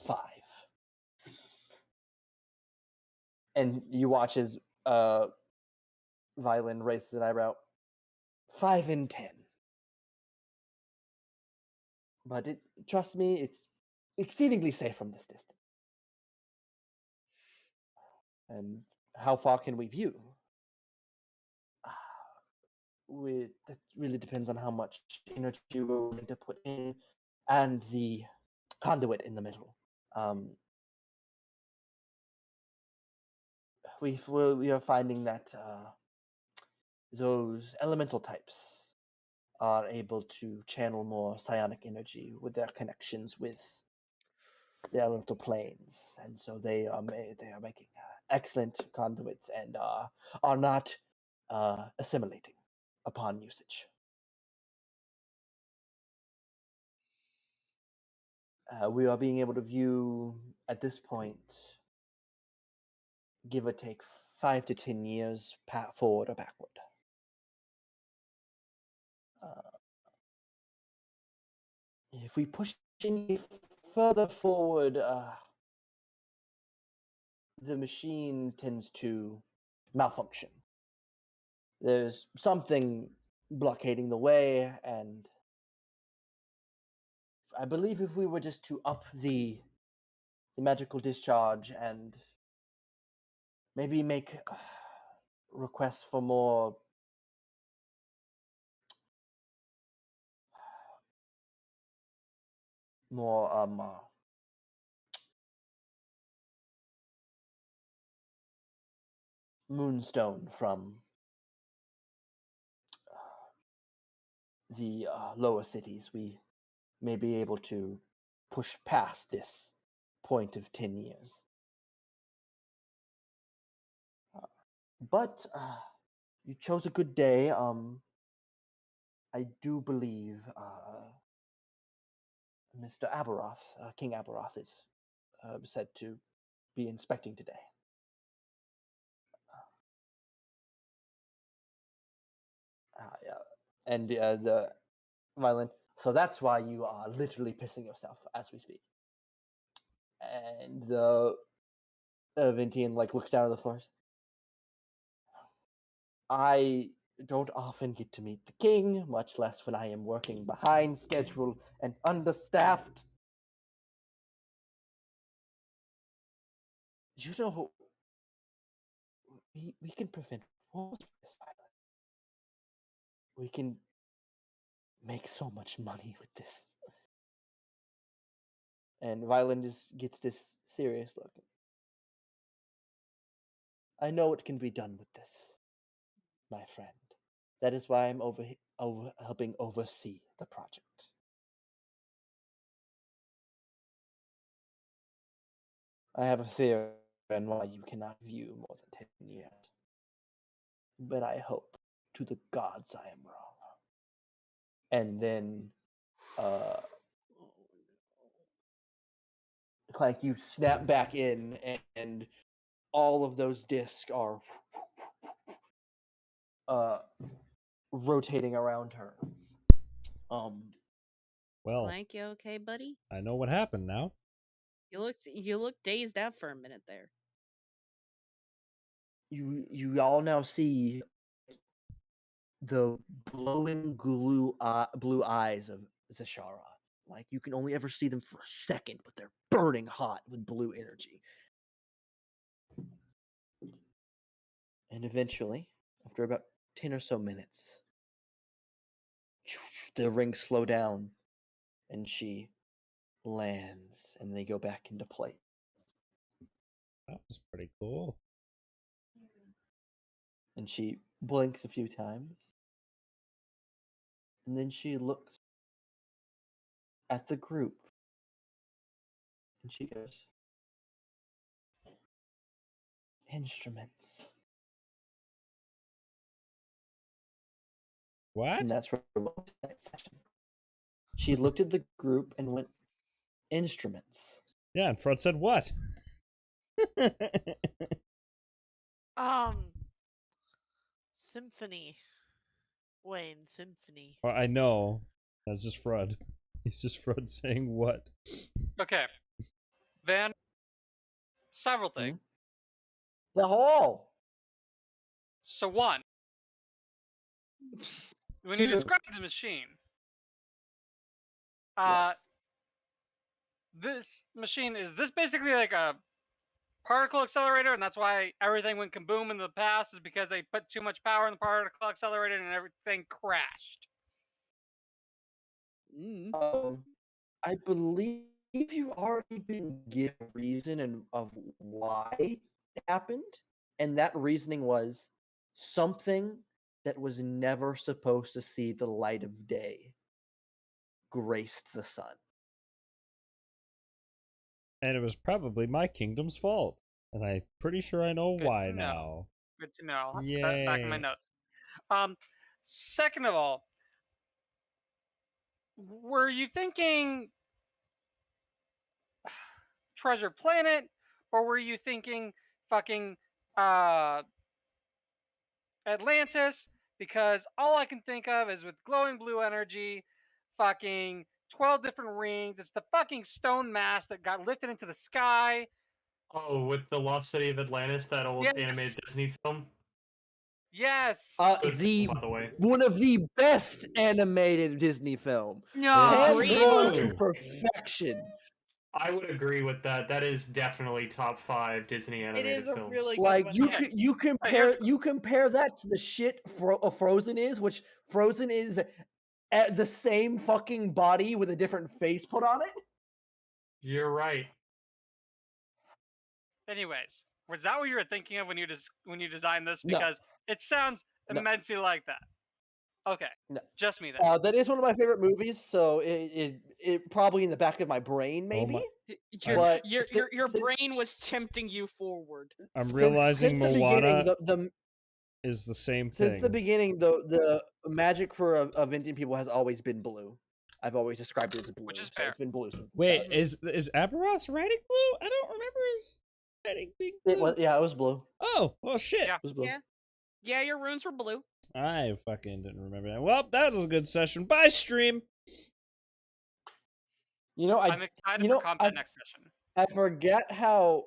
5. And you watch as Violin raises an eyebrow. 5 in 10. But trust me, it's exceedingly safe from this distance. And how far can we view? That really depends on how much energy we're willing to put in, and the conduit in the middle. We are finding that those elemental types are able to channel more psionic energy with their connections with the elemental planes, and so they are making excellent conduits and are not assimilating upon usage. We are being able to view at this point give or take 5 to 10 years forward or backward. If we push any further forward, the machine tends to malfunction. There's something blockading the way, and I believe if we were just to up the magical discharge and maybe make requests for more moonstone from the lower cities, we may be able to push past this point of 10 years. But you chose a good day. I do believe Mr. Aberoth, King Aberoth, is said to be inspecting today. Yeah. And the violin. So that's why you are literally pissing yourself as we speak. And the Vintian looks down at the floor. I don't often get to meet the king, much less when I am working behind schedule and understaffed. You know, we can prevent wars with this violence. We can make so much money with this. And Violin just gets this serious look. I know it can be done with this, my friend. That is why I'm helping oversee the project. I have a theory on why you cannot view more than 10 years. But I hope to the gods I am wrong. And then, Clank, you snap back in, and all of those discs are rotating around her. Well, Clank, you okay, buddy? I know what happened now. You looked dazed out for a minute there. You all now see the glowing blue eyes of Zashara. Like, you can only ever see them for a second, but they're burning hot with blue energy. And eventually, after about 10 or so minutes, the rings slow down, and she lands, and they go back into place. That was pretty cool. And she blinks a few times, and then she looks at the group, and she goes, "Instruments." What? And that's where we're going to the next session. She looked at the group and went, "Instruments." Yeah, and Fred said what? Symphony. Wayne, symphony. Well, I know. That's just Fred. He's just Fred saying what? Okay. Van, several things. The hole. So one, when you describe the machine, this machine, is this basically like a particle accelerator, and that's why everything went kaboom in the past, is because they put too much power in the particle accelerator and everything crashed? I believe you've already been given a reason of why it happened, and that reasoning was something that was never supposed to see the light of day graced the sun. And it was probably my kingdom's fault. And I'm pretty sure I know why now. Good to know. I'll have to Yay. put that back in my notes. Second of all, were you thinking Treasure Planet, or were you thinking fucking Atlantis, because all I can think of is with glowing blue energy, fucking 12 different rings. It's the fucking stone mass that got lifted into the sky. Oh, with the Lost City of Atlantis, that old animated Disney film. Yes. Good The film, by the way. one of the best animated Disney film. No, Hands really? drawn to perfection. I would agree with that. That is definitely top 5 Disney It animated is a films. really good Like one. you compare that to the shit Frozen is, which Frozen is at the same fucking body with a different face put on it. You're right. Anyways, was that what you were thinking of when you designed this? No. Because it sounds No. immensely like that. Okay, No. just me then. That is one of my favorite movies, so it probably in the back of my brain, maybe. Your brain was tempting you forward. I'm realizing Moana the is the same Since thing. the beginning, the magic for of Indian people has always been blue. I've always described it as blue, which is so fair. it's been blue since. Wait, is Aberoth's writing blue? I don't remember his writing being blue. It was blue. Oh, well, shit. Yeah. It was blue. Yeah, your runes were blue. I fucking didn't remember that. Well, that was a good session. Bye, stream. I'm excited for combat next session. I forget how